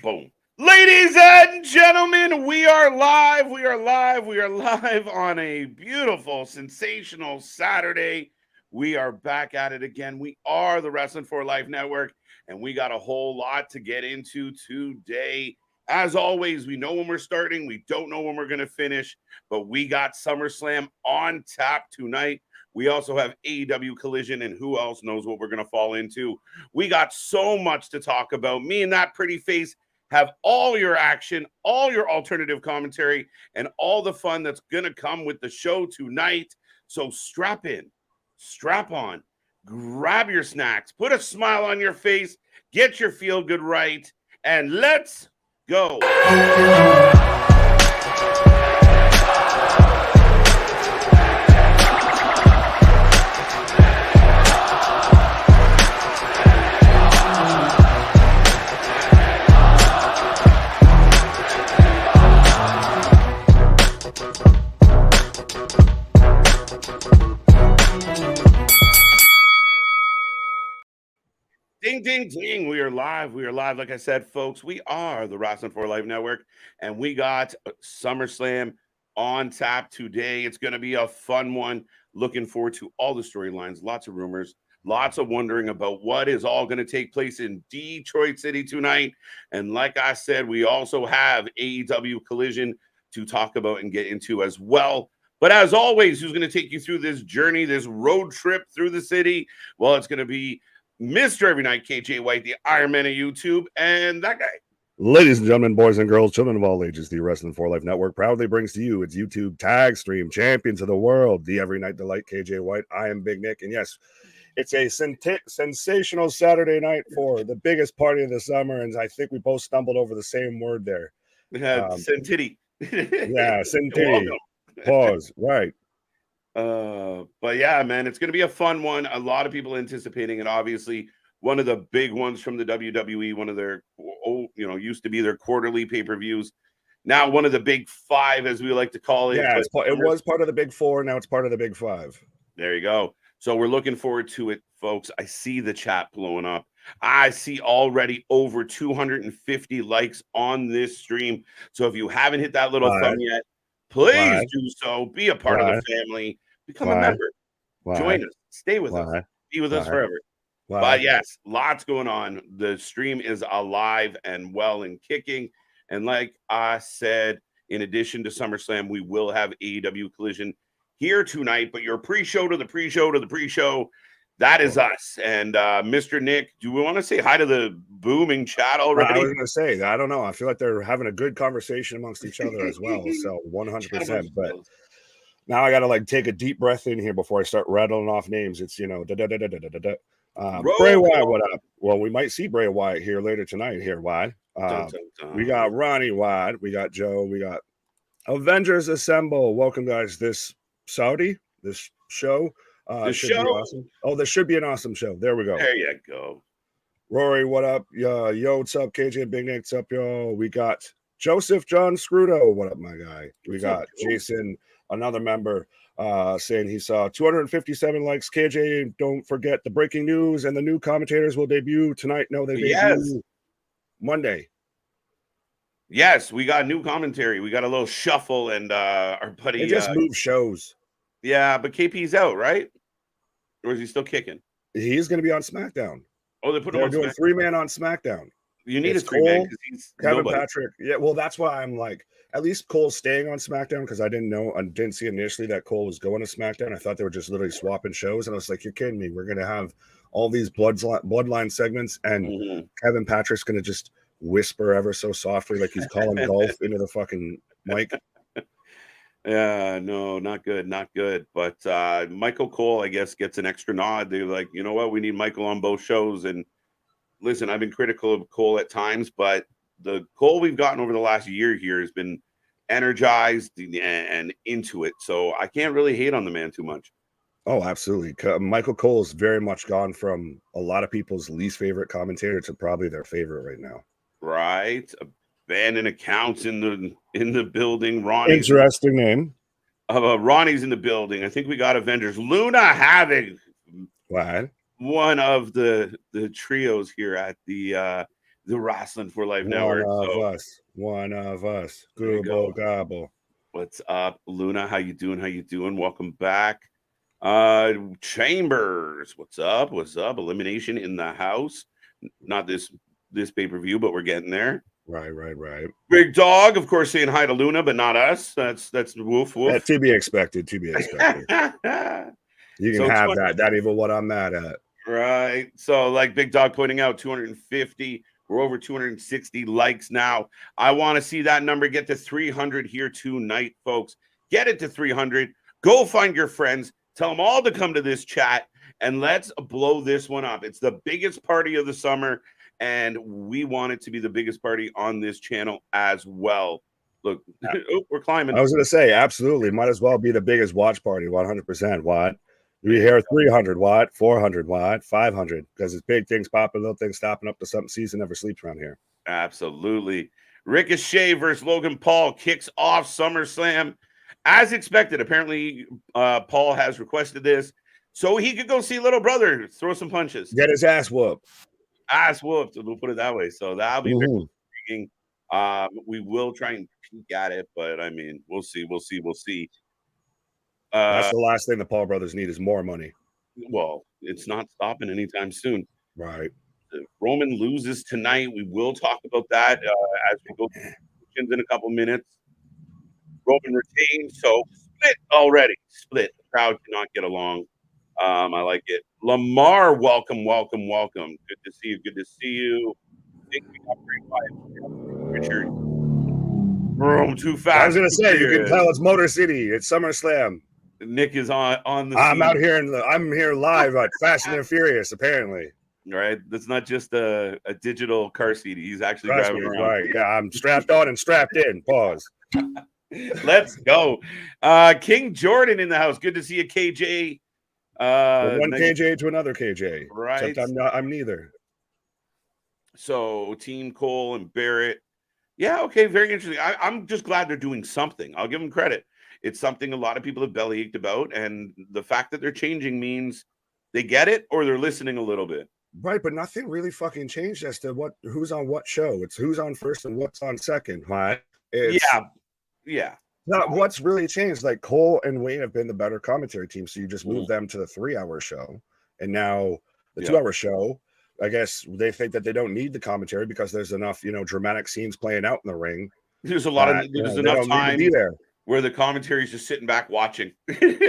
Boom. Ladies and gentlemen, we are live. We are live. We are live on a beautiful, sensational Saturday. We are back at it again. We are the Wrestling for Life Network, and we got a whole lot to get into today. As always, we know when we're starting. We don't know when we're going to finish, but we got SummerSlam on tap tonight. We also have AEW Collision, and who else knows what we're going to fall into. We got so much to talk about. Me and that pretty face have all your action, all your alternative commentary, and all the fun that's going to come with the show tonight. So strap in, strap on, grab your snacks, put a smile on your face, get your feel good right, and let's go. Ding, ding, ding. We are live. We are live. Like I said, folks, we are the Wrestling for Life Network, and we got SummerSlam on tap today. It's going to be a fun one. Looking forward to all the storylines, lots of rumors, lots of wondering about what is all going to take place in Detroit City tonight. And like I said, we also have AEW Collision to talk about and get into as well. But as always, who's going to take you through this journey, this road trip through the city? Well, it's going to be Mr. Every Night, KJ White, the Iron Man of YouTube, and that guy. Ladies and gentlemen, boys and girls, children of all ages, the Wrestling for Life Network proudly brings to you its YouTube tag stream champions of the world, the Every Night Delight, KJ White. I am Big Nick, and yes, it's a sensational Saturday night for the biggest party of the summer, and I think we both stumbled over the same word there. Sentity. Yeah, sentity. Pause. Right. But yeah, man, it's going to be a fun one. A lot of people anticipating it. Obviously, one of the big ones from the WWE, one of their, used to be their quarterly pay-per-views. Now one of the big five, as we like to call it. Yeah, it was part of the big four. Now it's part of the big five. There you go. So we're looking forward to it, folks. I see the chat blowing up. I see already over 250 likes on this stream. So if you haven't hit that little thumb yet, please do so. Be a part of the family. Become a member. Join us. Stay with us. Be with us forever. But yes, lots going on. The stream is alive and well and kicking. And like I said, in addition to SummerSlam, we will have AEW Collision here tonight. But your pre-show to the pre-show to the pre-show, that is us. And Mr. Nick, do we want to say hi to the booming chat already? I was going to say, I don't know. I feel like they're having a good conversation amongst each other as well. So 100%. But now I got to take a deep breath in here before I start rattling off names. It's, Bray Wyatt, what up? Well, we might see Bray Wyatt here later tonight here, Wyatt. We got Ronnie Wyatt. We got Joe. We got Avengers Assemble. Welcome, guys. This show. This show. Awesome. Oh, this should be an awesome show. There we go. There you go. Rory, what up? Yo, what's up? KJ Big Nick, what's up, y'all? We got Joseph John Scruto. What up, my guy? We got Jason, another member, saying he saw 257 likes. KJ, don't forget the breaking news and the new commentators will debut tonight. No, they debut Monday. Yes, we got new commentary. We got a little shuffle, and our buddy just moved shows. Yeah, but KP's out, right? Or is he still kicking? He's going to be on SmackDown. Oh, they're doing 3-man on SmackDown. You need a 3-man because he's Kevin Patrick. Yeah, well, that's why I'm like, at least Cole's staying on SmackDown because I didn't see initially that Cole was going to SmackDown. I thought they were just literally swapping shows, and I was like, you're kidding me. We're going to have all these bloodline segments, and Kevin Patrick's going to just whisper ever so softly like he's calling golf into the fucking mic. Yeah, no, not good, not good. But Michael Cole, I guess, gets an extra nod. They're like, you know what? We need Michael on both shows. And listen, I've been critical of Cole at times, but the Cole we've gotten over the last year here has been energized and into it. So I can't really hate on the man too much. Oh, absolutely. Michael Cole's very much gone from a lot of people's least favorite commentator to probably their favorite right now. Right. Abandoned accounts in the building. Ronnie's interesting name. Ronnie's in the building. I think we got Avengers. Luna Havoc. What? One of the trios here at the the Wrasslin for Life One Network. One of us. There you Google go. gobble. What's up, Luna? How you doing? How you doing? Welcome back. Chambers, what's up? What's up? Elimination in the house. Not this pay-per-view, but we're getting there. Right. Big Dog, of course, saying hi to Luna, but not us. That's woof woof. To be expected. You can have that. That even what I'm mad at. Right. So, like Big Dog pointing out, 250. We're over 260 likes now. I want to see that number get to 300 here tonight, folks. Get it to 300. Go find your friends. Tell them all to come to this chat, and let's blow this one up. It's the biggest party of the summer, and we want it to be the biggest party on this channel as well. Look, we're climbing. I was going to say, absolutely. Might as well be the biggest watch party, 100%. What? We hear 300 watt, 400 watt, 500, because it's big things popping, little things stopping up to something. Season never sleeps around here. Absolutely. Ricochet versus Logan Paul kicks off SummerSlam. As expected, apparently Paul has requested this so he could go see little brother throw some punches. Get his ass whooped. Ass whooped, we'll put it that way. So that'll be very intriguing. We will try and peek at it, but I mean, we'll see. That's the last thing the Paul brothers need is more money. Well, it's not stopping anytime soon. Right. If Roman loses tonight, we will talk about that as we go through questions in a couple minutes. Roman retains, so split already. Split. The crowd cannot get along. I like it. Lamar, welcome. Good to see you. I think we got Richard. Boom, too fast. I was going to say, you can tell it's Motor City. It's SummerSlam. Nick is on the I'm scene. out here I'm here live at Fast and Furious, apparently. All right. That's not just a digital car seat. He's actually driving around. Right. Yeah, I'm strapped on and strapped in. Pause. Let's go. King Jordan in the house. Good to see you, KJ. One KJ to another KJ. Right. Except I'm neither. So Team Cole and Barrett. Yeah, okay, very interesting. I'm just glad they're doing something. I'll give them credit. It's something a lot of people have belly ached about, and the fact that they're changing means they get it or they're listening a little bit. Right, but nothing really fucking changed as to who's on what show. It's who's on first and what's on second, right? Yeah. Not what's really changed. Like Cole and Wayne have been the better commentary team, so you just move them to the 3-hour show, and now the 2-hour show. I guess they think that they don't need the commentary because there's enough, dramatic scenes playing out in the ring. There's a lot of there's enough time to be there where the commentary is just sitting back watching.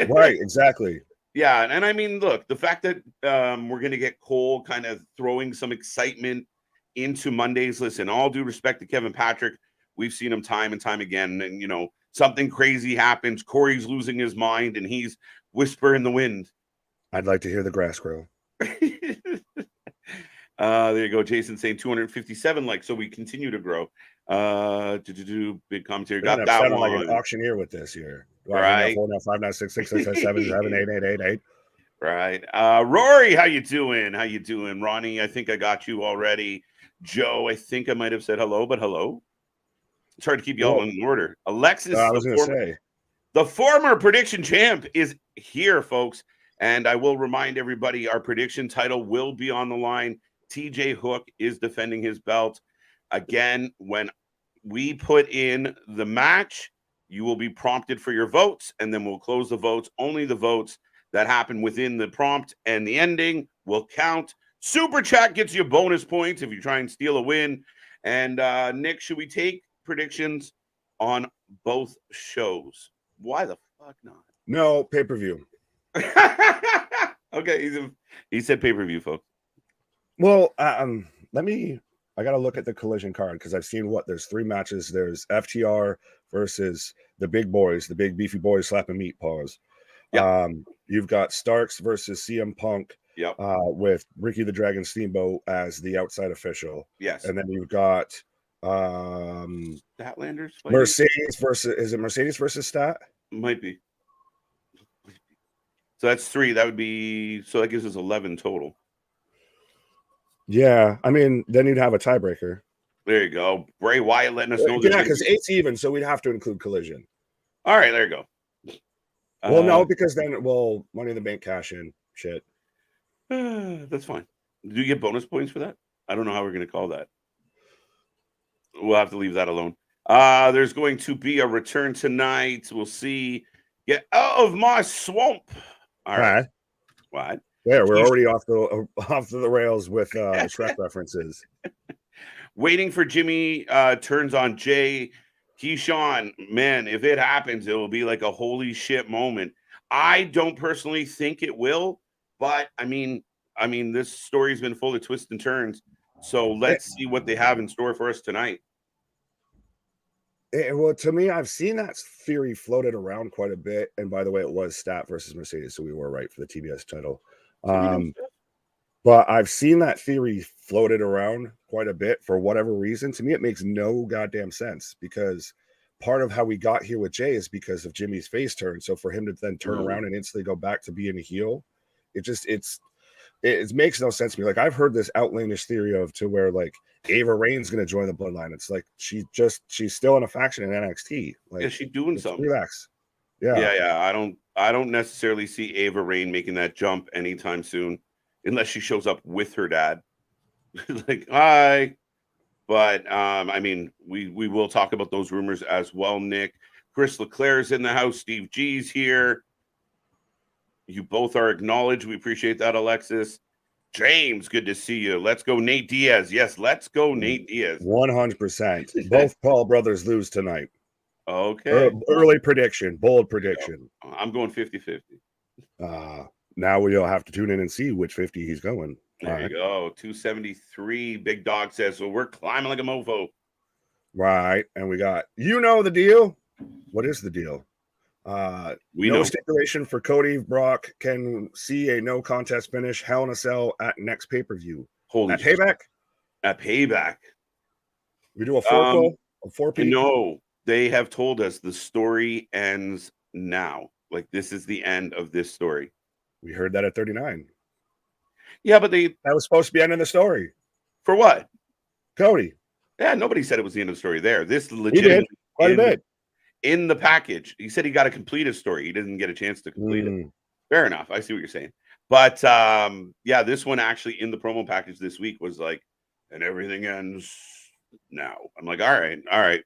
Right, exactly. Yeah, and I mean, look, the fact that we're going to get Cole kind of throwing some excitement into Mondays. Listen, all due respect to Kevin Patrick, we've seen him time and time again, and something crazy happens. Corey's losing his mind, and he's whisper in the wind. I'd like to hear the grass grow. There you go. Jason saying 257 likes, so we continue to grow. Big commentary. Got that one. Like an auctioneer with this here. Right. 4, 5, 9, 6, 6, 6, 7, 7, 8, 8, 8, 8. Right. Rory, how you doing? Ronnie, I think I got you already. Joe, I think I might have said hello, but hello. It's hard to keep you all in order. Alexis, I was going to say. The former prediction champ is here, folks. And I will remind everybody our prediction title will be on the line. TJ Hook is defending his belt. Again, when we put in the match, you will be prompted for your votes, and then we'll close the votes. Only the votes that happen within the prompt and the ending will count. Super Chat gets you bonus points if you try and steal a win. And Nick, should we take predictions on both shows? Why the fuck not? No, pay-per-view. Okay, he said pay-per-view, folks. Well, I got to look at the Collision card because I've seen there's 3 matches. There's FTR versus the big boys, the big beefy boys slapping meat paws. Yep. You've got Starks versus CM Punk. Yep. With Ricky the Dragon Steamboat as the outside official. Yes. And then you've got Statlanders fighting? Mercedes versus Stat? Might be. So that's 3. That gives us 11 total. Yeah, I mean, then you'd have a tiebreaker. There you go. Bray Wyatt letting us know. Yeah, because 8's even, so we'd have to include Collision. All right, there you go. Well, no, because then Money in the Bank cash in. Shit. That's fine. Do you get bonus points for that? I don't know how we're going to call that. we'll have to leave that alone. There's going to be a return tonight. We'll see. Get out of my swamp. All right. What? Yeah, we're already off the rails with Shrek references. Waiting for Jimmy turns on Jay. Keyshawn, man, if it happens, it will be like a holy shit moment. I don't personally think it will, but I mean, this story's been full of twists and turns. So let's see what they have in store for us tonight. Well, to me, I've seen that theory floated around quite a bit. And by the way, it was Stat versus Mercedes, so we were right for the TBS title. But I've seen that theory floated around quite a bit for whatever reason. To me, it makes no goddamn sense because part of how we got here with Jay is because of Jimmy's face turn. So for him to then turn around and instantly go back to being a heel, it makes no sense to me. Like I've heard this outlandish theory of to where like Ava Rain's going to join the Bloodline. It's like she's still in a faction in NXT. Like, is she doing something? Relax. Yeah. I don't necessarily see Ava Rain making that jump anytime soon, unless she shows up with her dad. Like, hi. But I mean, we will talk about those rumors as well, Nick. Chris LeClaire's in the house. Steve G's here. You both are acknowledged. We appreciate that, Alexis. James, good to see you. Let's go, Nate Diaz. Yes, let's go, Nate Diaz. 100%. Both Paul brothers lose tonight. Okay. Early prediction, bold prediction. I'm going 50-50. Now we'll have to tune in and see which 50 he's going. There you go. 273. Big Dog says, so we're climbing like a mofo. Right. And we got, the deal. What is the deal? We know stipulation for Cody. Brock can see a no contest finish. Hell in a Cell at next pay-per-view. Holy at Payback. At Payback. We do a 4P. No, they have told us the story ends now. Like this is the end of this story. We heard that at 39. Yeah, but that was supposed to be ending the story. For what? Cody. Yeah, nobody said it was the end of the story there. This legit quite a bit. In the package, he said he got to complete his story. He didn't get a chance to complete it. Fair enough. I see what you're saying. But yeah, this one actually in the promo package this week was like, and everything ends now. I'm like, all right.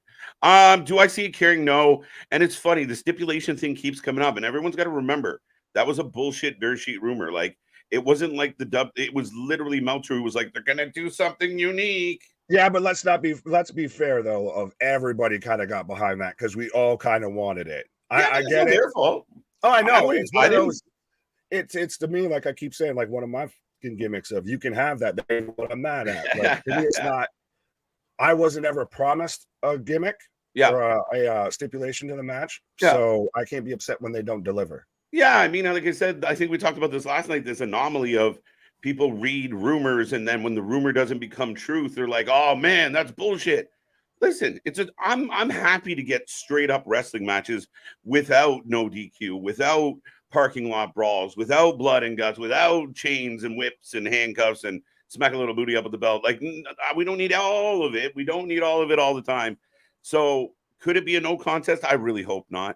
Do I see it carrying? No. And it's funny, the stipulation thing keeps coming up, and everyone's got to remember that was a bullshit dirt sheet rumor. Like it wasn't like it was literally Meltzer who was like, they're gonna do something unique. Yeah, but let's be fair though. Of everybody kind of got behind that because we all kind of wanted it. Yeah, I get it. Their fault. Oh, I know. It's to me like I keep saying like one of my gimmicks of you can have that. That's what I'm mad at. Like, to me, it's not. I wasn't ever promised a gimmick or a stipulation to the match, so I can't be upset when they don't deliver. Yeah, I mean, like I said, I think we talked about this last night. This anomaly of people read rumors, and then when the rumor doesn't become truth, they're like, "Oh man, that's bullshit." Listen, I'm happy to get straight up wrestling matches without no DQ, without parking lot brawls, without blood and guts, without chains and whips and handcuffs and smack a little booty up with the belt. Like we don't need all of it. We don't need all of it all the time. So could it be a no contest? I really hope not.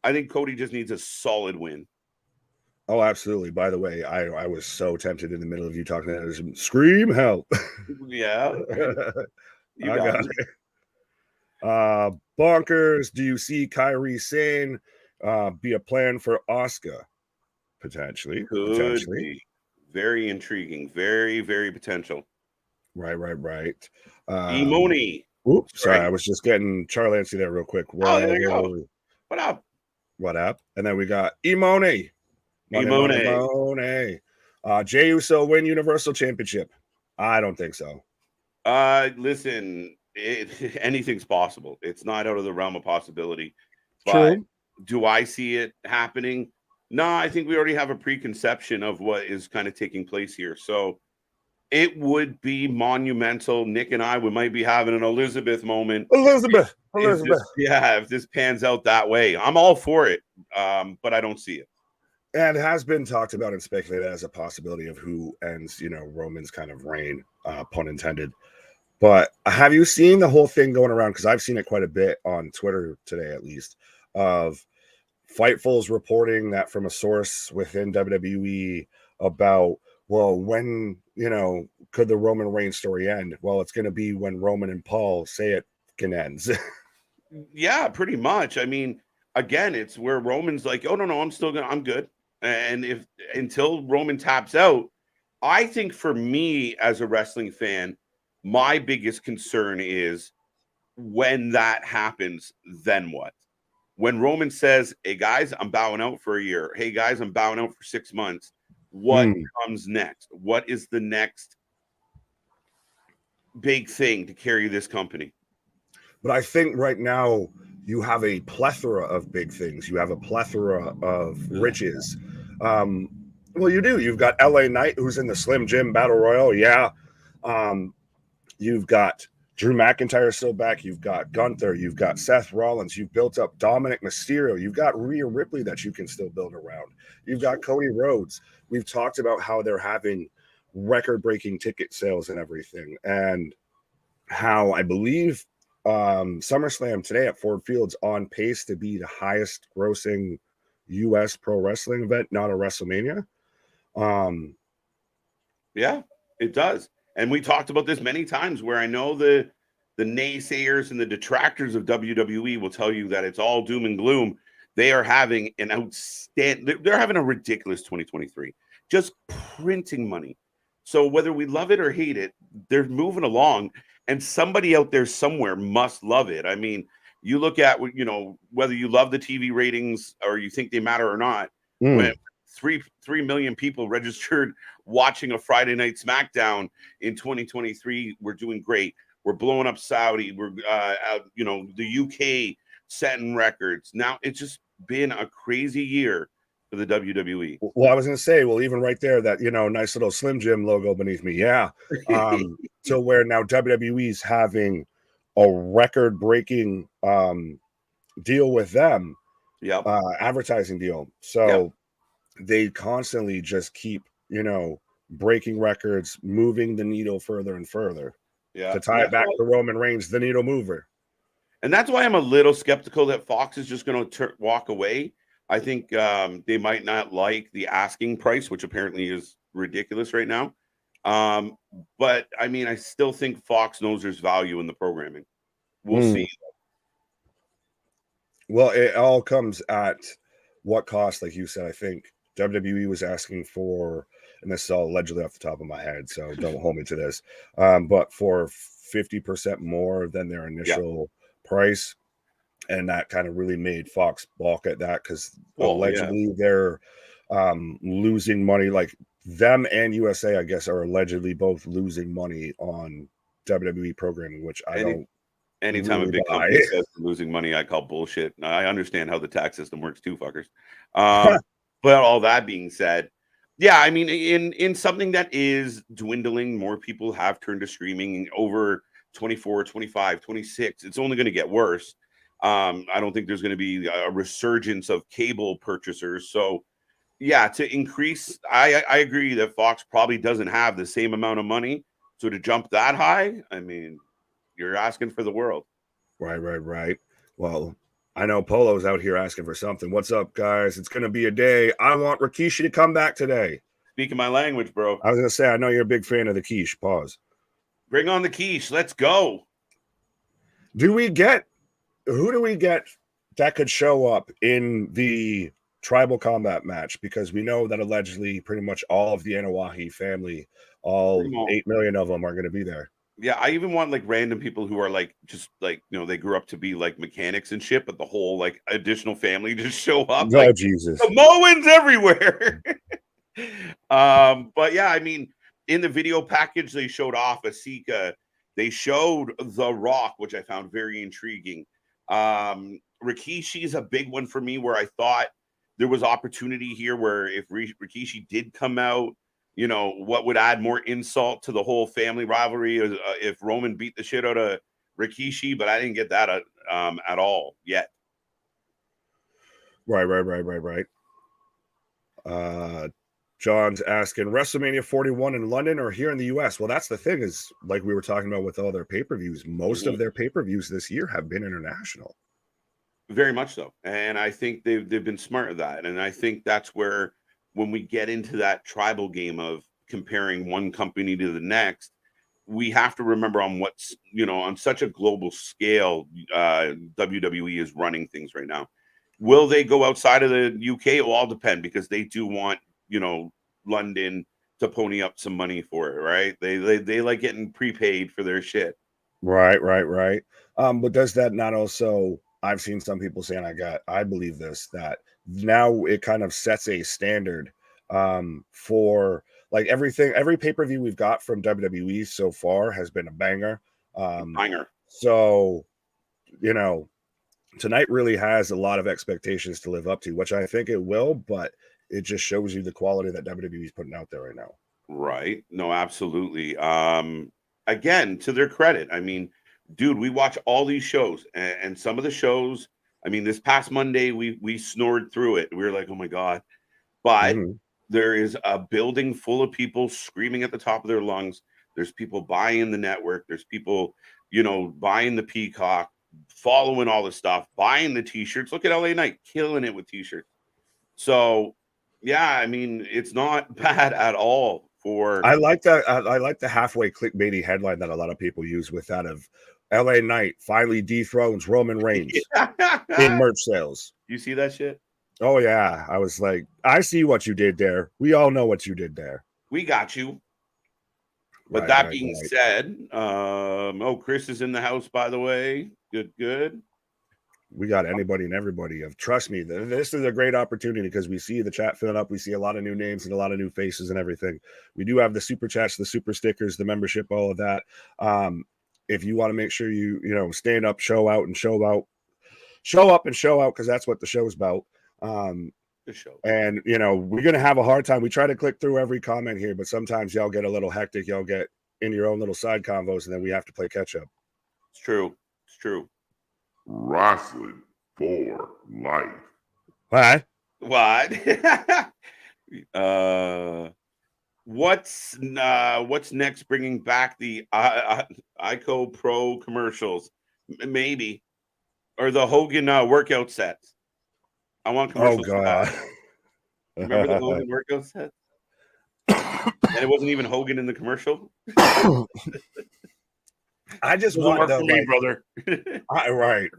I think Cody just needs a solid win. Oh, absolutely. By the way, I was so tempted in the middle of you talking to that. Scream help. Yeah. You got it. Bonkers. Do you see Kairi Sane be a plan for Asuka? Potentially. Could be. Very intriguing. Very, very potential. Right. Imoni. Oops. Sorry, I was just getting Charlancy there real quick. There you go. What up? And then we got Imoni. Jey Uso win Universal Championship. I don't think so. Listen, anything's possible. It's not out of the realm of possibility. But True. Do I see it happening? No, I think we already have a preconception of what is kind of taking place here. So it would be monumental. Nick and we might be having an Elizabeth moment. Elizabeth. If this pans out that way, I'm all for it. But I don't see it. And it has been talked about and speculated as a possibility of who ends, Roman's kind of reign, pun intended. But have you seen the whole thing going around? Because I've seen it quite a bit on Twitter today, at least, of Fightful's reporting that from a source within WWE about, well, when, could the Roman Reigns story end? Well, it's going to be when Roman and Paul say it ends. Yeah, pretty much. I mean, again, it's where Roman's like, oh no, I'm good. And if until Roman taps out, I think for me as a wrestling fan, my biggest concern is when that happens, then what? When Roman says, hey guys, I'm bowing out for a year. Hey guys, I'm bowing out for 6 months. What comes next? What is the next big thing to carry this company? But I think right now you have a plethora of big things. You have a plethora of riches. Well, you do. You've got LA Knight, who's in the Slim Jim Battle Royal. Yeah. You've got Drew McIntyre still back. You've got Gunther. You've got Seth Rollins. You've built up Dominic Mysterio. You've got Rhea Ripley that you can still build around. You've got Cody Rhodes. We've talked about how they're having record-breaking ticket sales and everything, and how I believe SummerSlam today at Ford Field's on pace to be the highest grossing U.S. pro wrestling event, not a WrestleMania. Yeah, it does. And we talked about this many times where I know the naysayers and the detractors of WWE will tell you that it's all doom and gloom. They are having an outstanding, they're having a ridiculous 2023, just printing money. So whether we love it or hate it, they're moving along, and somebody out there somewhere must love it. I mean, you look at, you know, whether you love the TV ratings or you think they matter or not, when 3 million people registered watching a Friday night SmackDown in 2023, we're doing great. We're blowing up Saudi. We're, you know, the UK setting records. Now it's just been a crazy year for the WWE. Well, I was going to say, well, even right there, that, you know, nice little Slim Jim logo beneath me. Yeah. So where now WWE's having a record-breaking deal with them, advertising deal. So they constantly just keep, you know, breaking records, moving the needle further and further. To tie it back to Roman Reigns, the needle mover. And that's why I'm a little skeptical that Fox is just going to walk away. I think they might not like the asking price, which apparently is ridiculous right now. But I mean, I still think Fox knows there's value in the programming. We'll see. Well, it all comes at what cost, like you said. I think WWE was asking for, and this is all allegedly off the top of my head, so don't hold me to this, but for 50% more than their initial price. And that kind of really made Fox balk at that, because allegedly they're losing money. Like them and USA, I guess, are allegedly both losing money on WWE programming, which I don't. Anytime a big company says losing money, I call bullshit. I understand how the tax system works too, fuckers. But all that being said, yeah, I mean, in something that is dwindling, more people have turned to streaming over 24, 25, 26. It's only going to get worse. I don't think there's going to be a resurgence of cable purchasers. So, yeah, to increase, I agree that Fox probably doesn't have the same amount of money. So to jump that high, I mean, you're asking for the world. Right. Well, I know Polo's out here asking for something. What's up, guys? It's going to be a day. I want Rikishi to come back today. Speaking my language, bro. I was going to say, I know you're a big fan of the quiche. Pause. Bring on the quiche. Let's go. Who do we get that could show up in the tribal combat match? Because we know that allegedly pretty much all of the Anawahi family, all 8 million of them, are going to be there. Yeah, I even want like random people who are like just like, you know, they grew up to be like mechanics and shit, but the whole like additional family just show up. Oh, like, Jesus. Samoans everywhere. But yeah, I mean, in the video package, they showed off Asika. They showed The Rock, which I found very intriguing. Rikishi is a big one for me, where I thought there was opportunity here where if Rikishi did come out, you know, what would add more insult to the whole family rivalry if Roman beat the shit out of Rikishi, but I didn't get that at all yet. Right. John's asking, WrestleMania 41 in London or here in the US? Well, that's the thing, is like we were talking about with all their pay-per-views, most of their pay-per-views this year have been international. Very much so. And I think they've been smart at that. And I think that's where, when we get into that tribal game of comparing one company to the next, we have to remember on what's, on such a global scale, WWE is running things right now. Will they go outside of the UK? It will all depend, because they do want, London to pony up some money for it, right? They like getting prepaid for their shit. Right. But does that not also, I've seen some people saying, I believe this, that now it kind of sets a standard for like everything, every pay-per-view we've got from WWE so far has been a banger. Banger. So, tonight really has a lot of expectations to live up to, which I think it will, but it just shows you the quality that WWE is putting out there right now. Right. No, absolutely. Again, to their credit, I mean, dude, we watch all these shows, and some of the shows, I mean, this past Monday, we snored through it. We were like, oh my God. But there is a building full of people screaming at the top of their lungs. There's people buying the network. There's people, buying the Peacock, following all the stuff, buying the t-shirts. Look at LA Knight killing it with t-shirts. So yeah, I mean, it's not bad at all. I like that. I like the halfway clickbaity headline that a lot of people use with that of LA Knight finally dethrones Roman Reigns in merch sales. You see that shit? Oh yeah. I was like, I see what you did there. We all know what you did there. We got you. But that being said, Chris is in the house, by the way. Good. We got anybody and everybody. Trust me, this is a great opportunity because we see the chat filling up. We see a lot of new names and a lot of new faces and everything. We do have the super chats, the super stickers, the membership, all of that. If you want to make sure you stand up, show up and show out, because that's what the show's about. The show. And we're gonna have a hard time. We try to click through every comment here, but sometimes y'all get a little hectic. Y'all get in your own little side convos, and then we have to play catch up. It's true. Wrasslin for What? life. What's next? Bringing back the ICO Pro commercials, maybe, or the Hogan workout sets. I want commercials. Oh God! Remember the Hogan workout set? And it wasn't even Hogan in the commercial. I just want the me, brother. Right.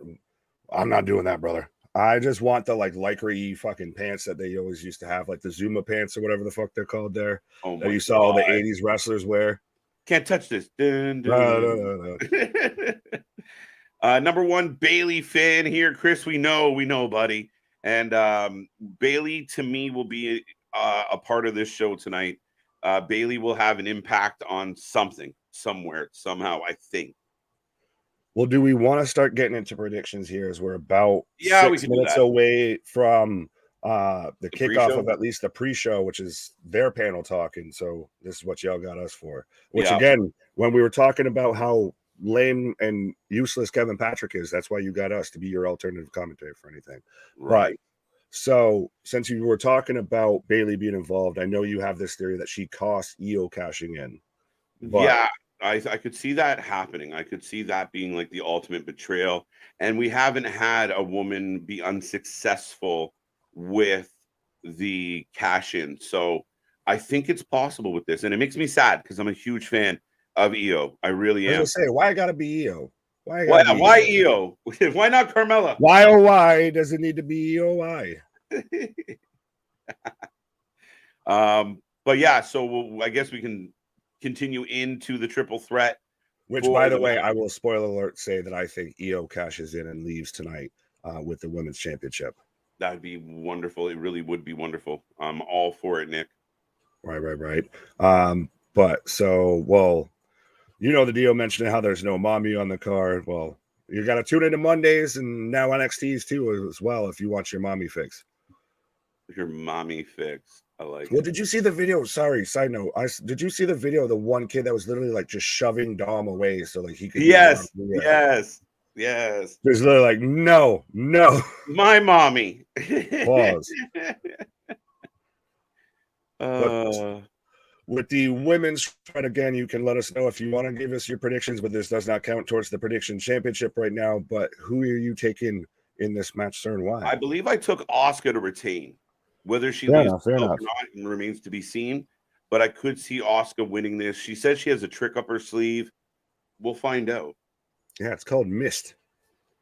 I'm not doing that, brother. I just want the lycra-y fucking pants that they always used to have, like the Zuma pants or whatever the fuck they're called there. Oh that you saw all the 80s wrestlers wear. Can't touch this. Dun, dun. No. Number one Bailey fan here, Chris. We know, buddy. And Bailey to me will be a part of this show tonight. Bailey will have an impact on something, somewhere, somehow, I think. Well, do we want to start getting into predictions here as we're about 6 minutes away from the kickoff of at least the pre-show, which is their panel talking. So this is what y'all got us for. Which again, when we were talking about how lame and useless Kevin Patrick is, that's why you got us to be your alternative commentary for anything. Right. But so since you were talking about Bailey being involved, I know you have this theory that she cost EO cashing in. But yeah, I could see that happening. I could see that being like the ultimate betrayal. And we haven't had a woman be unsuccessful with the cash in. So I think it's possible with this. And it makes me sad because I'm a huge fan of EO. I really am. I was gonna say, why I gotta be EO? Why EO? Why not Carmella? Why does it need to be EOI? But yeah, so I guess we can continue into the triple threat. Which, by the way, I will spoiler alert say that I think EO cashes in and leaves tonight with the women's championship. That'd be wonderful. It really would be wonderful. I'm all for it, Nick. Right. But so, well, the deal mentioning how there's no mommy on the card. Well, you got to tune into Mondays and now NXT's too as well if you want your mommy fix. Your mommy fix. I like Well, it. did you see the video? Sorry, side note. Did you see the video of the one kid that was literally like just shoving Dom away so like he could? Yes. There's literally like no. My mommy. Pause. With the women's thread again, you can let us know if you want to give us your predictions, but this does not count towards the prediction championship right now. But who are you taking in this match, sir, and why? I believe I took Asuka to retain. Whether she leaves or not remains to be seen. but I could see Asuka winning this. She says she has a trick up her sleeve. We'll find out. Yeah, it's called Mist.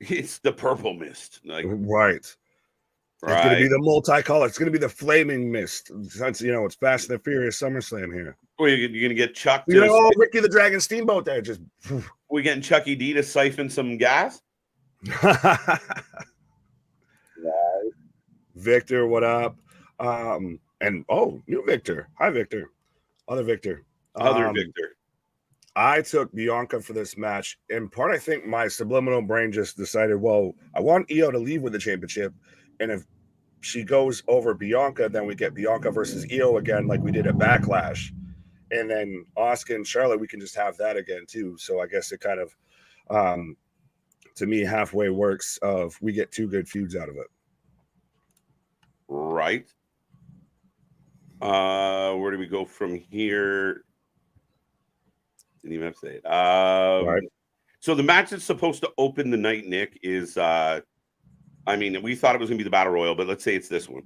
It's the purple mist. Like, right. It's going to be the multicolor. It's going to be the flaming mist. Since, it's Fast and the Furious SummerSlam here. Well, you're going to get Chuck Ricky the Dragon Steamboat there. Just we getting Chucky D to siphon some gas. Victor, what up? And new Victor. Hi, Victor. Other Victor. Victor. I took Bianca for this match. In part, I think my subliminal brain just decided, well, I want Io to leave with the championship. And if she goes over Bianca, then we get Bianca versus Io again, like we did at Backlash. And then Asuka and Charlotte, we can just have that again, too. So I guess it kind of, to me, halfway works of we get two good feuds out of it. Right. Where do we go from here? Didn't even have to say it. Right. So the match that's supposed to open the night, Nick, is we thought it was gonna be the Battle Royal, but let's say it's this one.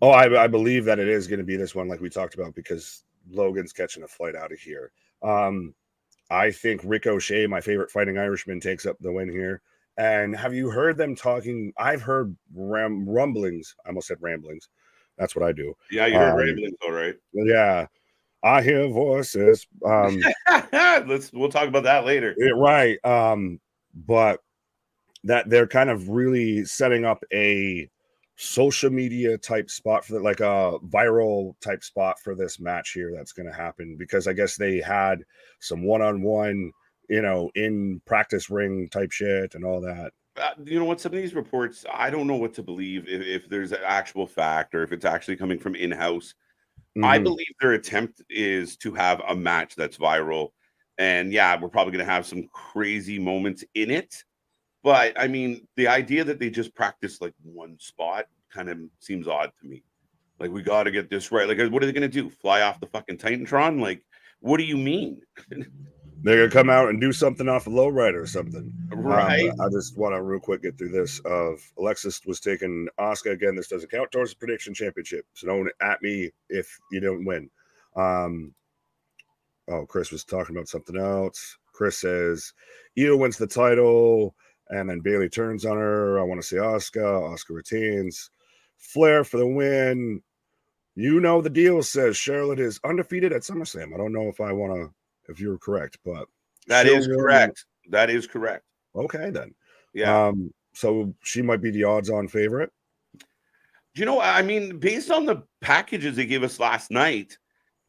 Oh, I believe that it is going to be this one, like we talked about, because Logan's catching a flight out of here. I think Ricochet, my favorite fighting Irishman, takes up the win here. And have you heard them talking? I've heard rumblings. I almost said ramblings. That's what I do. Yeah, you heard ramblings, all right. Yeah, I hear voices. We'll talk about that later. Right. But that they're kind of really setting up a social media type spot for like a viral type spot for this match here that's going to happen, because I guess they had some one-on-one, in practice ring type shit and all that. You know what? Some of these reports, I don't know what to believe, if there's an actual fact or if it's actually coming from in-house. Mm-hmm. I believe their attempt is to have a match that's viral. And yeah, we're probably going to have some crazy moments in it. But I mean, the idea that they just practice like one spot kind of seems odd to me. Like, we got to get this right. Like, what are they going to do? Fly off the fucking Titantron? Like, what do you mean? They're going to come out and do something off a lowrider or something. Right. I just want to real quick get through this. Alexis was taking Asuka again. This doesn't count towards the prediction championship. So don't at me if you don't win. Chris was talking about something else. Chris says, Io wins the title. And then Bailey turns on her. I want to say Asuka. Asuka retains. Flair for the win. The deal says Charlotte is undefeated at SummerSlam. I don't know if you're correct, but that is correct. That is correct. Okay, then. Yeah. So she might be the odds-on favorite. Based on the packages they gave us last night,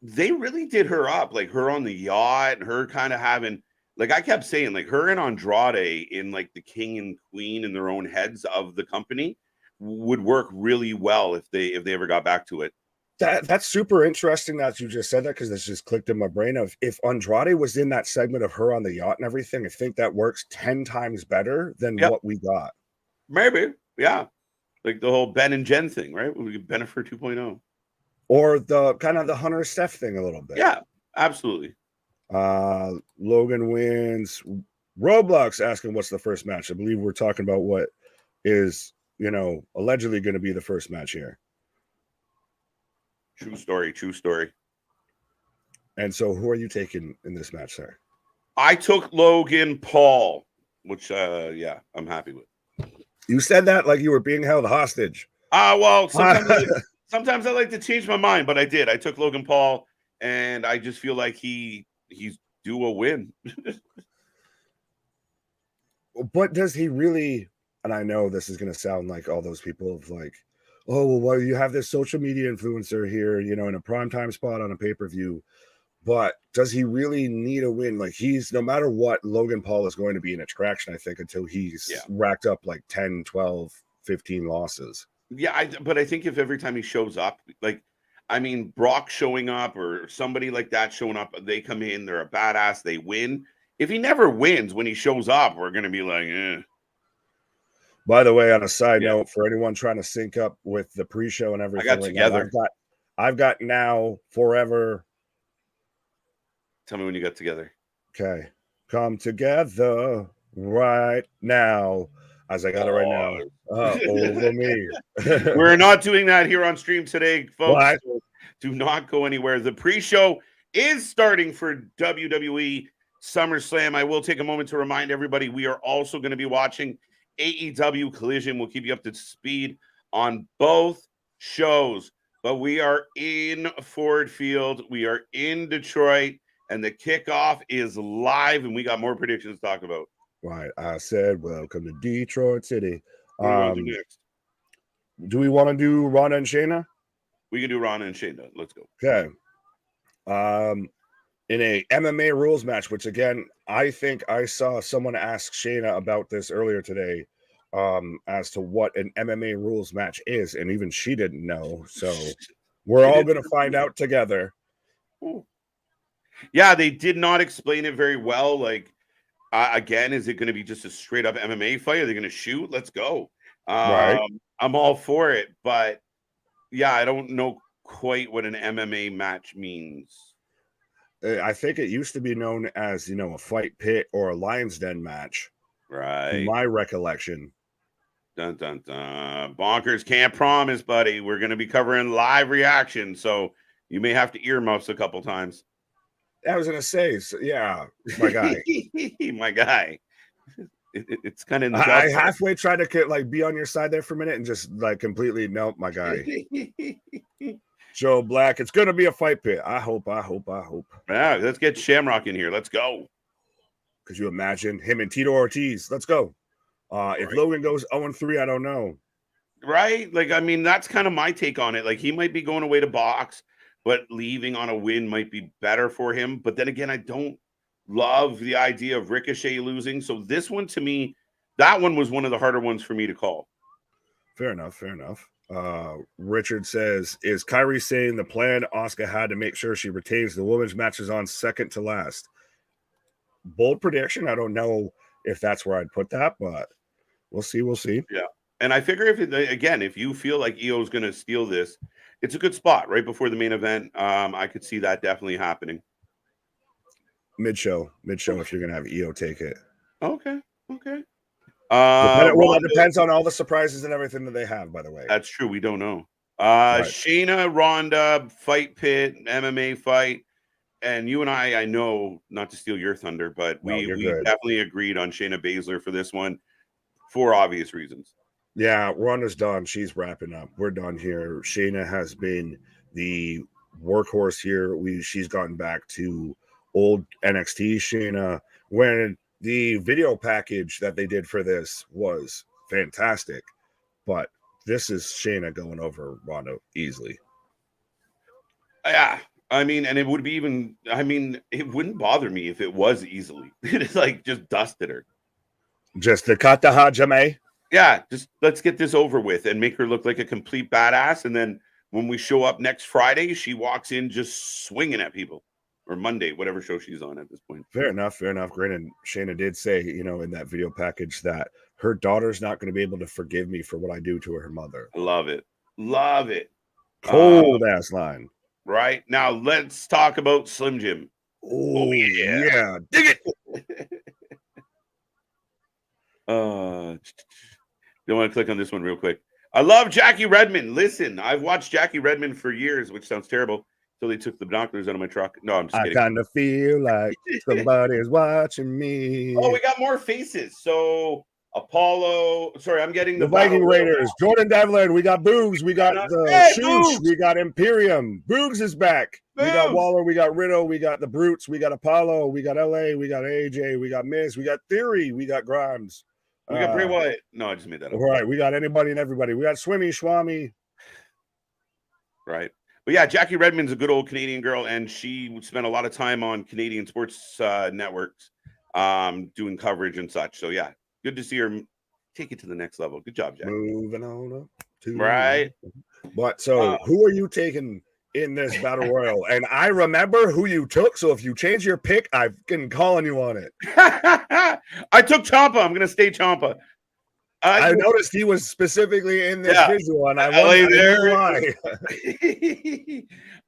they really did her up. Like, her on the yacht, her kind of having. Like, I kept saying, like, her and Andrade in, like, the king and queen in their own heads of the company would work really well if they ever got back to it. That's super interesting that you just said that, because this just clicked in my brain of if Andrade was in that segment of her on the yacht and everything, I think that works 10 times better than what we got. Maybe, yeah. Like the whole Ben and Jen thing, right? We get Bennifer 2.0. Or the kind of the Hunter Steph thing a little bit. Yeah, absolutely. Logan wins. Roblox asking what's the first match. I believe we're talking about what is, allegedly going to be the first match here. True story. And so who are you taking in this match, sir? I took Logan Paul, which, I'm happy with. You said that like you were being held hostage. Well, sometimes I like to change my mind, but I did. I took Logan Paul, and I just feel like he's due a win. But does he really? And I know this is going to sound like all those people of like, oh, well, you have this social media influencer here, in a primetime spot on a pay-per-view. But does he really need a win? Like, no matter what, Logan Paul is going to be in attraction, I think, until he's racked up like 10, 12, 15 losses. Yeah, but I think if every time he shows up, like, Brock showing up or somebody like that showing up, they come in, they're a badass, they win. If he never wins when he shows up, we're going to be like, eh. By the way, on a side note, for anyone trying to sync up with the pre-show and everything, I got together. I've got now forever. Tell me when you got together. Okay. Come together right now. As I got it right now. Over me. We're not doing that here on stream today, folks. Do not go anywhere. The pre-show is starting for WWE SummerSlam. I will take a moment to remind everybody we are also going to be watching AEW Collision. We'll keep you up to speed on both shows. But we are in Ford Field. We are in Detroit. And the kickoff is live. And we got more predictions to talk about. Right. I said, welcome to Detroit City. What do we want to do next? Do we want to do Ronda and Shayna? We can do Ronda and Shayna. Let's go. Okay. In a MMA rules match, which again, I think I saw someone ask Shayna about this earlier today, as to what an MMA rules match is, and even she didn't know. So we're all going to find out together. Yeah, they did not explain it very well. Like, again, is it going to be just a straight up MMA fight? Are they going to shoot? Let's go. Right. I'm all for it, but yeah, I don't know quite what an MMA match means. I think it used to be known as, a fight pit or a lion's den match. Right. My recollection. Dun, dun, dun. Bonkers can't promise, buddy. We're going to be covering live reaction, so you may have to earmuffs a couple times. I was going to say, yeah, my guy. My guy. It's kind of. I halfway tried to be on your side there for a minute and just completely nope, my guy. Joe Black, it's gonna be a fight pit. I hope. Yeah, let's get Shamrock in here. Let's go. Could you imagine him and Tito Ortiz? Let's go. If Logan goes 0-3, I don't know. Right? Like, I mean, that's kind of my take on it. Like, he might be going away to box, but leaving on a win might be better for him. But then again, I don't love the idea of Ricochet losing. So this one, to me, that one was one of the harder ones for me to call. Fair enough. Richard says, is Kyrie saying the plan Asuka had to make sure she retains the women's matches on second to last? Bold prediction. I don't know if that's where I'd put that, but we'll see. Yeah. And I figure if you feel like EO is going to steal this, it's a good spot right before the main event. I could see that definitely happening. Mid-show, if you're going to have EO take it. Okay. It depends on all the surprises and everything that they have, by the way. That's true. We don't know. Right. Shayna, Ronda, fight pit, MMA fight. And you and I know, not to steal your thunder, but we definitely agreed on Shayna Baszler for this one for obvious reasons. Yeah, Ronda's done. She's wrapping up. We're done here. Shayna has been the workhorse here. She's gotten back to old NXT Shayna when the video package that they did for this was fantastic. But this is Shayna going over Ronda easily. Yeah. I mean, and it would be it wouldn't bother me if it was easily. It's like just dusted her. Just the kata hajime. Yeah, just let's get this over with and make her look like a complete badass. And then when we show up next Friday, she walks in just swinging at people. Or Monday, whatever show she's on at this point. Fair enough. Granted, Shayna did say, in that video package that her daughter's not going to be able to forgive me for what I do to her mother. Love it. Cold ass line. Right. Now let's talk about Slim Jim. Oh yeah. Dig it. You want to click on this one real quick. I love Jackie Redmond. Listen, I've watched Jackie Redmond for years, which sounds terrible. So they took the binoculars out of my truck. No, I'm just kidding. I kind of feel like somebody's watching me. Oh, we got more faces. So Apollo. Sorry, I'm getting the Viking Raiders. Jordan Devlin. We got Boogs. We got the Shoosh. We got Imperium. Boogs is back. Boogs. We got Waller. We got Riddle. We got the Brutes. We got Apollo. We got LA. We got AJ. We got Miz. We got Theory. We got Grimes. We got Bray Wyatt. No, I just made that up. All right. We got anybody and everybody. We got Swimmy, Schwami. Right. But yeah, Jackie Redmond's a good old Canadian girl, and she spent a lot of time on Canadian sports networks doing coverage and such. So yeah, good to see her take it to the next level. Good job, Jackie. Moving on up to right. But so who are you taking in this battle royal? And I remember who you took. So if you change your pick, I've been calling you on it. I took Ciampa. I'm gonna stay Ciampa. I noticed he was specifically in this visual, and I wondered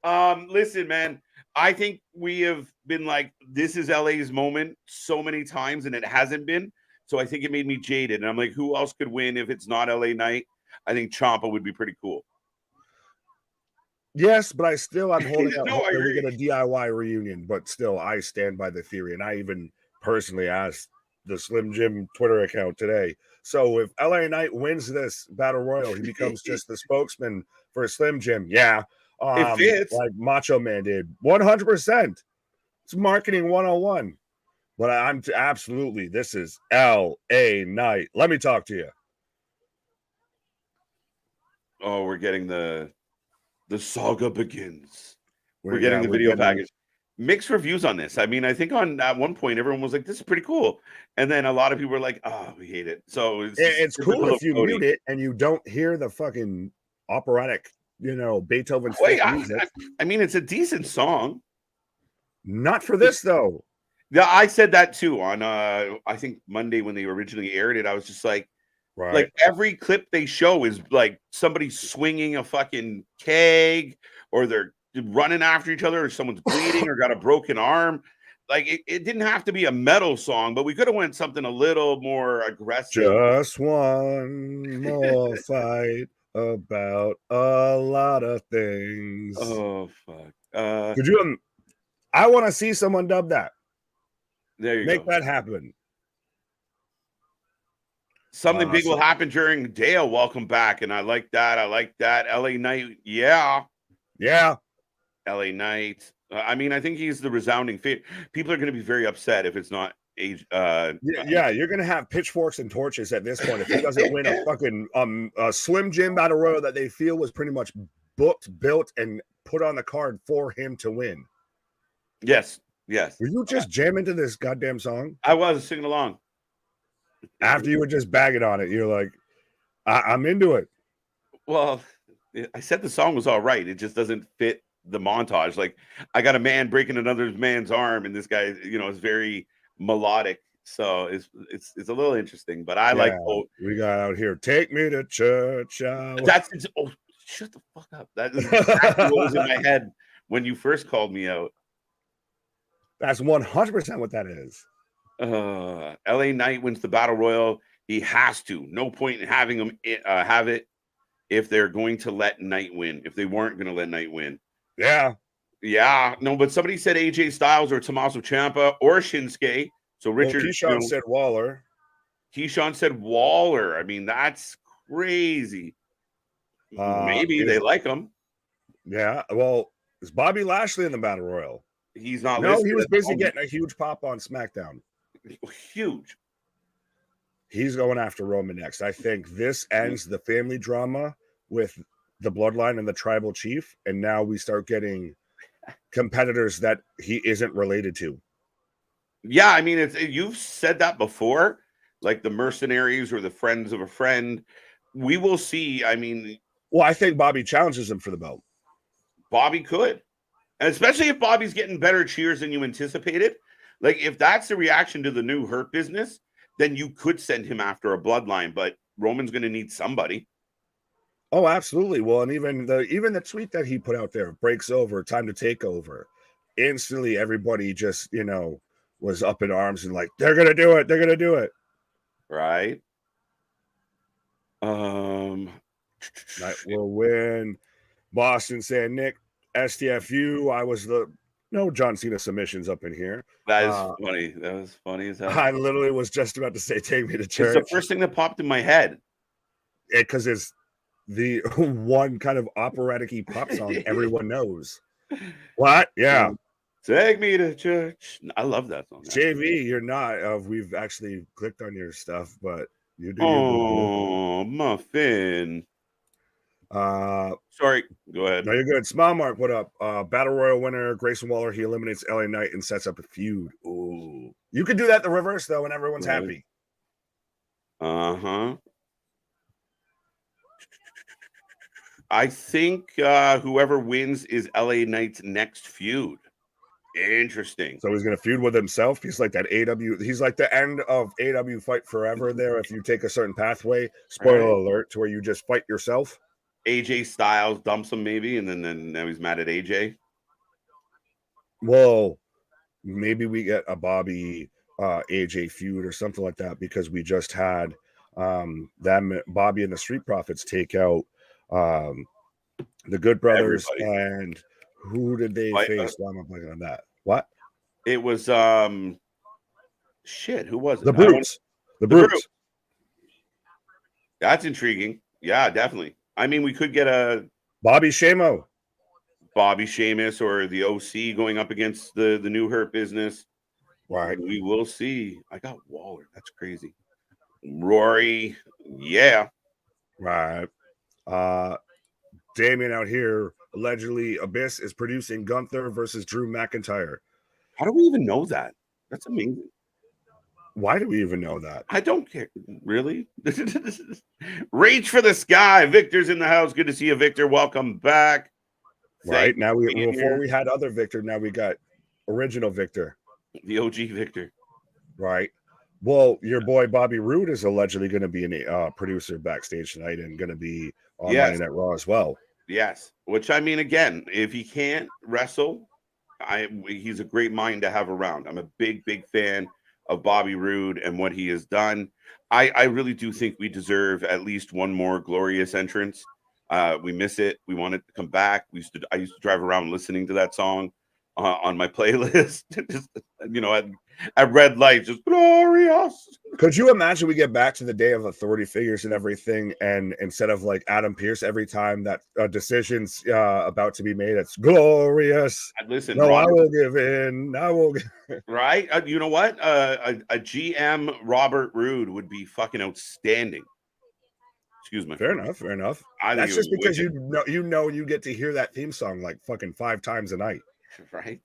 why. Listen, man, I think we have been like, this is LA's moment so many times, and it hasn't been. So I think it made me jaded. And I'm like, who else could win if it's not LA Knight? I think Ciampa would be pretty cool. Yes, but I'm holding out No, hope I that we agree. get a DIY reunion. But still, I stand by the theory, and I even personally asked the Slim Jim Twitter account today. So if LA Knight wins this battle royal, he becomes just the spokesman for Slim Jim. Yeah, It fits. like Macho Man did, 100%. It's marketing 101. But I'm absolutely, this is LA Knight. Let me talk to you. Oh, we're getting the saga begins. We're Yeah, getting the video package. Mixed reviews on this. I mean, I think at one point everyone was like, "This is pretty cool," and then a lot of people were like, "Oh, we hate it." So it's cool if you Cody. mute it and you don't hear the fucking operatic, Beethoven's Wait, fifth music. I mean, it's a decent song. Not for this though. Yeah, I said that too on I think Monday when they originally aired it. I was just like, Right. like every clip they show is like somebody swinging a fucking keg, or they're running after each other, or someone's bleeding, or got a broken arm. Like it didn't have to be a metal song, but we could have went something a little more aggressive. Just one more fight about a lot of things. Oh fuck! Could you? I want to see someone dub that. There you Make go. that happen. Something big will happen during Dale. Welcome back, and I like that. I like that. LA Knight, yeah. LA Knight. I mean, I think he's the resounding favorite. People are going to be very upset if it's not age. Yeah, you're going to have pitchforks and torches at this point if he doesn't win a fucking a Slim Jim battle royal that they feel was pretty much booked, built, and put on the card for him to win. Yes. Were you just jam into this goddamn song? I was singing along. After you were just bagging on it, you're like, I'm into it. Well, I said the song was all right. It just doesn't fit the montage. Like, I got a man breaking another man's arm, and this guy, is very melodic. So it's a little interesting. But I like. We got out here. Take me to church. Oh, shut the fuck up. That is exactly what was in my head when you first called me out. That's 100% what that is. LA Knight wins the battle royal. He has to. No point in having him have it if they're going to let Knight win. If they weren't going to let Knight win. Yeah. No, but somebody said AJ Styles or Tommaso Ciampa or Shinsuke. So Richard. Keyshawn said Waller. Keyshawn said Waller. I mean, that's crazy. Maybe they like him. Yeah. Well, is Bobby Lashley in the battle royal? He's not. No, he was busy getting a huge pop on SmackDown. Huge. He's going after Roman next. I think this ends the family drama with the Bloodline and the Tribal Chief, and now we start getting competitors that he isn't related to. Yeah, I mean, you've said that before, like the Mercenaries or the Friends of a Friend. We will see. I mean, well, I think Bobby challenges him for the belt. Bobby could, and especially if Bobby's getting better cheers than you anticipated. Like, if that's the reaction to the new Hurt Business, then you could send him after a Bloodline, but Roman's going to need somebody. Oh, absolutely. Well, and even the tweet that he put out there, breaks over, time to take over. Instantly, everybody just, was up in arms and like, they're going to do it. They're going to do it. Right. Knight will win. Boston saying, Nick, STFU, I was no John Cena submissions up in here. That is funny. That was funny as hell. I literally was just about to say, take me to church. It's the first thing that popped in my head. Because it's the one kind of operatic-y pop song everyone knows. What? Yeah. Take me to church. I love that song. JV, you're not. We've actually clicked on your stuff, but you do. Oh, Muffin. Sorry, go ahead. No, you're good. Smile Mark, what up? Battle Royal winner Grayson Waller. He eliminates LA Knight and sets up a feud. Ooh, you could do that the reverse though, and everyone's happy. I think whoever wins is LA Knight's next feud. Interesting. So he's going to feud with himself. He's like that AEW. He's like the end of AEW Fight Forever there. If you take a certain pathway, spoiler alert, to where you just fight yourself. AJ Styles dumps him maybe, and then now he's mad at AJ. Well, maybe we get a Bobby AJ feud or something like that, because we just had them Bobby and the Street Profits take out The Good Brothers, Everybody. and who did they face? Why am I blanking on that? What? It was shit. Who was it? The Brutes. The Brutes. Brutes. That's intriguing. Yeah, definitely. I mean, we could get a Bobby Shamo. Bobby Sheamus or the OC going up against the new Hurt Business. Right. We will see. I got Waller. That's crazy. Rory. Yeah. Right. Damien out here, allegedly Abyss is producing Gunther versus Drew McIntyre. How do we even know that? That's amazing. Why do we even know that? I don't care. Really? Reach for the sky. Victor's in the house. Good to see you, Victor. Welcome back. Right. Now before we had other Victor, now we got original Victor. The OG Victor. Right. Well, your boy Bobby Roode is allegedly going to be a producer backstage tonight and going to be on Monday Night Raw as well. Yes. Which, I mean, again, if he can't wrestle, he's a great mind to have around. I'm a big, big fan of Bobby Roode and what he has done. I really do think we deserve at least one more glorious entrance. We miss it. We want it to come back. I used to drive around listening to that song on my playlist. Just, at red lights, just glorious. Could you imagine we get back to the day of authority figures and everything, and instead of like Adam Pearce, every time that decision's about to be made, it's glorious. Listen, no, Robert, I will give in. I will. Right? You know what? A GM Robert Roode would be fucking outstanding. Excuse me. Fair enough. Fair enough. That's just because you get to hear that theme song like fucking 5 times a night. Right.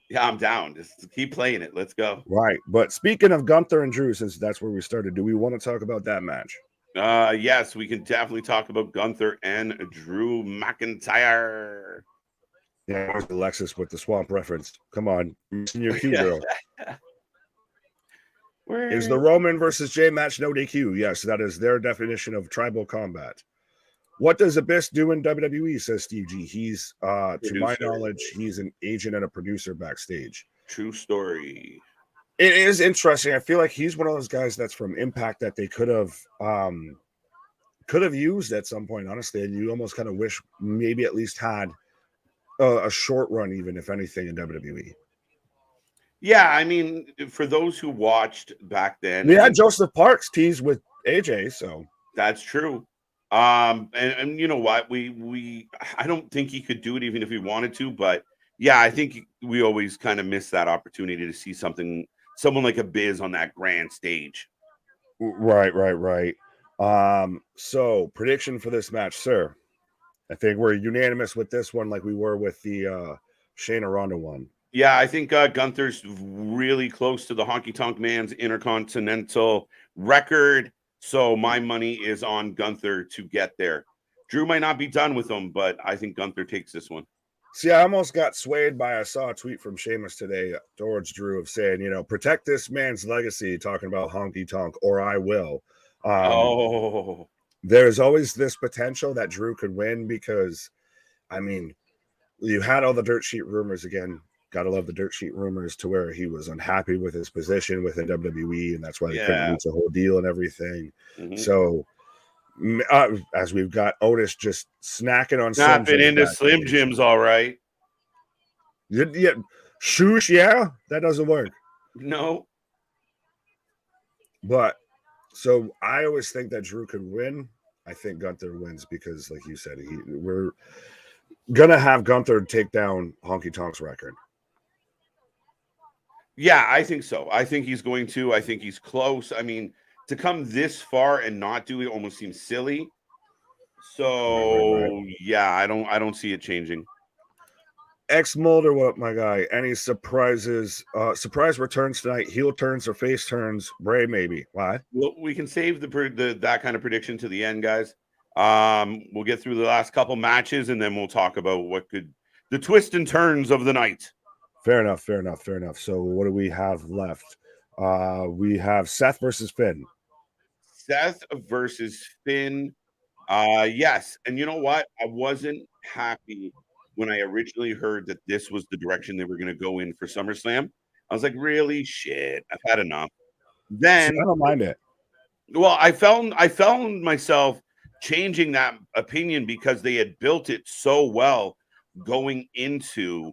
Yeah, I'm down. Just keep playing it. Let's go. Right. But speaking of Gunther and Drew, since that's where we started, do we want to talk about that match? Yes, we can definitely talk about Gunther and Drew McIntyre. Yeah, Alexis with the swamp reference. Come on, your cue, girl. Is the Roman versus Jay match no DQ? Yes, that is their definition of tribal combat. What does Abyss do in WWE, says Steve G. He's, to my knowledge, he's an agent and a producer backstage. True story. It is interesting. I feel like he's one of those guys that's from Impact that they could have used at some point, honestly. And you almost kind of wish maybe at least had a short run, even if anything, in WWE. Yeah, I mean, for those who watched back then, we had Joseph Parks tease with AJ, so that's true. And you know what? I don't think he could do it even if he wanted to, but yeah, I think we always kind of miss that opportunity to see someone like Abyss on that grand stage. Right. So prediction for this match, sir. I think we're unanimous with this one, like we were with the Shayna Ronda one. Yeah, I think Gunther's really close to the Honky Tonk Man's Intercontinental record. So my money is on Gunther to get there. Drew might not be done with him, but I think Gunther takes this one. See, I almost got swayed I saw a tweet from Sheamus today towards Drew of saying, protect this man's legacy, talking about Honky Tonk, or I will. There's always this potential that Drew could win because, I mean, you had all the dirt sheet rumors again. Gotta love the dirt sheet rumors to where he was unhappy with his position within WWE, and that's why they couldn't reach a whole deal and everything. Mm-hmm. So, as we've got Otis just snapping into Slim Jims, all right. Yeah, shoosh, yeah, that doesn't work. No. But so I always think that Drew could win. I think Gunther wins because, like you said, we're gonna have Gunther take down Honky Tonk's record. Yeah, I think so. I think he's going to. I think he's close. I mean, to come this far and not do it almost seems silly. So right. Yeah, I don't see it changing. X Mulder, what up, my guy? Any surprises? Surprise returns tonight. Heel turns or face turns? Bray, maybe. Why? Well, we can save that kind of prediction to the end, guys. We'll get through the last couple matches and then we'll talk about the twists and turns of the night. Fair enough. So what do we have left? We have Seth versus Finn. Seth versus Finn. Yes. And you know what? I wasn't happy when I originally heard that this was the direction they were going to go in for SummerSlam. I was like, really? Shit. I've had enough. Then I don't mind it. Well, I found myself changing that opinion because they had built it so well going into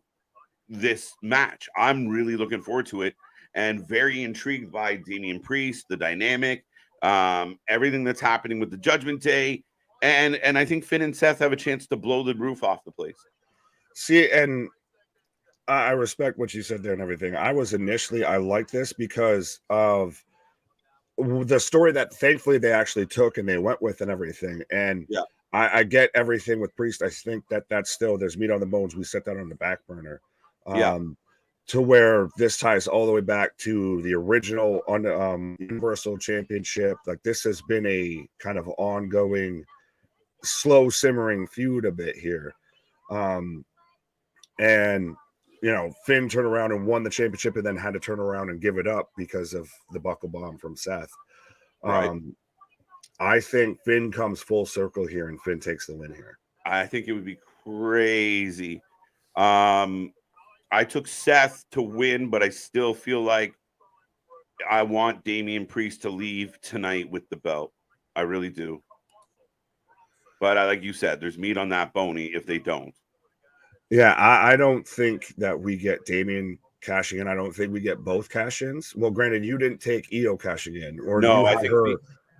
this match. I'm really looking forward to it and very intrigued by Damian Priest, the dynamic, everything that's happening with the Judgment Day. And I think Finn and Seth have a chance to blow the roof off the place. See, and I respect what you said there and everything. I liked this because of the story that thankfully they actually took and they went with and everything. And yeah, I get everything with Priest. I think that's still, there's meat on the bones. We set that on the back burner. To where this ties all the way back to the original Universal Championship. Like, this has been a kind of ongoing, slow simmering feud a bit here. And Finn turned around and won the championship and then had to turn around and give it up because of the buckle bomb from Seth. Right. I think Finn comes full circle here and Finn takes the win here. I think it would be crazy. I took Seth to win, but I still feel like I want Damian Priest to leave tonight with the belt. I really do. But like you said, there's meat on that bony if they don't. Yeah, I don't think that we get Damian cashing in. I don't think we get both cash-ins. Well, granted, you didn't take Io cashing in, or no, you I had think her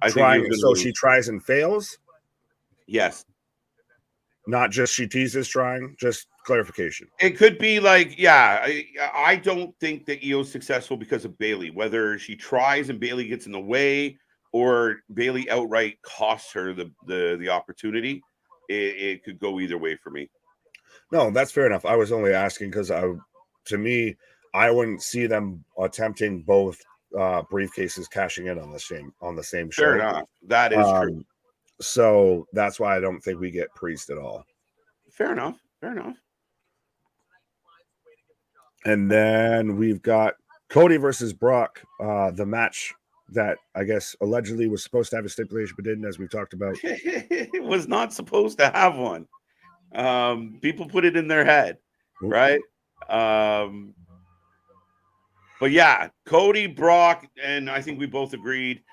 trying. So she tries and fails. Yes. Not just she teases trying. Just clarification. It could be like, yeah, I don't think that Io's successful because of Bayley. Whether she tries and Bayley gets in the way, or Bayley outright costs her the opportunity, it could go either way for me. No, that's fair enough. I was only asking because to me, I wouldn't see them attempting both briefcases cashing in on the same show. Fair enough. That is true. So that's why I don't think we get Priest at all. Fair enough. Fair enough. And then we've got Cody versus Brock, the match that I guess allegedly was supposed to have a stipulation but didn't, as we've talked about. It was not supposed to have one. People put it in their head, right? But yeah, Cody, Brock, and I think we both agreed.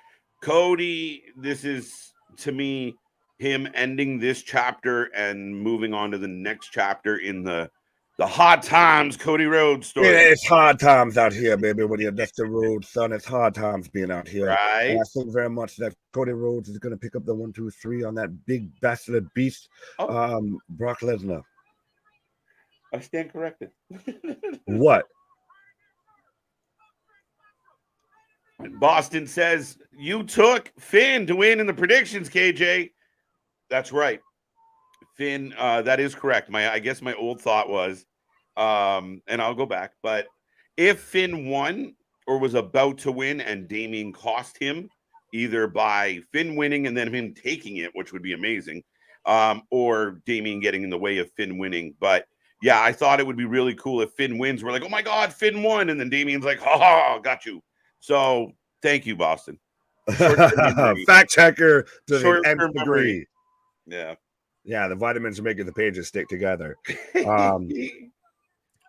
Cody, this is, to me, him ending this chapter and moving on to the next chapter in the hard times Cody Rhodes story. Yeah, it's hard times out here, baby. When you left the road, son, it's hard times being out here. Right. And I think very much that Cody Rhodes is going to pick up the 1, 2, 3 on that big bastard beast, Brock Lesnar. I stand corrected. What? Boston says, you took Finn to win in the predictions, KJ. That's right. Finn, that is correct. I guess my old thought was, and I'll go back, but if Finn won or was about to win and Damian cost him, either by Finn winning and then him taking it, which would be amazing, or Damian getting in the way of Finn winning. But yeah, I thought it would be really cool if Finn wins. We're like, oh my God, Finn won. And then Damian's like, ha, got you. So thank you, Boston. Fact checker to the nth degree. Yeah. Yeah, the vitamins are making the pages stick together.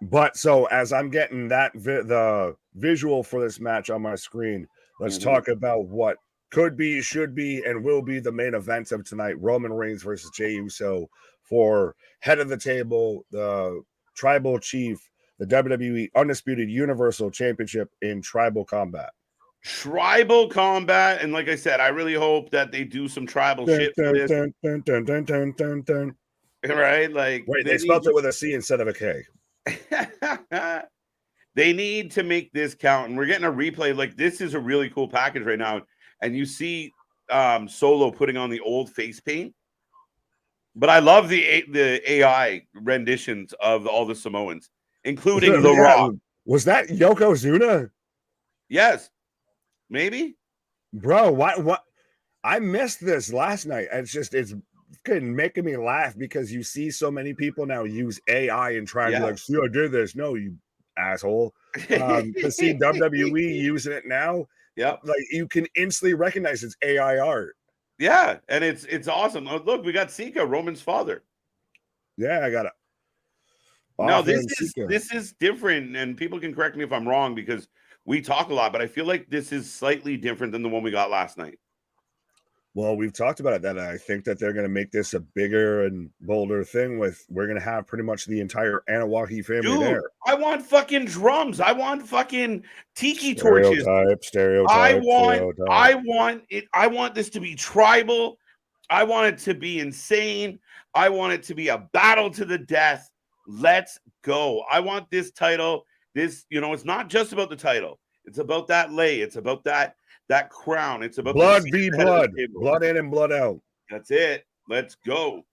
But so as I'm getting the visual for this match on my screen, let's talk about what could be, should be, and will be the main event of tonight. Roman Reigns versus Jey Uso for head of the table, the tribal chief, the WWE Undisputed Universal Championship in tribal combat. Tribal combat, and like I said, I really hope that they do some tribal shit for this. Right? Like, wait, they spelled it with a C instead of a K. They need to make this count, and we're getting a replay. Like, this is a really cool package right now, and you see Solo putting on the old face paint. But I love the AI renditions of all the Samoans, including The Rock. Was that Yokozuna? Yes. Maybe, bro. What? I missed this last night. It's making me laugh because you see so many people now use AI and try to be like, see, I did this. No, you asshole. To see WWE using it now, like you can instantly recognize it's AI art. Yeah, and it's awesome. Oh, look, we got Sika, Roman's father. Yeah, I got it. No, this is different, and people can correct me if I'm wrong because we talk a lot, but I feel like this is slightly different than the one we got last night. Well, we've talked about it, that I think that they're going to make this a bigger and bolder thing with, we're going to have pretty much the entire Anawahi family Dude, there. I want fucking drums. I want fucking tiki torches. Stereotype. I want it. I want this to be tribal. I want it to be insane. I want it to be a battle to the death. Let's go. I want this title. This, it's not just about the title. It's about that lay. It's about that crown. It's about blood v blood. Blood in and blood out. That's it. Let's go.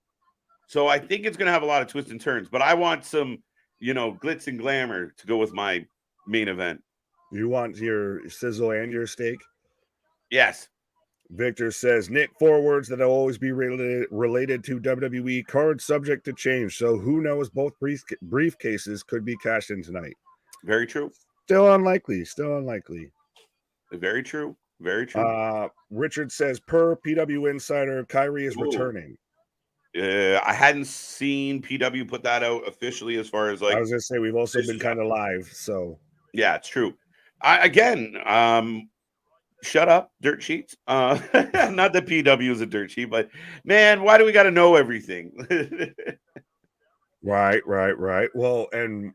So I think it's going to have a lot of twists and turns, but I want some, glitz and glamour to go with my main event. You want your sizzle and your steak? Yes. Victor says, Nick, 4 words that will always be related to WWE, card subject to change. So who knows, both briefcases could be cashed in tonight. Very true. Still unlikely. Very true. Very true. Richard says, per PW Insider, Kyrie is returning. I hadn't seen PW put that out officially as far as I was going to say, we've also been kind of live. So yeah, it's true. Shut up, dirt sheets. Not that PW is a dirt sheet, but man, why do we got to know everything? Right. Well, and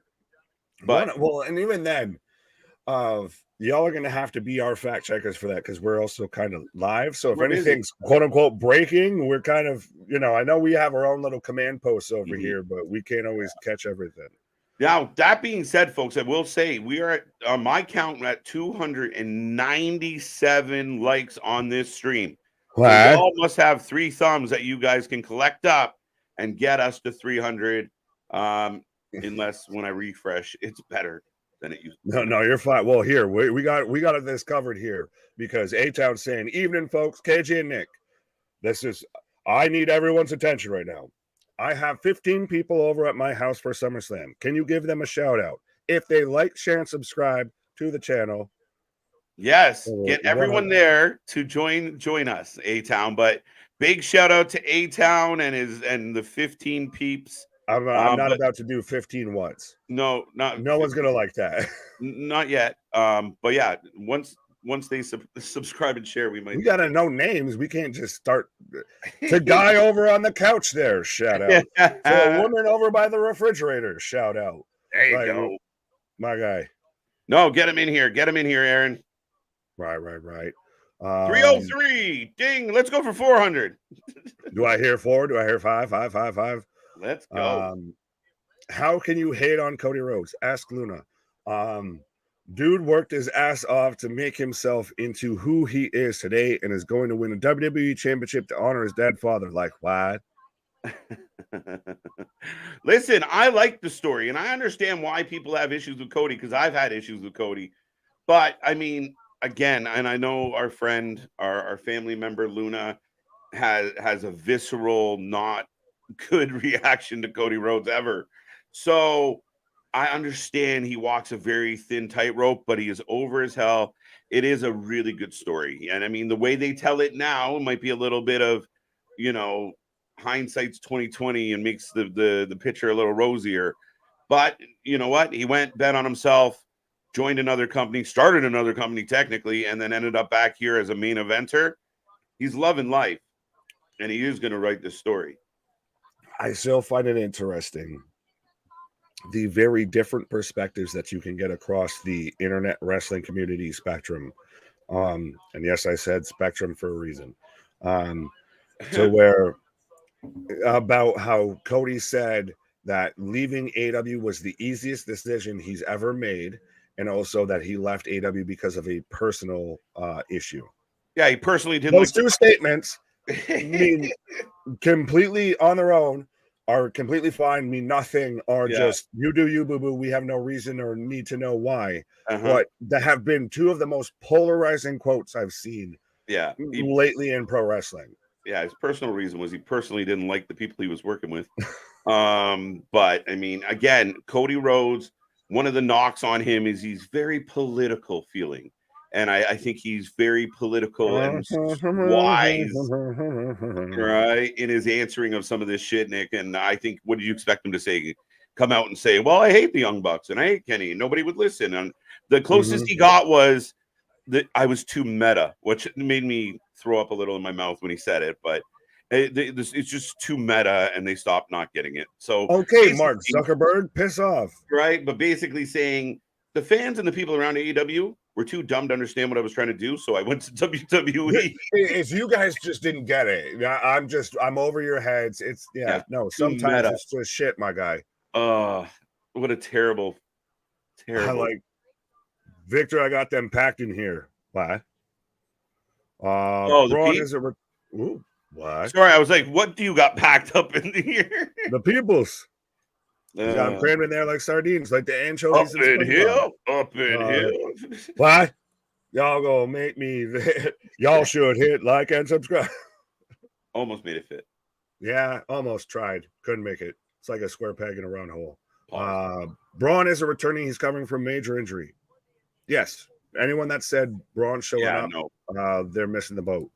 even then, y'all are going to have to be our fact checkers for that, because we're also kind of live. So if anything's quote unquote breaking, we're kind of, I know we have our own little command posts over here, but we can't always catch everything. Now, that being said, folks, I will say we are on my count at 297 likes on this stream. So y'all must have 3 thumbs that you guys can collect up and get us to 300. Unless when I refresh, it's better than it used to be. No, you're fine. Well, here we got this covered here, because A-Town's saying, evening, folks, KJ and Nick. I need everyone's attention right now. I have 15 people over at my house for SummerSlam. Can you give them a shout out? If they like, share, and subscribe to the channel. Yes, get everyone there to join us, A-Town. But big shout out to A-Town and the 15 peeps. I'm not about to do 15 once. No, no one's gonna like that. Not yet. But yeah, once they subscribe and share, we gotta know names. We can't just start. To guy over on the couch there, shout out. To a woman over by the refrigerator, shout out. There you go, my guy. No, get him in here, Aaron. Right. 303. Ding. Let's go for 400. Do I hear 4? Do I hear 5? 5. Let's go. How can you hate on Cody Rhodes? Ask Luna. Dude worked his ass off to make himself into who he is today, and is going to win a WWE championship to honor his dead father. Like, what? Listen, I like the story, and I understand why people have issues with Cody, because I've had issues with Cody. But I mean, again, and I know our friend, our family member Luna has a visceral, not good reaction to Cody Rhodes ever. So I understand he walks a very thin tightrope, but he is over as hell. It is a really good story. And I mean, the way they tell it now might be a little bit of, hindsight's 2020 and makes the picture a little rosier. But you know what? He went, bet on himself, joined another company, started another company technically, and then ended up back here as a main eventer. He's loving life, and he is going to write this story. I still find it interesting, the very different perspectives that you can get across the internet wrestling community spectrum. And yes, I said spectrum for a reason. To where about how Cody said that leaving AEW was the easiest decision he's ever made, and also that he left AEW because of a personal issue. Yeah, he personally didn't. Those two statements mean completely on their own, are completely fine, mean nothing, are just you do you, boo boo. We have no reason or need to know why. But that have been two of the most polarizing quotes I've seen lately in pro wrestling. Yeah, his personal reason was he personally didn't like the people he was working with. But I mean, again, Cody Rhodes, one of the knocks on him is he's very political feeling. And I think he's very political and wise, right, in his answering of some of this shit, Nick. And I think, what did you expect him to say? Come out and say, well, I hate the Young Bucks and I hate Kenny. And nobody would listen. And the closest he got was that I was too meta, which made me throw up a little in my mouth when he said it, but it's just too meta, and they stopped not getting it. So okay, Mark Zuckerberg, piss off. Right, but basically saying the fans and the people around AEW were too dumb to understand what I was trying to do, so I went to WWE. If you guys just didn't get it, I'm over your heads. It's no. Sometimes it's just shit, my guy. What a terrible. I like Victor. I got them packed in here. Why? Braun is a. Ooh, why? Sorry, I was like, what do you got packed up in here? The peoples. I'm crammed in there like sardines, like the anchovies. Up in here. Why? Y'all gonna make me. Y'all should hit like and subscribe. Almost made it fit. Yeah, almost tried. Couldn't make it. It's like a square peg in a round hole. Braun is returning. He's coming from major injury. Yes. Anyone that said Braun showing up, they're missing the boat.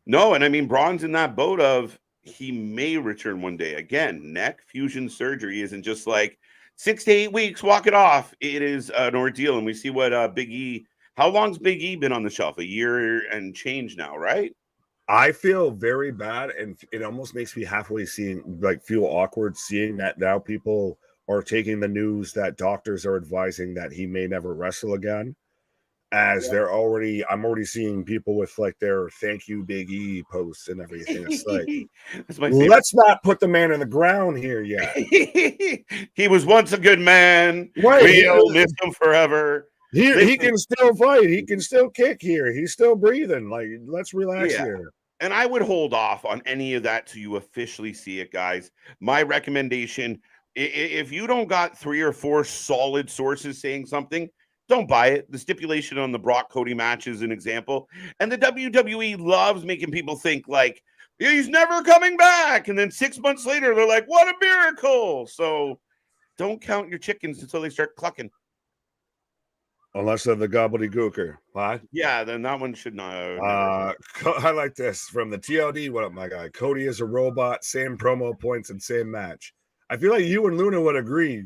No, and I mean, Braun's in that boat of he may return one day. Again, neck fusion surgery isn't just like 6 to 8 weeks, walk it off. It is an ordeal. And we see what Big E, how long's Big E been on the shelf? A year and change now, right? I feel very bad, and it almost makes me halfway feel awkward seeing that now people are taking the news that doctors are advising that he may never wrestle again. As I'm already seeing people with like their thank you Big E posts and everything. It's like, let's not put the man in the ground here yet. He was once a good man. Right. We'll miss him forever. He can still fight. He can still kick here. He's still breathing. Like, let's relax here. And I would hold off on any of that till you officially see it, guys. My recommendation, if you don't got 3 or 4 solid sources saying something, don't buy it. The stipulation on the Brock Cody match is an example. And the WWE loves making people think like, he's never coming back. And then 6 months later, they're like, what a miracle. So don't count your chickens until they start clucking. Unless they're the gobbledygooker. What? Yeah, then that one should not. I like this from the TLD. What up, my guy? Cody is a robot. Same promo points and same match. I feel like you and Luna would agree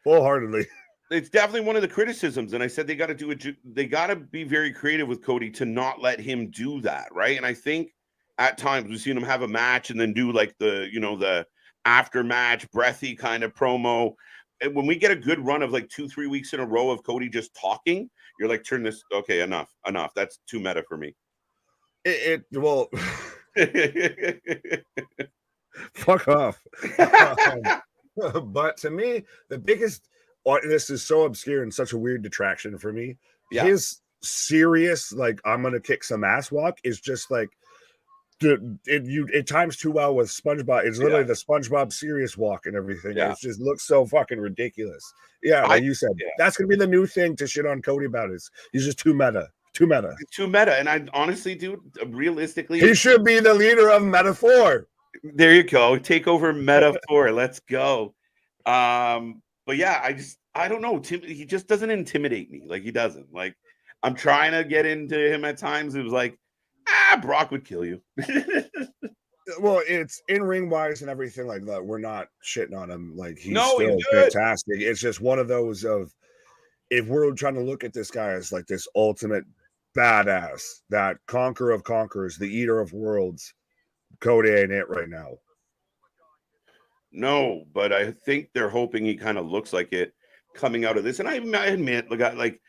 wholeheartedly. It's definitely one of the criticisms, and I said they got to do it. They got to be very creative with Cody to not let him do that, right? And I think at times we've seen him have a match and then do like the after match breathy kind of promo. And when we get a good run of like 2-3 weeks in a row of Cody just talking, you're like, turn this. Okay, enough. That's too meta for me. Well, fuck off. But to me, the biggest. This is so obscure and such a weird detraction for me. Yeah. His serious, like, I'm gonna kick some ass walk is just like it times too well with SpongeBob. It's literally the SpongeBob serious walk and everything. Yeah. It just looks so fucking ridiculous. Yeah, like you said, that's gonna be the new thing to shit on Cody about. He's just too meta. Too meta. And I honestly, dude, realistically, he should be the leader of Metaphor. There you go. Take over Metaphor. Let's go. But yeah, I don't know. He just doesn't intimidate me. Like, he doesn't. Like, I'm trying to get into him at times. It was like, Brock would kill you. Well, it's in ring wise and everything like that. We're not shitting on him. Like, he's still fantastic. It's just one of those of, if we're trying to look at this guy as like this ultimate badass, that conqueror of conquerors, the eater of worlds, Cody ain't it right now. No, but I think they're hoping he kind of looks like it coming out of this. And I admit, like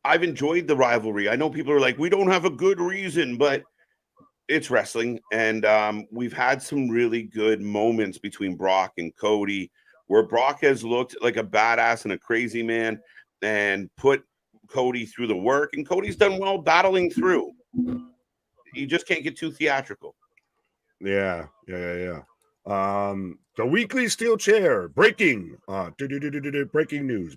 I've enjoyed the rivalry. I know people are like, we don't have a good reason, but it's wrestling. And we've had some really good moments between Brock and Cody where Brock has looked like a badass and a crazy man and put Cody through the work. And Cody's done well battling through. You just can't get too theatrical. Yeah. The weekly steel chair breaking. Breaking news.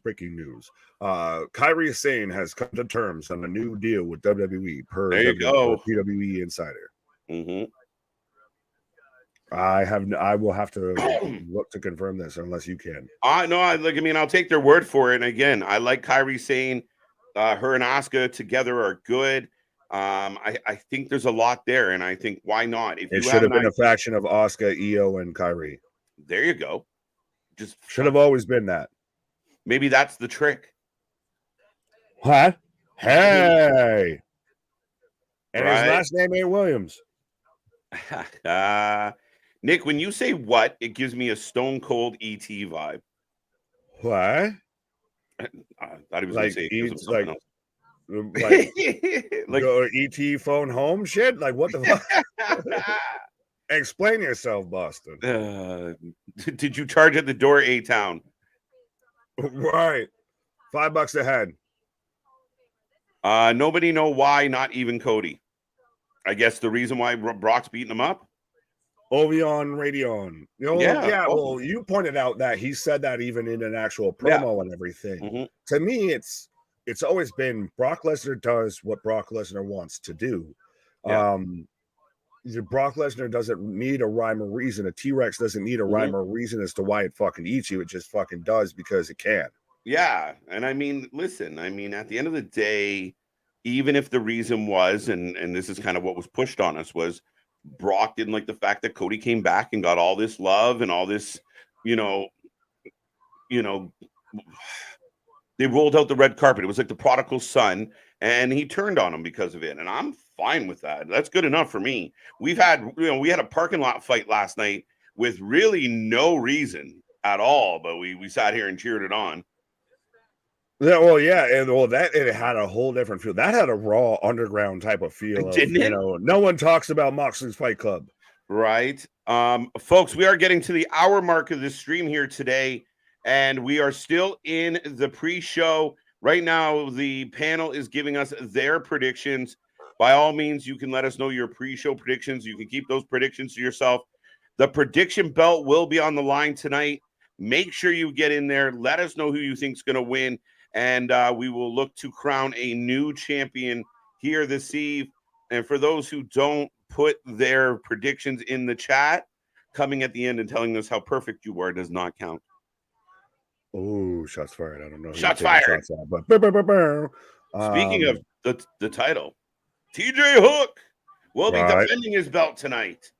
Kairi Sane has come to terms on a new deal with WWE per WWE Insider. Mm-hmm. I will have to look to confirm this unless you can. I'll take their word for it. And again, I like Kairi Sane. Her and Asuka together are good. I think there's a lot there, and I think why not? If it should have been a faction of Asuka, Io, and Kairi. There you go. Just should have always been that. Maybe that's the trick. What? Hey. And his last name ain't Williams. Nick, when you say what, it gives me a Stone Cold ET vibe. What? I thought he was going to say it was something else. Like go ET phone home shit? Like what the fuck? Explain yourself, Boston. Did you charge at the door, A-Town? Right. $5 a head. Nobody know why, not even Cody. I guess the reason why Brock's beating him up? Ovion Radion. Yeah. Well, you pointed out that he said that even in an actual promo and everything. Mm-hmm. To me, it's always been Brock Lesnar does what Brock Lesnar wants to do. Yeah. Brock Lesnar doesn't need a rhyme or reason. A T-Rex doesn't need a rhyme or reason as to why it fucking eats you. It just fucking does because it can. Yeah. And I mean, listen, at the end of the day, even if the reason was, and this is kind of what was pushed on us, was Brock didn't like the fact that Cody came back and got all this love and all this, they rolled out the red carpet. It was like the prodigal son, and he turned on him because of it. And I'm fine with that. That's good enough for me. We had a parking lot fight last night with really no reason at all, but we sat here and cheered it on. Yeah, well, yeah, and that it had a whole different feel. That had a raw underground type of feel. Didn't it? No one talks about Moxley's Fight Club, right? Folks, we are getting to the hour mark of this stream here today, and we are still in the pre-show right now. The panel is giving us their predictions. By all means, you can let us know your pre-show predictions. You can keep those predictions to yourself. The prediction belt will be on the line tonight. Make sure you get in there. Let us know who you think is going to win. And we will look to crown a new champion here this eve. And for those who don't put their predictions in the chat, coming at the end and telling us how perfect you are does not count. Oh, shots fired. I don't know. Shots fired. Shots at, but speaking of the title, TJ Hook will be defending his belt tonight.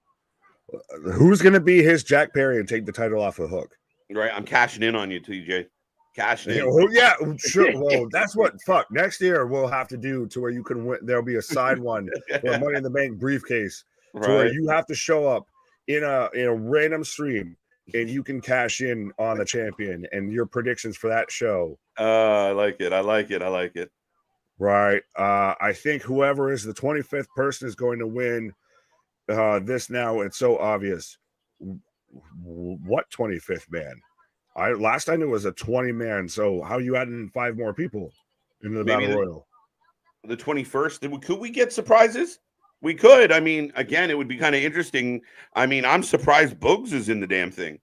Who's going to be his Jack Perry and take the title off of Hook? Right. I'm cashing in on you, TJ. Cashing in. Yeah, sure. Well, that's what next year we'll have to do to where you can win. There'll be a side one for a Money in the Bank briefcase to where you have to show up in a random stream and you can cash in on the champion and your predictions for that show. I like it. Right. I think whoever is the 25th person is going to win this now. It's so obvious. What 25th man? Last I knew it was a 20-man. So how you adding 5 more people into the Battle Royal? The 21st. Could we get surprises? We could. I mean, again, it would be kind of interesting. I mean, I'm surprised Boogs is in the damn thing.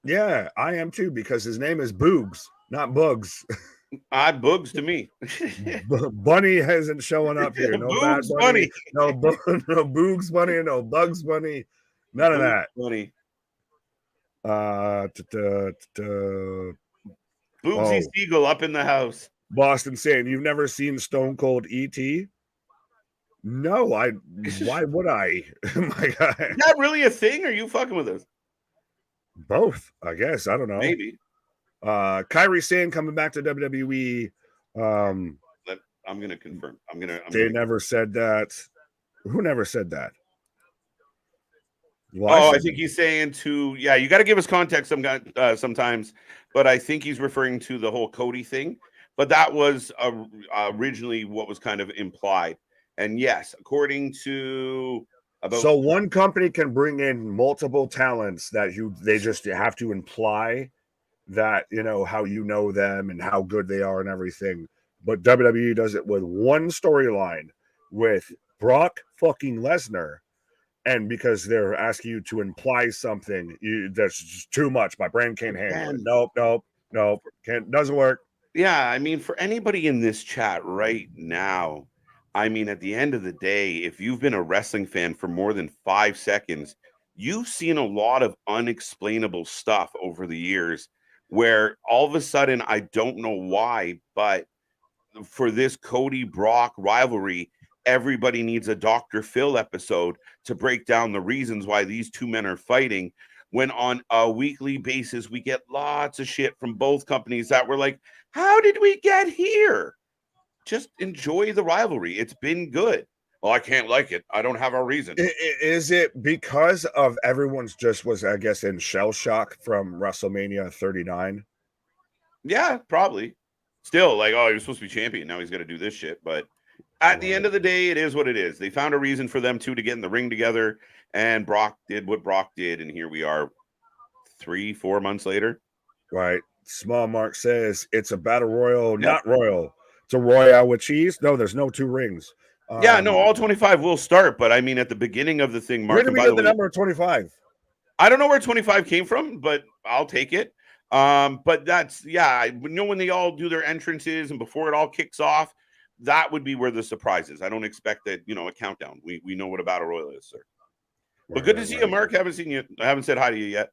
Yeah, I am too, because his name is Boogs, not Bugs. Odd Boogs to me. Bunny hasn't showing up here. No Boogs Bad Bunny. No Boogs Bunny. No Bugs Bunny. None of that. Bunny. Boogsy Siegel up in the house. Boston saying, you've never seen Stone Cold E.T.? No, why would I? My God. Is that really a thing? Or are you fucking with us? Both, I guess. I don't know. Maybe. Kyrie Sane coming back to WWE. I'm gonna confirm. They never said that. Who never said that? Well, I think he's saying you got to give us context sometimes, but I think he's referring to the whole Cody thing. But that was originally what was kind of implied. And yes, according to so one company can bring in multiple talents that they just have to imply that how you know them and how good they are and everything. But WWE does it with one storyline with Brock fucking Lesnar. And because they're asking you to imply something, that's just too much. My brain can't handle it. Nope. Doesn't work. Yeah, I mean, for anybody in this chat right now, I mean, at the end of the day, if you've been a wrestling fan for more than 5 seconds, you've seen a lot of unexplainable stuff over the years where all of a sudden, I don't know why, but for this Cody Brock rivalry, everybody needs a Dr. Phil episode to break down the reasons why these two men are fighting, when on a weekly basis, we get lots of shit from both companies that were like, how did we get here? just enjoy the rivalry. It's been good. Oh, I can't like it. I don't have a reason. Is it because of everyone's just was, I guess, in shell shock from WrestleMania 39? Yeah, probably. Still, like, oh, he was supposed to be champion. Now he's got to do this shit. But at the end of the day, it is what it is. They found a reason for them two to get in the ring together, and Brock did what Brock did, and here we are 3-4 months later. Right. Small Mark says it's a battle royal, not royal. It's a royale with cheese. No, there's no 2 rings. Yeah, no, all 25 will start, but I mean, at the beginning of the thing, Mark, where did we get the number 25? I don't know where 25 came from, but I'll take it. But that's, yeah, when they all do their entrances and before it all kicks off, that would be where the surprise is. I don't expect that, a countdown. We know what a battle royal is, sir. But good to see you, Mark. Haven't seen you. I haven't said hi to you yet.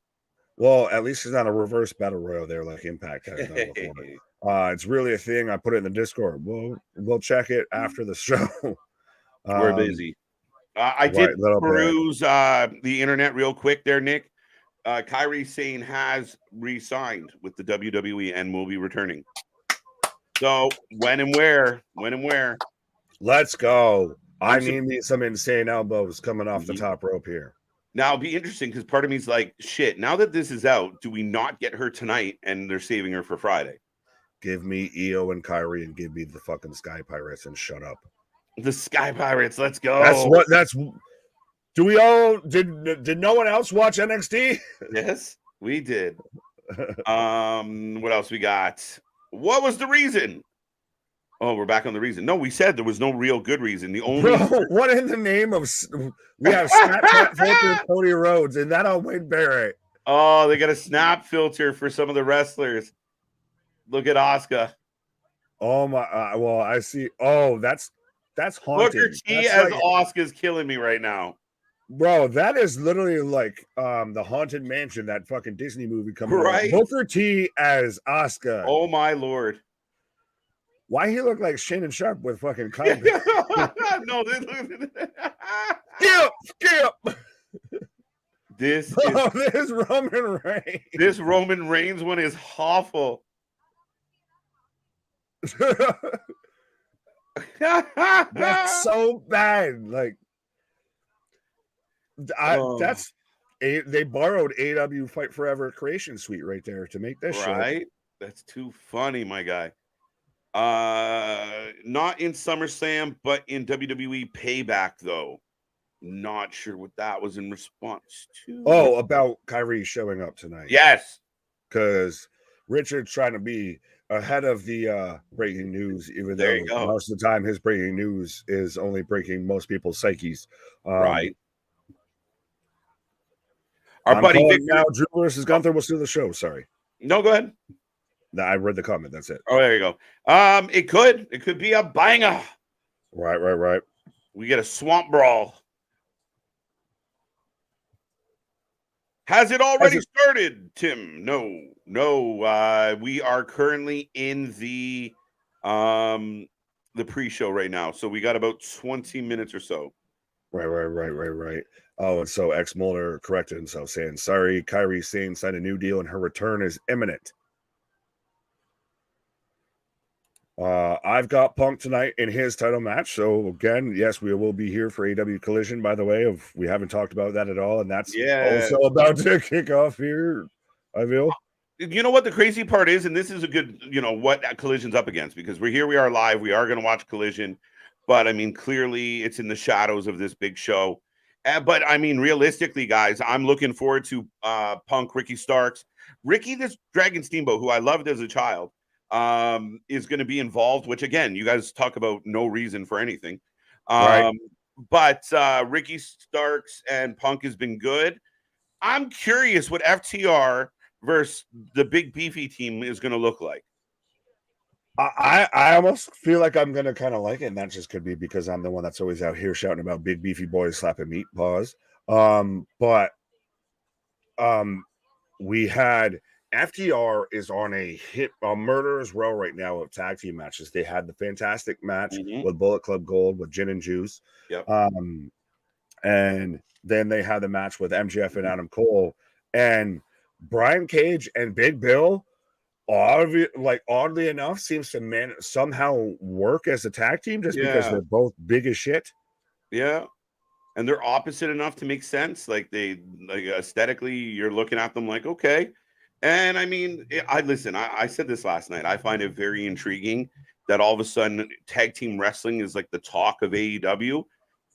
Well, at least it's not a reverse battle royal there like Impact has done before. It's really a thing. I put it in the Discord. We'll check it after the show. We're busy. I did peruse the internet real quick there, Nick. Kairi Sane has re-signed with the WWE and will be returning. So when and where? Let's go. I need some insane elbows coming off the top rope here. Now it'll be interesting because part of me is like, shit, now that this is out, do we not get her tonight and they're saving her for Friday? Give me Io and Kairi and give me the fucking Sky Pirates and shut up. The Sky Pirates, let's go. Do we all did no one else watch NXT? Yes, we did. What else we got? What was the reason? Oh, we're back on the reason. No, we said there was no real good reason. The only what in the name of we have Snapchat filter Cody Rhodes and that on Wade Barrett. Oh, they got a snap filter for some of the wrestlers. Look at Asuka. Oh my! Well, I see. Oh, that's haunting. Booker T as Asuka's killing me right now, bro. That is literally like the Haunted Mansion, that fucking Disney movie coming right. Booker T as Asuka. Oh my lord! Why he look like Shannon Sharp with fucking Kylie? No, skip. This Roman Reigns. This Roman Reigns one is awful. That's so bad. Like, they borrowed AEW Fight Forever Creation Suite right there to make this show. Right? That's too funny, my guy. Not in SummerSlam, but in WWE Payback, though. Not sure what that was in response to. Oh, about Kyrie showing up tonight. Yes. Because Richard's trying to be ahead of the breaking news, even there though most of the time his breaking news is only breaking most people's psyches. Right. Our buddy Victor now, Drew versus Gunther will steal the show. Sorry. No, go ahead. I read the comment. That's it. Oh, there you go. It could be a banger. Right. We get a swamp brawl. Has it already started, Tim? No. We are currently in the pre-show right now, so we got about 20 minutes or so. Right. Oh, and so X Mulder corrected himself, saying, "Sorry, Kairi Sane signed a new deal, and her return is imminent." I've got Punk tonight in his title match. So again, yes, we will be here for AEW Collision, by the way. We haven't talked about that at all. And that's also about to kick off here, I feel. You know what the crazy part is? And this is a good, what Collision's up against, because we are live. We are going to watch Collision. But I mean, clearly it's in the shadows of this big show. But I mean, realistically, guys, I'm looking forward to Punk, Ricky Starks. Ricky, this Dragon Steamboat, who I loved as a child, is going to be involved, which again, you guys talk about no reason for anything. Right. But Ricky Starks and Punk has been good. I'm curious what FTR versus the big beefy team is going to look like. I almost feel like I'm going to kind of like it, and that just could be because I'm the one that's always out here shouting about big beefy boys slapping meat paws. But we had FTR is on a murderer's row right now of tag team matches. They had the fantastic match with Bullet Club Gold with Gin and Juice. Yep. And then they had the match with MJF and Adam Cole, and Brian Cage and Big Bill oddly enough, seems to somehow work as a tag team just because they're both big as shit. Yeah. And they're opposite enough to make sense. Like aesthetically, you're looking at them like, okay. And I mean, I said this last night. I find it very intriguing that all of a sudden tag team wrestling is like the talk of AEW,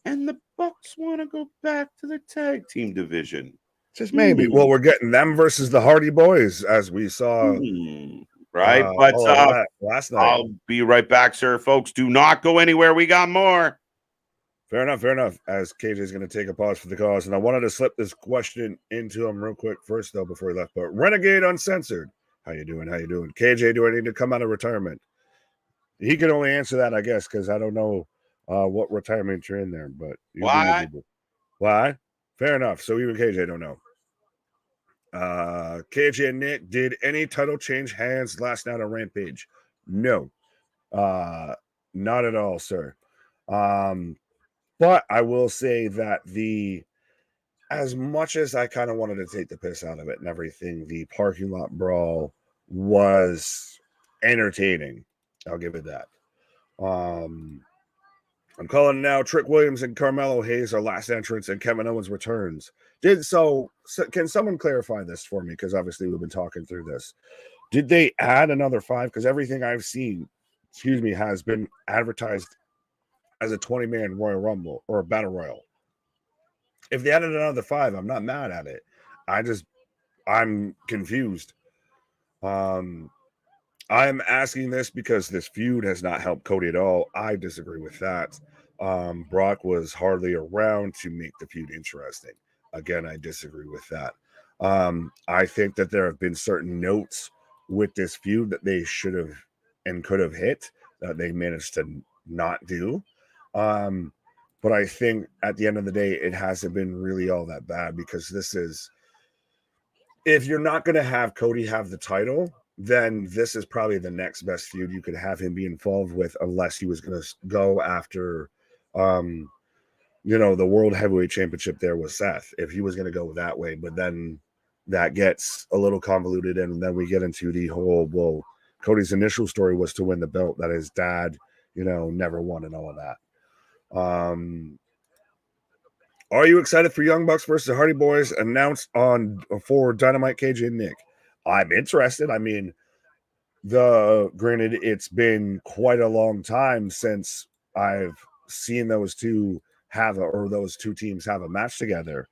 and the Bucks want to go back to the tag team division. Just maybe. Well, we're getting them versus the Hardy Boys, as we saw. Right. But last night. I'll be right back, sir. Folks, do not go anywhere. We got more. Fair enough. As KJ is going to take a pause for the cause, and I wanted to slip this question into him real quick first, though, before he left. But Renegade Uncensored, how you doing? KJ, do I need to come out of retirement? He can only answer that, I guess, because I don't know what retirement you're in there. But why? Fair enough. So even KJ don't know. KJ and Nick, did any title change hands last night on Rampage? No, not at all, sir. But I will say that as much as I kind of wanted to take the piss out of it and everything, the parking lot brawl was entertaining. I'll give it that. I'm calling now Trick Williams and Carmelo Hayes are last entrance and Kevin Owens returns. So can someone clarify this for me? Because obviously we've been talking through this. Did they add another 5? Because everything I've seen, has been advertised as a 20-man Royal Rumble or a Battle Royal. If they added another 5, I'm not mad at it. I'm confused. I'm asking this because this feud has not helped Cody at all. I disagree with that. Brock was hardly around to make the feud interesting. Again, I disagree with that. I think that there have been certain notes with this feud that they should have and could have hit that they managed to not do. But I think at the end of the day, it hasn't been really all that bad because if you're not going to have Cody have the title, then this is probably the next best feud you could have him be involved with, unless he was going to go after, the World Heavyweight Championship there with Seth, if he was going to go that way. But then that gets a little convoluted, and then we get into the whole, well, Cody's initial story was to win the belt that his dad, never won and all of that. Are you excited for Young Bucks versus the Hardy Boys announced for Dynamite? KJ and Nick? I'm interested. I mean, granted, it's been quite a long time since I've seen those two teams have a match together,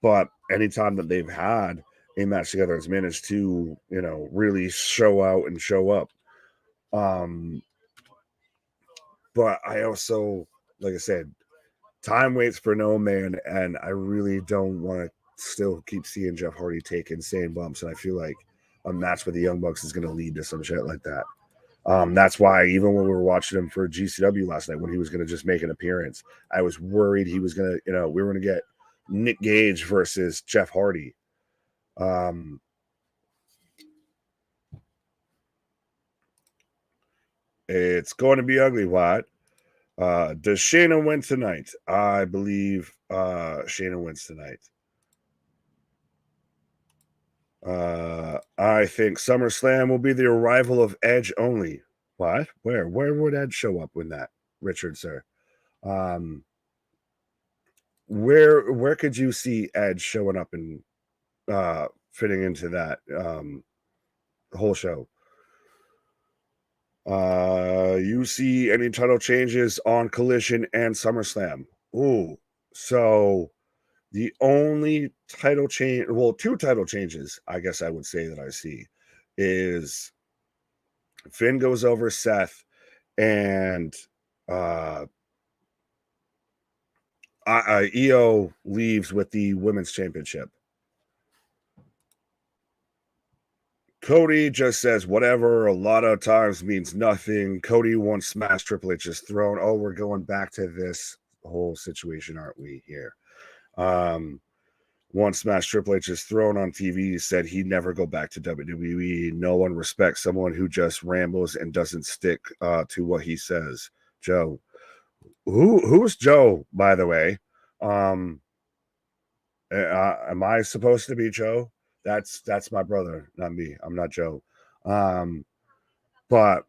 but anytime that they've had a match together, it's managed to, really show out and show up. But I also, like I said, time waits for no man, and I really don't want to still keep seeing Jeff Hardy take insane bumps, and I feel like a match with the Young Bucks is going to lead to some shit like that. That's why even when we were watching him for GCW last night, when he was going to just make an appearance, I was worried he was going to, we were going to get Nick Gage versus Jeff Hardy. It's going to be ugly, Watt. Does Shayna win tonight? I believe Shayna wins tonight. I think SummerSlam will be the arrival of Edge only. What? Where would Edge show up in that, Richard, sir? Where could you see Edge showing up and fitting into that whole show? You see any title changes on Collision and SummerSlam? Ooh, so the only title change, well, 2 title changes, I guess I would say that I see, is Finn goes over Seth, and EO leaves with the Women's Championship. Cody just says whatever a lot of times means nothing. Cody won't smash Triple H's throne. Oh, we're going back to this whole situation, aren't we, here? Once smashed Triple H's throne on TV, said he'd never go back to WWE. No one respects someone who just rambles and doesn't stick to what he says. Joe. Who's Joe, by the way? Am I supposed to be Joe? That's my brother, not me. I'm not Joe. But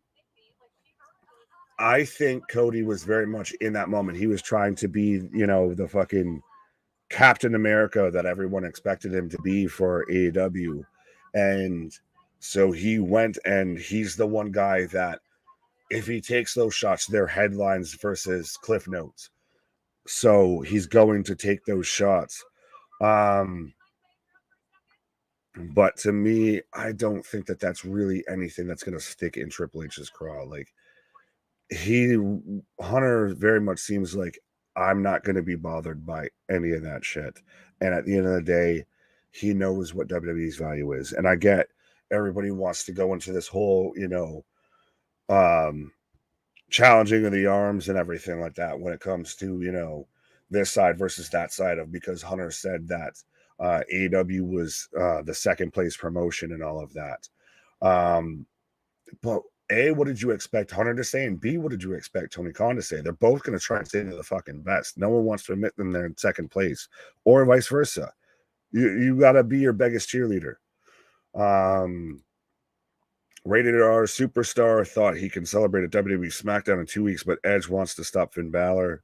I think Cody was very much in that moment. He was trying to be, the fucking Captain America that everyone expected him to be for AEW. And so he went, and he's the one guy that if he takes those shots, they're headlines versus cliff notes. So he's going to take those shots. But to me, I don't think that that's really anything that's going to stick in Triple H's craw. Like, Hunter very much seems like, I'm not going to be bothered by any of that shit. And at the end of the day, he knows what WWE's value is. And I get everybody wants to go into this whole, challenging of the arms and everything like that when it comes to, this side versus that side of, because Hunter said that AEW was the second place promotion and all of that. But A, what did you expect Hunter to say? And B, what did you expect Tony Khan to say? They're both going to try and say they're the fucking best. No one wants to admit them they're in second place, or vice versa. You got to be your biggest cheerleader. Rated R Superstar thought he can celebrate a WWE SmackDown in 2 weeks, but Edge wants to stop Finn Balor.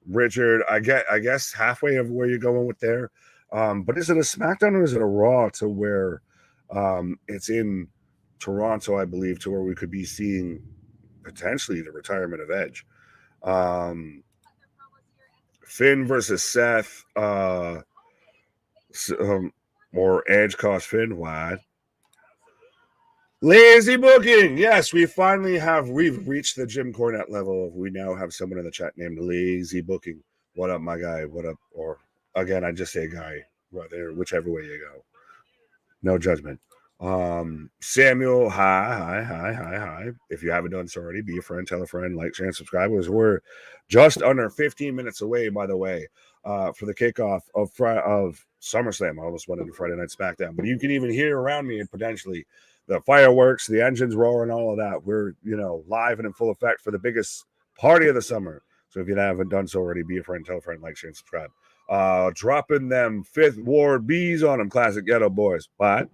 Richard, I guess halfway of where you're going with there. But is it a SmackDown or is it a Raw to where it's in Toronto, I believe, to where we could be seeing potentially the retirement of Edge? Finn versus Seth, or Edge cost Finn wide. Lazy booking. Yes, we've reached the Jim Cornette level. We now have someone in the chat named Lazy Booking. What up, my guy? What up? Or again, I just say guy, right there, whichever way you go. No judgment. Samuel, hi. If you haven't done so already, be a friend, tell a friend, like, share, and subscribe. We're just under 15 minutes away, by the way, for the kickoff of SummerSlam. I almost went into Friday Night SmackDown, but you can even hear around me and potentially the fireworks, the engines roaring, all of that. We're, live and in full effect for the biggest party of the summer. So if you haven't done so already, be a friend, tell a friend, like, share, and subscribe. Dropping them Fifth Ward bees on them, classic ghetto boys. What?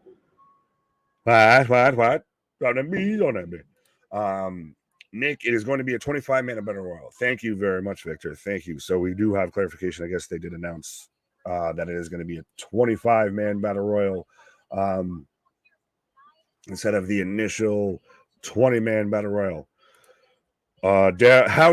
Dropping them bees on them. Nick, it is going to be a 25-man Battle Royal. Thank you very much, Victor. Thank you. So we do have clarification. I guess they did announce that it is going to be a 25-man Battle Royal. Instead of the initial 20-man Battle Royal. How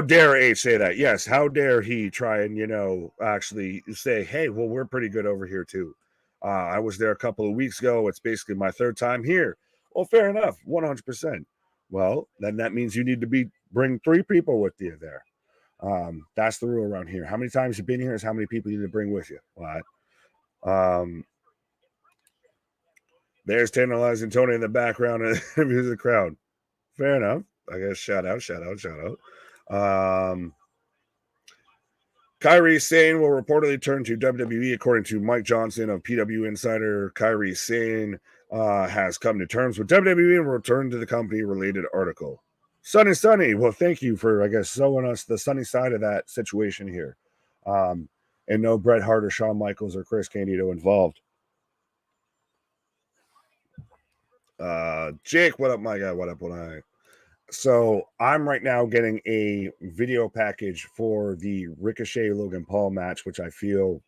dare H say that? Yes, how dare he try and, actually say, hey, well, we're pretty good over here too. I was there a couple of weeks ago. It's basically my third time here. Well, fair enough, 100%. Well, then that means you need to bring 3 people with you there. That's the rule around here. How many times you've been here is how many people you need to bring with you. What? There's tantalizing Tony in the background and interviews the crowd. Fair enough. I guess shout out. Kairi Sane will reportedly turn to WWE, according to Mike Johnson of PW Insider. Kairi Sane has come to terms with WWE and will return to the company related article. Sunny. Well, thank you for, I guess, showing us the sunny side of that situation here. And no Bret Hart or Shawn Michaels or Chris Candido involved. Jake, what up, my guy? What up? So I'm right now getting a video package for the Ricochet Logan Paul match, which I feel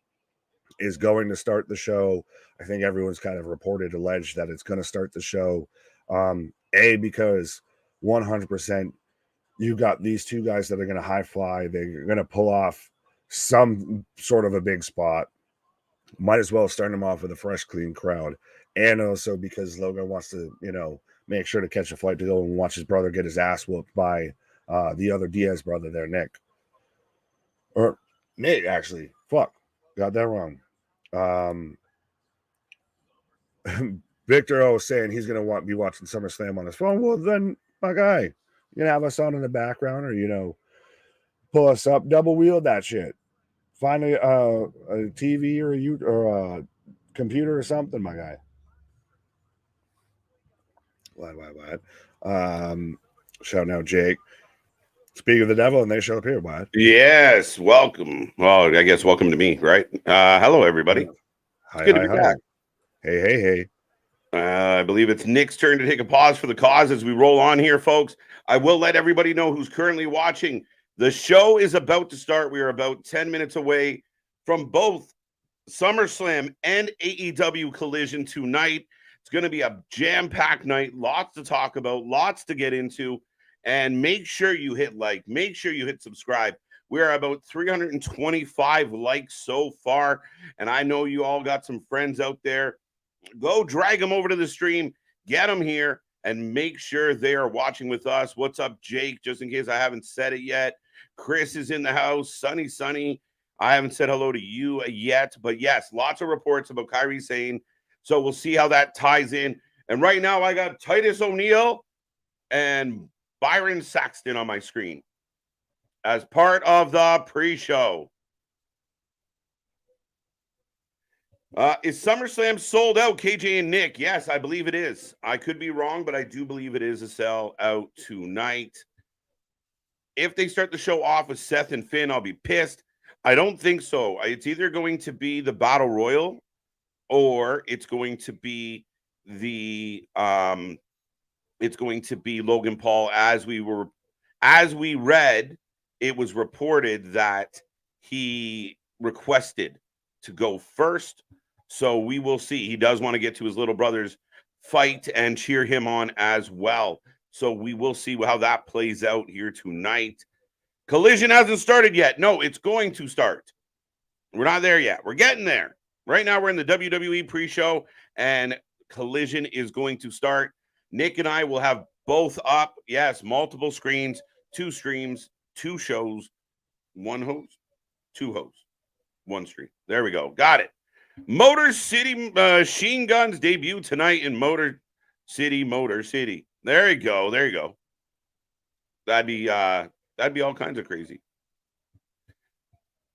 is going to start the show. I think everyone's kind of alleged that it's going to start the show. Because 100% you got these two guys that are going to high fly. They're going to pull off some sort of a big spot. Might as well start them off with a fresh, clean crowd. And also because Logan wants to, make sure to catch a flight to go and watch his brother get his ass whooped by the other Diaz brother there, Nick. Or Nate, actually. Fuck. Got that wrong. Victor O saying he's going to be watching SummerSlam on his phone. Well, then, my guy, you going to have us on in the background or, pull us up, double wheel that shit. Find a TV or a computer or something, my guy. What? Shout out Jake. Speak of the devil, and they shall appear. What? Yes, welcome. Well, I guess welcome to me, right? Hello, everybody. Hi, good to be back. Hey. I believe it's Nick's turn to take a pause for the cause as we roll on here, folks. I will let everybody know who's currently watching. The show is about to start. We are about 10 minutes away from both SummerSlam and AEW Collision tonight. It's going to be a jam-packed night. Lots to talk about, lots to get into. And make sure you hit like, make sure you hit subscribe. We are about 325 likes so far. And I know you all got some friends out there. Go drag them over to the stream, get them here, and make sure they are watching with us. What's up, Jake? Just in case I haven't said it yet. Chris is in the house. Sunny. I haven't said hello to you yet. But yes, lots of reports about Kairi Sane. So we'll see how that ties in. And right now I got Titus O'Neil and Byron Saxton on my screen as part of the pre-show. Is SummerSlam sold out, KJ and Nick? Yes, I believe it is. I could be wrong, but I do believe it is a sell out tonight. If they start the show off with Seth and Finn, I'll be pissed. I don't think so. It's either going to be the Battle Royal or it's going to be the it's going to be Logan Paul. As we read, it was reported that he requested to go first. So we will see. He does want to get to his little brother's fight and cheer him on as well. So we will see how that plays out here tonight. Collision hasn't started yet. No, it's going to start. We're not there yet. We're getting there. Right now we're in the WWE pre-show and Collision is going to start. Nick and I will have both up. Yes, multiple screens, 2 streams, 2 shows, 1 host, 2 hosts, 1 stream. There we go. Got it. Motor City Machine Guns debut tonight in Motor City. There you go. That'd be all kinds of crazy.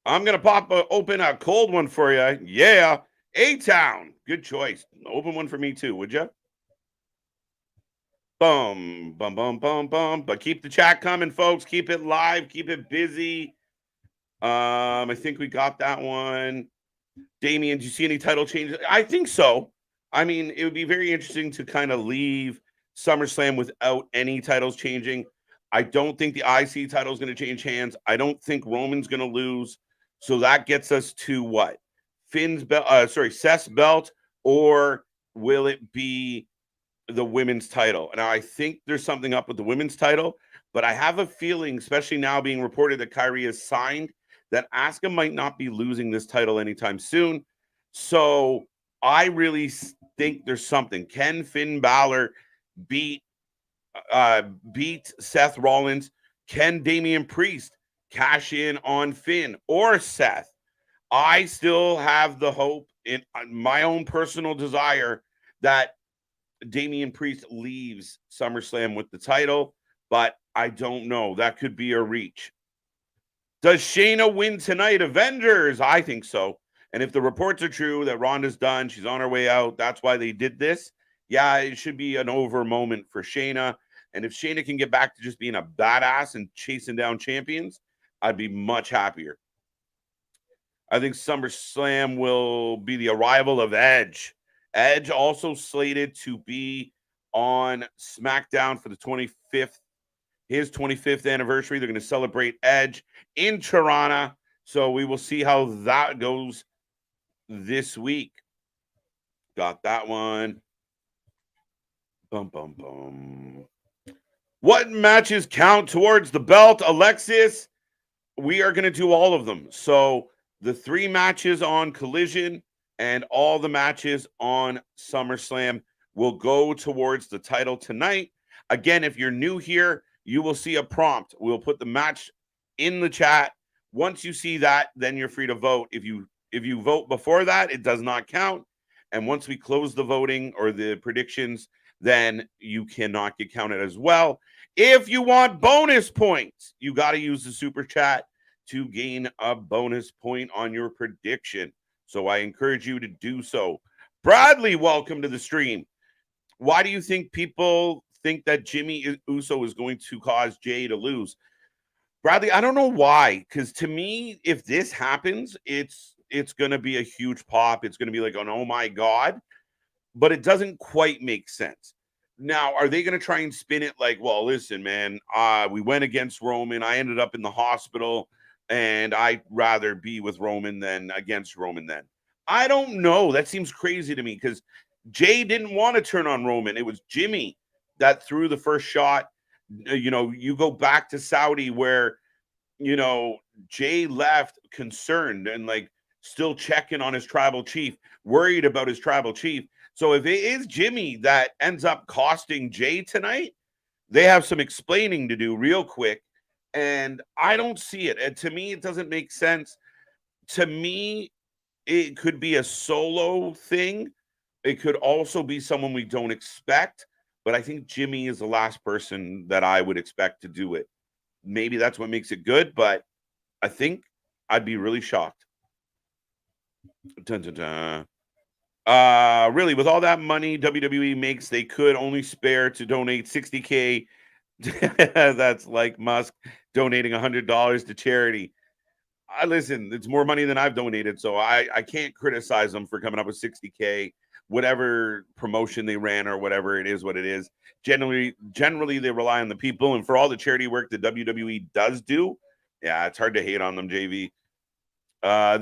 I'm gonna open a cold one for you. Yeah, A-Town. Good choice. Open one for me too, would you? Bum. But keep the chat coming, folks. Keep it live. Keep it busy. I think we got that one. Damien, do you see any title changes? I think so. I mean, it would be very interesting to kind of leave SummerSlam without any titles changing. I don't think the IC title is going to change hands. I don't think Roman's going to lose. So that gets us to what? Seth's belt, or will it be the women's title? And I think there's something up with the women's title, but I have a feeling, especially now being reported that Kairi is signed, that Asuka might not be losing this title anytime soon. So I really think there's something. Can Finn Balor beat Seth Rollins? Can Damian Priest cash in on Finn or Seth? I still have the hope in my own personal desire that Damian Priest leaves SummerSlam with the title, but I don't know. That could be a reach. Does Shayna win tonight? Avengers? I think so. And if the reports are true that Ronda's done, she's on her way out, that's why they did this. Yeah, it should be an over moment for Shayna. And if Shayna can get back to just being a badass and chasing down champions, I'd be much happier. I think SummerSlam will be the arrival of Edge. Edge also slated to be on SmackDown for the 25th, his 25th anniversary. They're going to celebrate Edge in Toronto. So we will see how that goes this week. Got that one. Bum. What matches count towards the belt, Alexis? We are going to do all of them. So the 3 matches on Collision and all the matches on SummerSlam will go towards the title tonight. Again, if you're new here, you will see a prompt. We'll put the match in the chat. Once you see that, then you're free to vote. If you vote before that, it does not count. And once we close the voting or the predictions, then you cannot get counted as well. If you want bonus points, you got to use the super chat to gain a bonus point on your prediction. So I encourage you to do so. Bradley, welcome to the stream. Why do you think people think that Jimmy Uso is going to cause Jay to lose? Bradley, I don't know why. Because to me, if this happens, it's going to be a huge pop. It's going to be like an oh my God. but it doesn't quite make sense. Now, are they going to try and spin it like, well, listen, man, we went against Roman. I ended up in the hospital, and I'd rather be with Roman than against Roman then. I don't know. That seems crazy to me because Jay didn't want to turn on Roman. It was Jimmy that threw the first shot. You know, you go back to Saudi where, you know, Jay left concerned and like still checking on his tribal chief, worried about his tribal chief. So if it is Jimmy that ends up costing Jay tonight, they have some explaining to do real quick. And I don't see it. And to me, it doesn't make sense. To me, it could be a solo thing. It could also be someone we don't expect. But I think Jimmy is the last person that I would expect to do it. Maybe that's what makes it good, but I think I'd be really shocked. Dun, dun, dun. Really, with all that money WWE makes, they could only spare to donate $60K. That's like Musk donating $100 to charity. Listen, it's more money than I've donated, so I can't criticize them for coming up with $60K. Whatever promotion they ran or whatever it is, what it is. Generally, they rely on the people, and for all the charity work that WWE does do, yeah, it's hard to hate on them, JV.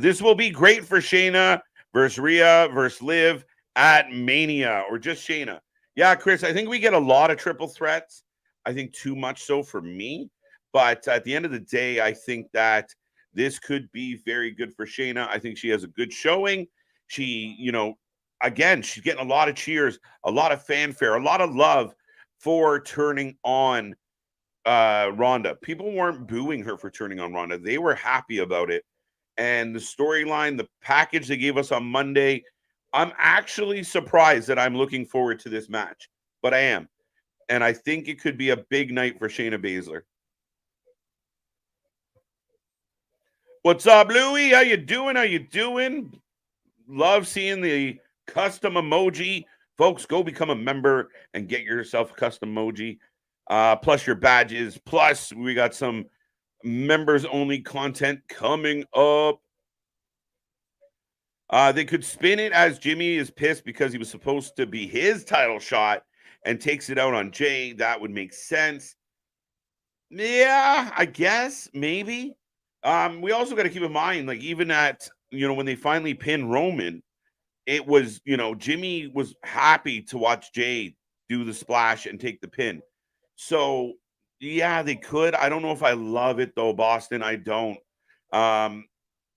This will be great for Shayna versus Rhea versus Liv at Mania, or just Shayna. Yeah, Chris, I think we get a lot of triple threats. I think too much so for me. But at the end of the day, I think that this could be very good for Shayna. I think she has a good showing. She, you know, again, she's getting a lot of cheers, a lot of fanfare, a lot of love for turning on Ronda. People weren't booing her for turning on Ronda. They were happy about it. And the storyline, the package they gave us on Monday, I'm actually surprised that I'm looking forward to this match. But I am. And I think it could be a big night for Shayna Baszler. What's up, Louie? How you doing? How you doing? Love seeing the custom emoji. Folks, go become a member and get yourself a custom emoji. Plus your badges. Plus, we got some members-only content coming up. They could spin it as Jimmy is pissed because he was supposed to be his title shot and takes it out on Jay. That would make sense. Yeah, I guess, maybe. We also got to keep in mind, like, even at, you know, when they finally pinned Roman, it was, you know, Jimmy was happy to watch Jay do the splash and take the pin. So, yeah, they could. I don't know if I love it, though, Boston. I don't.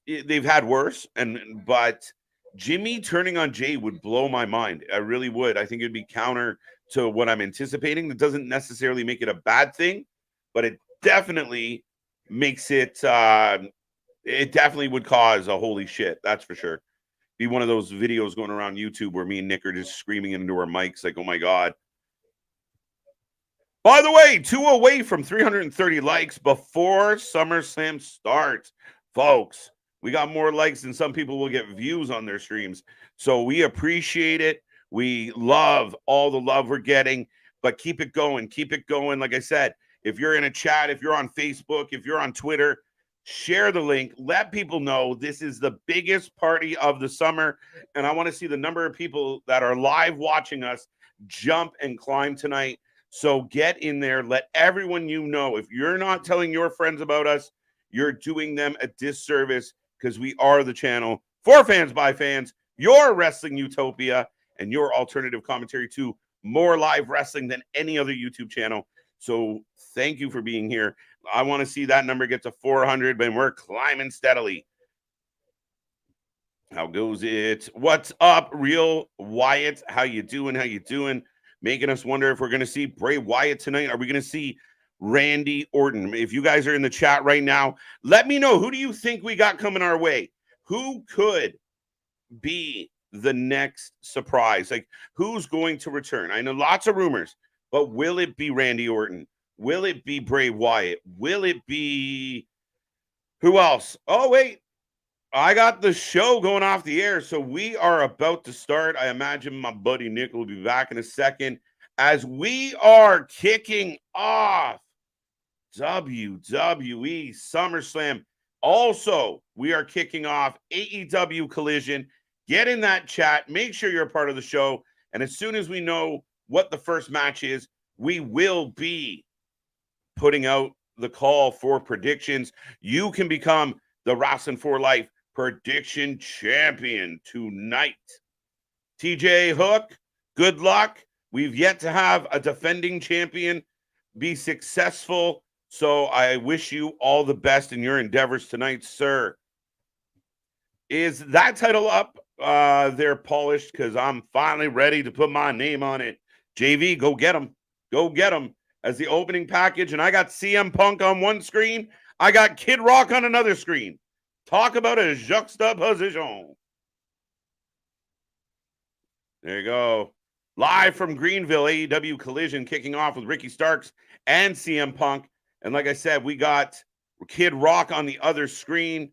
They've had worse, but Jimmy turning on Jay would blow my mind. I really would. I think it'd be counter to what I'm anticipating. That doesn't necessarily make it a bad thing, but it definitely makes it it definitely would cause a holy shit. That's for sure. Be one of those videos going around YouTube where me and Nick are just screaming into our mics like, oh my God. By the way, 2 away from 330 likes before SummerSlam starts. Folks, we got more likes than some people will get views on their streams. So we appreciate it. We love all the love we're getting, but keep it going. Keep it going. Like I said, if you're in a chat, if you're on Facebook, if you're on Twitter, share the link. Let people know this is the biggest party of the summer. And I want to see the number of people that are live watching us jump and climb tonight. So get in there. Let everyone you know. If you're not telling your friends about us, you're doing them a disservice, because we are the channel for fans by fans, your wrestling utopia, and your alternative commentary to more live wrestling than any other YouTube channel. So thank you for being here. I want to see that number get to 400, but we're climbing steadily. How goes it? What's up, Real Wyatt? How you doing? How you doing? Making us wonder if we're going to see Bray Wyatt tonight. Are we going to see Randy Orton? If you guys are in the chat right now, let me know. Who do you think we got coming our way? Who could be the next surprise? Like, who's going to return? I know lots of rumors, but will it be Randy Orton? Will it be Bray Wyatt? Will it be who else? Oh, wait. I got the show going off the air, so we are about to start. I imagine my buddy Nick will be back in a second as we are kicking off WWE Summerslam. Also, we are kicking off AEW Collision. Get in that chat. Make sure you're a part of the show. And as soon as we know what the first match is, we will be putting out the call for predictions. You can become the Wrasslin for Life prediction champion tonight. TJ Hook, good luck. We've yet to have a defending champion be successful, so I wish you all the best in your endeavors tonight, sir. Is that title up there polished? Because I'm finally ready to put my name on it. JV, go get him. Go get him as the opening package. And I got CM Punk on one screen. I got Kid Rock on another screen. Talk about a juxtaposition. There you go. Live from Greenville, AEW Collision kicking off with Ricky Starks and CM Punk. And like I said, we got Kid Rock on the other screen.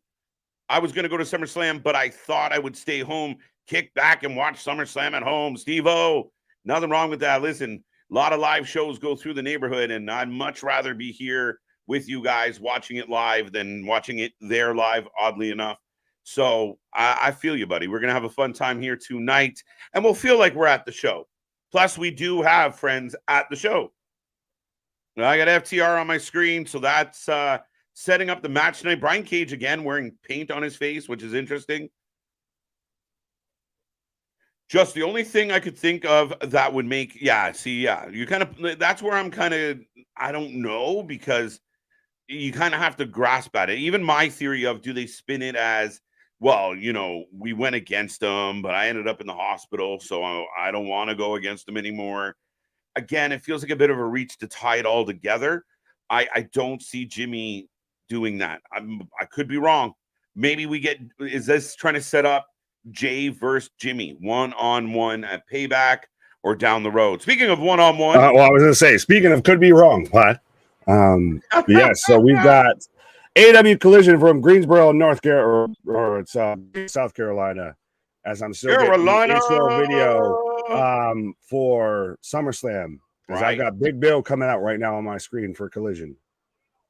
I was going to go to SummerSlam, but I thought I would stay home, kick back, and watch SummerSlam at home. Steve-O, nothing wrong with that. Listen, a lot of live shows go through the neighborhood, and I'd much rather be here with you guys watching it live than watching it there live, oddly enough. So I feel you, buddy. We're going to have a fun time here tonight, and we'll feel like we're at the show. Plus, we do have friends at the show. I got FTR on my screen, so that's setting up the match tonight. Brian Cage again wearing paint on his face, which is interesting. Just the only thing I could think of that would make, you kind of, that's where I'm kind of, I don't know, because you kind of have to grasp at it. Even my theory of, do they spin it as, well, you know, we went against them, but I ended up in the hospital, so I don't want to go against them anymore. Again, it feels like a bit of a reach to tie it all together. I don't see Jimmy doing that. I could be wrong. Maybe is this trying to set up Jay versus Jimmy one-on-one at Payback or down the road? Speaking of one-on-one. Well, I was going to say, speaking of could be wrong, what? Yes, so we've got AEW Collision from Greensboro, North Carolina, or it's South Carolina, as I'm still getting the intro video for SummerSlam. Because I've got Big Bill coming out right now on my screen for Collision.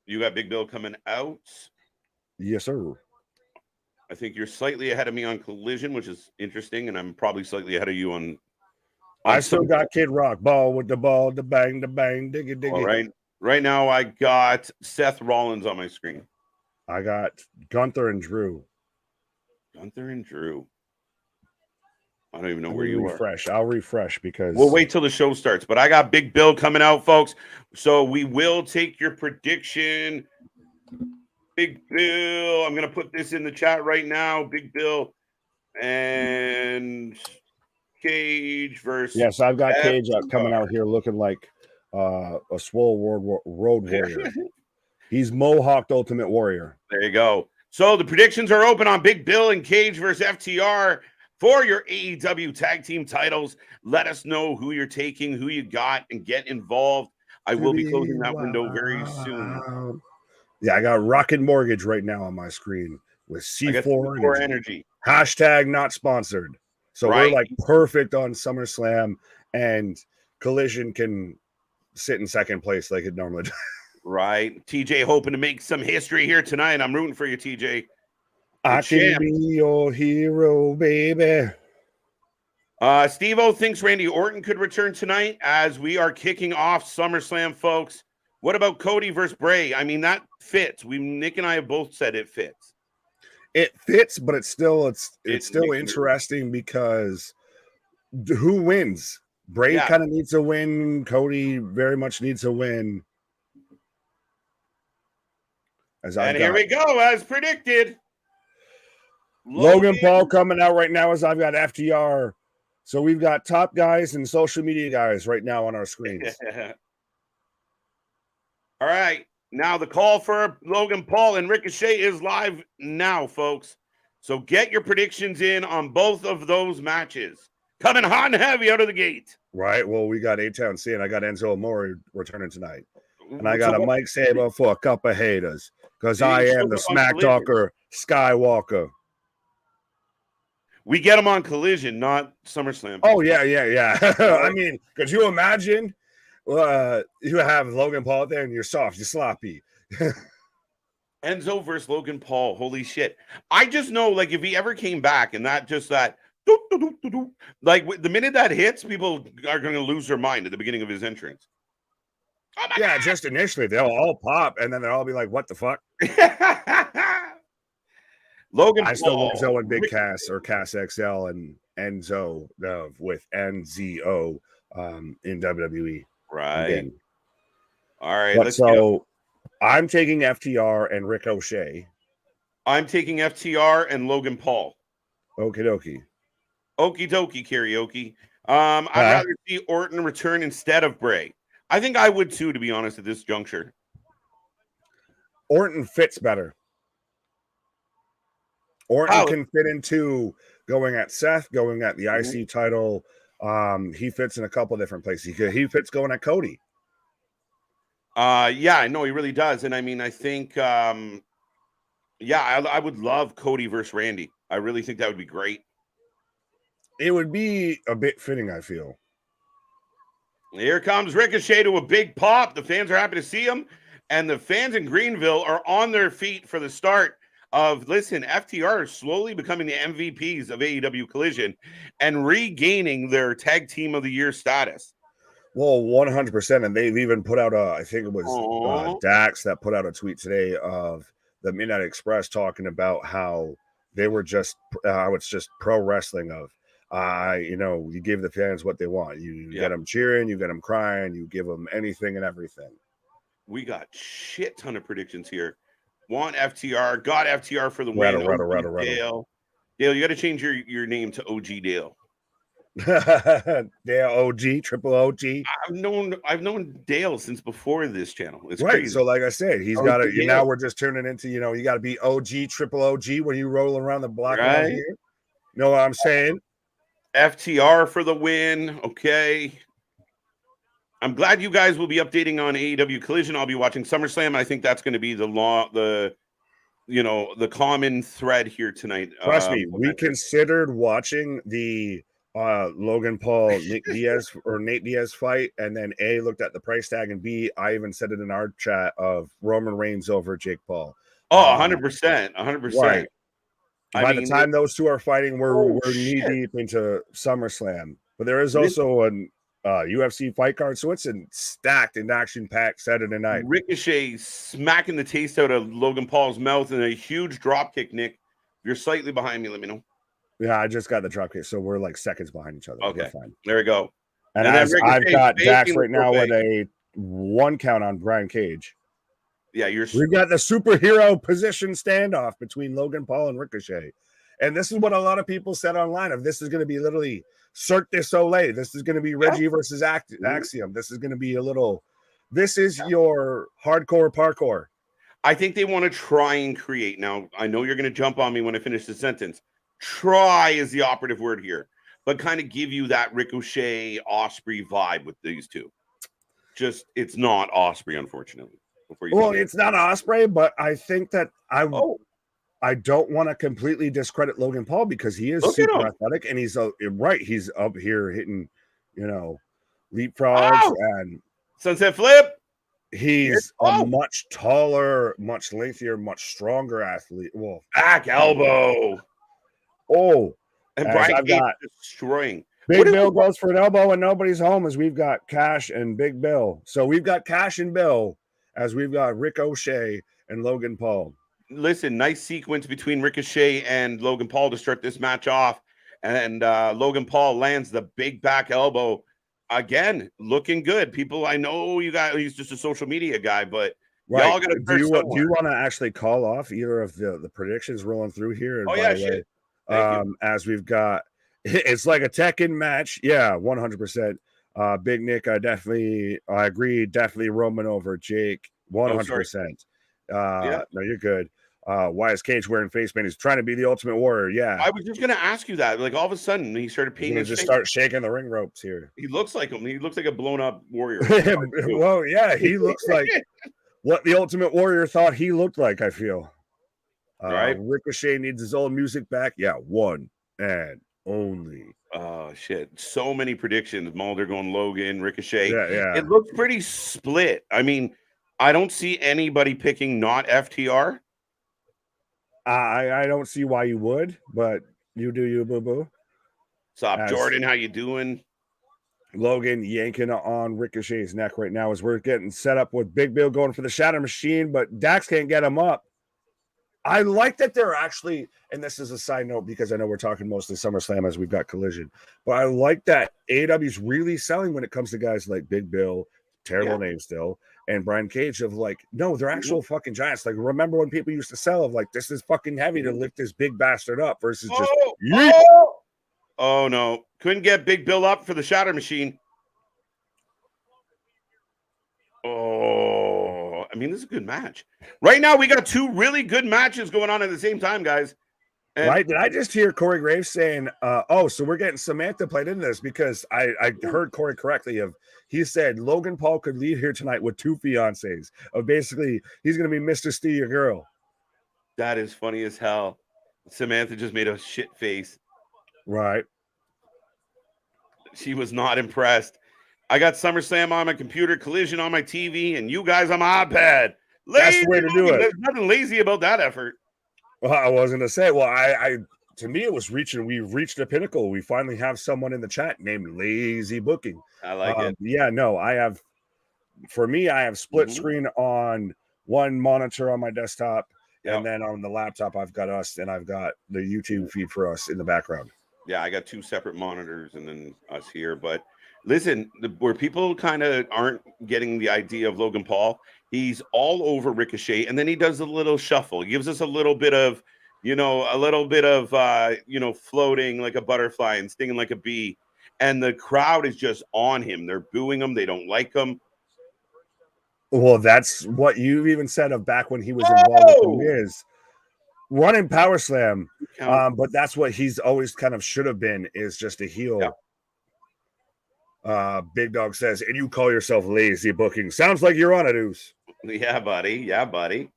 You got Big Bill coming out? Yes, sir. I think you're slightly ahead of me on Collision, which is interesting, and I'm probably slightly ahead of you on I still got Kid Rock, ball with the ball, the bang, diggy, diggy. All right. Right now, I got Seth Rollins on my screen. I got Gunther and Drew. Gunther and Drew. I don't even know where you are. I'll refresh because we'll wait till the show starts. But I got Big Bill coming out, folks. So we will take your prediction. Big Bill. I'm going to put this in the chat right now. Big Bill and Cage versus. Yes, I've got Cage coming out here looking like a swole road warrior. He's mohawked Ultimate Warrior. There you go. So the predictions are open on Big Bill and Cage versus FTR for your AEW tag team titles. Let us know who you're taking, who you got, and get involved. I will be closing that window very soon. Yeah, I got Rocket Mortgage right now on my screen with C4 Energy. Hashtag not sponsored. So we're like perfect on SummerSlam, and Collision can sit in second place like it normally does. Right. TJ hoping to make some history here tonight. I'm rooting for you, TJ. I can be your hero, baby. Steve-O thinks Randy Orton could return tonight as we are kicking off SummerSlam, folks. What about Cody versus Bray? I mean, that fits. Nick and I have both said it fits. It fits, but it's still interesting because who wins? Bray kind of needs a win. Cody very much needs a win. Here we go, as predicted. Logan Paul coming out right now as I've got FTR. So we've got top guys and social media guys right now on our screens. All right. Now the call for Logan Paul and Ricochet is live now, folks. So get your predictions in on both of those matches. Coming hot and heavy out of the gate. Right. Well, we got A-Town C, and I got Enzo Amore returning tonight. And I got a Mike Saber for a couple of haters because I am the Smack Talker Skywalker. We get them on Collision, not SummerSlam. Oh, yeah. I mean, could you imagine you have Logan Paul there and you're soft, you're sloppy. Enzo versus Logan Paul. Holy shit. I just know, like, if he ever came back and that Like the minute that hits, people are going to lose their mind at the beginning of his entrance. Oh my Yeah, just initially they'll all pop, and then they'll all be like, "What the fuck?" God. Logan I still want Paul, Zoe and Big Cass or Cass XL and Enzo with NZO in WWE right? again. All right, But let's go. so I'm taking FTR and Ricochet. I'm taking FTR and Logan Paul. Okie dokie. Okie dokie karaoke. I'd rather see Orton return instead of Bray. I think I would too, to be honest, at this juncture. Orton fits better. Orton can fit into going at Seth, going at the IC title. He fits in a couple different places. He fits going at Cody. Yeah, I know he really does. And I mean, I think I would love Cody versus Randy. I really think that would be great. It would be a bit fitting, I feel. Here comes Ricochet to a big pop. The fans are happy to see him. And the fans in Greenville are on their feet for the start of, listen, FTR is slowly becoming the MVPs of AEW Collision and regaining their tag team of the year status. Well, 100%. And they've even put out I think it was Dax that put out a tweet today of the Midnight Express talking about how they were just, how it's just pro wrestling of, you give the fans what they want. You get them cheering, you get them crying, you give them anything and everything. We got shit ton of predictions here. Want FTR, got FTR for the win. Rattle. Dale, you got to change your name to OG Dale. Dale OG, triple OG. I've known Dale since before this channel. It's right. crazy. So, like I said, he's got to. Now we're just turning into, you got to be OG, triple OG when you roll around the block around here. You know what I'm saying? FTR for the win. Okay. I'm glad you guys will be updating on AEW Collision. I'll be watching SummerSlam. I think that's going to be the common thread here tonight. Trust me, we considered watching the Logan Paul Nate Diaz fight, and then A, looked at the price tag, and B, I even said it in our chat of Roman Reigns over Jake Paul. Oh, 100%. 100%. Right. By the time those two are fighting, we're knee deep into SummerSlam. But there is also an UFC fight card, so it's stacked and action-packed Saturday night. Ricochet smacking the taste out of Logan Paul's mouth in a huge drop kick, Nick. If you're slightly behind me, let me know. Yeah, I just got the drop kick, so we're like seconds behind each other. Okay, fine. There we go. And as I've got Dax right now with a 1 count on Brian Cage. Yeah, we've got the superhero position standoff between Logan Paul and Ricochet. And this is what a lot of people said online of this is going to be literally Cirque du Soleil. This is going to be Reggie versus Axiom. This is going to be this is your hardcore parkour. I think they want to try and create. Now, I know you're going to jump on me when I finish the sentence. Try is the operative word here, but kind of give you that Ricochet Osprey vibe with these two. Just, it's not Osprey, unfortunately. It's not Osprey, but I think that I don't want to completely discredit Logan Paul because he is super athletic and he's He's up here hitting, leapfrogs and sunset flip. He's a much taller, much lengthier, much stronger athlete. Well, back elbow. Oh, and Brian Cage destroying. Big Bill goes for an elbow and nobody's home as we've got Cash and Big Bill. So we've got Cash and Bill as we've got Ricochet and Logan Paul. Listen, nice sequence between Ricochet and Logan Paul to start this match off. And Logan Paul lands the big back elbow. Again, looking good. People, I know he's just a social media guy, but y'all got to do you want to actually call off either of the predictions rolling through here? And shit. As we've got, it's like a Tekken match. Yeah, 100%. Big Nick, I agree. Definitely Roman over Jake. 100%. No, you're good. Why is Cage wearing face paint? He's trying to be the Ultimate Warrior. Yeah, I was just gonna ask you that. Like all of a sudden, he started painting. His face. Start shaking the ring ropes here. He looks like him. He looks like a blown up warrior. Well, yeah, he looks like what the Ultimate Warrior thought he looked like. I feel. Right. Ricochet needs his old music back. Yeah, one and only. Oh shit! So many predictions. Mulder going Logan, Ricochet. Yeah. It looks pretty split. I mean, I don't see anybody picking not FTR. I don't see why you would, but you do you, boo boo. Sup, Jordan? How you doing? Logan yanking on Ricochet's neck right now as we're getting set up with Big Bill going for the Shatter Machine, but Dax can't get him up. I like that they're actually, and this is a side note because I know we're talking mostly SummerSlam as we've got Collision, but I like that AEW is really selling when it comes to guys like Big Bill, terrible name still, and Brian Cage of like, no, they're actual fucking giants. Like, remember when people used to sell of like, this is fucking heavy to lift this big bastard up versus just, Oh no, couldn't get Big Bill up for the Shatter Machine. Oh, I mean, this is a good match. Right now, we got two really good matches going on at the same time, guys. And right? Did I just hear Corey Graves saying, oh, so we're getting Samantha played into this because I heard Corey correctly he said Logan Paul could leave here tonight with two fiancés. Basically, he's going to be Mr. Steal Your Girl. That is funny as hell. Samantha just made a shit face. Right. She was not impressed. I got SummerSlam on my computer, Collision on my TV, and you guys on my iPad. That's the way to do it. There's nothing lazy about that effort. Well, I was going to say, to me, it was we've reached a pinnacle. We finally have someone in the chat named Lazy Booking. I like it. Yeah, no, I have split screen on one monitor on my desktop. Yep. And then on the laptop, I've got us and I've got the YouTube feed for us in the background. Yeah, I got two separate monitors and then us here. But listen, where people kind of aren't getting the idea of Logan Paul, he's all over Ricochet, and then he does a little shuffle. He gives us a little bit of, floating like a butterfly and stinging like a bee. And the crowd is just on him. They're booing him. They don't like him. Well, that's what you even said of back when he was involved with the Miz. Running Power Slam, but that's what he's always kind of should have been, is just a heel. Yeah. Big Dog says, and you call yourself Lazy Booking. Sounds like you're on it, Oos. Yeah, buddy.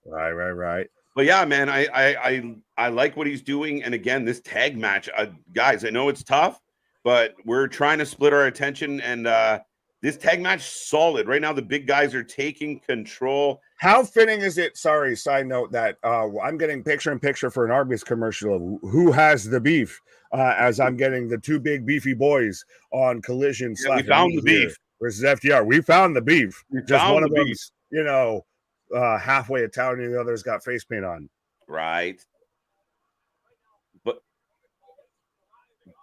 Right. But yeah, man, I like what he's doing. And again, this tag match, guys, I know it's tough, but we're trying to split our attention. And this tag match solid. Right now, the big guys are taking control. How fitting is it? Sorry, side note that I'm getting picture-in-picture for an Arby's commercial of who has the beef as I'm getting the two big beefy boys on Collision. Yeah, we found the beef versus FTR. We found the beef. Just one of them's, halfway Italian and the other's got face paint on. Right. But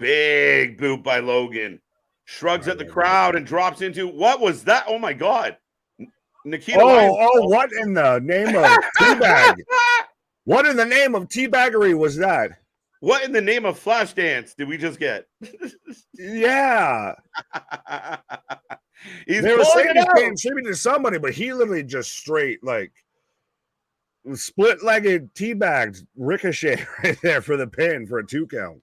big boot by Logan. Shrugs at the crowd and drops into, what was that? Oh my God. Nikita. What in the name of teabag? What in the name of teabaggery was that? What in the name of Flashdance did we just get? Yeah. They were saying he's paying tribute to somebody, but he literally just straight, like, split-legged teabagged Ricochet right there for the pin for a 2 count.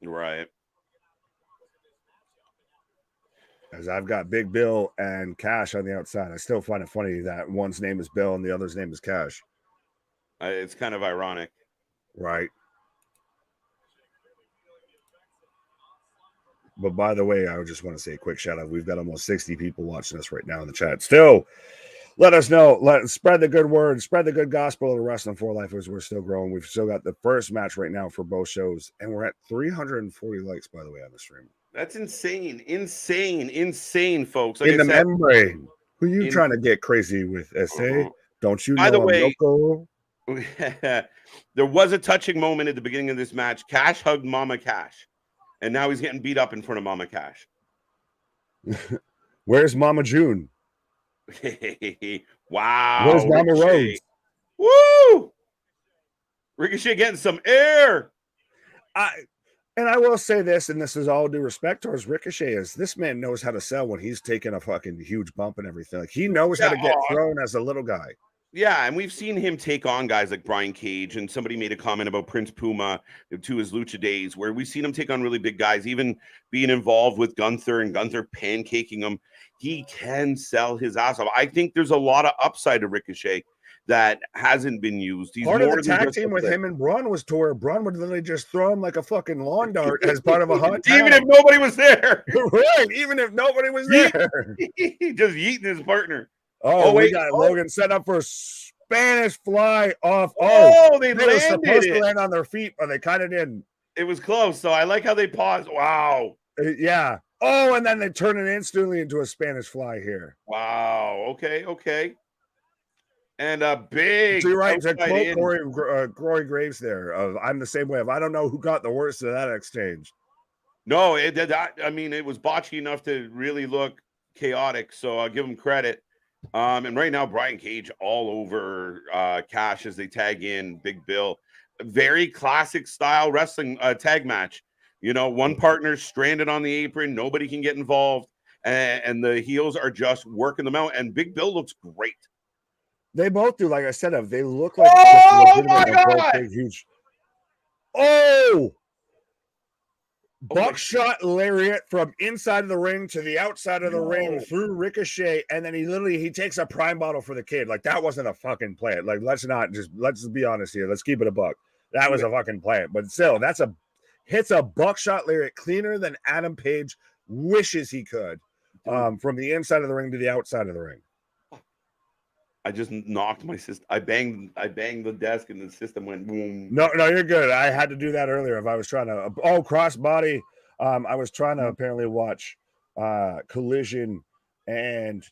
Right. As I've got Big Bill and Cash on the outside. I still find it funny that one's name is Bill and the other's name is Cash. It's kind of ironic. Right. But by the way, I just want to say a quick shout out. We've got almost 60 people watching us right now in the chat. Still, let us know. Spread the good word. Spread the good gospel of the Wrestling for Life as we're still growing. We've still got the first match right now for both shows. And we're at 340 likes, by the way, on the stream. That's insane, folks. Like in the membrane. Who you trying to get crazy with, SA? Don't you know? By the way, local? There was a touching moment at the beginning of this match. Cash hugged Mama Cash, and now he's getting beat up in front of Mama Cash. Where's Mama June? Wow. Where's Mama Rose? Woo! Ricochet getting some air. And I will say this, and this is all due respect towards Ricochet, is this man knows how to sell when he's taking a fucking huge bump and everything. Like, he knows how to get thrown as a little guy. Yeah, and we've seen him take on guys like Brian Cage, and somebody made a comment about Prince Puma to his Lucha days, where we've seen him take on really big guys, even being involved with Gunther and Gunther pancaking him. He can sell his ass off. I think there's a lot of upside to Ricochet that hasn't been used. He's part of the tag team with him and Braun was to where Braun would literally just throw him like a fucking lawn dart as part of a hot tag. Even if nobody was there. Right, even if nobody was there. Just yeeting his partner. We got Logan set up for a Spanish fly off. They were supposed to land on their feet, but they kind of didn't. It was close. So I like how they paused. Wow. Yeah. Oh, and then they turn it instantly into a Spanish fly here. Wow. Okay. And a big So you're right. To outside quote in. Corey Graves there, I'm the same way. I don't know who got the worst of that exchange. No, it did. I mean, it was botchy enough to really look chaotic. So I'll give him credit. And right now, Brian Cage all over Cash as they tag in Big Bill. Very classic style wrestling tag match. You know, one partner stranded on the apron, nobody can get involved, and the heels are just working them out. And Big Bill looks great. They both do. Like I said, they look like Oh my God! big, huge. Oh! Oh my- Buckshot lariat from inside of the ring to the outside of the ring through Ricochet, and then he takes a prime bottle for the kid. Like that wasn't a fucking plant. Like let's just be honest here. Let's keep it a buck. That was a fucking plant, but still, hits a buckshot lariat cleaner than Adam Page wishes he could. From the inside of the ring to the outside of the ring. I just knocked my system. I banged the desk and the system went boom. No, you're good. I had to do that earlier if I was trying to. Oh, crossbody. I was trying to apparently watch Collision and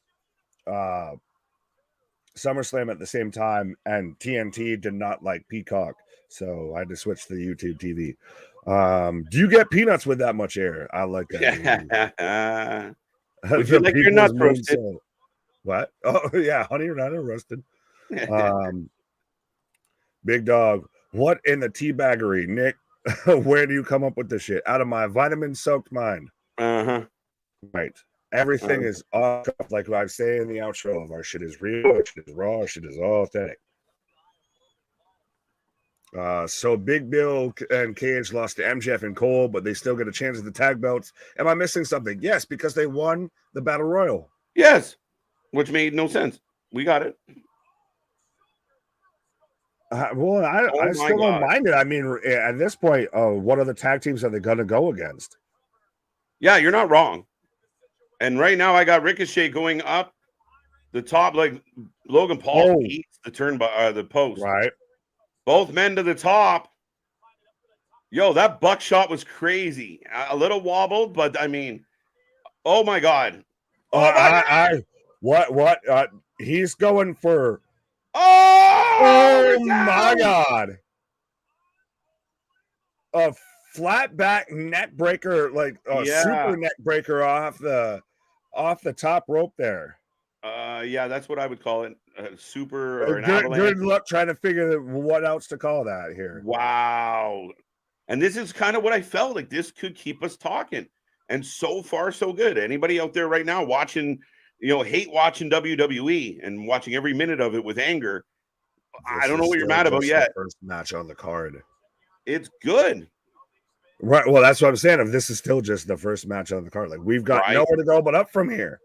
SummerSlam at the same time, and TNT did not like Peacock, so I had to switch to the YouTube TV. Do you get peanuts with that much air? I like that. Would you like your nuts roasted? What? Oh yeah, honey or not roasted. Big dog. What in the teabaggery, Nick? Where do you come up with this shit? Out of my vitamin-soaked mind. Uh-huh. Right. Everything is off, like I say in the outro of our shit is real, our shit is raw, our shit is authentic. So Big Bill and Cage lost to MJF and Cole, but they still get a chance at the tag belts. Am I missing something? Yes, because they won the Battle Royal. Yes. Which made no sense. We got it. Well, I still don't mind it. I mean, at this point, what other tag teams are they going to go against? Yeah, you're not wrong. And right now, I got Ricochet going up the top, like Logan Paul eats the the post. Right. Both men to the top. Yo, that buckshot was crazy. A little wobbled, but I mean, oh my God. What? He's going for. Oh my God. A flat back neck breaker, like a super neck breaker off the top rope there. Yeah, that's what I would call it. Super or an avalanche. Good luck trying to figure what else to call that here. Wow. And this is kind of what I felt like. This could keep us talking. And so far, so good. Anybody out there right now watching, hate watching WWE and watching every minute of it with anger, I don't know what you're mad about yet. First match on the card. It's good. Right. Well, that's what I'm saying. If this is still just the first match on the card, like we've got nowhere to go but up from here.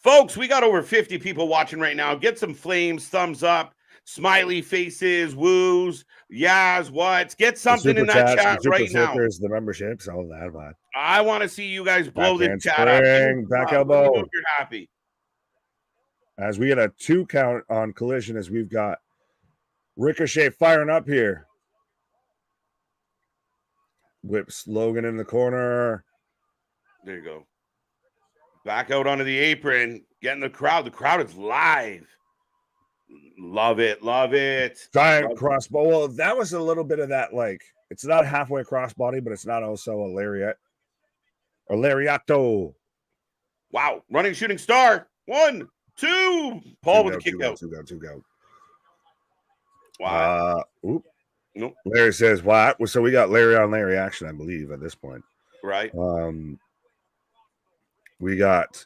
Folks, we got over 50 people watching right now. Get some flames, thumbs up, smiley faces, woos, yas, whats. Get something in that chat right now. The memberships, all that, man. I want to see you guys blow the chat up. Back elbow. If you're happy. As we get a 2 count on Collision, as we've got Ricochet firing up here. Whips Logan in the corner. There you go. Back out onto the apron, getting the crowd. The crowd is live. Love it. Giant crossbody. Well, that was a little bit of that, like, it's not a halfway crossbody, but it's not also a lariat. Or lariato. Wow. Running shooting star. 1, 2. Paul with the kick out. Two go. Wow. Nope. Larry says, "What?" So we got Larry on Larry action, I believe, at this point. Right. We got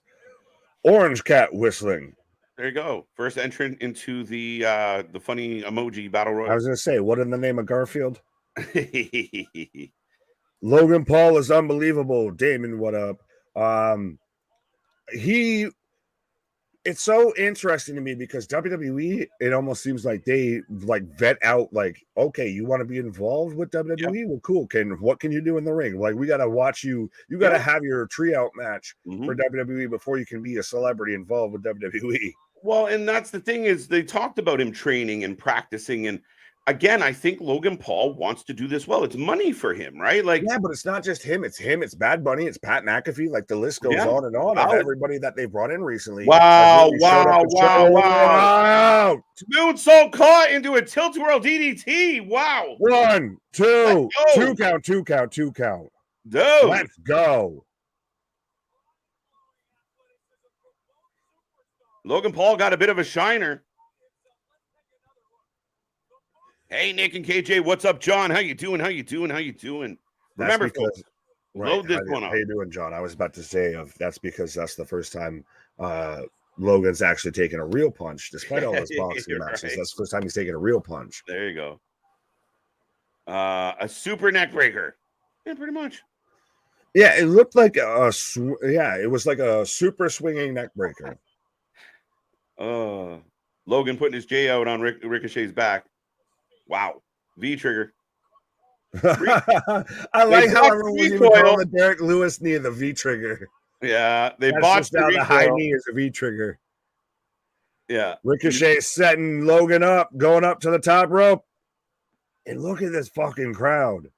Orange Cat whistling. There you go. First entrant into the funny emoji battle royal. I was going to say, what in the name of Garfield? Logan Paul is unbelievable. Damon, what up? It's so interesting to me because WWE, it almost seems like they like vet out, like, okay, you want to be involved with WWE? Yep. Well, cool. What can you do in the ring? Like, we got to watch you. You got to have your tryout match for WWE before you can be a celebrity involved with WWE. Well, and that's the thing is they talked about him training and practicing. And again, I think Logan Paul wants to do this well. It's money for him, right? Like, yeah, but it's not just him. It's him. It's Bad Bunny. It's Pat McAfee. Like the list goes Yeah. on and on Wow. of everybody that they brought in recently. Wow, Has really showed up and shown out. Moonsault caught into a tilt-a-whirl DDT. Wow. 1, 2, Let's go. 2 count, 2 count, 2 count. Dude. Let's go. Logan Paul got a bit of a shiner. Hey, Nick and KJ, what's up, John? How you doing? How you doing? How you doing? Remember, folks, load this one up. How you doing, John? I was about to say that's because that's the first time Logan's actually taken a real punch, despite all those boxing matches. Right. That's the first time he's taken a real punch. There you go. A super neck breaker. Yeah, pretty much. Yeah, it looked like it was like a super swinging neck breaker. Logan putting his J out on Ricochet's back. Wow. V trigger. I like how everyone was even calling the Derek Lewis knee the V trigger. Yeah, they botched the high knee is a V trigger. Yeah. Ricochet setting Logan up, going up to the top rope. And look at this fucking crowd.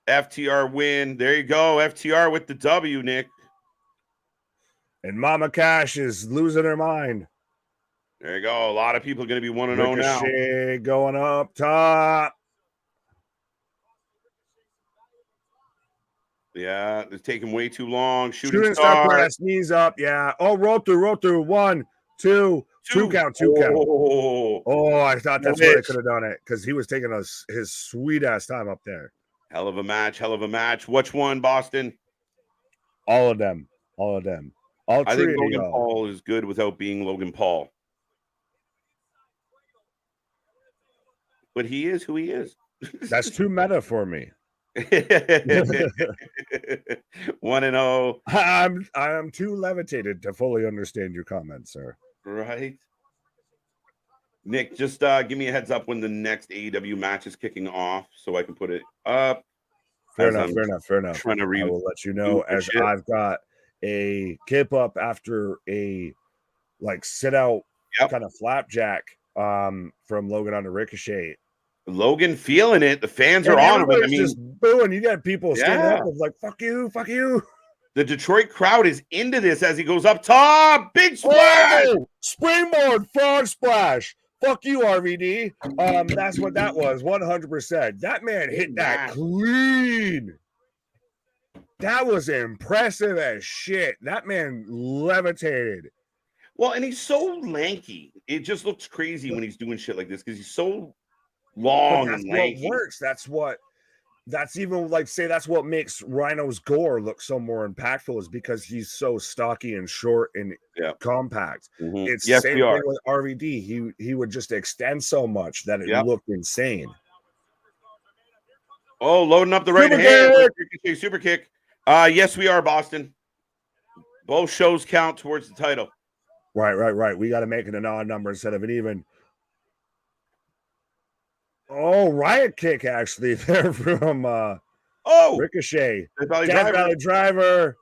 FTR win. There you go. FTR with the W, Nick. And Mama Cash is losing her mind. There you go. A lot of people are going to be 1-0 now. Ricochet going up top. Yeah, it's taking way too long. Shooting star press, knees up. Yeah. Oh, roll through. 1, 2, 2 count, 2 count. Oh, I thought that's where they could have done it because he was taking his sweet ass time up there. Hell of a match. Hell of a match. Which one, Boston? All of them. All I think Logan Paul is good without being Logan Paul. But he is who he is. That's too meta for me. 1-0. I'm too levitated to fully understand your comments, sir. Right. Nick, just give me a heads up when the next AEW match is kicking off so I can put it up. Fair enough. Trying to read. I will let you know as I've got a kip up after a sit out kind of flapjack from Logan on the Ricochet. Logan feeling it. The fans are on him. I mean, just booing. You got people standing up like fuck you. The Detroit crowd is into this as he goes up top. Big splash. Oh, springboard frog splash. Fuck you, RVD. That's what that was. 100%. That man hit that clean. That was impressive as shit. That man levitated. Well, and he's so lanky. It just looks crazy when he's doing shit like this because he's so long and lanky. What works. That's what makes Rhino's gore look so more impactful is because he's so stocky and short and compact. Mm-hmm. It's the same thing with RVD. He would just extend so much that it looked insane. Oh, loading up the right hand. Super kick. Yes, we are, Boston. Both shows count towards the title. Right. We got to make it an odd number instead of an even. Oh, riot kick actually there from Ricochet. Death Valley Driver.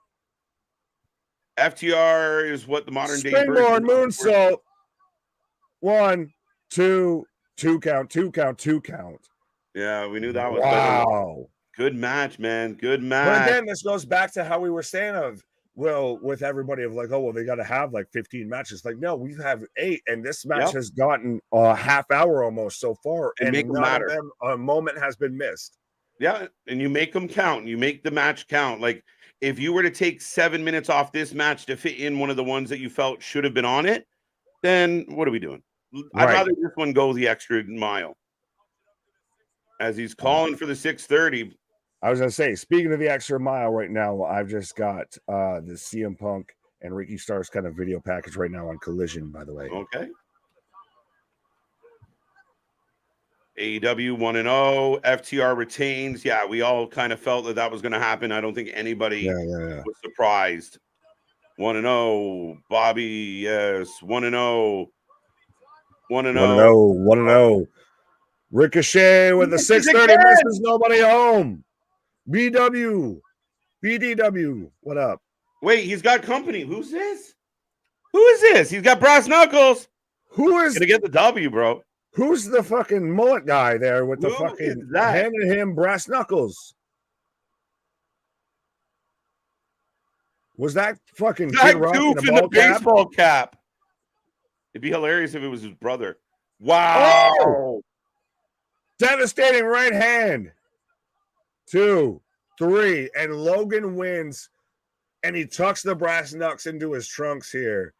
FTR is what the modern day springboard moonsault. 1, 2, 2 count, 2 count, 2 count. Yeah, we knew that was good match, man. Good match. But again, this goes back to how we were saying with everybody of they got to have 15 matches. No, we have 8, and this match has gotten a half hour almost so far, and none of them a moment has been missed. Yeah, and you make them count. You make the match count. If you were to take 7 minutes off this match to fit in one of the ones that you felt should have been on it, then what are we doing? I'd rather this one go the extra mile. As he's calling for the 6:30. I was going to say, speaking of the extra mile right now, I've just got the CM Punk and Ricky Starks kind of video package right now on Collision, by the way. Okay. AEW 1-0. FTR retains. Yeah, we all kind of felt that was going to happen. I don't think anybody was surprised. 1-0. Bobby, yes. 1-0. 1-0. Ricochet with the 630 misses nobody home. BDW, what up? Wait, he's got company. Who's this? Who is this? He's got brass knuckles. Who is gonna get the W, bro? Who's the fucking mullet guy there with the Who fucking is that? handing him brass knuckles? Was that fucking Kid That Rock in a goof in the ball cap? baseball cap. It'd be hilarious if it was his brother. Wow. Oh! Devastating right hand. 2, 3, and Logan wins, and he tucks the brass knucks into his trunks here.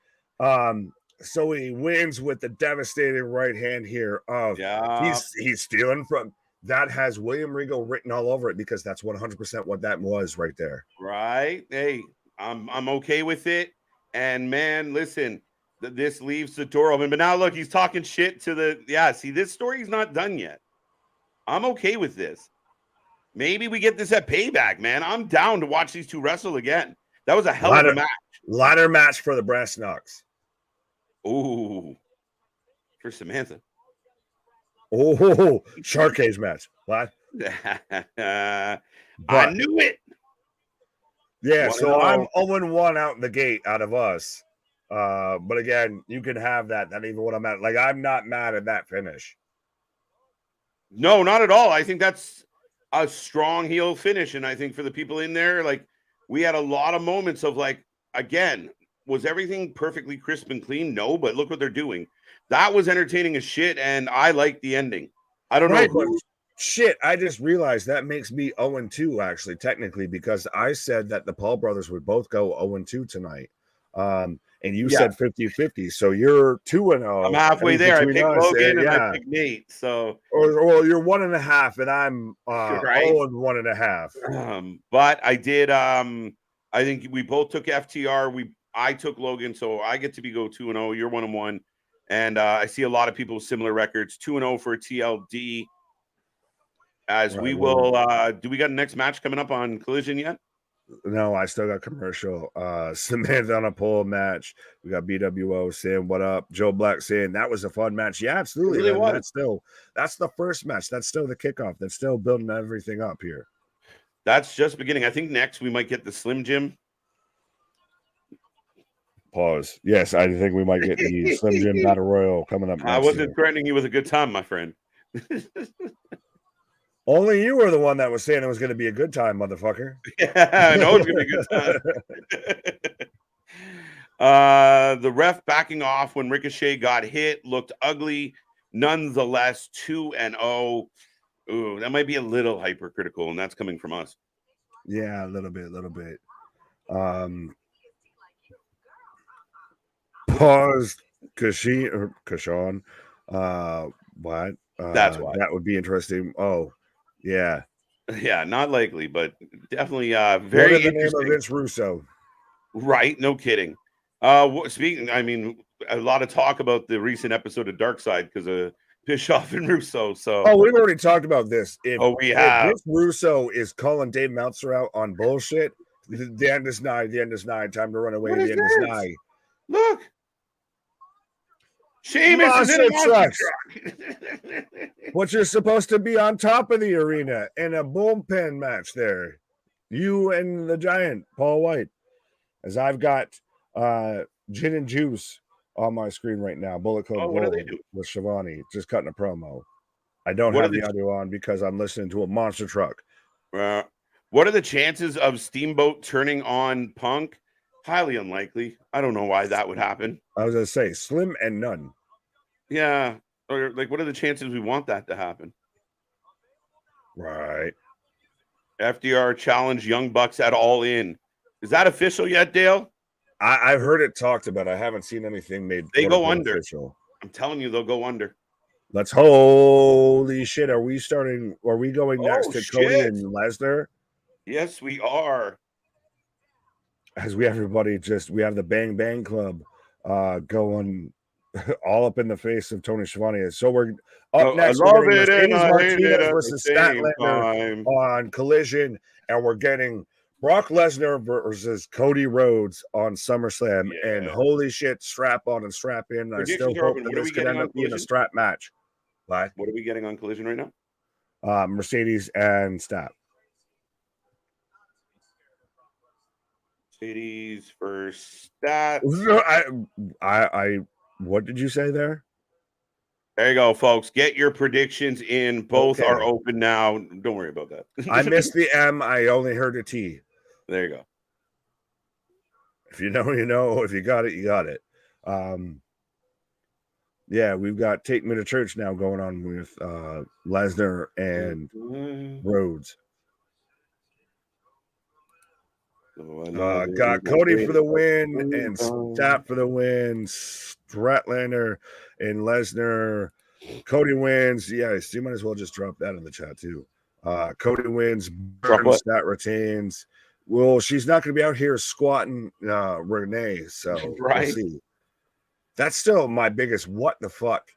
So he wins with the devastating right hand here. He's stealing from that has William Regal written all over it because that's 100% what that was right there. Right. Hey, I'm okay with it. And man, listen, this leaves the door open. But now look, he's talking shit to the see, this story's not done yet. I'm okay with this. Maybe we get this at Payback, man. I'm down to watch these two wrestle again. That was a hell of a match. Ladder match for the brass knucks. Ooh. For Samantha. Oh, Shark Cage match. What? I knew it. Yeah, so I'm 0-1 out the gate out of us. But again, you can have that. Not even what I'm at. Like, I'm not mad at that finish. No, not at all. I think that's a strong heel finish. And I think for the people in there, like, we had a lot of moments of like, again, was everything perfectly crisp and clean? No, but look what they're doing. That was entertaining as shit, and I like the ending. I don't know who. Shit, I just realized that makes me 0-2, actually, technically, because I said that the Paul brothers would both go 0-2 tonight. And you said 50-50, so you're 2-0. I'm halfway there. I picked Logan and I picked Nate. So, well, you're 1.5, and I'm right? 0-1.5. But I did. I think we both took FTR. I took Logan, so I get to go 2-0. You're 1-1, and I see a lot of people with similar records. 2-0 for TLD. As we will. Do we got a next match coming up on Collision yet? No, I still got commercial. Samantha on a pole match. We got BWO saying what up. Joe Black saying that was a fun match. Yeah, absolutely. It really was. That's the first match. That's still the kickoff. That's still building everything up here. That's just beginning. I think next we might get the Slim Jim. Pause. Yes, I think we might get the Slim Jim Battle Royal coming up next. I wasn't threatening you with a good time, my friend. Only you were the one that was saying it was going to be a good time, motherfucker. Yeah, I know it's going to be a good time. The ref backing off when Ricochet got hit looked ugly. Nonetheless, 2-0. Ooh, that might be a little hypercritical, and that's coming from us. Yeah, a little bit. Pause. Kashawn. What? That's why. That would be interesting. Oh, yeah. Yeah, not likely, but definitely very interesting. Name of Vince Russo. Right, no kidding. Speaking, I mean, a lot of talk about the recent episode of Dark Side because of Bischoff and Russo. So, we've already talked about this. We have. If Vince Russo is calling Dave Meltzer out on bullshit, the end is nigh. The end is nigh. Time to run away. The end is nigh. Look. Sheamus is in a monster truck. What you're supposed to be on top of the arena in a bullpen match there. You and the Giant, Paul White. As I've got Gin and Juice on my screen right now. Bullet Code Gold with Shivani just cutting a promo. I don't have the audio on because I'm listening to a monster truck. What are the chances of Steamboat turning on Punk? Highly unlikely. I don't know why that would happen. I was going to say slim and none. Yeah. Or like, what are the chances we want that to happen? Right. FDR challenge Young Bucks at All In. Is that official yet, Dale? I've heard it talked about. I haven't seen anything made. They go under. Official. I'm telling you, they'll go under. Let's holy shit. Are we going next to Cody and Lesnar? Yes, we are. As we have we have the Bang Bang Club going all up in the face of Tony Schiavone. So we're up next. I love it and I hate it versus Statlander on Collision, and we're getting Brock Lesnar versus Cody Rhodes on SummerSlam. Yeah. And holy shit, strap on and strap in. I still hope that this could end up being a strap match. What are we getting on Collision right now? Mercedes and Stat. Mercedes first Stat. I what did you say there? There you go, folks. Get your predictions in. Both are open now. Don't worry about that. I missed the M. I only heard a T. There you go. If you know, you know. If you got it, you got it. Yeah, we've got Take Me to Church now going on with Lesnar and Rhodes. Got Cody for the win and Seth for the win. Statlander and Lesnar. Cody wins. Yes, you might as well just drop that in the chat too. Cody wins. Stat retains. Well, she's not going to be out here squatting Renee, so right. We'll see. That's still my biggest what the fuck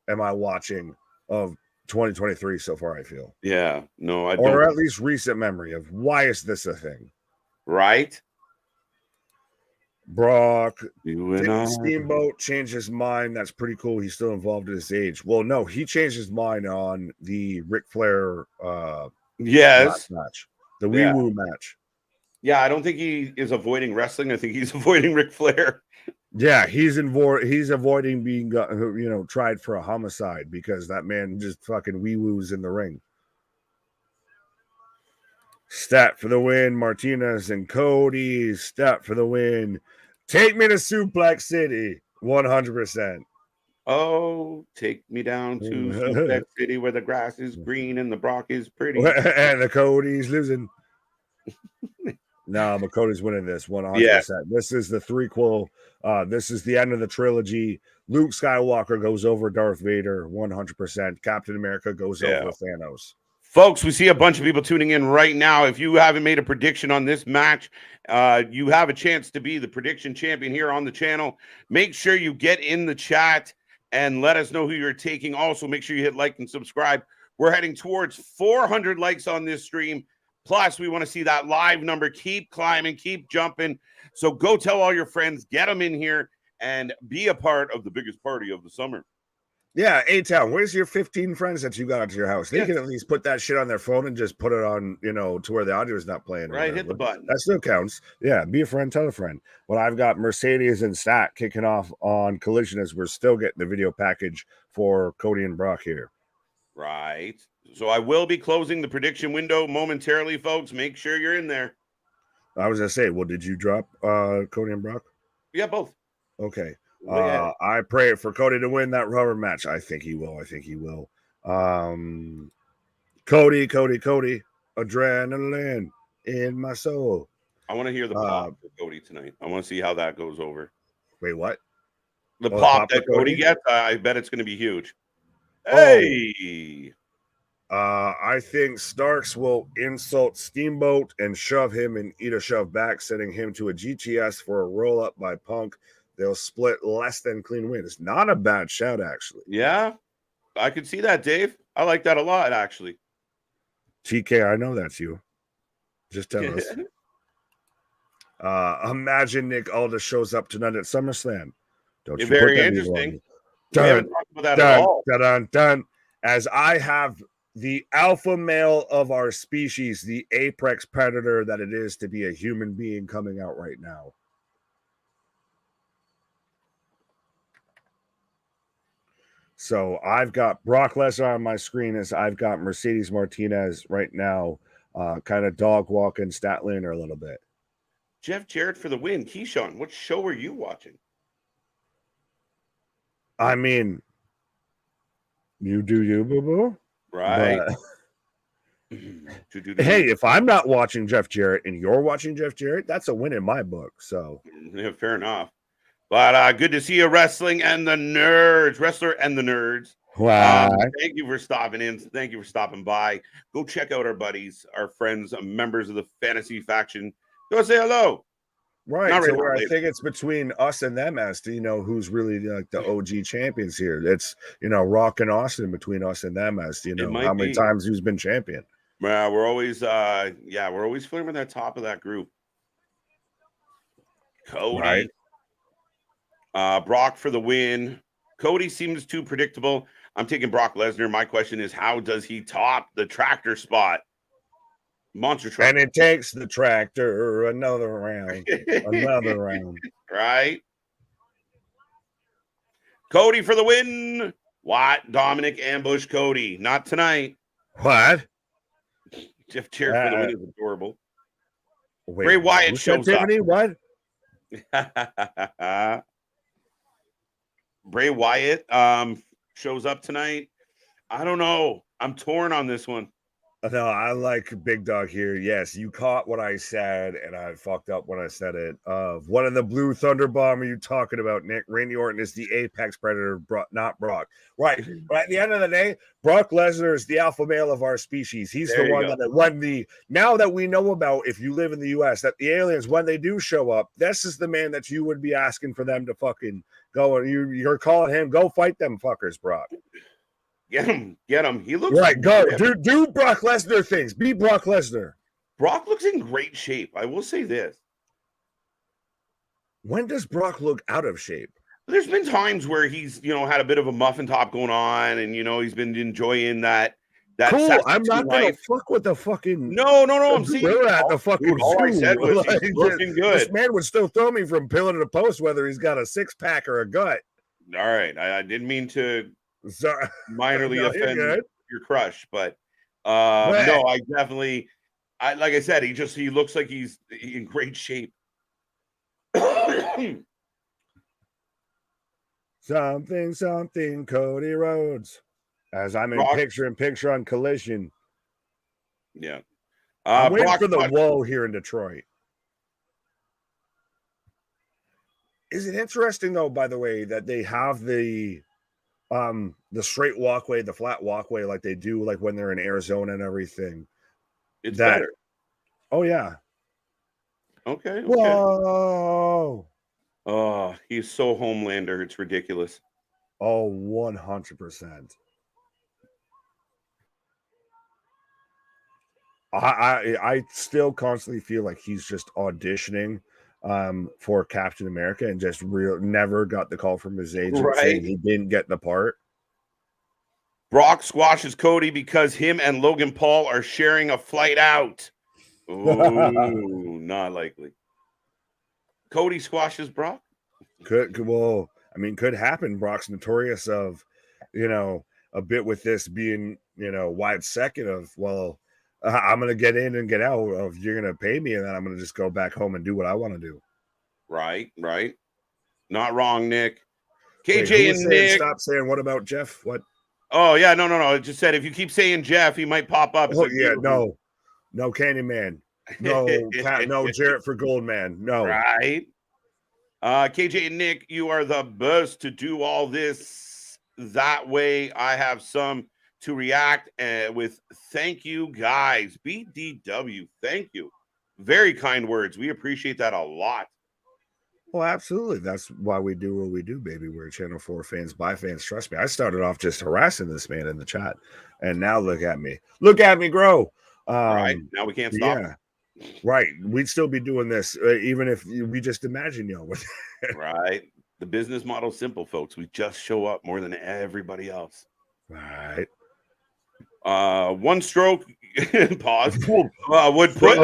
am I watching of 2023 so far, I feel. Yeah, no, I don't. Or at least recent memory of why is this a thing? Right? Brock, didn't Steamboat change his mind? That's pretty cool. He's still involved at his age. Well, no, he changed his mind on the Ric Flair match. The Wee Woo match. Yeah, I don't think he is avoiding wrestling. I think he's avoiding Ric Flair. Yeah, he's avoiding being tried for a homicide because that man just fucking wee woos in the ring. Stat for the win, Martinez and Cody. Stat for the win. Take me to Suplex City, 100%. Oh, take me down to Suplex City where the grass is green and the Brock is pretty. And the Cody's losing. No, but Cody's winning this 100%. Yeah. This is the threequel. This is the end of the trilogy. Luke Skywalker goes over Darth Vader 100%. Captain America goes over Thanos. Folks, we see a bunch of people tuning in right now. If you haven't made a prediction on this match, you have a chance to be the prediction champion here on the channel. Make sure you get in the chat and let us know who you're taking. Also, make sure you hit like and subscribe. We're heading towards 400 likes on this stream. Plus, we want to see that live number keep climbing, keep jumping. So go tell all your friends, get them in here, and be a part of the biggest party of the summer. Yeah, A-Town, where's your 15 friends that you got to your house? They can at least put that shit on their phone and just put it on, to where the audio is not playing. Right, hit the button. That still counts. Yeah, be a friend, tell a friend. Well, I've got Mercedes and Stat kicking off on Collision as we're still getting the video package for Cody and Brock here. Right. So I will be closing the prediction window momentarily, folks. Make sure you're in there. I was going to say, well, did you drop Cody and Brock? Yeah, both. Okay. I pray for Cody to win that rubber match. I think he will. Cody, adrenaline in my soul. I want to hear the pop for Cody tonight. I want to see how that goes over. Wait, what? The pop that Cody gets, I bet it's going to be huge. Hey! I think Starks will insult Steamboat and shove him and eat a shove back, sending him to a GTS for a roll-up by Punk. They'll split less than clean wins. Not a bad shout, actually. Yeah, I could see that, Dave. I like that a lot, actually. TK, I know that's you. Just tell us. Imagine Nick Aldis shows up tonight at SummerSlam. Don't you very interesting. We haven't talked about that at all. Dun. As I have the alpha male of our species, the apex predator that it is to be a human being coming out right now. So I've got Brock Lesnar on my screen as I've got Mercedes Martinez right now, kind of dog walking Statlander a little bit. Jeff Jarrett for the win. Keyshawn, what show are you watching? I mean, you do you, boo-boo. Right. Hey, if I'm not watching Jeff Jarrett and you're watching Jeff Jarrett, that's a win in my book. So yeah, fair enough. But good to see you, Wrestler and the Nerds. Wow. Thank you for stopping in. Thank you for stopping by. Go check out our buddies, our friends, members of the Fantasy Faction. Go say hello. Right. So I think it's between us and them as to, who's really like the OG champions here. It's, Rock and Austin between us and them as to, how many times who's been champion. Well, we're always, we're always filming at the top of that group. Cody. Right. Brock for the win. Cody seems too predictable. I'm taking Brock Lesnar. My question is, how does he top the tractor spot? Monster truck. And it takes the tractor another round. Another round. Right. Cody for the win. What? Dominic ambush Cody. Not tonight. What? Jeff Jarrett for the win is adorable. Wait, Bray Wyatt shows up. Tiffany? What? Bray Wyatt shows up tonight. I don't know. I'm torn on this one. No, I like Big Dog here. Yes, you caught what I said, and I fucked up when I said it. What in the Blue Thunder Bomb are you talking about, Nick? Randy Orton is the apex predator, not Brock. Right. But at the end of the day, Brock Lesnar is the alpha male of our species. He's the one that won the. Now that we know about, if you live in the U.S., that the aliens, when they do show up, this is the man that you would be asking for them to fucking go. And you're calling him, go fight them fuckers, Brock. Get him. He looks right. Go, do Brock Lesnar things. Be Brock Lesnar. Brock looks in great shape. I will say this. When does Brock look out of shape? There's been times where he's, had a bit of a muffin top going on, and he's been enjoying that. Cool. I'm not gonna fuck with the fucking. No. I'm saying we're at the fucking. All I said was he's looking good. This man would still throw me from pillar to post, whether he's got a 6-pack or a gut. All right, I didn't mean to. Sorry. Minorly offend your crush, but no, I definitely, like I said, he looks like he's in great shape. something, Cody Rhodes, as I'm in picture on Collision. Yeah, I'm waiting for the whoa here in Detroit. Is it interesting though, by the way, that they have the straight walkway, the flat walkway, like they do, like when they're in Arizona and everything? It's better. Oh yeah. Okay. Whoa. Oh, he's so Homelander. It's ridiculous. Oh, 100%. I still constantly feel like he's just auditioning for Captain America and just never got the call from his agent saying he didn't get the part. Brock squashes Cody because him and Logan Paul are sharing a flight out. Ooh, not likely. Cody squashes Brock? Could happen. Brock's notorious of, a bit with this being, wide second of, well, I'm going to get in and get out of, you're going to pay me, and then I'm going to just go back home and do what I want to do. Right. Not wrong, Nick. KJ and Nick. Stop saying, what about Jeff? What? Oh, yeah, no. It just said if you keep saying Jeff, he might pop up. Oh, yeah, no Candyman. No, no Jarrett for Goldman. No. Right. KJ and Nick, you are the best to do all this. That way I have some to react with. Thank you, guys. BDW, thank you. Very kind words. We appreciate that a lot. Well, absolutely. That's why we do what we do, baby. We're Channel 4 fans, by fans. Trust me. I started off just harassing this man in the chat, and now look at me. Look at me grow. Right. Now we can't stop. Yeah. Right. We'd still be doing this even if we just imagine, Right. The business model's simple, folks. We just show up more than everybody else. Right. One stroke pause would put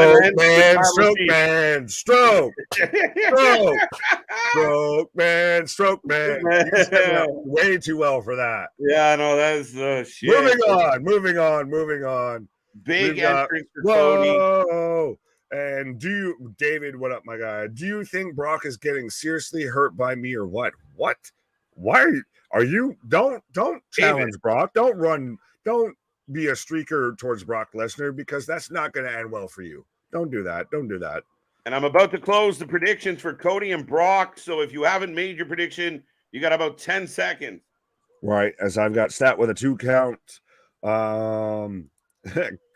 stroke man. Way too well for that. Yeah, no, that's shit. Moving on. Big entrance for Cody. And David, what up, my guy? Do you think Brock is getting seriously hurt by me or what? What? Why are you? Don't challenge David. Brock. Don't run. Don't be a streaker towards Brock Lesnar, because that's not going to end well for you. Don't do that. And I'm about to close the predictions for Cody and Brock. So if you haven't made your prediction, you got about 10 seconds. Right. As I've got stat with a 2 count.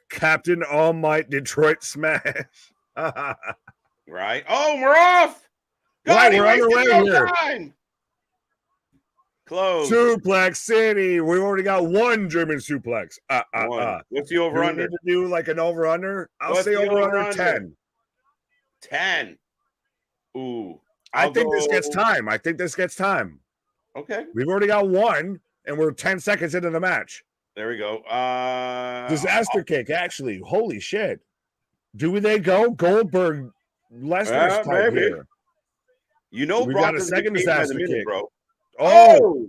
Captain All Might Detroit Smash. Right. Oh, we're off. God, we're on the way here. Time. Close. Suplex City. We've already got one German suplex. What's the over under? To do like an over under? I'll say over under 10. 10. Ooh. I think this gets time. Okay. We've already got one, and we're 10 seconds into the match. There we go. Disaster kick, actually. Holy shit. Do they go Goldberg Lesnar's type here? We got a second disaster kick, bro. Oh.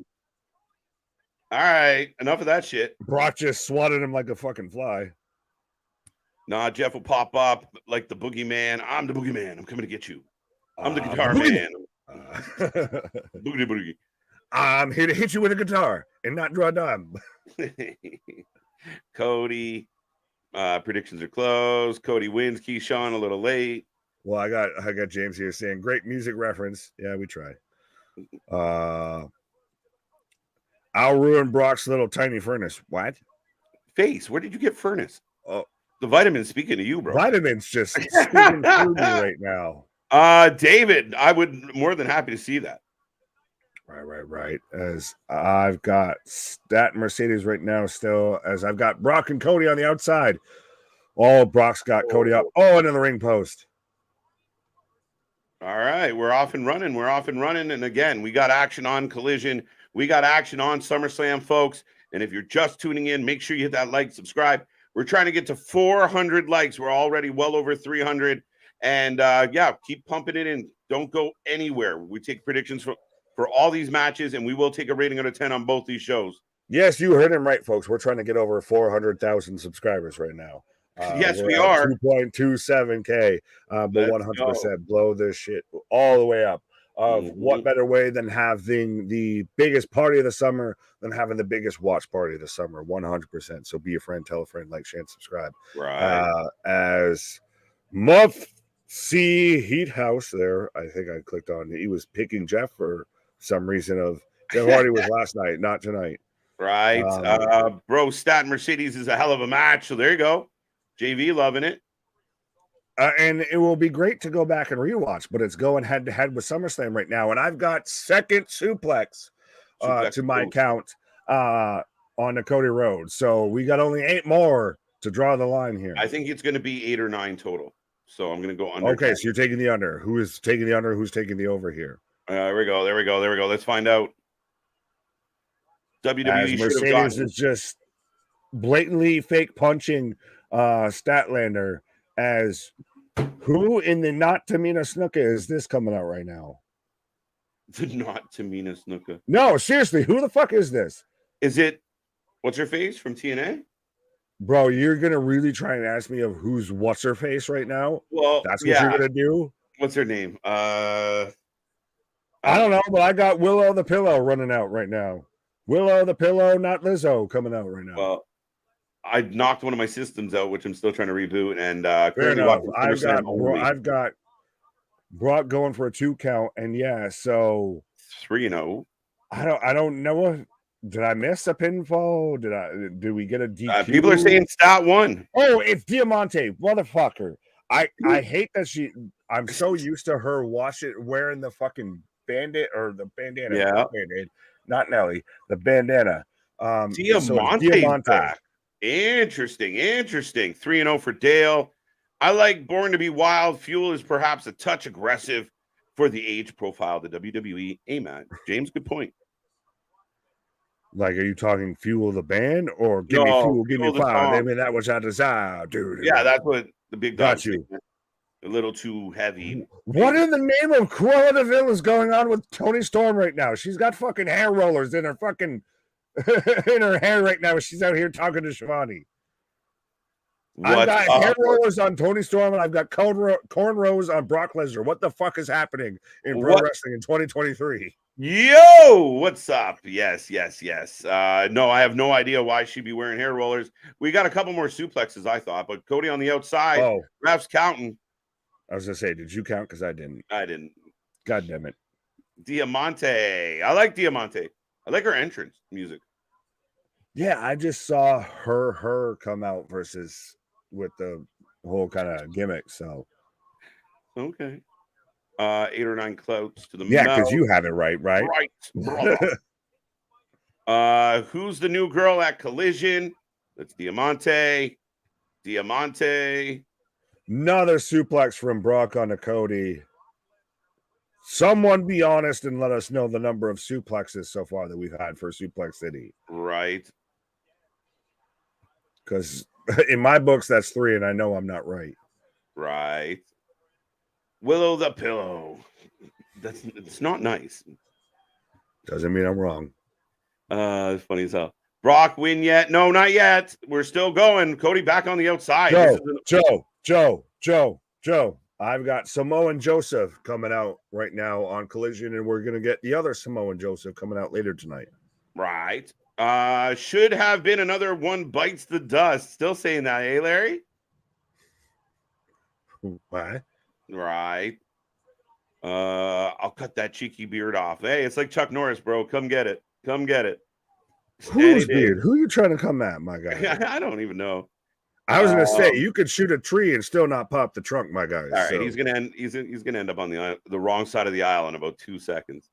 All right, enough of that shit. Brock just swatted him like a fucking fly. Nah, Jeff will pop up like the boogeyman. I'm the boogeyman. I'm coming to get you. I'm the guitar man. Boogie boogie. I'm here to hit you with a guitar and not draw a dime. Cody. Predictions are closed. Cody wins. Keyshawn a little late. Well, I got James here saying great music reference. Yeah, we try. I'll ruin Brock's little tiny furnace. What? Face, where did you get furnace? Oh, the vitamins speaking to you, bro. Vitamins just speaking through me right now. David, I would more than happy to see that. Right. As I've got Stat Mercedes right now, still as I've got Brock and Cody on the outside. Oh, Brock's got Cody up. Oh, and in the ring post. All right, we're off and running. And again, we got action on Collision. We got action on SummerSlam, folks. And if you're just tuning in, make sure you hit that like, subscribe. We're trying to get to 400 likes. We're already well over 300. And keep pumping it in. Don't go anywhere. We take predictions for all these matches, and we will take a rating out of 10 on both these shows. Yes, you heard him right, folks. We're trying to get over 400,000 subscribers right now. Yes, we are. 2.27K. But 100% blow this shit all the way up. What better way than having the biggest party of the summer than having the biggest watch party of the summer? 100%. So be a friend, tell a friend, like, share, and subscribe. Right. As Muff C Heat House there, I think I clicked on. He was picking Jeff for some reason. Of Jeff Hardy was last night, not tonight. Right. Bro, Stat Mercedes is a hell of a match. So there you go. JV loving it. And it will be great to go back and rewatch, but it's going head to head with SummerSlam right now. And I've got second suplex to my count on the Cody Road. So we got only 8 more to draw the line here. I think it's going to be 8 or 9 total. So I'm going to go under. Okay, 10. So you're taking the under. Who is taking the under? Who's taking the over here? There we go. Let's find out. WWE Mercedes is just blatantly fake punching Statlander. As who in the not Tamina Snuka is this coming out right now? The not Tamina Snuka. No, seriously, who the fuck is this? Is it what's her face from TNA? Bro, you're gonna really try and ask me of who's what's her face right now? Well, that's what you're gonna do. What's her name? I don't know, but I got Willow the Pillow running out right now. Willow the Pillow, not Lizzo, coming out right now. Well, I knocked one of my systems out, which I'm still trying to reboot. And I've got Brock going for a 2 count, and so 3-0. I don't know. Did I miss a pinfall? Did we get a DQ? People are saying Stat won. Oh, it's Diamante, motherfucker. I hate that I'm so used to her wearing the fucking bandit or the bandana. Yeah, not Nelly, the bandana. Diamante back. Interesting. 3-0 for Dale. I like Born to be Wild. Fuel is perhaps a touch aggressive for the age profile of the WWE. Amen. James, good point. Like, are you talking Fuel the band or give me Fuel, give me fire? I mean, that was our desire, dude. Yeah, that's what the big dog got you. A little too heavy. What in the name of Cruella de Vil is going on with Toni Storm right now? She's got fucking hair rollers in her fucking in her hair right now. She's out here talking to Shivani. I've got hair rollers on Toni Storm, and I've got cornrows on Brock Lesnar. What the fuck is happening in pro wrestling in 2023? Yo, what's up? Yes. No, I have no idea why she'd be wearing hair rollers. We got a couple more suplexes, I thought, but Cody on the outside. Oh, Raf's counting. I was gonna say, did you count? Because I didn't. God damn it. Diamante. I like Diamante. I like her entrance music. Yeah, I just saw her come out versus with the whole kind of gimmick. So okay. 8 or 9 clouts to the because you have it right. Right. Who's the new girl at Collision? That's Diamante. Another suplex from Brock onto Cody. Someone be honest and let us know the number of suplexes so far that we've had for Suplex City. Right. Because in my books, that's 3, and I know I'm not right. Right. Willow the Pillow. It's not nice. Doesn't mean I'm wrong. It's funny as hell. Brock win yet? No, not yet. We're still going. Cody back on the outside. Joe. I've got Samoan Joseph coming out right now on Collision, and we're gonna get the other Samoan Joseph coming out later tonight. Right. Should have been another one bites the dust. Still saying that, eh, Larry? What? Right. I'll cut that cheeky beard off. Hey, it's like Chuck Norris, bro. Come get it. Come get it. Whose beard? Who are you trying to come at, my guy? I don't even know. I was gonna say you could shoot a tree and still not pop the trunk, my guy. All right, he's gonna end up on the wrong side of the aisle in about 2 seconds.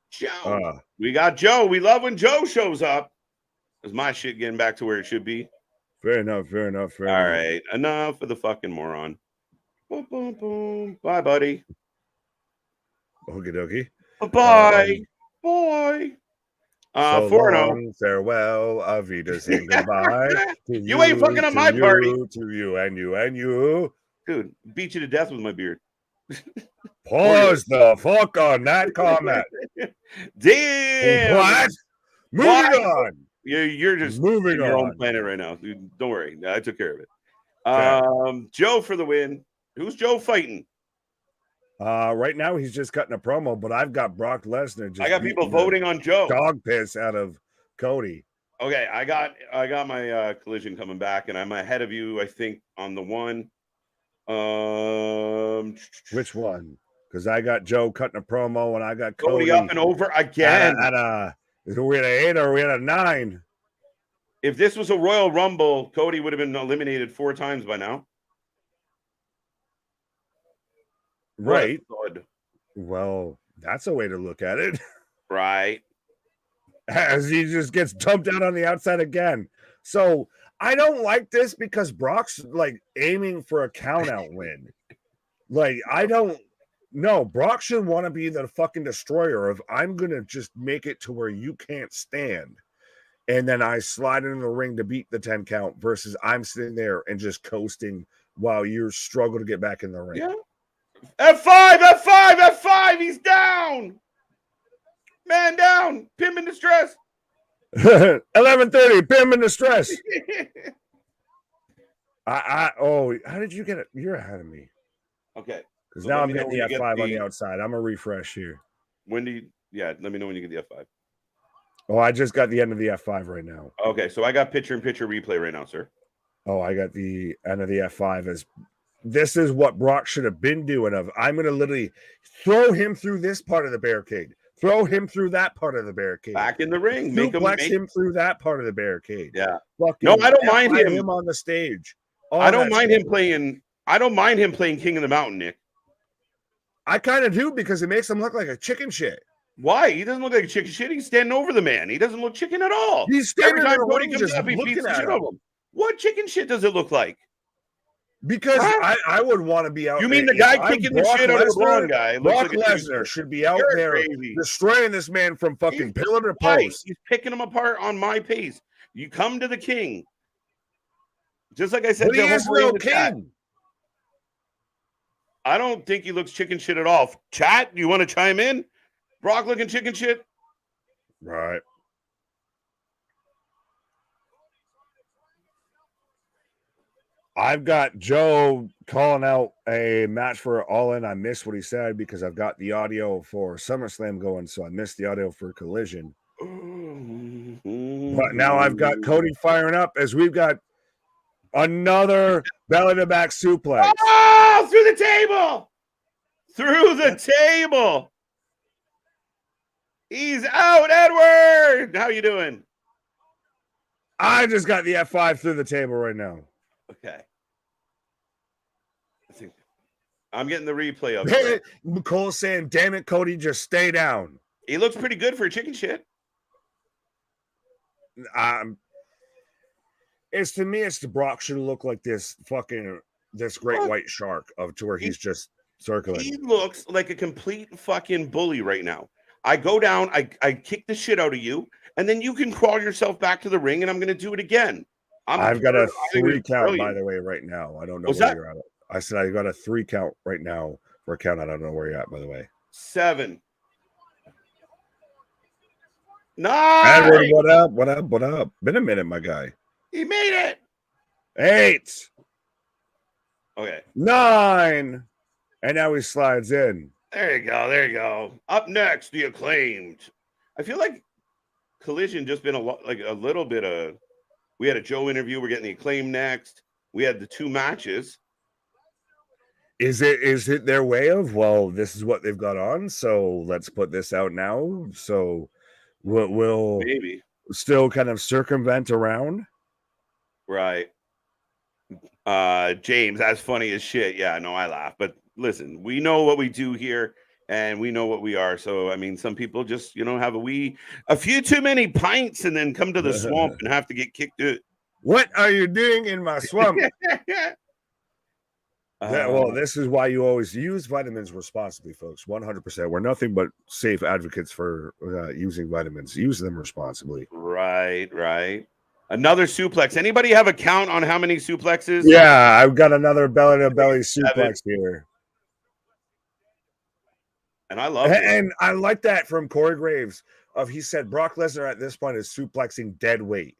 Joe, we got Joe. We love when Joe shows up. Is my shit getting back to where it should be? Fair enough. All right, enough of the fucking moron. Boom, boom, boom. Bye, buddy. Okie dokie. Bye, boy. So 4-0. Farewell, Avita, saying goodbye. You ain't fucking up my party. To you and you. Dude, beat you to death with my beard. Pause the fuck on that comment. Damn. What? Moving on. You're just moving on your on. own planet right now. Dude, don't worry. I took care of it. Okay. Joe for the win. Who's Joe fighting? Right now he's just cutting a promo, but I've got Brock Lesnar. I got people voting on Joe. Dog piss out of Cody. Okay, I got my collision coming back, and I'm ahead of you, I think, on the one. Which one? Because I got Joe cutting a promo, and I got Cody up and over again. Are we at an 8 or are we at a 9? If this was a Royal Rumble, Cody would have been eliminated 4 times by now. Right. Well, that's a way to look at it. Right. As he just gets dumped out on the outside again. So I don't like this because Brock's like aiming for a count out win. Like, I don't know. Brock should want to be the fucking destroyer of I'm going to just make it to where you can't stand. And then I slide into the ring to beat the 10 count versus I'm sitting there and just coasting while you struggle to get back in the ring. Yeah. F5. He's down. Man down. Pim in distress. 11:30. Pim in distress. How did you get it? You're ahead of me. Okay. Because now I'm getting the F5 on the outside. I'm a refresh here. When do you? Yeah, let me know when you get the F5. Oh, I just got the end of the F5 right now. Okay, so I got picture-in-picture replay right now, sir. Oh, I got the end of the F5 as. This is what Brock should have been doing. I'm going to literally throw him through this part of the barricade. Throw him through that part of the barricade. Back in the ring. Make him through that part of the barricade. Yeah. No, I don't mind him on the stage. I don't mind him playing King of the Mountain, Nick. I kind of do because it makes him look like a chicken shit. Why? He doesn't look like a chicken shit. He's standing over the man. He doesn't look chicken at all. He's standing every time in the ring just up, he beats the shit him. out of him. What chicken shit does it look like? Because I would want to be out. You mean the guy kicking the shit out of the blonde guy? Brock Lesnar should be out there destroying this man from fucking pillar to post. He's picking him apart on my pace. You come to the king. Just like I said, he is no king. I don't think he looks chicken shit at all. Chat, you want to chime in? Brock looking chicken shit? Right. I've got Joe calling out a match for All In. I missed what he said because I've got the audio for SummerSlam going, so I missed the audio for Collision. But now I've got Cody firing up as we've got another belly-to-back suplex. Oh, through the table! Through the table! He's out, Edward! How you doing? I just got the F5 through the table right now. Okay. I'm getting the replay of it. Cole saying, damn it, Cody, just stay down. He looks pretty good for a chicken shit. It's to me, it's the Brock should look like this great white shark to where he's just circling. He looks like a complete fucking bully right now. I go down, I kick the shit out of you, and then you can crawl yourself back to the ring, and I'm going to do it again. I've got a 3 count, by the way, right now. I don't know where you're at. I said I got a 3 count right now for a count. I don't know where you're at, by the way. 7. Edward, Nine. what up? What up? What up? Been a minute, my guy. He made it. 8. Okay. 9. And now he slides in. There you go. There you go. Up next, the Acclaimed. I feel like Collision just been a little bit of. We had a Joe interview. We're getting the Acclaimed next. We had the 2 matches. Is it their way of, well, this is what they've got on, so let's put this out now. So we'll Maybe. still kind of circumvent around. Right. James, that's funny as shit. Yeah, no, I laugh. But listen, we know what we do here and we know what we are. So, I mean, some people just, have a few too many pints and then come to the swamp and have to get kicked out. What are you doing in my swamp? Well, this is why you always use vitamins responsibly, folks. 100%. We're nothing but safe advocates for using vitamins. Use them responsibly. Right. Another suplex. Anybody have a count on how many suplexes? Yeah, I've got another belly-to-belly suplex here. And I love it. And I like that from Corey Graves. He said Brock Lesnar at this point is suplexing dead weight.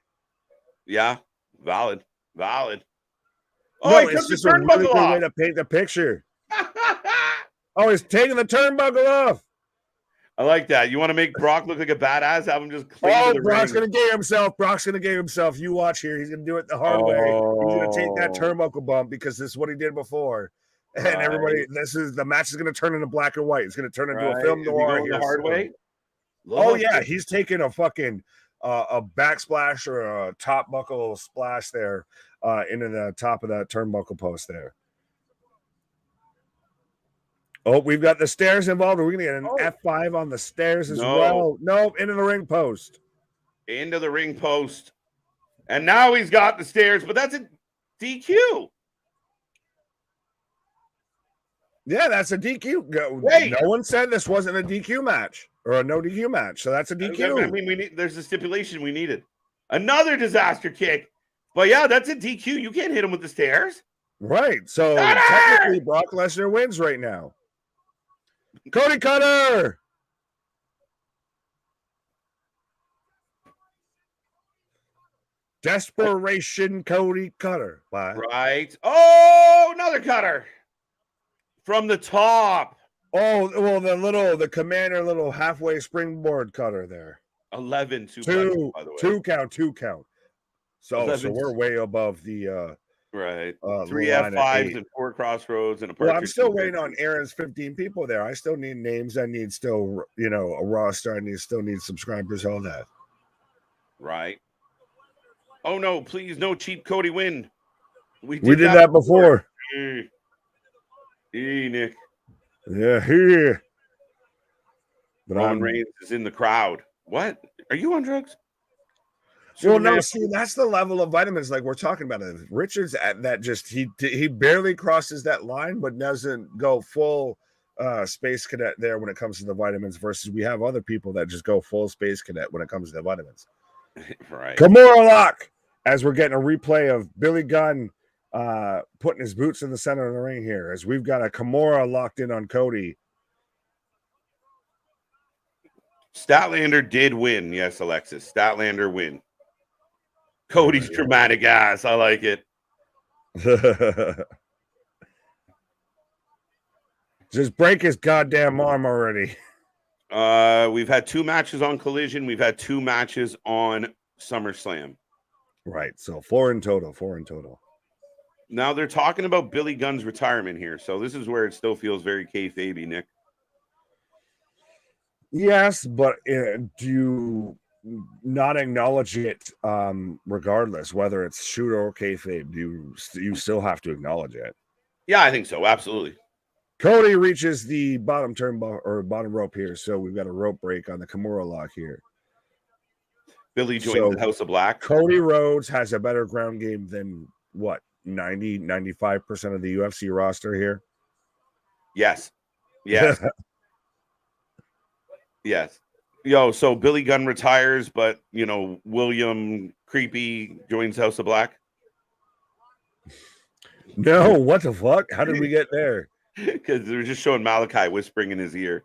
Yeah, valid. Oh, no, it's just a really good way to paint the picture. Oh, he's taking the turnbuckle off. I like that. You want to make Brock look like a badass? Have him just cling to the Brock's ring. Gonna get himself. Brock's gonna get himself. You watch here. He's gonna do it the hard way. He's gonna take that turnbuckle bump because this is what he did before. And everybody, the match is gonna turn into black and white. It's gonna turn into a film noir here. The hard way. Oh yeah, he's taking a fucking a backsplash or a top buckle splash there into the top of that turnbuckle post there. Oh, we've got the stairs involved. We're going to get an F5 on the stairs as well. Nope, into the ring post. Into the ring post. And now he's got the stairs, but that's a DQ. Yeah, that's a DQ. Wait. No one said this wasn't a DQ match or a no DQ match, so that's a DQ. I mean, there's a stipulation we needed. Another disaster kick. But yeah, that's a DQ. You can't hit him with the stairs. Right. So technically, Brock Lesnar wins right now. Cody Cutter. Desperation Cody Cutter. Bye. Right. Oh, another cutter. From the top. Oh, well, the commander little halfway springboard cutter there. 11 suplexes, by the way. Two count. So we're way above the right. 3 F5s and 4 crossroads and a Well, I'm still waiting on Aaron's 15 people there. I still need names. I need still, a roster. I still need subscribers, all that. Right. Oh no, please, no cheap Cody win. We did that before. Nick. Yeah, here. But Roman Reigns is in the crowd. What? Are you on drugs? Well, no, see, that's the level of vitamins like we're talking about. Richards at that he barely crosses that line, but doesn't go full space cadet there when it comes to the vitamins versus we have other people that just go full space cadet when it comes to the vitamins. Right. Kimura lock as we're getting a replay of Billy Gunn putting his boots in the center of the ring here as we've got a Kimura locked in on Cody. Statlander did win. Yes, Alexis. Statlander win. Cody's dramatic ass. I like it. Just break his goddamn arm already. We've had 2 matches on Collision. We've had 2 matches on SummerSlam. Right. So 4 in total. Now they're talking about Billy Gunn's retirement here. So this is where it still feels very kayfabe-y, Nick. Yes, but do you not acknowledge it regardless, whether it's shoot or kayfabe? You still have to acknowledge it? Yeah, I think so. Absolutely. Cody reaches the bottom bottom rope here, so we've got a rope break on the Kimura lock here. Billy joins the House of Black. Cody Rhodes has a better ground game than what, 95% of the UFC roster here? Yes. Yes. Yes. Yo, so Billy Gunn retires, but, William Creepy joins House of Black? No, what the fuck? How did we get there? Because they're just showing Malachi whispering in his ear.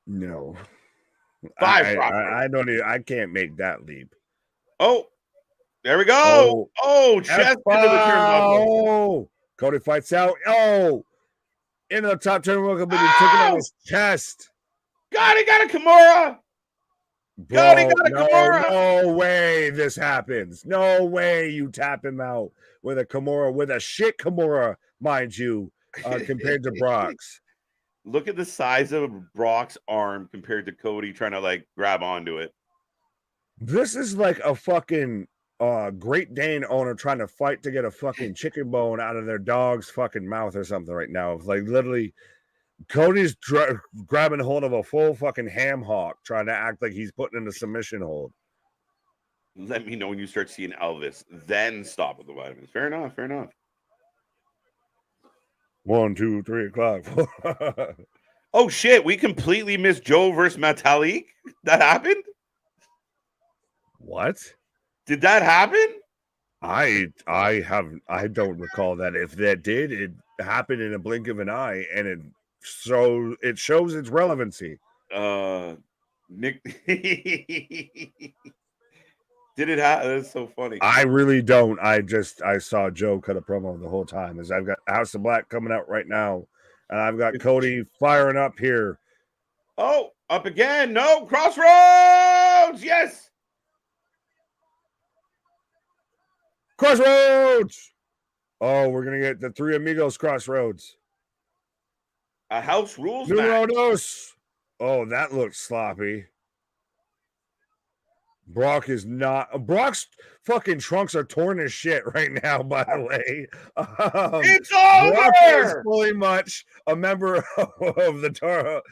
No. I don't even, I can't make that leap. Oh, there we go. Oh, chest into the turnbuckle. Oh, Cody fights out. Oh, into the top turnbuckle, but he took it on his chest. God, he got a Kimura. God, he got a Kimura. No way this happens. No way you tap him out with a Kimura, with a shit Kimura, mind you, compared to Brock's. Look at the size of Brock's arm compared to Cody trying to like grab onto it. This is like a fucking Great Dane owner trying to fight to get a fucking chicken bone out of their dog's fucking mouth or something right now. Like literally, Cody's grabbing hold of a full fucking ham hock, trying to act like he's putting in a submission hold. Let me know when you start seeing Elvis, then stop with the vitamins. Fair enough. Fair enough. 1, 2, 3 o'clock. Oh shit! We completely missed Joe versus Metalik. That happened. What? Did that happen? I don't recall that. If that did, it happened in a blink of an eye, and it shows its relevancy. Nick, did it happen? That's so funny. I really don't. I saw Joe cut a promo the whole time. As I've got House of Black coming out right now, and I've got Cody firing up here. Oh, up again! No, Crossroads. Yes. Crossroads! Oh, we're going to get the Three Amigos Crossroads. A house rules Numero match. dos. Oh, that looks sloppy. Brock's fucking trunks are torn as shit right now, by the way. It's over! Brock is fully much a member of the Toro.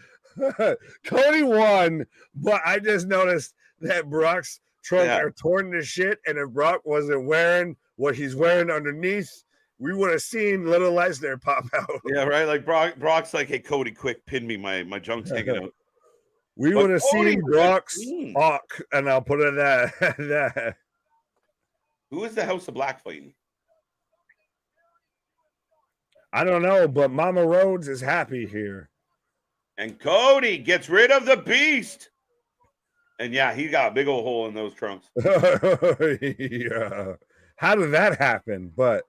Cody won, but I just noticed that Brock's trunks are torn to shit, and if Brock wasn't wearing what he's wearing underneath, we would have seen little Lesnar pop out. Yeah, right. Like Brock's like, "Hey, Cody, quick, pin me. My junk's hanging out." We would have seen Brock's hawk, and I'll put it that. Who is the House of Black fighting? I don't know, but Mama Rhodes is happy here. And Cody gets rid of the beast. And yeah, he got a big old hole in those trunks. Yeah. How did that happen? But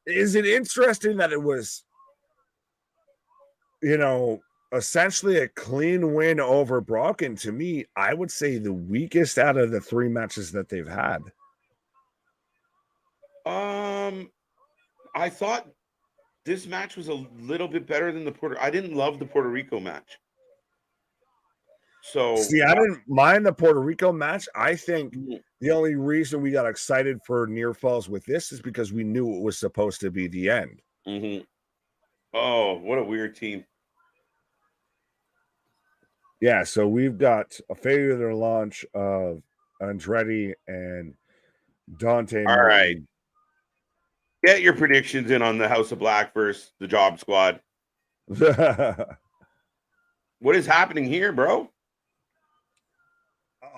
is it interesting that it was, essentially a clean win over Brock? And to me, I would say the weakest out of the 3 matches that they've had. I thought this match was a little bit better than I didn't love the Puerto Rico match. So see, I didn't mind the Puerto Rico match. I think the only reason we got excited for near falls with this is because we knew it was supposed to be the end. Mm-hmm. Oh, what a weird team. Yeah, so we've got a failure to launch of Andretti and Dante. All right. Get your predictions in on the House of Black versus the Job Squad. What is happening here, bro?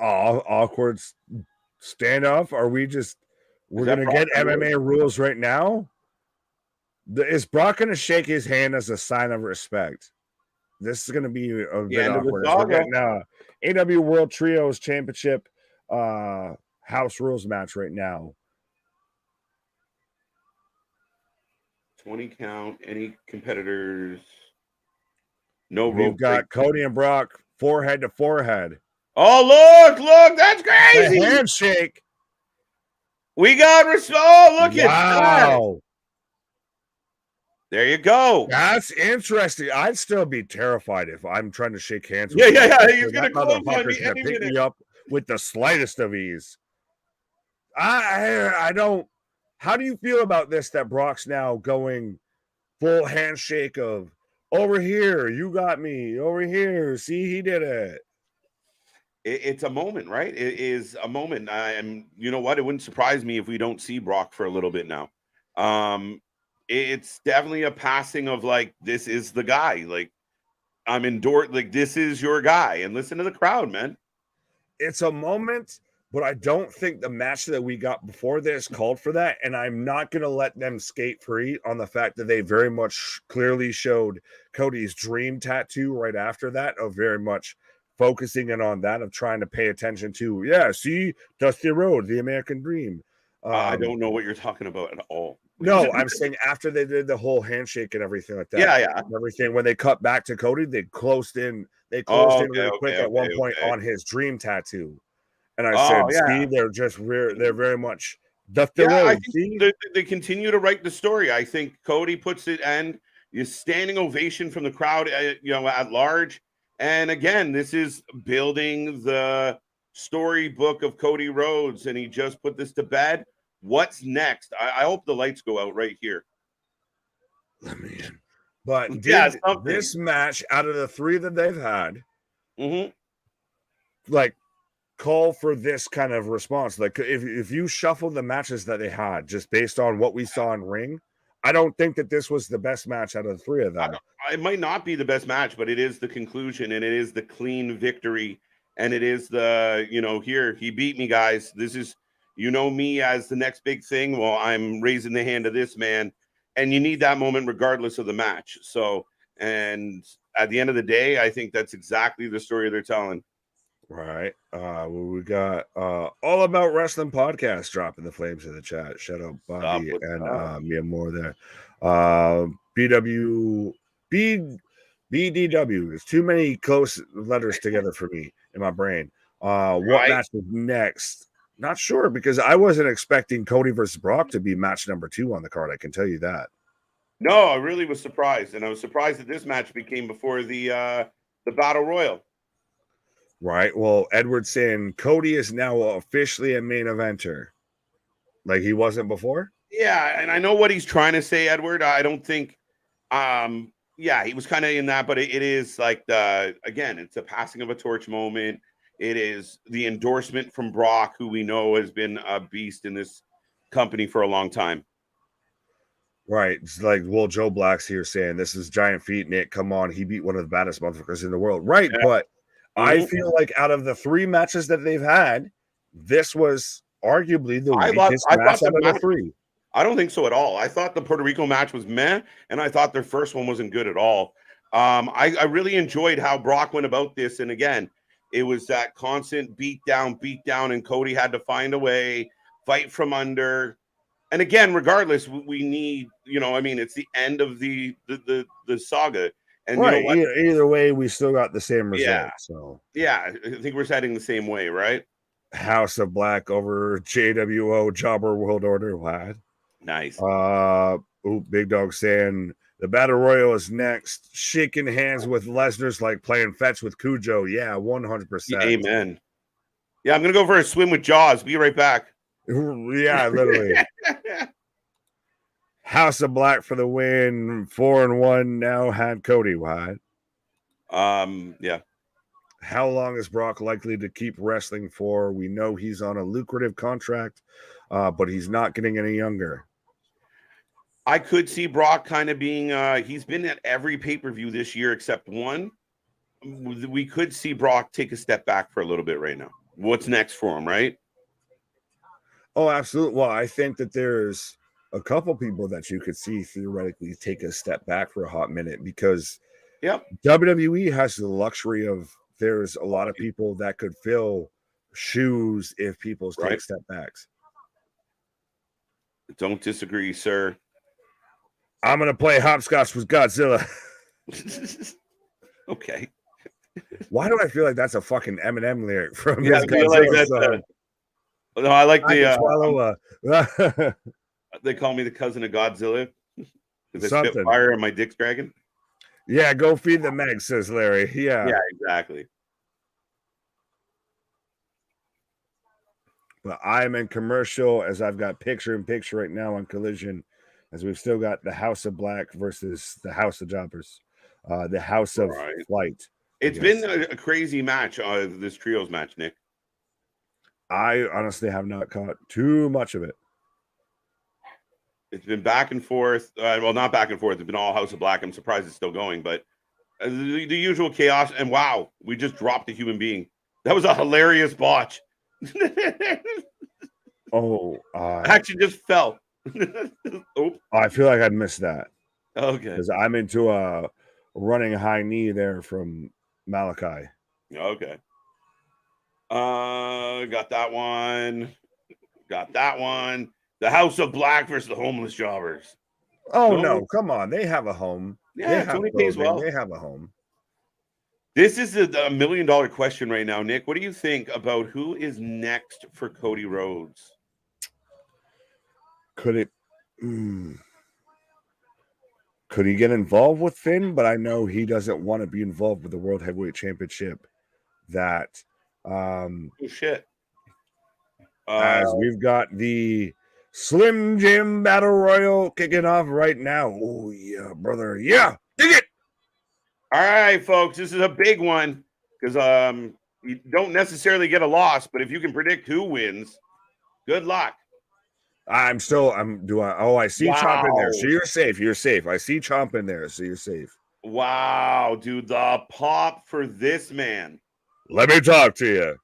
Awkward standoff. Are we we're going to get MMA rules right now? Is Brock going to shake his hand as a sign of respect? This is going to be a bit awkward. We're getting AEW World Trios Championship house rules match right now. 20 count. Any competitors? No rope. We've got Cody and Brock forehead to forehead. Oh, look, that's crazy. A handshake. We got look at that. There you go. That's interesting. I'd still be terrified if I'm trying to shake hands with Yeah. He's going to clothesline me any pick minute. me up with the slightest of ease. I don't. How do you feel about this, that Brock's now going full handshake of over here, you got me, over here, see, he did it. It's a moment, right? It is a moment. And you know what? It wouldn't surprise me if we don't see Brock for a little bit now. It's definitely a passing of like, this is the guy. Like, I'm endorsed. Like, this is your guy. And listen to the crowd, man. It's a moment, but I don't think the match that we got before this called for that. And I'm not going to let them skate free on the fact that they very much clearly showed Cody's dream tattoo right after that of very much focusing in on that, of trying to pay attention to, see, Dusty Road, the American Dream. I don't know what you're talking about at all. No, I'm saying after they did the whole handshake and everything like that. Yeah. Everything, when they cut back to Cody, they closed in really quick at one point on his dream tattoo. And I said, see, they're very much Dusty Road. I think they continue to write the story. I think Cody puts it, and a standing ovation from the crowd, at large. And again, this is building the storybook of Cody Rhodes, and he just put this to bed. What's next? I hope the lights go out right here. Let me in. But this match, out of the 3 that they've had, like, call for this kind of response? Like, if you shuffle the matches that they had just based on what we saw in ring, I don't think that this was the best match out of the 3 of them. It might not be the best match, but it is the conclusion, and it is the clean victory, and it is the, here, he beat me, guys. This is, me as the next big thing. Well, I'm raising the hand of this man, and you need that moment regardless of the match. So, and at the end of the day, I think that's exactly the story they're telling. Right. We got All About Wrestling podcast dropping the flames in the chat. Shout out Bobby and Mia Moore there. BDW. There's too many close letters together for me in my brain. What match is next? Not sure, because I wasn't expecting Cody versus Brock to be match number 2 on the card. I can tell you that. No, I really was surprised, and I was surprised that this match became before the Battle Royal. Right. Well, Edward's saying Cody is now officially a main eventer, like he wasn't before. Yeah, and I know what he's trying to say, Edward. I don't think, he was kind of in that, but it is like again, it's a passing of a torch moment. It is the endorsement from Brock, who we know has been a beast in this company for a long time. Right. It's like, well, Joe Black's here saying this is giant feat, Nick. Come on, he beat one of the baddest motherfuckers in the world. Right, yeah. But I feel like out of the 3 matches that they've had, this was arguably the weakest match out of the 3. I don't think so at all. I thought the Puerto Rico match was meh, and I thought their first one wasn't good at all. I really enjoyed how Brock went about this, and again, it was that constant beat down, and Cody had to find a way, fight from under. And again, regardless, we need, it's the end of the saga. And right. Either way, we still got the same result. Yeah. So I think we're heading the same way, right? House of Black over JWO Jobber World Order. Lad. Nice. Big Dog saying the Battle Royal is next. Shaking hands with Lesnar's like playing fetch with Cujo. Yeah, 100%. Amen. Yeah, I'm gonna go for a swim with Jaws. Be right back. Yeah, literally. House of Black for the win. 4-1 now had Cody. Why? Yeah. How long is Brock likely to keep wrestling for? We know he's on a lucrative contract, but he's not getting any younger. I could see Brock kind of being he's been at every pay-per-view this year except one. We could see Brock take a step back for a little bit right now. What's next for him, right? Oh, absolutely. Well, I think that there's a couple people that you could see theoretically take a step back for a hot minute, because WWE has the luxury of, there's a lot of people that could fill shoes if people take step backs. Don't disagree, sir. I'm going to play hopscotch with Godzilla. Okay. Why do I feel like that's a fucking Eminem lyric from his Godzilla song? No, I like the they call me the cousin of Godzilla because I spit fire on my dick's dragon. Yeah, go feed the Meg, says Larry. Yeah, exactly. But I'm in commercial, as I've got picture-in-picture right now on Collision, as we've still got the House of Black versus the House of Jobbers, the House of Flight. It's been a crazy match, this trios match, Nick. I honestly have not caught too much of it. It's been back and forth. Well, not back and forth. It's been all House of Black. I'm surprised it's still going, but the usual chaos. And wow, we just dropped a human being. That was a hilarious botch. Actually just fell. I feel like I'd missed that. Okay. Because I'm into a running high knee there from Malachi. Okay. Got that one. Got that one. The House of Black versus the Homeless Jobbers. Oh no, come on. They have a home. They Yeah, have Tony pays clothing. well. They have a home. This is a $1 million question right now, Nick. What do you think about who is next for Cody Rhodes? Could it could he get involved with Finn? But I know he doesn't want to be involved with the World Heavyweight Championship. That Oh shit. as we've got the Slim Jim Battle Royal kicking off right now. Oh yeah, brother. Yeah, dig it. All right, folks. This is a big one because you don't necessarily get a loss, but if you can predict who wins, good luck. I see Chomp in there. So you're safe. You're safe. I see Chomp in there. So you're safe. Wow, dude. The pop for this man. Let me talk to you.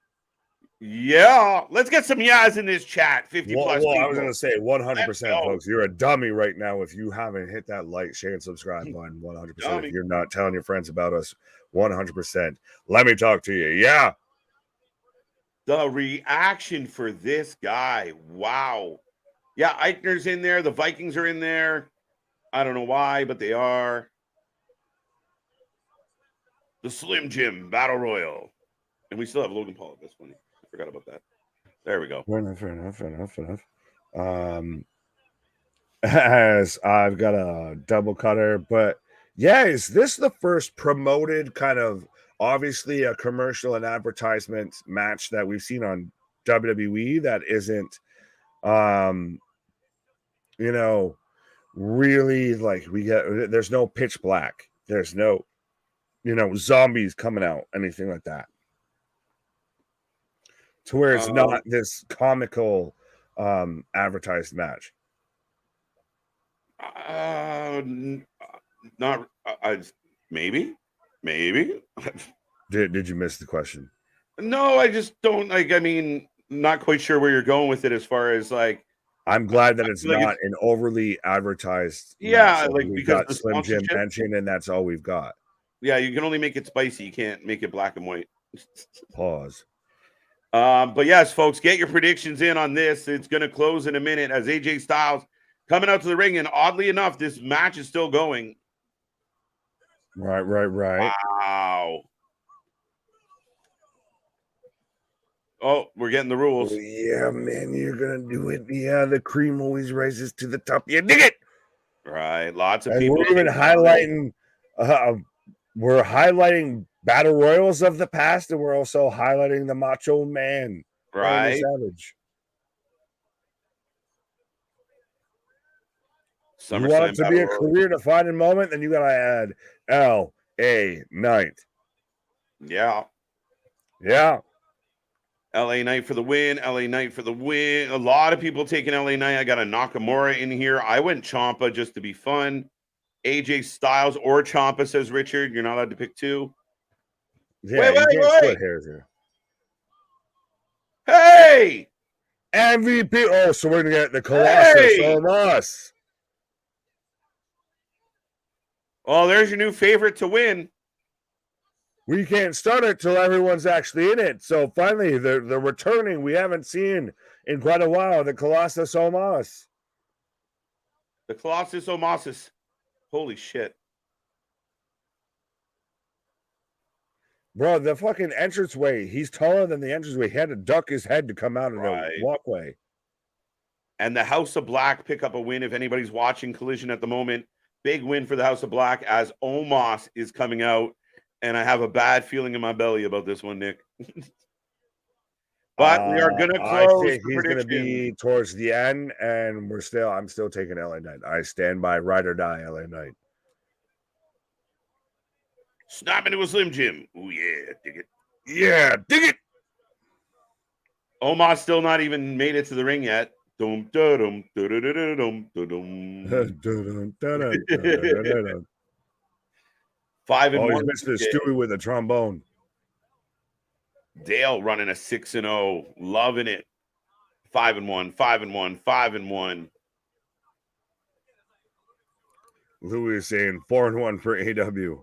Yeah. Let's get some yeahs in this chat. 50 plus people. I was going to say 100%, folks. You're a dummy right now if you haven't hit that like, share, and subscribe button. 100%. Dummy. If you're not telling your friends about us, 100%. Let me talk to you. Yeah. The reaction for this guy. Wow. Yeah, Eichner's in there. The Vikings are in there. I don't know why, but they are. The Slim Jim Battle Royal. And we still have Logan Paul. That's funny. I forgot about that. There we go. Fair enough. As I've got a double cutter, but yeah, is this the first promoted kind of obviously a commercial and advertisement match that we've seen on WWE that isn't really like there's no pitch black, there's no zombies coming out, anything like that, to where it's not this comical advertised match. Maybe. Did you miss the question? No, I just don't not quite sure where you're going with it as far as like. I'm glad that it's not an overly advertised. Yeah, match. Like we because got Slim Jim mentioned, and that's all we've got. Yeah, you can only make it spicy. You can't make it black and white. Pause. But yes, folks, get your predictions in on this. It's going to close in a minute as AJ Styles coming out to the ring, and oddly enough, this match is still going. Right. Wow. Oh, we're getting the rules. Oh, yeah, man, you're gonna do it. Yeah, the cream always rises to the top. You dig it, right? Lots of and people. We're even highlighting. We're highlighting battle royals of the past, and we're also highlighting the Macho Man, right? Savage. SummerSlam, you want it to be a career-defining moment, then you gotta add LA Knight. Yeah. LA Knight for the win. LA Knight for the win. A lot of people taking LA Knight. I got a Nakamura in here. I went Ciampa just to be fun. AJ Styles or Ciampa, says Richard. You're not allowed to pick two. Yeah, you can't split hairs here. Hey! MVP. Oh, so we're going to get the Colossus Omos. Oh, there's your new favorite to win. We can't start it till everyone's actually in it. So finally, they're returning. We haven't seen in quite a while the Colossus Omos. The Colossus Omos. Holy shit. Bro, the fucking entranceway, he's taller than the entranceway. He had to duck his head to come out of the walkway. And the House of Black pick up a win. If anybody's watching Collision at the moment, big win for the House of Black as Omos is coming out. And I have a bad feeling in my belly about this one, Nick. But we are going to close. I think he's going to be towards the end, and I'm still taking LA Knight. I stand by ride or die LA Knight. Snap into a Slim Jim. Oh, yeah. Dig it. Yeah, dig it. Omos still not even made it to the ring yet. Dum, dum, dum, dum, dum, dum. 5-1. He's Mr. Stewie with a trombone. Dale running a 6-0, loving it. 5-1. Louis is saying 4-1 for AEW.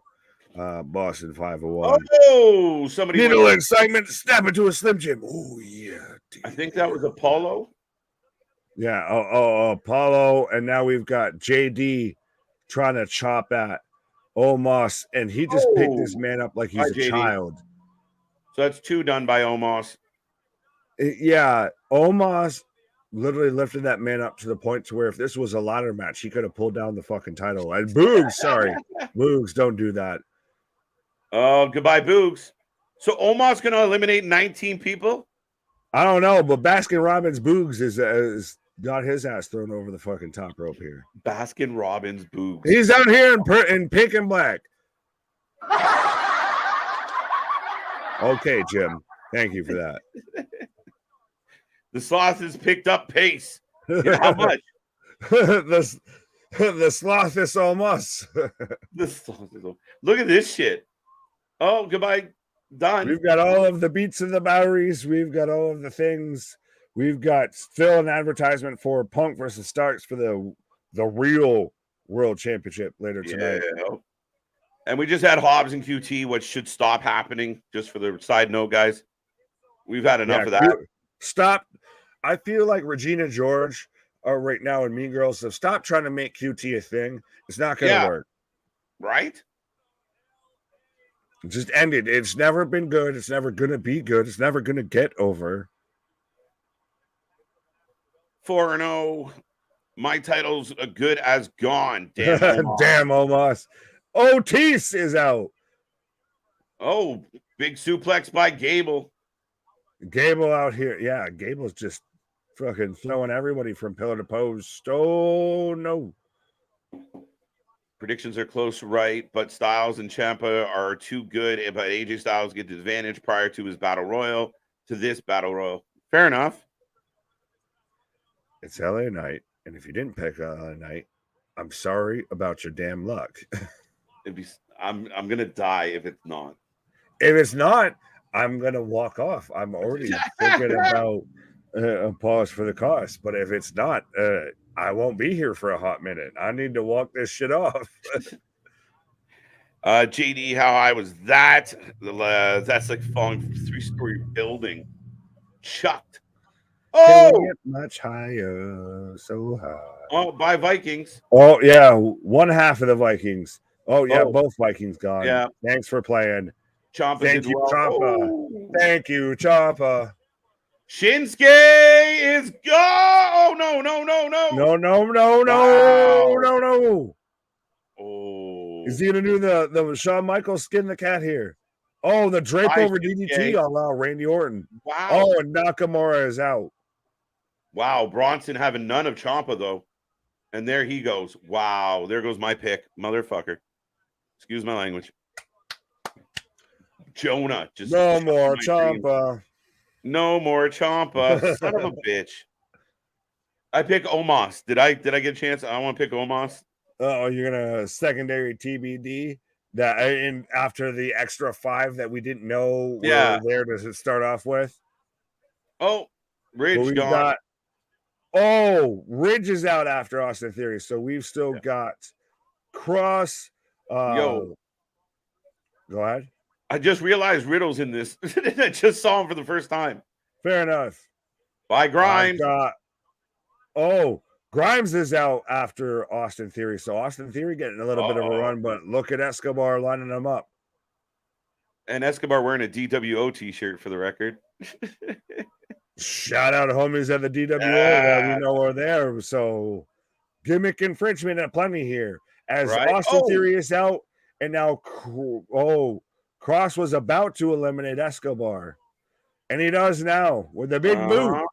Boston 501. Oh, somebody Needle went. excitement, snap into a Slim Jim. Oh yeah. I think that was Apollo. Yeah. Apollo, and now we've got JD trying to chop at Omos, and he just picked this man up like he's a JD. child. So that's 2 done by Omos. Yeah, Omos literally lifted that man up to the point to where if this was a ladder match, he could have pulled down the fucking title. And Boogs, sorry, Boogs, don't do that. Oh, goodbye, Boogs. So Omos going to eliminate 19 people? I don't know, but Baskin Robbins Boogs is got his ass thrown over the fucking top rope here. Baskin Robbins Boogs. He's out here in pink and black. Okay, Jim. Thank you for that. The sloth has picked up pace. You know how much? the sloth is almost. Look at this shit. Oh, goodbye. Done. We've got all of the beats and the Boweries. We've got all of the things. We've got still an advertisement for Punk versus Starks for the real World Championship later tonight. Yeah. And we just had Hobbs and QT, which should stop happening. Just for the side note, guys. We've had enough of that. Stop. I feel like Regina George are right now in Mean Girls. So stop trying to make QT a thing. It's not going to work. Right? Just end it. It's never been good. It's never going to be good. It's never going to get over. 4-0. My title's good as gone. Damn Omos. Damn Omos. Otis is out. Oh, big suplex by Gable. Gable out here. Yeah, Gable's just fucking throwing everybody from pillar to post. Oh, no. Predictions are close, right? But Styles and Ciampa are too good. But AJ Styles gets the advantage prior to his battle royal to this battle royal. Fair enough. It's LA Knight, and if you didn't pick LA Knight, I'm sorry about your damn luck. I'm gonna die if it's not. If it's not, I'm gonna walk off. I'm already thinking about a pause for the cost. But if it's not, I won't be here for a hot minute. I need to walk this shit off. JD, how high was that? That's like falling from a 3-story building. Chucked. Oh, Can we get much higher, so high. Oh, by Vikings. Oh yeah, one half of the Vikings. Oh yeah, both Vikings gone. Yeah. Thanks for playing. Ciampa Thank you, well. Ciampa. Oh. Thank you, Ciampa. Shinsuke is go. Oh no. No. Oh, is he gonna do the Shawn Michaels skin the cat here? Oh, the drape over DDT allow Randy Orton. Wow. Oh, and Nakamura is out. Wow, Bronson having none of Ciampa though. And there he goes. Wow, there goes my pick, motherfucker. Excuse my language. Jonah just no more Ciampa. No more Ciampa. Son of a bitch. I pick Omos. Did I get a chance? I want to pick Omos. Oh, you're gonna secondary TBD that in after the extra 5 that we didn't know were there to start off with. Oh, Ridge gone. Ridge is out after Austin Theory, so we've still got Cross. Yo, go ahead. I just realized Riddle's in this. I just saw him for the first time. Fair enough. By Grimes. Grimes is out after Austin Theory, so Austin Theory getting a little bit of a run, but look at Escobar lining them up. And Escobar wearing a DWO t-shirt for the record. Shout out to homies at the DWO that we know are there. So gimmick infringement at plenty here. As Austin Theory is out, and now Cross was about to eliminate Escobar. And he does now with a big boot.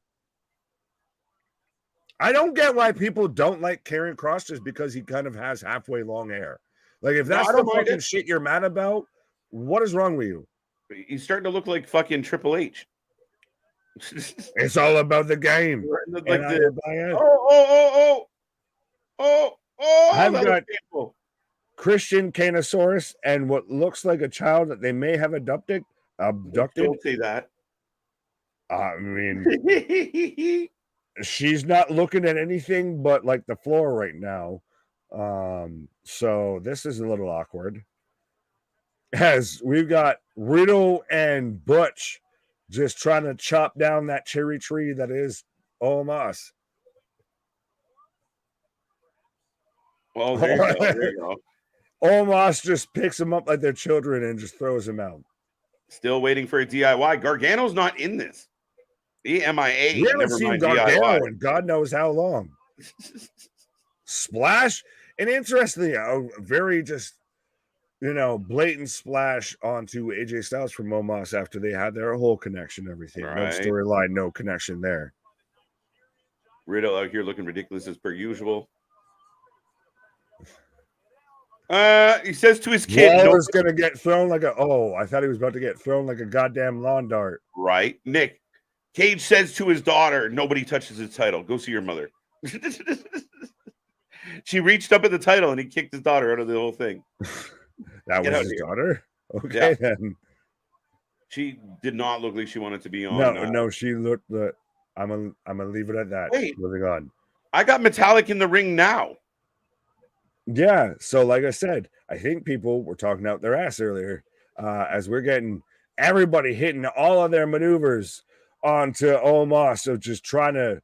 I don't get why people don't like Karrion Kross just because he kind of has halfway long hair. Like, if that's the fucking shit you're mad about, what is wrong with you? He's starting to look like fucking Triple H. It's all about the game. Like I've got Christian Canosaurus and what looks like a child that they may have abducted. Don't say that. I mean, she's not looking at anything but like the floor right now. So this is a little awkward. as we've got Riddle and Butch just trying to chop down that cherry tree that is Omos. Well, there you go. There you go. Omos just picks them up like they're children and just throws them out. Still waiting for a DIY. Gargano's not in this. The MIA. We haven't Never seen mind Gargano DIY. in God knows how long. Splash, and interestingly, a very just blatant splash onto AJ Styles from Omos after they had their whole connection, everything. Right. No storyline, no connection there. Riddle out here looking ridiculous as per usual. He says to his kid, Waller's gonna get thrown like I thought he was about to get thrown like a goddamn lawn dart. Right. Nick, Cage says to his daughter, nobody touches his title. Go see your mother. She reached up at the title and he kicked his daughter out of the whole thing. That Get was out his here. daughter? Okay, Yeah. then. She did not look like she wanted to be on. No, she looked I'm gonna leave it at that. Wait. Moving on. I got Metallic in the ring now. Yeah, so like I said, I think people were talking out their ass earlier as we're getting everybody hitting all of their maneuvers onto Omos of just trying to.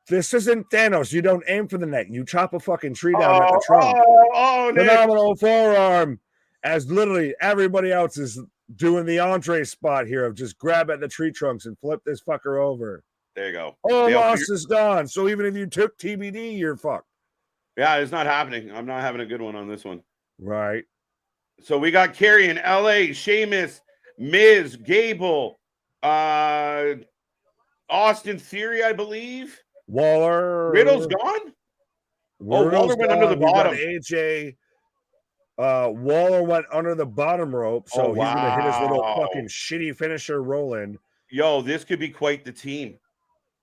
This isn't Thanos. You don't aim for the neck. You chop a fucking tree down at the trunk. Nick. Phenomenal forearm as literally everybody else is doing the entree spot here of just grab at the tree trunks and flip this fucker over. There you go. Omos is gone. So even if you took TBD, you're fucked. Yeah, it's not happening. I'm not having a good one on this one. Right. So we got Carrie in LA, Sheamus, Miz, Gable, Austin Theory, I believe. Waller. Riddle's gone? Waller went under the bottom. AJ. Waller went under the bottom rope, so he's going to hit his little fucking shitty finisher rolling. Yo, this could be quite the team.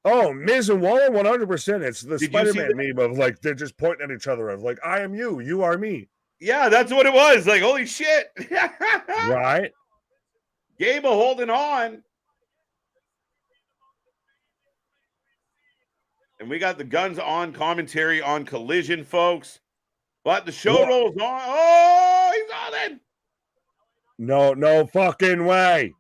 Oh, Miz and Waller, 100%. It's the Did Spider-Man meme of like they're just pointing at each other of like, I am you, you are me. Yeah, that's what it was. Like, holy shit. Right? Gable holding on. And we got the Guns on commentary on Collision, folks. But the show rolls on. Oh, he's on it. No fucking way.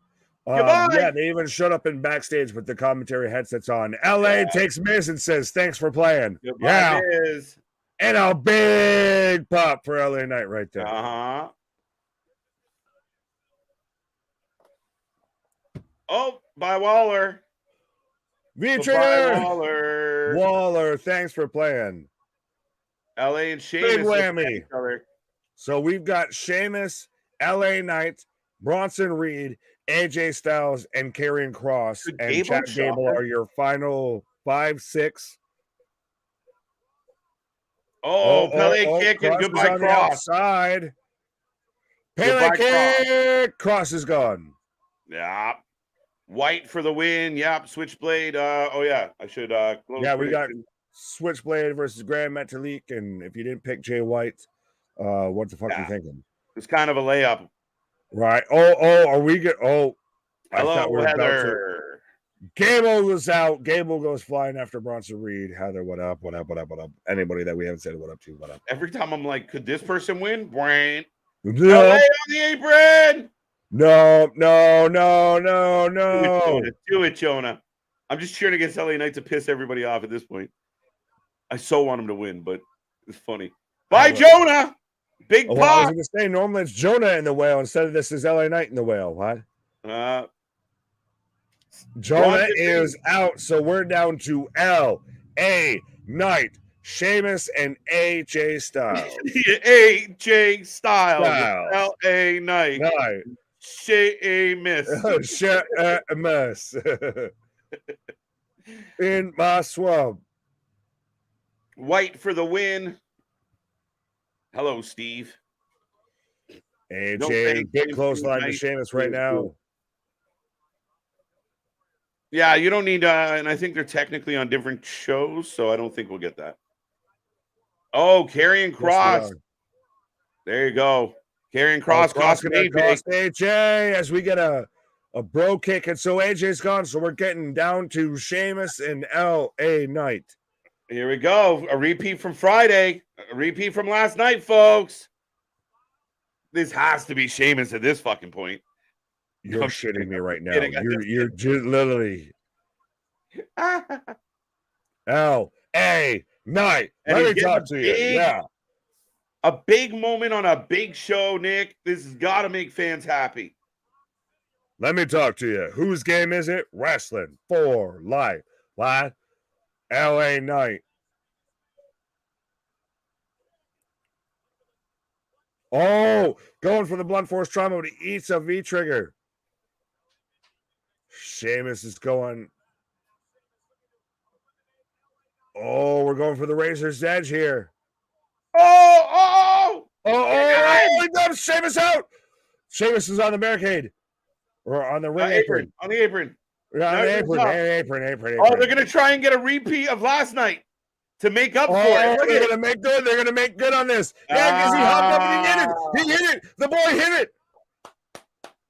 Goodbye. Yeah, they even showed up in backstage with the commentary headsets on. LA takes Miz and says, thanks for playing. Goodbye, yeah. Miz. And a big pop for LA Knight right there. Uh-huh. Oh, by Waller. V-Trigger. Waller, thanks for playing. LA and Sheamus. Big whammy. So we've got Sheamus, LA Knight, Bronson Reed, AJ Styles, and Karrion Kross and Chad Gable are your final 5, 6. Pele kick and goodbye on Kross. The outside. Pele kick. Kross is gone. Yeah. White for the win. Yep. Switchblade. I should we got Switchblade versus Grand Metalik, and if you didn't pick Jay White, what the fuck are you thinking? It's kind of a layup. Right. Are we good? I thought we were Heather. Gable was out. Gable goes flying after Bronson Reed. Heather, what up? Anybody that we haven't said what up to, what up? Every time I'm like, could this person win? Brain. No. LA on the apron. No. Do it, Jonah. I'm just cheering against LA Knight to piss everybody off at this point. I so want him to win, but it's funny. Bye, Jonah. Big pop. I was going to say, normally it's Jonah in the whale. Instead of this is LA Knight in the whale. What? Jonah is out, so we're down to LA Knight, Sheamus, and AJ Styles. AJ Styles. LA Knight. Sheamus. Sheamus. In my swamp. White for the win. Hello, Steve. AJ, big clothesline to Sheamus right now. Yeah, you don't need, and I think they're technically on different shows, so I don't think we'll get that. Oh, Karrion Kross. There you go. Karrion Kross cost AJ as we get a bro kick, and so AJ's gone, so we're getting down to Sheamus and LA Knight. Here we go. A repeat from Friday. A repeat from last night, folks. This has to be Sheamus at this fucking point. You're I'm shitting kidding, me I'm right now. kidding, I'm You're just you're just literally LA Knight. And Let he's me getting talk to you. Yeah. a big moment on a big show, Nick. This has got to make fans happy. Let me talk to you. Whose game is it? Wrestling for life. What? LA Knight. Oh, going for the blunt force trauma, but he eats a V trigger. Sheamus is going. Oh, we're going for the Razor's Edge here. Oh, He dumps Sheamus out. Sheamus is on the barricade. Or on the ring apron. On the apron. Yeah, on the apron. Oh, they're going to try and get a repeat of last night to make up for it. They're going to make good. They're going to make good on this. Yeah, because he hopped up and he did it. He hit it. The boy hit it.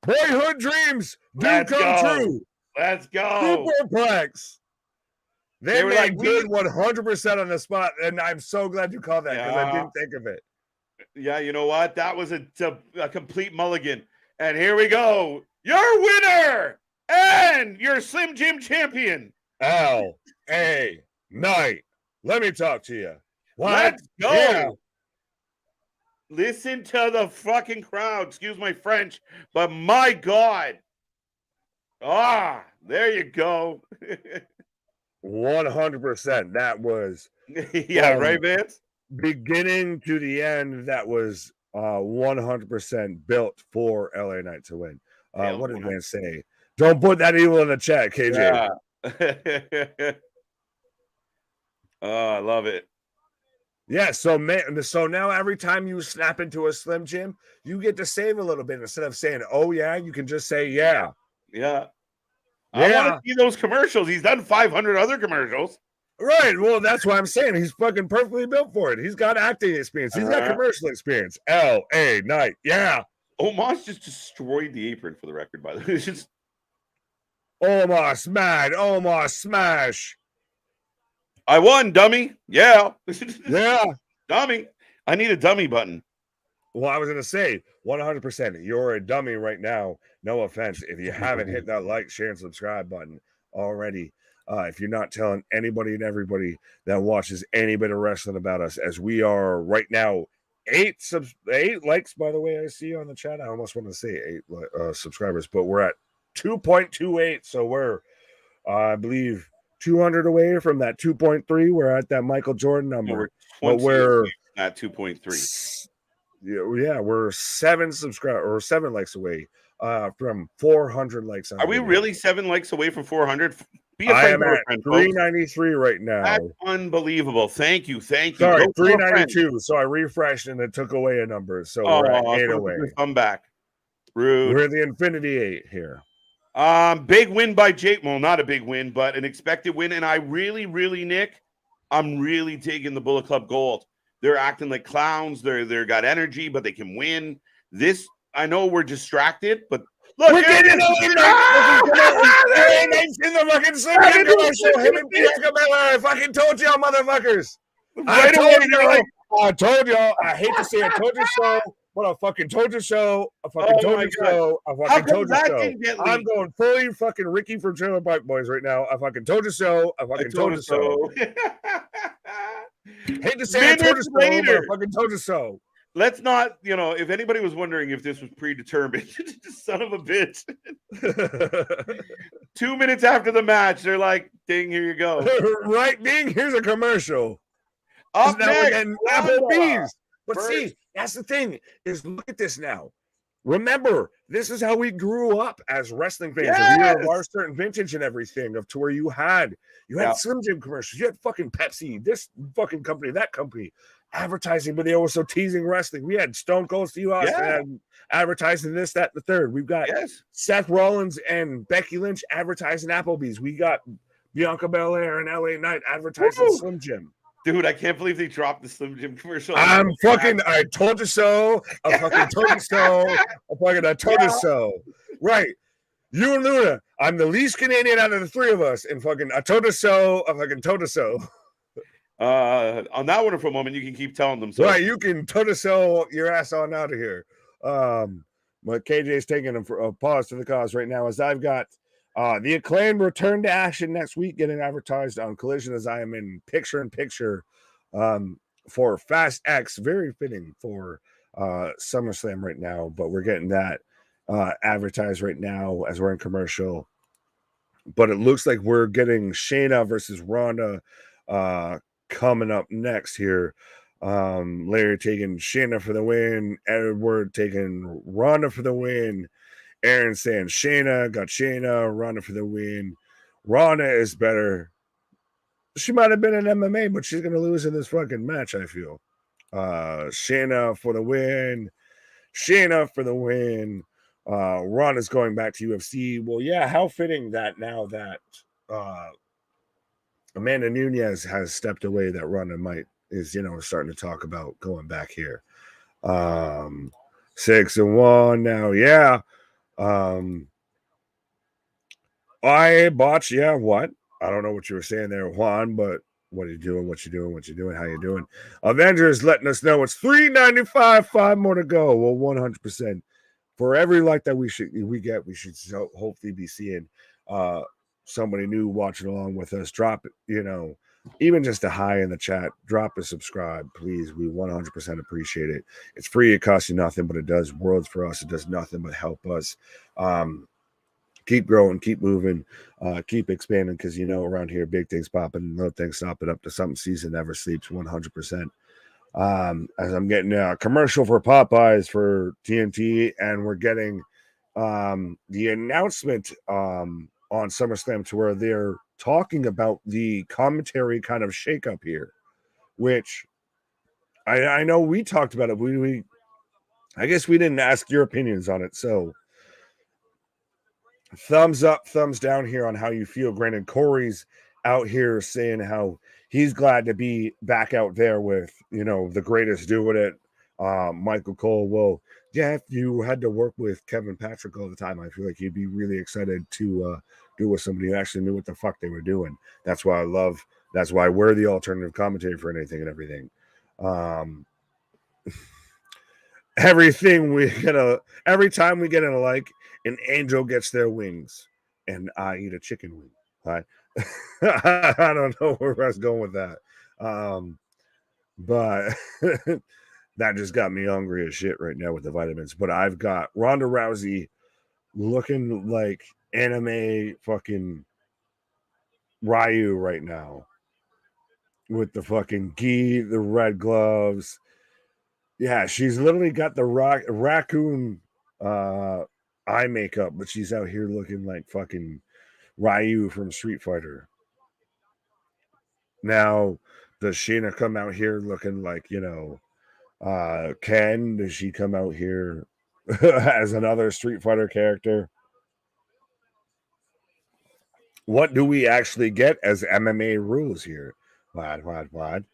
Boyhood dreams do come true. Let's go. Superplex. They were made like, good 100% on the spot, and I'm so glad you called that because I didn't think of it. Yeah, you know what? That was a complete mulligan. And here we go. Your winner and your Slim Jim champion. L.A. Knight. Let me talk to you. What? Let's go. Yeah. Listen to the fucking crowd. Excuse my French, but my God. There you go. 100%. That was right, Vance? Beginning to the end, that was 100% built for LA Knight to win. What did Vance say? Don't put that evil in the chat, KJ. Yeah. I love it. Yeah, so now every time you snap into a Slim Jim, you get to save a little bit instead of saying, "Oh yeah," you can just say, "Yeah." Yeah. I want to see those commercials. He's done 500 other commercials. Right. Well, that's what I'm saying. He's fucking perfectly built for it. He's got acting experience. He's got commercial experience. L.A. Knight. Yeah. Omos just destroyed the apron for the record, by the way. It's just Omos mad. Omos smash. I won, dummy. Yeah. Yeah. Dummy. I need a dummy button. Well, I was going to say 100%. You're a dummy right now. No offense. If you haven't hit that like, share, and subscribe button already, if you're not telling anybody and everybody that watches any bit of wrestling about us, as we are right now, 8 likes, by the way, I see on the chat. I almost want to say 8 subscribers, but we're at 2.28. So we're, I believe, 200 away from that 2.3. We're at that Michael Jordan number. But we're at 2.3. Yeah, we're 7 likes away from 400 likes. Are we really 7 likes away from 400? I am at 393 right now. That's unbelievable. Thank you. Sorry, 392. So I refreshed and it took away a number. So we're at 8 away. Come back. Rude. We're the Infinity 8 here. Big win by Jake. Well, not a big win, but an expected win. And I really, Nick, I'm really digging the Bullet Club Gold. They're acting like clowns. They're got energy, but they can win. This, I know we're distracted, but look, we're getting in the fucking Slim Jim commercial. Him and Bianca Belair. I fucking told y'all, motherfuckers. I told y'all. I hate to say I told you so, but I fucking told you so. I fucking told you so. I fucking told you so. I'm going fully fucking Ricky from Trailer Park Boys right now. I fucking told you so. I fucking told you so. Hate to say I told you so, but I fucking told you so. Let's not, if anybody was wondering if this was predetermined, son of a bitch. 2 minutes after the match, they're like, ding, here you go. Right, ding, here's a commercial. Up now next, we're getting Applebee's. But see, that's the thing, is look at this now. Remember, this is how we grew up as wrestling fans. Yes. We were of our certain vintage and everything to where you had Slim Jim commercials, you had fucking Pepsi, this fucking company, that company, advertising, but they were also teasing wrestling. We had Stone Cold Steve Austin advertising this, that, and the third. We've got Seth Rollins and Becky Lynch advertising Applebee's. We got Bianca Belair and LA Knight advertising Slim Jim. Dude, I can't believe they dropped the Slim Jim commercial. I told you so. I fucking told you so. I told you so. Right. You and Luna, I'm the least Canadian out of the 3 of us. And fucking, I told you so. I fucking told you so. On that one for a moment, you can keep telling them so. Right, you can told you so your ass on out of here. But KJ's taking him for a pause to the cause right now as I've got the Acclaimed return to action next week getting advertised on Collision as I am in picture-in-picture for Fast X. Very fitting for SummerSlam right now, but we're getting that advertised right now as we're in commercial. But it looks like we're getting Shayna versus Ronda coming up next here. Larry taking Shayna for the win. Edward taking Ronda for the win. Aaron saying Shayna, got Shayna. Ronda for the win. Ronda is better. She might have been in MMA, but she's going to lose in this fucking match, I feel. Shayna for the win. Shayna for the win. Ronda's going back to UFC. Well, yeah, how fitting that now that Amanda Nunes has stepped away, that Ronda is starting to talk about going back here. 6-1 now, yeah. I botched, yeah, what? I don't know what you were saying there, Juan, but what are you doing? What you doing? What you doing? How you doing? Avengers letting us know it's 395, 5 more to go. Well, 100%. For every like that we should hopefully be seeing somebody new watching along with us. Drop it, even just a hi in the chat. Drop a subscribe, please. We 100% appreciate it. It's free. It costs you nothing, but it does worlds for us. It does nothing but help us. Keep growing, keep moving, keep expanding, because around here, big things popping, little things stopping up to something. Season never sleeps, 100%. As I'm getting a commercial for Popeyes for TNT, and we're getting the announcement on SummerSlam to where they're talking about the commentary kind of shakeup here, which I know we talked about it. We I guess we didn't ask your opinions on it, so thumbs up, thumbs down here on how you feel. Granted, Corey's out here saying how he's glad to be back out there with, the greatest doing it. Michael Cole, well, yeah, if you had to work with Kevin Patrick all the time, I feel like you'd be really excited to do with somebody who actually knew what the fuck they were doing. That's why we're the alternative commentary for anything and everything. Every time we get in a like, an angel gets their wings, and I eat a chicken wing. Right? I don't know where I was going with that. But that just got me hungry as shit right now with the vitamins. But I've got Ronda Rousey looking like anime fucking Ryu right now with the fucking gi, the red gloves. Yeah, she's literally got the raccoon eye makeup, but she's out here looking like fucking Ryu from Street Fighter. Now, does Shayna come out here looking like, Ken? Does she come out here as another Street Fighter character? What do we actually get as MMA Rules here? What?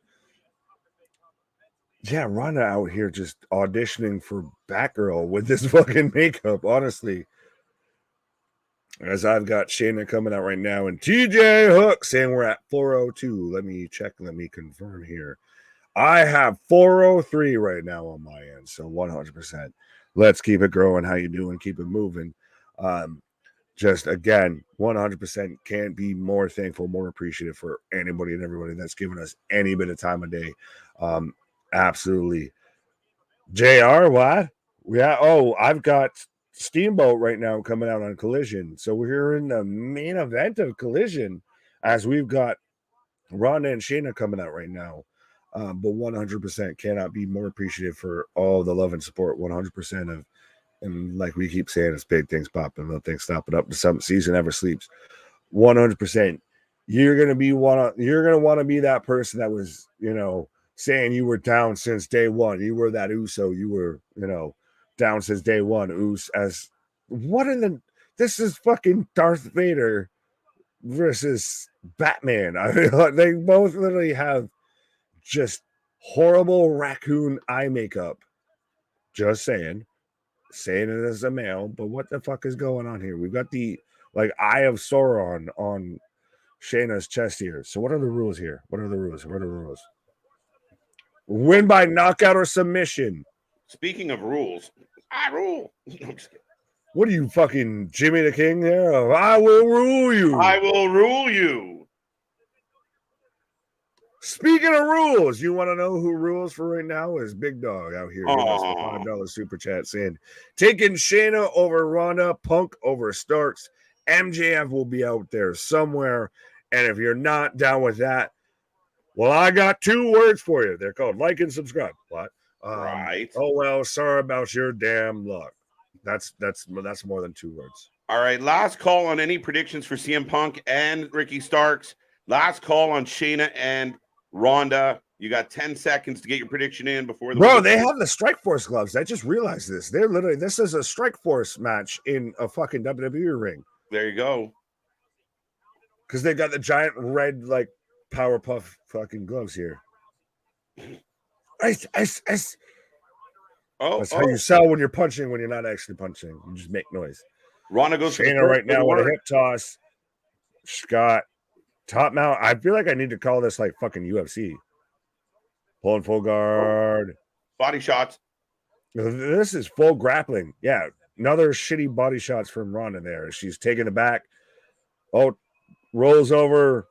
Yeah, Ronda out here just auditioning for Batgirl with this fucking makeup, honestly. As I've got Shayna coming out right now, and TJ Hook saying we're at 402. Let me check. Let me confirm here. I have 403 right now on my end, so 100%. Let's keep it growing. How you doing? Keep it moving. Just again, 100% can't be more thankful, more appreciative for anybody and everybody that's given us any bit of time a day. Absolutely. JR, what? Yeah. Oh, I've got Steamboat right now coming out on Collision. So we're in the main event of Collision as we've got Ronda and Shayna coming out right now. But 100% cannot be more appreciative for all the love and support. 100% of, and like we keep saying, it's big things popping, little things stopping up. The season never sleeps. 100%. You're gonna want to be that person that was, saying you were down since day one. You were that Uso. You were, down since day one. This is fucking Darth Vader versus Batman. I mean, they both literally have just horrible raccoon eye makeup. Just saying it as a male, but what the fuck is going on here? We've got the Eye of Sauron on Shayna's chest here. So what are the rules here? What are the rules? Win by knockout or submission. Speaking of rules, I rule. I'm just kidding. What are you, fucking Jimmy the King there? Oh, I will rule you. I will rule you. Speaking of rules, you want to know who rules for right now? Is Big Dog out here giving us the $5 super chat saying, taking Shayna over Ronda, Punk over Starks, MJF will be out there somewhere. And if you're not down with that, well, I got 2 words for you. They're called like and subscribe. What? Right. Oh, well, sorry about your damn luck. That's more than 2 words. All right. Last call on any predictions for CM Punk and Ricky Starks. Last call on Shayna and Ronda. You got 10 seconds to get your prediction in before the Bro, they have the Strike Force gloves. I just realized this. This is a Strike Force match in a fucking WWE ring. There you go. Because they got the giant red, like, Powerpuff fucking gloves here. Ice. Oh, that's how you sell when you're punching when you're not actually punching. You just make noise. Ronda goes Shayna right now with a hip toss. Scott, top mount. I feel like I need to call this like fucking UFC. Pulling full guard. Body shots. This is full grappling. Yeah, another shitty body shots from Ronda there. She's taking it back. Oh, rolls over.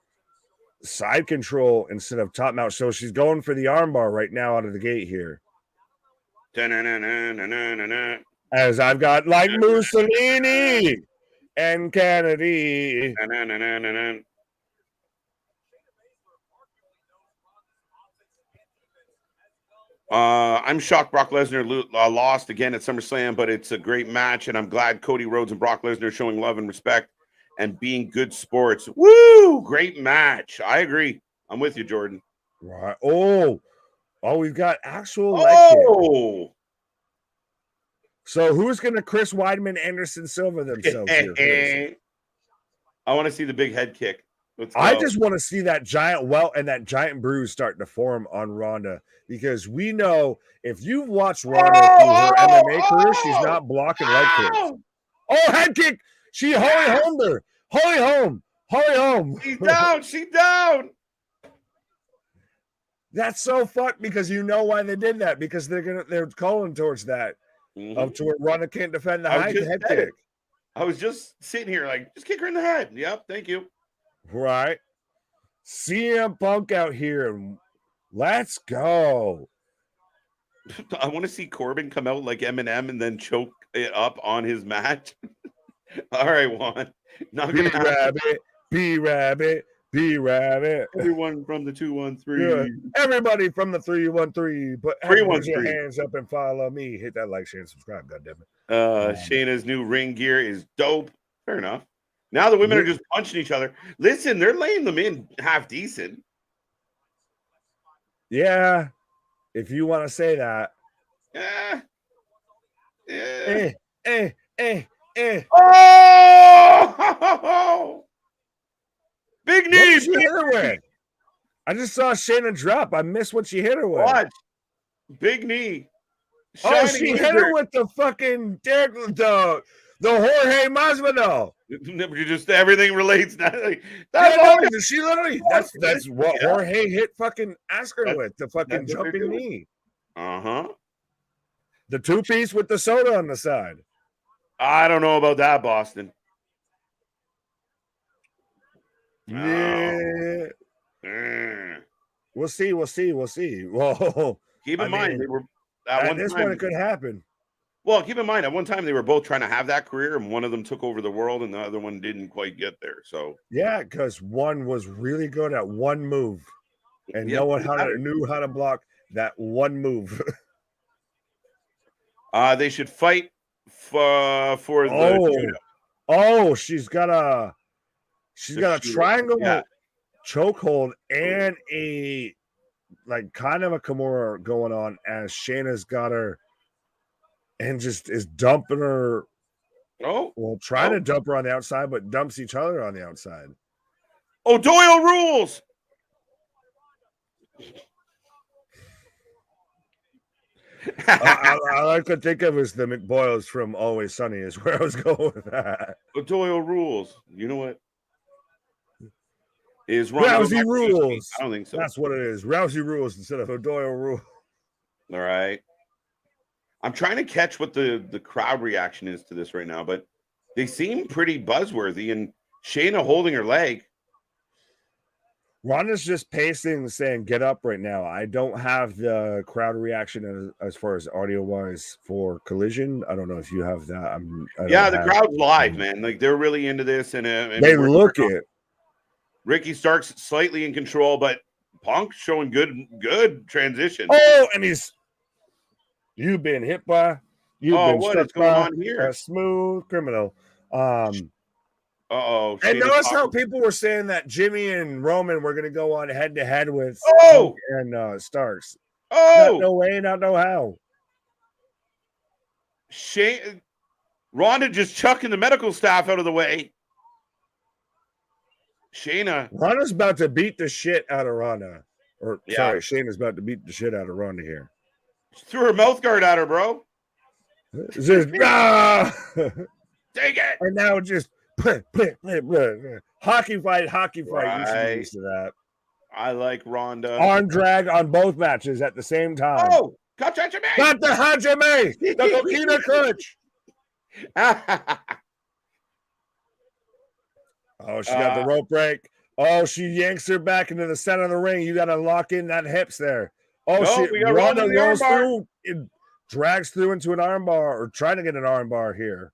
Side control instead of top mount. So she's going for the armbar right now out of the gate here. As I've got like Mussolini and Kennedy. I'm shocked Brock Lesnar lost again at SummerSlam, but it's a great match, and I'm glad Cody Rhodes and Brock Lesnar are showing love and respect and being good sports. Woo! Great match. I agree. I'm with you, Jordan. Right. Oh, we've got actual leg kick. So who's going to Chris Weidman, Anderson Silva themselves here? I want to see the big head kick. I just want to see that giant welt and that giant bruise starting to form on Ronda, because we know if you've watched Ronda through her MMA career, she's not blocking leg kicks. Oh, head kick! She Holly homed her. Holly home. She's down. That's so fucked, because you know why they did that, because they're calling towards that. Up to where Ronda can't defend the head kick. I was just sitting here like, just kick her in the head. Yep, thank you. Right. CM Punk out here. Let's go. I want to see Corbin come out like Eminem and then choke it up on his match. All right, Juan. Not gonna happen. B Rabbit. Everyone from the 213. Yeah. Everybody from the 313. Put your hands up and follow me. Hit that like, share, and subscribe. Goddammit. Shayna's new ring gear is dope. Fair enough. Now the women are just punching each other. Listen, they're laying them in half decent. Yeah, if you want to say that. Yeah. Oh! Big knee. What did she hit her with? I just saw Shayna drop. I missed what she hit her with. Watch. Big knee. She hit her with the fucking the Jorge Masvidal. Just everything relates. She literally. That's what Jorge hit fucking Oscar with, the fucking jumping knee. The 2-piece with the soda on the side. I don't know about that, Boston. Yeah. We'll see. Whoa. Keep in mind, they were at this point it could happen. Well, keep in mind, at one time they were both trying to have that career, and one of them took over the world, and the other one didn't quite get there. So yeah, because one was really good at one move, and no one knew how to block that one move. They should fight for the. Oh, she's got a triangle chokehold and a like kind of a Kimura going on, as Shayna's got her and just is dumping her. Trying to dump her on the outside, but dumps each other on the outside. Oh, Doyle rules. I like to think of as the McBoyles from Always Sunny is where I was going with that. Doyle rules. You know what? Is Rousey rules? I don't think so. That's what it is. Rousey rules instead of O'Doyle rule. All right. I'm trying to catch what the crowd reaction is to this right now, but they seem pretty buzzworthy. And Shayna holding her leg. Ronda's just pacing, saying, "Get up right now." I don't have the crowd reaction as far as audio wise for Collision. I don't know if you have that. The crowd's live, man. Like they're really into this, and they look it. Ricky Stark's slightly in control, but Punk showing good transition. Oh, and you've been hit by. What is going on here? A smooth criminal. Uh-oh. And notice how people were saying that Jimmy and Roman were going to go on head-to-head with Punk and Starks. Oh! Not no way, not no how. Ronda just chucking the medical staff out of the way. Shayna. Ronda's about to beat the shit out of Ronda. Sorry, Shayna's about to beat the shit out of Ronda here. She threw her mouth guard at her, bro. Just, take it. And now just hockey fight. Right. You should be used to that. I like Ronda. Arm drag on both matches at the same time. Oh, got the Hajime, the Coquina Clutch. Oh, she got the rope break. Oh, she yanks her back into the center of the ring. You got to lock in that hips there. Oh, Ronda rolls through. It drags through into an armbar, or trying to get an armbar here.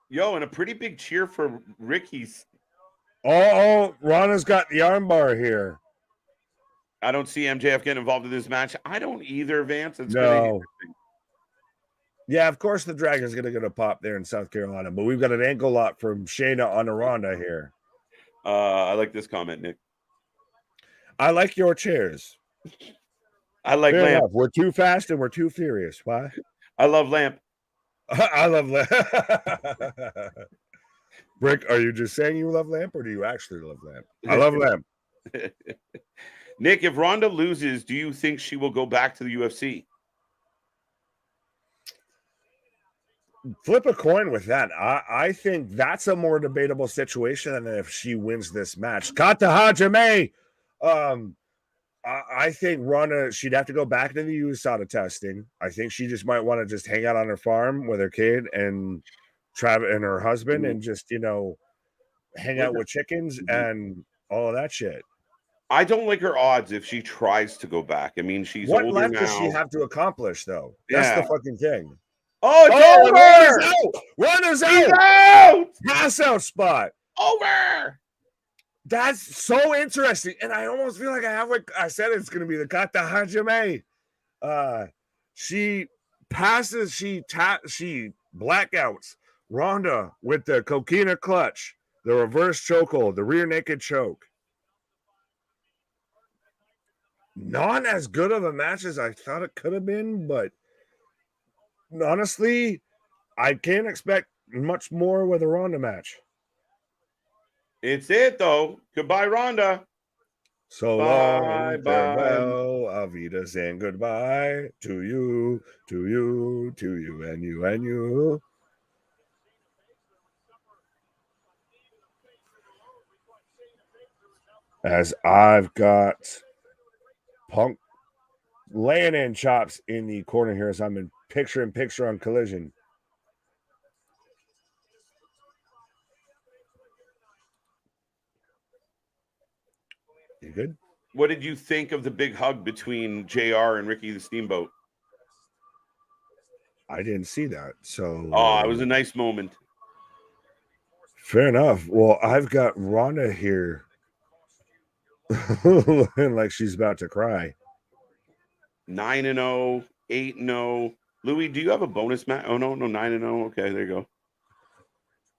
Yo, and a pretty big cheer for Ricky's. Oh, Ronda's got the armbar here. I don't see MJF getting involved in this match. I don't either, Vance. It's no. Yeah, of course the Dragon's going to get a pop there in South Carolina, but we've got an ankle lock from Shayna on Ronda here. I like this comment, Nick. I like your chairs. I like Lamp. We're too fast and we're too furious. Why? I love Lamp. I love Lamp. Brick, are you just saying you love Lamp, or do you actually love Lamp? I love Lamp. Nick, if Ronda loses, do you think she will go back to the UFC? Flip a coin with that. I think that's a more debatable situation than if she wins this match. Kata Hajime. I think Ronda, she'd have to go back to the USADA testing. I think she just might want to just hang out on her farm with her kid and Travis and her husband and just, hang out with chickens and all of that shit. I don't like her odds if she tries to go back. I mean, she's what older left now. does she have to accomplish, though? That's the fucking thing. Oh, it's over! Ronda's out! Pass out spot. Over! That's so interesting. And I almost feel like I said it's going to be the Kata Hajime. She passes, she blackouts Ronda with the Coquina clutch, the reverse chokehold, the rear naked choke. Not as good of a match as I thought it could have been, but honestly, I can't expect much more with a Ronda match. It's it, though. Goodbye, Ronda. So long, farewell, Avidas, and goodbye to you, and you. As I've got Punk laying in chops in the corner here as I'm in picture on Collision. You good? What did you think of the big hug between JR and Ricky the Steamboat? I didn't see that. So it was a nice moment. Fair enough. Well, I've got Ronda here looking like she's about to cry. 9-0, 8-0. Louis, do you have a bonus match? Oh, no, 9-0. Okay, there you go.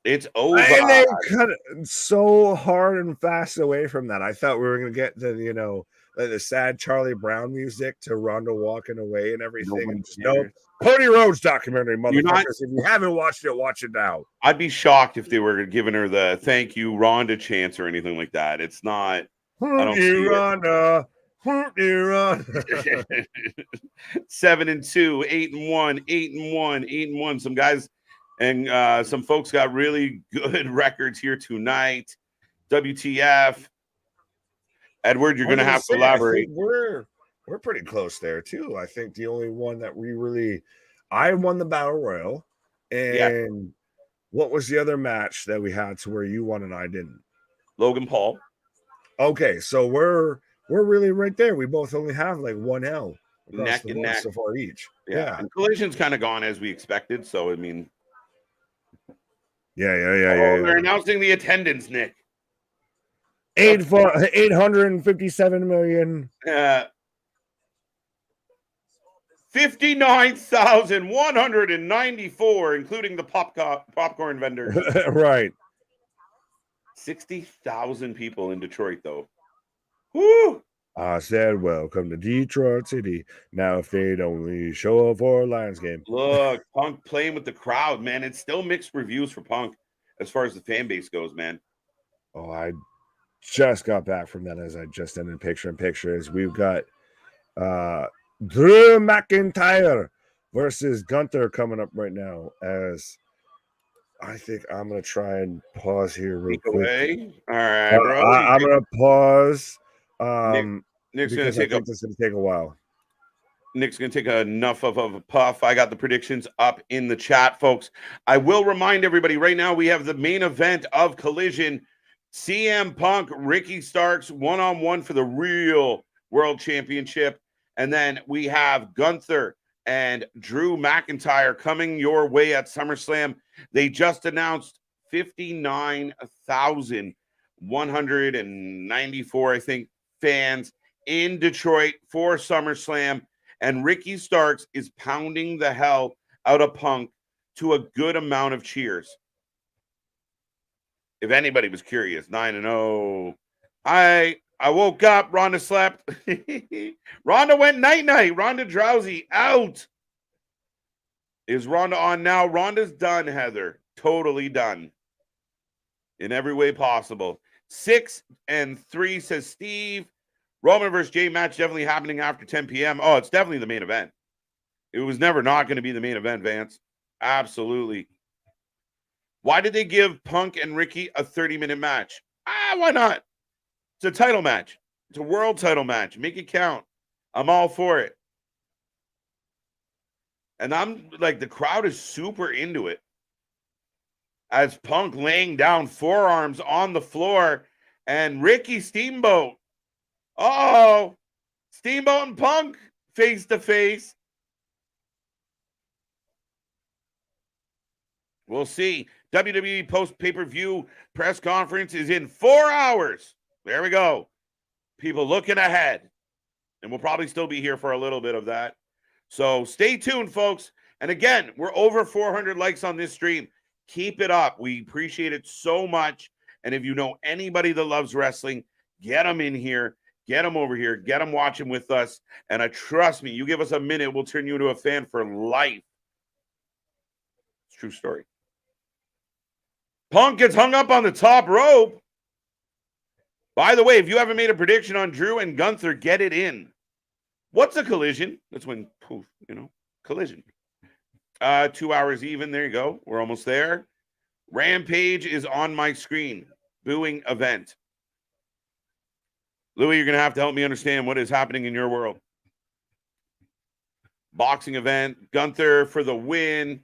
It's over. And they cut it so hard and fast away from that. I thought we were going to get the, the sad Charlie Brown music to Ronda walking away and everything. No, Cody Rhodes documentary, motherfuckers. If you haven't watched it, watch it now. I'd be shocked if they were giving her the thank you Ronda chance or anything like that. It's not. I don't see Ronda. 7-2, 8-1, 8-1. Some guys and some folks got really good records here tonight. WTF. Edward, you're going to have to elaborate. We're We're pretty close there too. I think the only one that I won the Battle Royal. And what was the other match that we had to where you won and I didn't? Logan Paul. Okay, so we're really right there. We both only have like one L across Neck the and board neck. so far each. Yeah. And Collision's kind of gone as we expected. So I mean, they're announcing the attendance, Nick. 857 million. 59,194, including the popcorn vendors. Right. 60,000 people in Detroit, though. Woo! I said, welcome to Detroit City. Now, if they'd only show up for a Lions game. Look, Punk playing with the crowd, man. It's still mixed reviews for Punk as far as the fan base goes, man. Oh, I just got back from that as I just ended picture in pictures. We've got Drew McIntyre versus Gunther coming up right now. As I think I'm going to try and pause here real quick. All right, bro. I'm going to pause. Nick's because I think this is going to take a while. Nick's going to take enough of a puff. I got the predictions up in the chat, folks. I will remind everybody right now we have the main event of Collision. CM Punk, Ricky Starks, one-on-one for the real World Championship. And then we have Gunther and Drew McIntyre coming your way at SummerSlam. They just announced 59,194, I think, fans in Detroit for SummerSlam. And Ricky Starks is pounding the hell out of Punk to a good amount of cheers. If anybody was curious, 9-0. I woke up. Ronda slept. Ronda went night-night. Ronda drowsy out. Is Ronda on now? Ronda's done, Heather. Totally done. In every way possible. 6-3, says Steve. Roman versus Jay match definitely happening after 10 p.m. Oh, it's definitely the main event. It was never not going to be the main event, Vance. Absolutely. Why did they give Punk and Ricky a 30-minute match? Why not? It's a title match. It's a world title match. Make it count. I'm all for it. And I'm like, the crowd is super into it. As Punk laying down forearms on the floor and Ricky Steamboat. Oh, Steamboat and Punk face to face. We'll see. WWE post pay-per-view press conference is in 4 hours. There we go. People looking ahead. And we'll probably still be here for a little bit of that. So stay tuned, folks. And again, we're over 400 likes on this stream. Keep it up. We appreciate it so much. And if you know anybody that loves wrestling, get them in here. Get them over here. Get them watching with us. And trust me, you give us a minute, we'll turn you into a fan for life. It's a true story. Punk gets hung up on the top rope. By the way, if you haven't made a prediction on Drew and Gunther, get it in. What's a collision? That's when, poof, collision. 2 hours even. There you go. We're almost there. Rampage is on my screen. Booing event. Louis, you're going to have to help me understand what is happening in your world. Boxing event. Gunther for the win.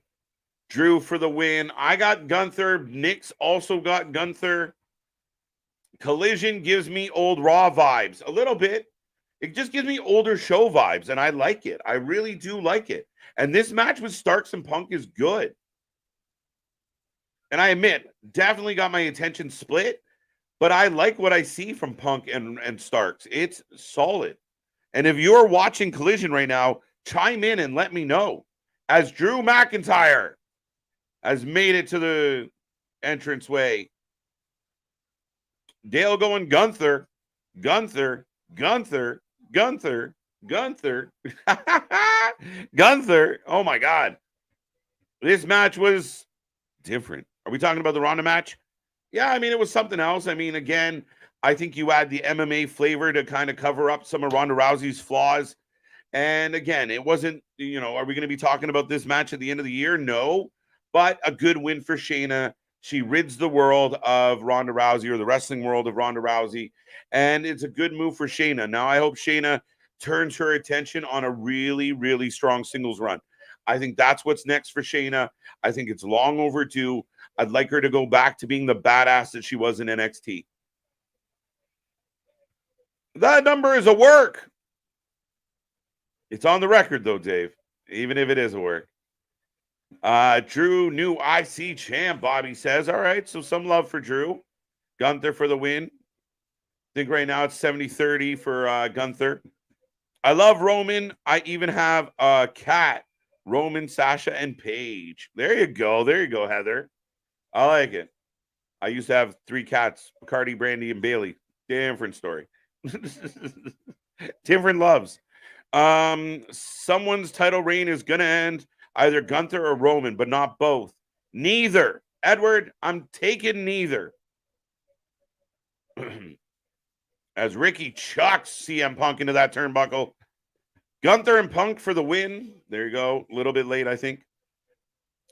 Drew for the win. I got Gunther. Nick's also got Gunther. Collision gives me old Raw vibes. A little bit. It just gives me older show vibes, and I like it. I really do like it. And this match with Starks and Punk is good. And I admit, definitely got my attention split, but I like what I see from Punk and Starks. It's solid. And if you're watching Collision right now, chime in and let me know. As Drew McIntyre has made it to the entranceway. Dale going Gunther. Gunther. Gunther. Gunther. Gunther. Gunther. Oh, my God. This match was different. Are we talking about the Ronda match? Yeah, I mean, it was something else. I mean, again, I think you add the MMA flavor to kind of cover up some of Ronda Rousey's flaws. And again, it wasn't, are we going to be talking about this match at the end of the year? No, but a good win for Shayna. She rids the world of Ronda Rousey, or the wrestling world of Ronda Rousey. And it's a good move for Shayna. Now, I hope Shayna turns her attention on a really, really strong singles run. I think that's what's next for Shayna. I think it's long overdue. I'd like her to go back to being the badass that she was in NXT. That number is a work. It's on the record, though, Dave, even if it is a work. Drew, new IC champ, Bobby says. All right, so some love for Drew. Gunther for the win. I think right now it's 70-30 for Gunther. I love Roman. I even have a cat. Roman, Sasha, and Paige. There you go. There you go, Heather. I like it. I used to have 3 cats, Bacardi, Brandy, and Bailey. Different story. Different loves. Someone's title reign is going to end either Gunther or Roman, but not both. Neither. Edward, I'm taking neither. As Ricky chucks CM Punk into that turnbuckle. Gunther and Punk for the win. There you go. A little bit late, I think.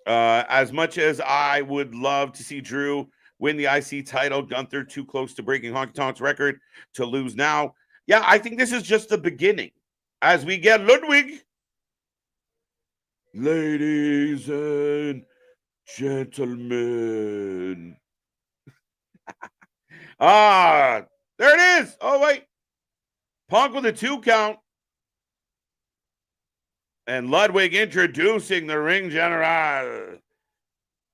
As much as I would love to see Drew win the IC title, Gunther too close to breaking Honky Tonk's record to lose now. Yeah, I think this is just the beginning. As we get Ludwig. Ladies and gentlemen. There it is. Oh, wait. Punk with a 2 count. And Ludwig introducing the ring general.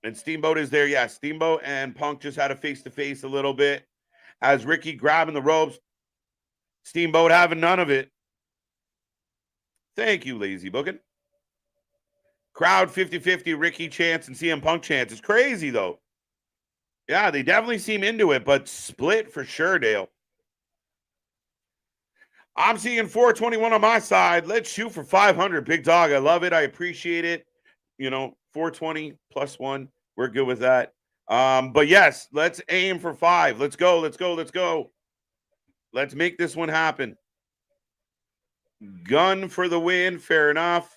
And Steamboat is there. Yeah, Steamboat and Punk just had a face-to-face a little bit. As Ricky grabbing the ropes. Steamboat having none of it. Thank you, Lazy Bookin'. Crowd 50-50, Ricky chants and CM Punk chants. It's crazy, though. Yeah, they definitely seem into it, but split for sure, Dale. I'm seeing 421 on my side. Let's shoot for 500. Big dog. I love it. I appreciate it. 420 plus 1. We're good with that. But yes, let's aim for 5. Let's go. Let's go. Let's go. Let's make this one happen. Gun for the win. Fair enough.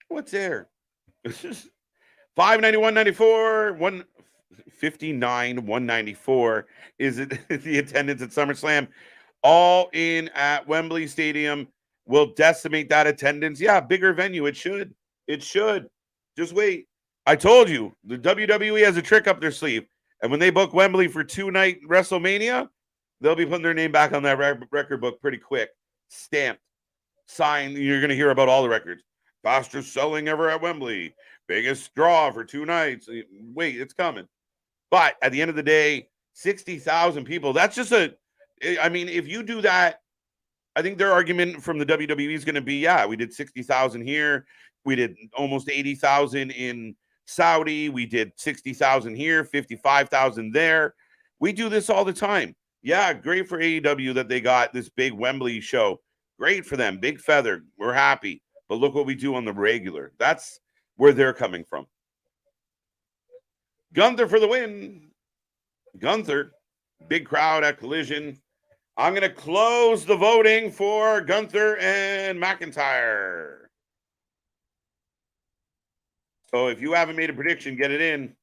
What's there? 591.94. 159,194 is it the attendance at SummerSlam. All in at Wembley Stadium will decimate that attendance. Yeah, bigger venue. It should. It should. Just wait. I told you, the WWE has a trick up their sleeve. And when they book Wembley for 2-night WrestleMania, they'll be putting their name back on that record book pretty quick. Stamped. Signed. You're going to hear about all the records. Fastest selling ever at Wembley. Biggest draw for 2 nights. Wait, it's coming. But at the end of the day, 60,000 people, that's just if you do that, I think their argument from the WWE is going to be, yeah, we did 60,000 here. We did almost 80,000 in Saudi. We did 60,000 here, 55,000 there. We do this all the time. Yeah, great for AEW that they got this big Wembley show. Great for them. Big feather. We're happy. But look what we do on the regular. That's where they're coming from. Gunther for the win. Gunther. Big crowd at Collision. I'm going to close the voting for Gunther and McIntyre. So if you haven't made a prediction, get it in.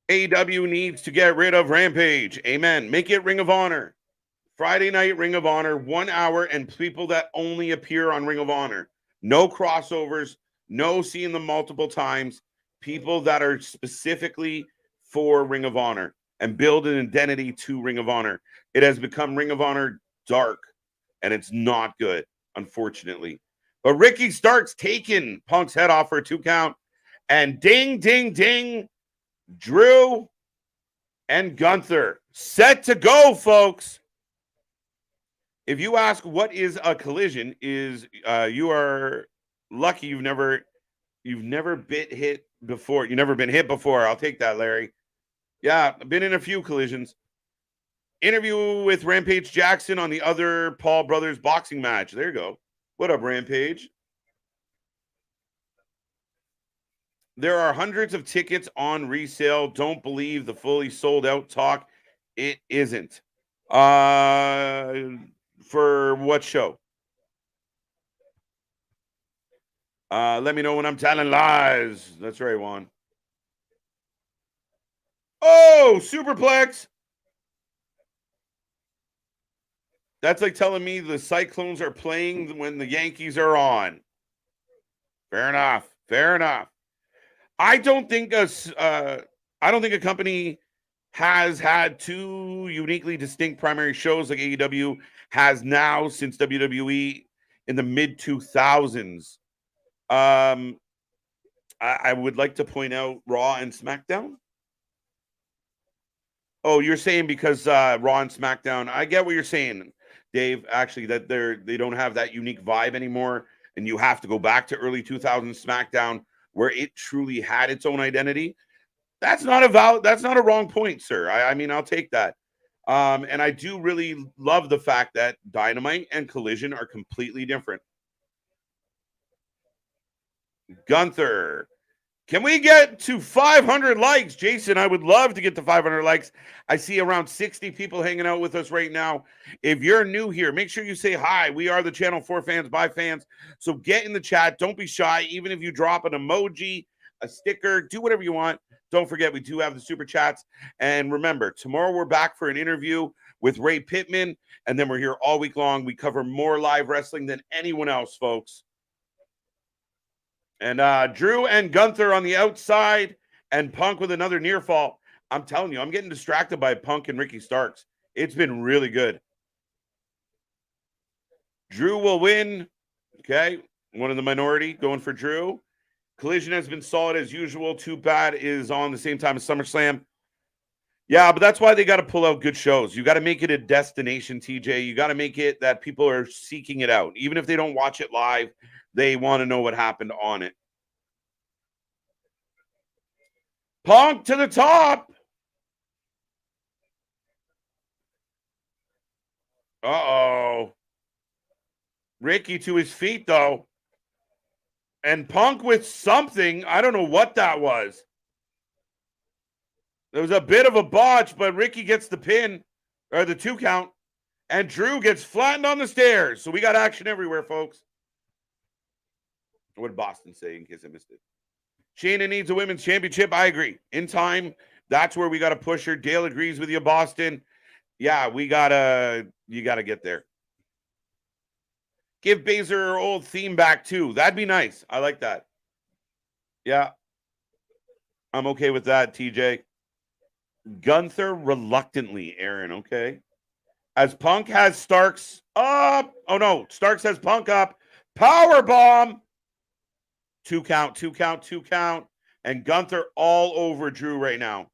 AEW needs to get rid of Rampage. Amen. Make it Ring of Honor. Friday night Ring of Honor, 1 hour, and people that only appear on Ring of Honor. No crossovers, no seeing them multiple times. People that are specifically for Ring of Honor and build an identity to Ring of Honor. It has become Ring of Honor dark, and it's not good, unfortunately. But Ricky Starks taking Punk's head off for a 2 count. And ding, ding, ding, Drew and Gunther set to go, folks. If you ask what is a collision, you are lucky you've never been hit before. You've never been hit before. I'll take that, Larry. Yeah, I've been in a few collisions. Interview with Rampage Jackson on the other Paul Brothers boxing match. There you go. What up, Rampage? There are hundreds of tickets on resale. Don't believe the fully sold out talk. It isn't. For what show? Let me know when I'm telling lies. That's right, Juan. Oh, superplex. That's like telling me the Cyclones are playing when the Yankees are on. Fair enough. Fair enough. I don't think a company has had two uniquely distinct primary shows like AEW has now since WWE in the mid 2000s. I would like to point out Raw and SmackDown. Oh, you're saying because Raw and SmackDown. I get what you're saying, Dave. Actually, that they don't have that unique vibe anymore, and you have to go back to early 2000s SmackDown where it truly had its own identity. That's not a wrong point, sir. I mean, I'll take that. And I do really love the fact that Dynamite and Collision are completely different. Gunther. Can we get to 500 likes? Jason, I would love to get to 500 likes. I see around 60 people hanging out with us right now. If you're new here, make sure you say hi. We are the channel for fans by fans. So get in the chat. Don't be shy. Even if you drop an emoji, a sticker, do whatever you want. Don't forget, we do have the super chats. And remember, tomorrow we're back for an interview with Ray Pittman. And then we're here all week long. We cover more live wrestling than anyone else, folks. And Drew and Gunther on the outside and Punk with another near fall. I'm telling you, I'm getting distracted by Punk and Ricky Starks. It's been really good. Drew will win. Okay. One in the minority going for Drew. Collision has been solid as usual. Too Bad is on the same time as SummerSlam. Yeah, but that's why they got to pull out good shows. You got to make it a destination, TJ. You got to make it that people are seeking it out. Even if they don't watch it live, they want to know what happened on it. Punk to the top. Uh-oh. Ricky to his feet, though. And Punk with something. I don't know what that was. There was a bit of a botch, but Ricky gets the pin, or the 2 count. And Drew gets flattened on the stairs. So we got action everywhere, folks. What did Boston say, in case I missed it? Shayna needs a women's championship. I agree. In time, that's where we got to push her. Dale agrees with you, Boston. Yeah, you got to get there. Give Baszler her old theme back, too. That'd be nice. I like that. Yeah. I'm okay with that, TJ. Gunther reluctantly, Aaron, okay? As Punk has Starks up. Oh, no. Starks has Punk up. Power bomb. 2 count, 2 count, 2 count. And Gunther all over Drew right now.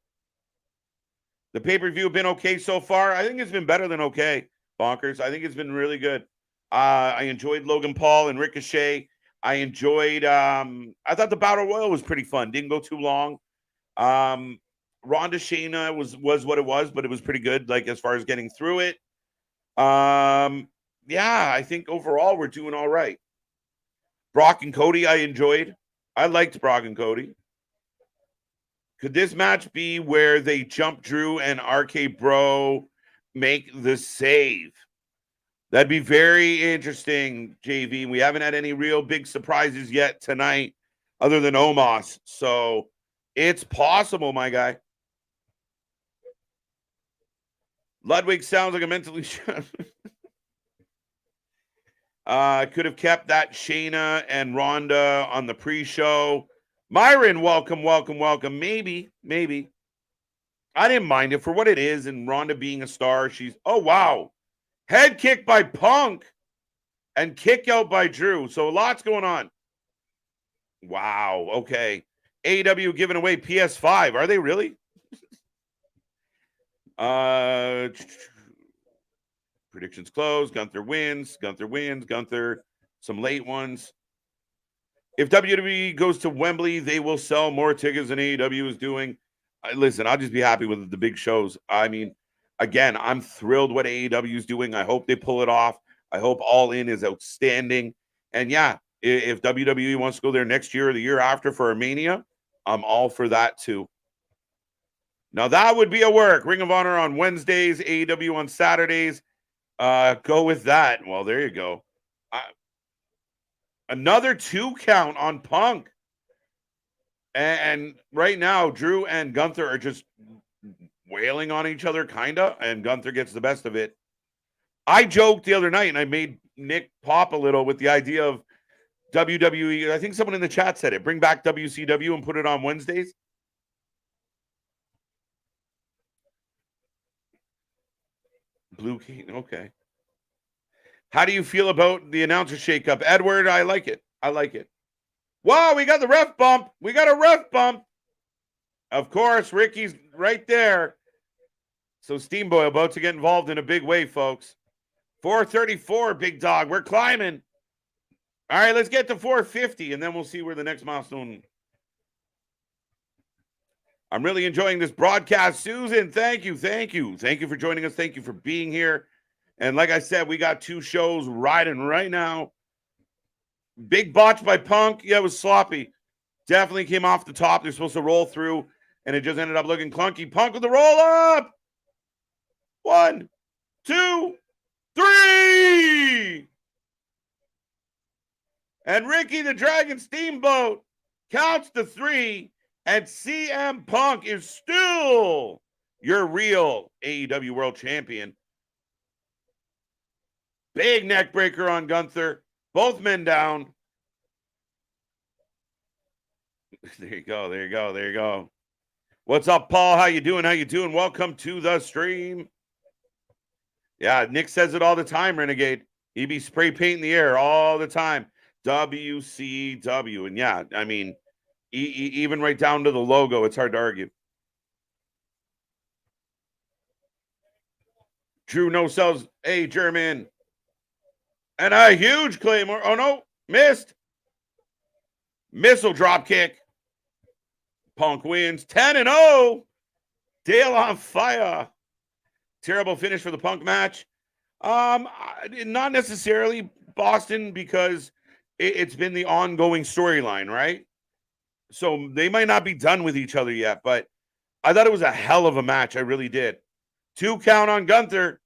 The pay-per-view been okay so far. I think it's been better than okay, Bonkers. I think it's been really good. I enjoyed Logan Paul and Ricochet. I enjoyed I thought the Battle Royal was pretty fun. Didn't go too long. Ronda Shayna was what it was, but it was pretty good, like as far as getting through it. Yeah, I think overall we're doing all right. Brock and Cody, I enjoyed. I liked Brock and Cody. Could this match be where they jump Drew and RK Bro make the save? That'd be very interesting, JV. We haven't had any real big surprises yet tonight other than Omos. So it's possible, my guy. Ludwig sounds like a mentally could have kept that Shayna and Ronda on the pre-show. Myron, welcome. Maybe. I didn't mind it for what it is. And Ronda being a star, oh, wow. Head kick by Punk and kick out by Drew. So lots going on. Wow. Okay. AEW giving away PS5. Are they really? Predictions closed. Gunther wins. Gunther. Some late ones. If WWE goes to Wembley, they will sell more tickets than AEW is doing. Listen, I'll just be happy with the big shows. I mean, again, I'm thrilled what AEW is doing. I hope they pull it off. I hope All In is outstanding. And yeah, if WWE wants to go there next year or the year after for a Mania, I'm all for that too. Now that would be a work. Ring of Honor on Wednesdays, AEW on Saturdays. Go with that. Well, there you go. Another 2 count on Punk. And right now, Drew and Gunther are just wailing on each other, kind of, and Gunther gets the best of it. I joked the other night, and I made Nick pop a little with the idea of WWE. I think someone in the chat said it. Bring back WCW and put it on Wednesdays. Blue King, okay. How do you feel about the announcer shakeup? Edward, I like it. I like it. Wow, we got the ref bump. We got a ref bump. Of course, Ricky's right there. So Steamboy about to get involved in a big way, folks. 434, big dog. We're climbing. All right, let's get to 450, and then we'll see where the next milestone. I'm really enjoying this broadcast. Susan, thank you. Thank you. Thank you for joining us. Thank you for being here. And like I said, we got 2 shows riding right now. Big botch by Punk. Yeah, it was sloppy. Definitely came off the top. They're supposed to roll through, and it just ended up looking clunky. Punk with the roll up. 1, 2, 3. And Ricky the Dragon Steamboat counts to 3. And CM Punk is still your real AEW World Champion. Big neck breaker on Gunther. Both men down. There you go. There you go. There you go. What's up, Paul? How you doing? How you doing? Welcome to the stream. Yeah, Nick says it all the time, Renegade. He be spray painting the air all the time. WCW. And yeah, I mean, even right down to the logo, it's hard to argue. Drew no sells. Hey, German. And a huge Claymore. Oh, no. Missed. Missile drop kick. Punk wins 10-0. Dale on fire. Terrible finish for the Punk match. Not necessarily Boston, because it's been the ongoing storyline, right? So they might not be done with each other yet, but I thought it was a hell of a match. I really did. 2 count on Gunther.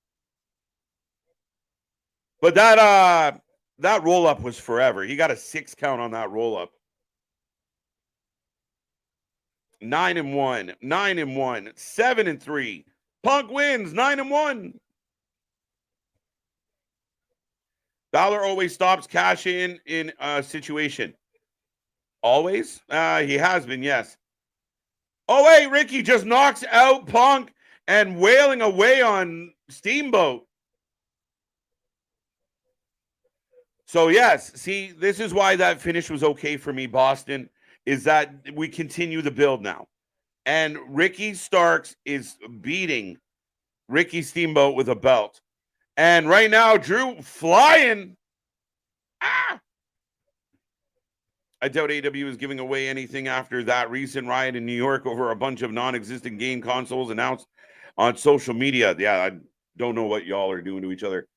But that roll-up was forever. He got a 6 count on that roll-up. 9-1, 9-1, 7-3. Punk wins 9-1. Balor always stops cash in a situation. Always? He has been, yes. Oh, wait, Ricky just knocks out Punk and wailing away on Steamboat. So, yes, see, this is why that finish was okay for me, Boston, is that we continue the build now. And Ricky Starks is beating Ricky Steamboat with a belt. And right now, Drew flying. I doubt AEW is giving away anything after that recent riot in New York over a bunch of non-existent game consoles announced on social media. Yeah, I don't know what y'all are doing to each other.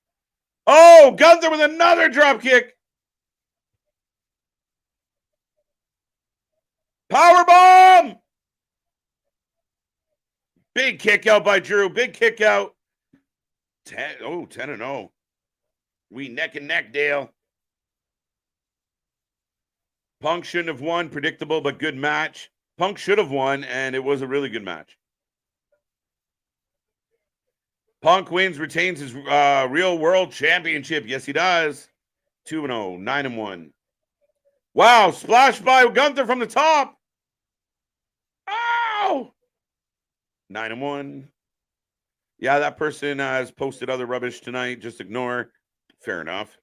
Oh, Gunther with another drop kick. Powerbomb. Big kick out by Drew. Big kick out. 10-0. We neck and neck, Dale. Punk shouldn't have won. Predictable, but good match. Punk should have won, and it was a really good match. Punk wins, retains his real world championship. Yes, he does. 2-0, 9-1. Wow, splash by Gunther from the top. Ow! 9-1. Yeah, that person has posted other rubbish tonight. Just ignore. Fair enough.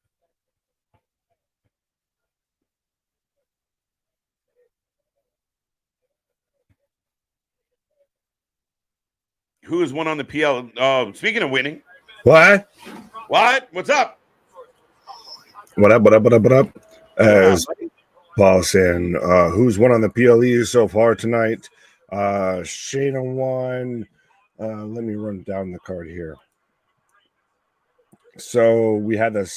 Who has won on the PL? Speaking of winning. What? What's up? What up? As Paul saying, who's won on the PLE so far tonight? Shayna won. Let me run down the card here. So we had the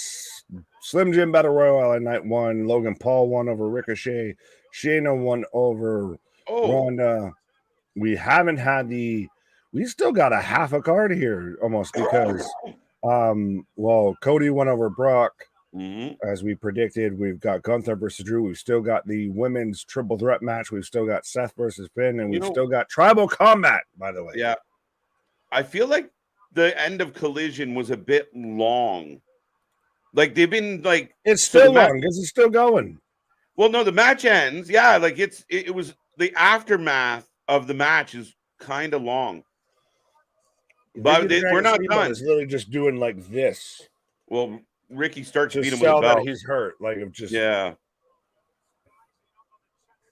Slim Jim Battle Royal at night 1. Logan Paul won over Ricochet. Shayna won over Ronda. We haven't had we still got a half a card here almost, because Cody won over Brock. As we predicted. We've got Gunther versus Drew. We've still got the women's triple threat match. We've still got Seth versus Finn, and we've still got tribal combat, by the way. Yeah. I feel like the end of Collision was a bit long. Like they've been like It's still long because it's still going. Well, no, the match ends. Yeah, like it was the aftermath of the match is kind of long. But we're not done. It's literally just doing like this. Well, Ricky starts to beating him with a sell that belt. he's hurt. Like of just Yeah.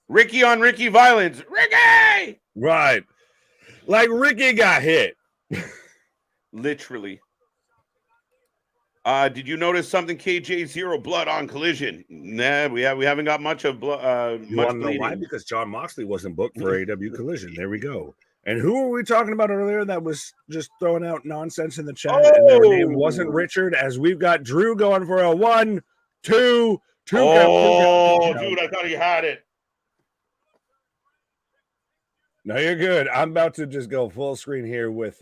Ricky on Ricky violence. Ricky! Right. Like Ricky got hit. Literally. Did you notice something? KJ 0 blood on Collision. Nah, we haven't got much of blood. You want to know why? Because John Moxley wasn't booked for AEW Collision. There we go. And who were we talking about earlier that was just throwing out nonsense in the chat? Oh! And their name wasn't Richard, as we've got Drew going for a 1, 2, 2. Oh, dude, I thought he had it. No, you're good. I'm about to just go full screen here with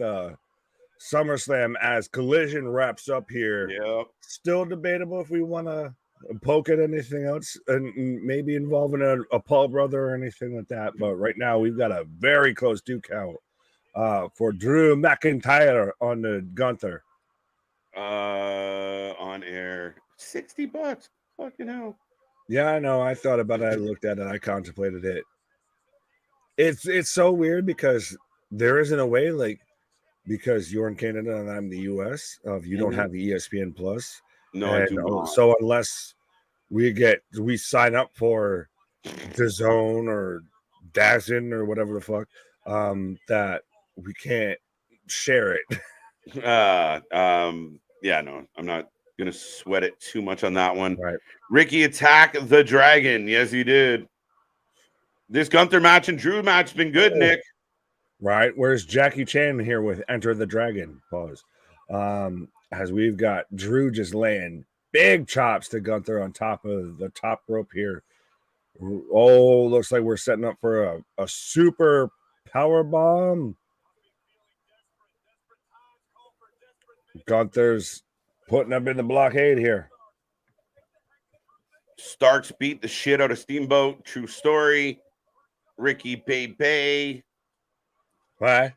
SummerSlam as Collision wraps up here. Yeah. Still debatable if we want to poke at anything else and maybe involving a Paul brother or anything like that. But right now we've got a very close 2 count for Drew McIntyre on the Gunther. On air. $60. Fucking hell. Yeah, I know. I thought about it. I looked at it. I contemplated it. It's so weird because there isn't a way, like, because you're in Canada and I'm the US, you don't have the ESPN Plus. No, I do not. So unless we sign up for DAZN or DAZN or whatever the fuck, that we can't share it. Yeah, no, I'm not gonna sweat it too much on that one. Right. Ricky attack the dragon. Yes, he did. This Gunther match and Drew match been good, Nick. Right. Where's Jackie Chan here with Enter the Dragon? Pause. As we've got Drew just laying big chops to Gunther on top of the top rope here. Oh, looks like we're setting up for a super power bomb. Gunther's putting up in the blockade here. Starks beat the shit out of Steamboat. True story. Ricky Bay. Why?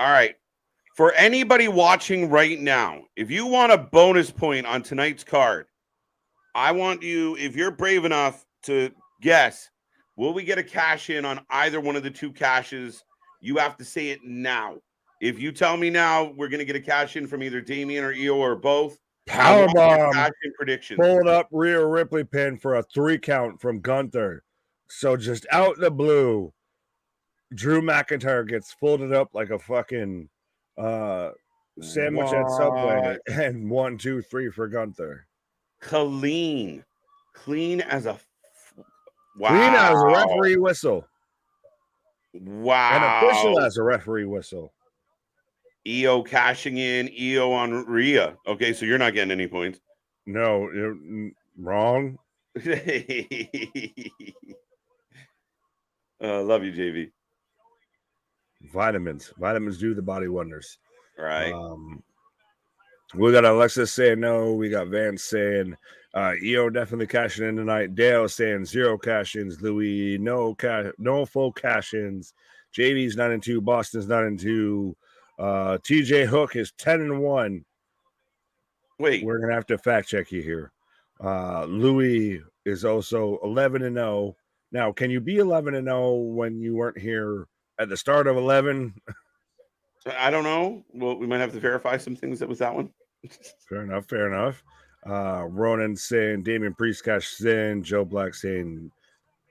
All right. For anybody watching right now, if you want a bonus point on tonight's card, I want you, if you're brave enough to guess, will we get a cash in on either one of the 2 cashes? You have to say it now. If you tell me now, we're going to get a cash in from either Damien or EO or both. Powerbomb. Cash in predictions. Pulled up rear Ripley pin for a 3 count from Gunther. So just out the blue, Drew McIntyre gets folded up like a fucking sandwich at Subway, and 1, 2, 3 for Gunther. Clean as a wow. Clean as a referee whistle. Wow. And official as a referee whistle. EO cashing in. EO on Rhea. Okay, so you're not getting any points. No, you're wrong. Love you, JV. Vitamins do the body wonders. All right. We got Alexis saying no. We got Vance saying EO definitely cashing in tonight. Dale saying 0 cash-ins. Louis no full cash-ins. JV's 9-2. Boston's 9-2. TJ Hook is 10-1. Wait, we're gonna have to fact check you here. Louis is also 11-0. Now, can you be 11-0 when you weren't here at the start of 11? I don't know. Well, we might have to verify some things that was that one. Fair enough. Ronan saying Damian Priest cashed in. Joe Black saying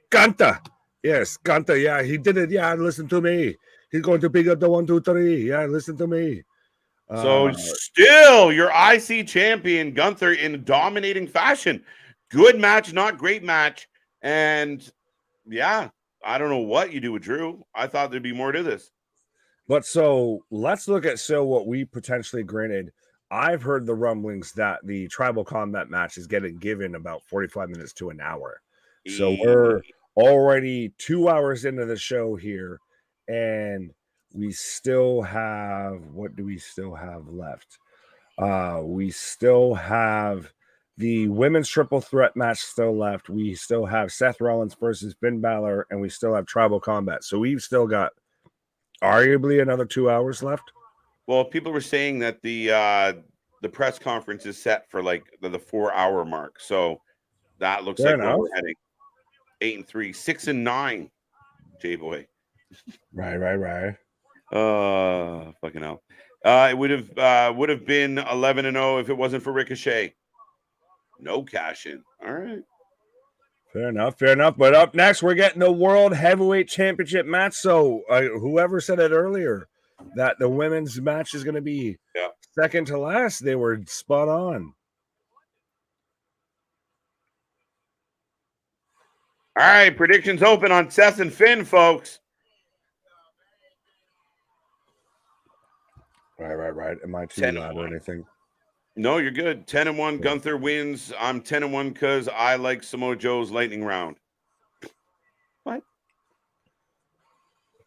Gunther. Yes, Gunther. Yeah, he did it. Yeah, listen to me. He's going to pick up the 1, 2, 3. Yeah, listen to me. So still your IC champion Gunther in dominating fashion. Good match, not great match. And yeah, I don't know what you do with Drew. I thought there'd be more to this. But so let's look at what we potentially granted. I've heard the rumblings that the tribal combat match is getting given about 45 minutes to an hour. So we're already 2 hours into the show here, and we still have, what do we still have left? We still have the women's triple threat match still left. We still have Seth Rollins versus Finn Balor, and we still have tribal combat. So we've still got arguably another 2 hours left. Well, people were saying that the press conference is set for like the 4-hour mark. So that looks Fair like where enough. we're heading. 8-3, 6-9, J boy. Right. Fucking hell. It would have been 11-0 if it wasn't for Ricochet. No cash in. All right. Fair enough. But up next, we're getting the World Heavyweight Championship match. So whoever said it earlier that the women's match is going to be second to last, they were spot on. All right, predictions open on Seth and Finn, folks. Right. Am I too loud or anything? No, you're good. 10-1. Gunther wins. I'm 10-1 because I like Samoa Joe's lightning round. What?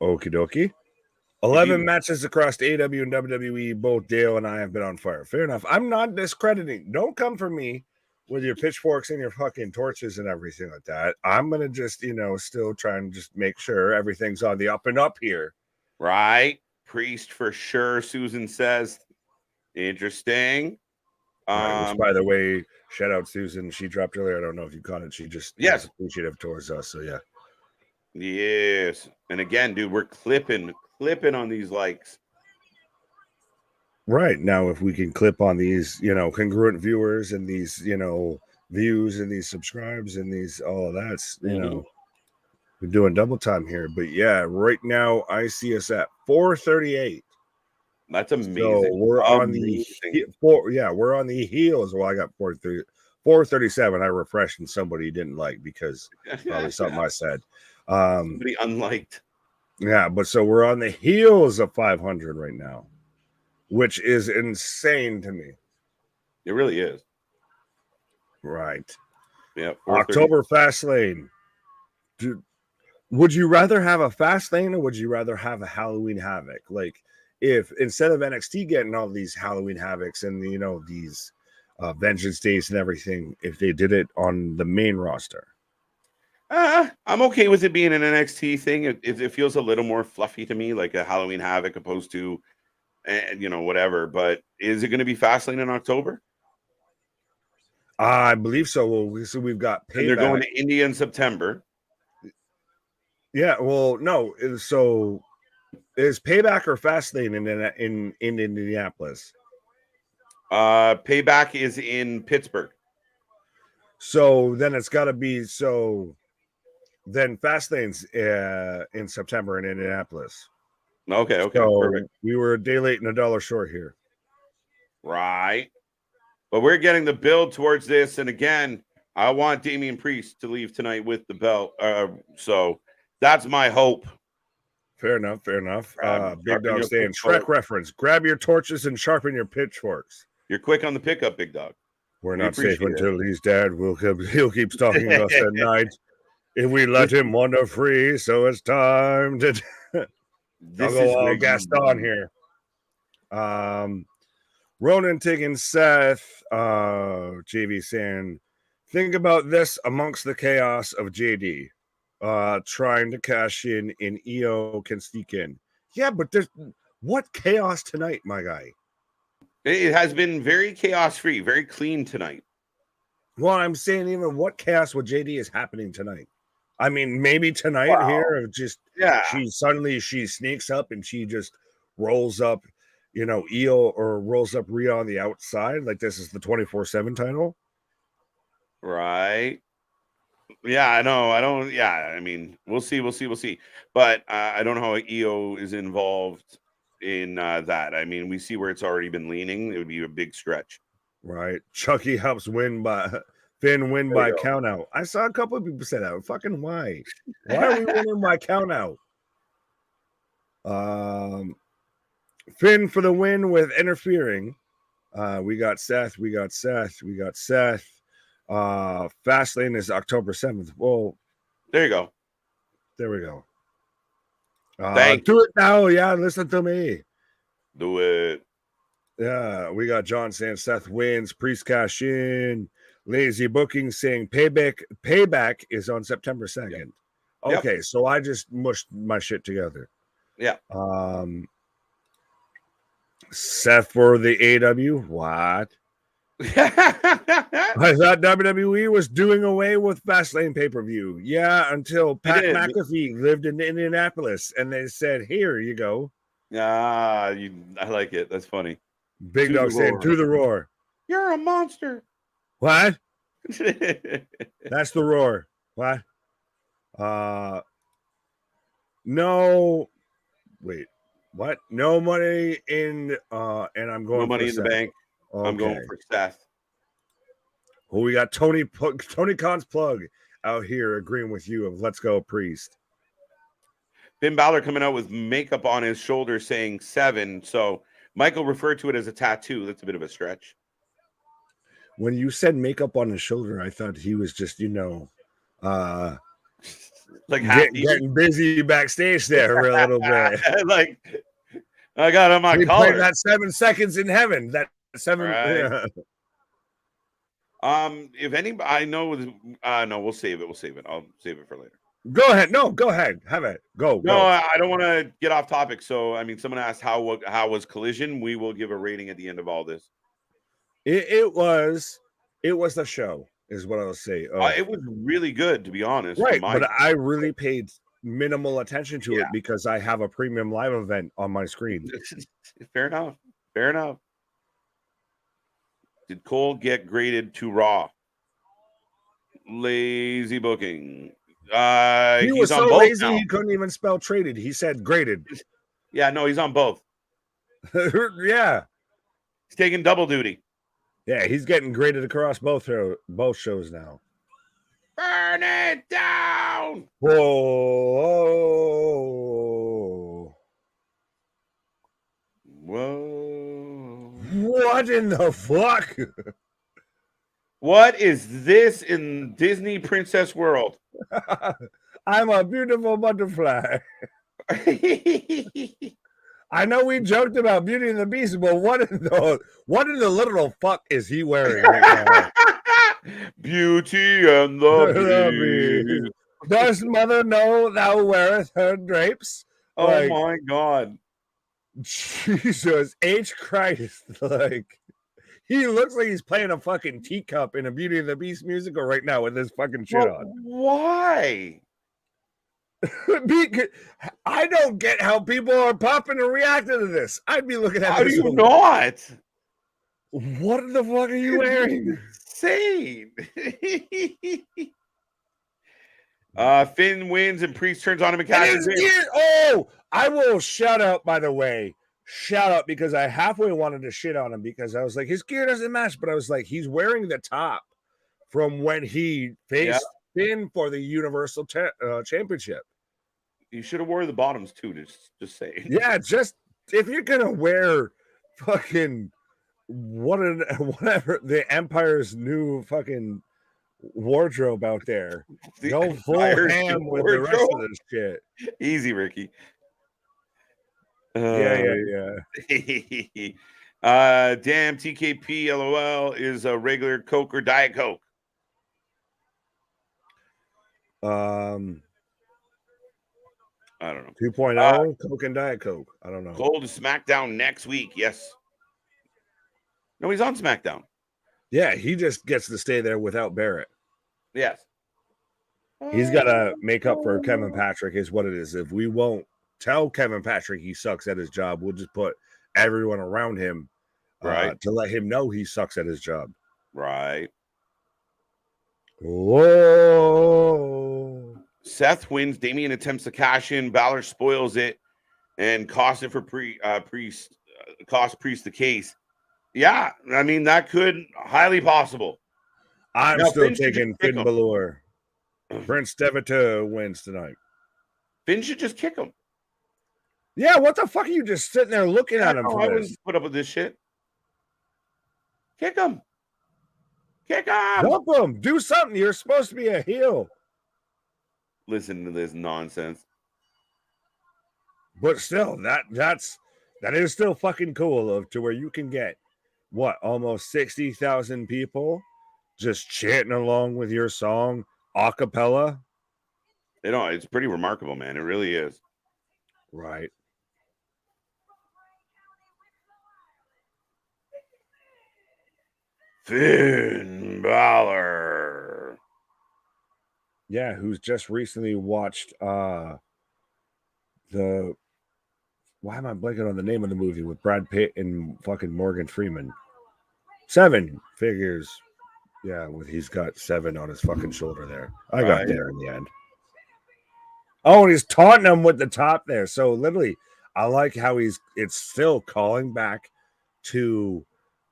Okie dokie. 11 matches across AEW and WWE. Both Dale and I have been on fire. Fair enough. I'm not discrediting. Don't come for me with your pitchforks and your fucking torches and everything like that. I'm going to just, still try and just make sure everything's on the up and up here. Right. Priest for sure, Susan says. Interesting. Which, by the way, shout out Susan. She dropped earlier. I don't know if you caught it. She just was appreciative towards us. So, yeah. Yes. And again, dude, we're clipping on these likes. Right. Now, if we can clip on these, congruent viewers and these, views and these subscribes and these, all of that's, we're doing double time here. But yeah, right now I see us at 438. That's amazing. So we're on we're on the heels. Well, I got 437. I refreshed and somebody didn't like because probably something I said. Somebody unliked. Yeah, but so we're on the heels of 500 right now, which is insane to me. It really is. Right. Yeah. October Fastlane. Dude, would you rather have a Fastlane or would you rather have a Halloween Havoc? Like, if instead of NXT getting all these Halloween Havocs and these Vengeance Days and everything, if they did it on the main roster. I'm okay with it being an NXT thing. It feels a little more fluffy to me, like a Halloween Havoc opposed to, whatever. But is it going to be Fastlane in October? I believe so. Well, so we've got Payback. And they're going to India in September. Yeah. Well, no. So is Payback or Fastlane in Indianapolis? Payback is in Pittsburgh. So then it's got to be Then Fastlane's in September in Indianapolis. Okay, so perfect. We were a day late and $1 short here. Right. But we're getting the build towards this. And again, I want Damian Priest to leave tonight with the belt. So that's my hope. Fair enough. Big Dog saying Shrek reference. Grab your torches and sharpen your pitchforks. You're quick on the pickup, Big Dog. We're not safe until he's dead. He'll keep stalking us at night. If we let him wander free, so it's time to I'll go all Gaston here. Ronan taking Seth, JV saying, think about this amongst the chaos of JD. Trying to cash in EO can sneak in. Yeah, but there's what chaos tonight, my guy? It has been very chaos-free, very clean tonight. Well, I'm saying even what chaos with JD is happening tonight. I mean, maybe tonight here of just she sneaks up and she just rolls up, EO or rolls up Rhea on the outside like this is the 24/7 title. Right. Yeah, I know. I don't. Yeah, I mean, we'll see. But I don't know how EO is involved in that. I mean, we see where it's already been leaning. It would be a big stretch. Right. Chucky helps Finn win by count out. I saw a couple of people say that. Fucking why? Why are we winning by count out? Finn for the win with interfering. We got Seth. Fastlane is October 7th. Well, there you go. There we go. Do it now. Yeah, listen to me. Do it. Yeah, we got John saying Seth wins. Priest cash in. Lazy booking saying payback is on September 2nd. Yep. Okay, so I just mushed my shit together. Yeah. Seth for the AEW. What? I thought WWE was doing away with Fastlane pay-per-view. Yeah, until Pat McAfee lived in Indianapolis and they said, "Here you go." I like it. That's funny. Big Dog saying, "To the roar." You're a monster. What? That's the roar. What? No. Wait. What? No money in and I'm going no money for in Seth. the bank. Okay. I'm going for Seth. Well, we got Tony Khan's plug out here agreeing with you of Let's Go Priest. Finn Balor coming out with makeup on his shoulder saying 7. So Michael referred to it as a tattoo. That's a bit of a stretch. When you said makeup on his shoulder, I thought he was just, like getting busy backstage there for a little bit. Like I got on my collar. That 7 seconds in heaven. That 7. Right. If anybody, I know, no, we'll save it. We'll save it. I'll save it for later. Go ahead. No, go ahead. Have it. Go. No, I don't want to get off topic. So, I mean, someone asked how was Collision. We will give a rating at the end of all this. It was the show, is what I'll say. It was really good, to be honest. Right, but I really paid minimal attention to it because I have a premium live event on my screen. Fair enough. Fair enough. Did Cole get graded to Raw? Lazy booking. He was so lazy he couldn't even spell traded. He said graded. Yeah, no, he's on both. Yeah. He's taking double duty. Yeah, he's getting graded across both shows now. Burn it down. Whoa. What in the fuck? What is this in Disney Princess World? I'm a beautiful butterfly. I know we joked about Beauty and the Beast, but what in the literal fuck is he wearing right now? Beauty and the Beast. Does mother know thou weareth her drapes? Oh my God. Jesus H. Christ. Like, he looks like he's playing a fucking teacup in a Beauty and the Beast musical right now with this fucking shit on. Why? I don't get how people are popping and reacting to this. I'd be looking at how do you not? What the fuck are you wearing? Insane. Finn wins and Priest turns on him and catches him. Oh, I will shout out, by the way. Shout out because I halfway wanted to shit on him because I was like, his gear doesn't match, but I was like, he's wearing the top from when he faced Finn for the Universal Championship. You should have wore the bottoms too, just saying. Yeah, just if you're gonna wear fucking whatever the Empire's new fucking wardrobe out there, go full ham with the rest of this shit. Easy, Ricky. Yeah. Damn, TKP LOL is a regular Coke or Diet Coke. I don't know. 2.0 Coke and Diet Coke. I don't know. Cole to SmackDown next week. Yes. No, he's on SmackDown. Yeah, he just gets to stay there without Barrett. Yes. He's got to make up for Kevin Patrick is what it is. If we won't tell Kevin Patrick he sucks at his job, we'll just put everyone around him to let him know he sucks at his job. Right. Whoa. Seth wins. Damian attempts to cash in. Balor spoils it and costs it for Priest. Cost Priest the case. Yeah, I mean, that could highly possible. I'm still taking Finn Balor. Prince Devitt wins tonight. Finn should just kick him. Yeah, what the fuck are you just sitting there looking at him for I this? wouldn't put up with this shit. Kick him. Kick him. Dump him. Do something. You're supposed to be a heel. Listen to this nonsense. But still, that is still fucking cool to where you can get what, almost 60,000 people just chanting along with your song a cappella. You know, it's pretty remarkable, man. It really is. Right. Finn Balor. Yeah, who's just recently watched why am I blanking on the name of the movie with Brad Pitt and fucking Morgan Freeman? 7 Figures. Yeah, he's got 7 on his fucking shoulder there. I got there in the end. Oh, and he's taunting him with the top there. So literally, I like how it's still calling back to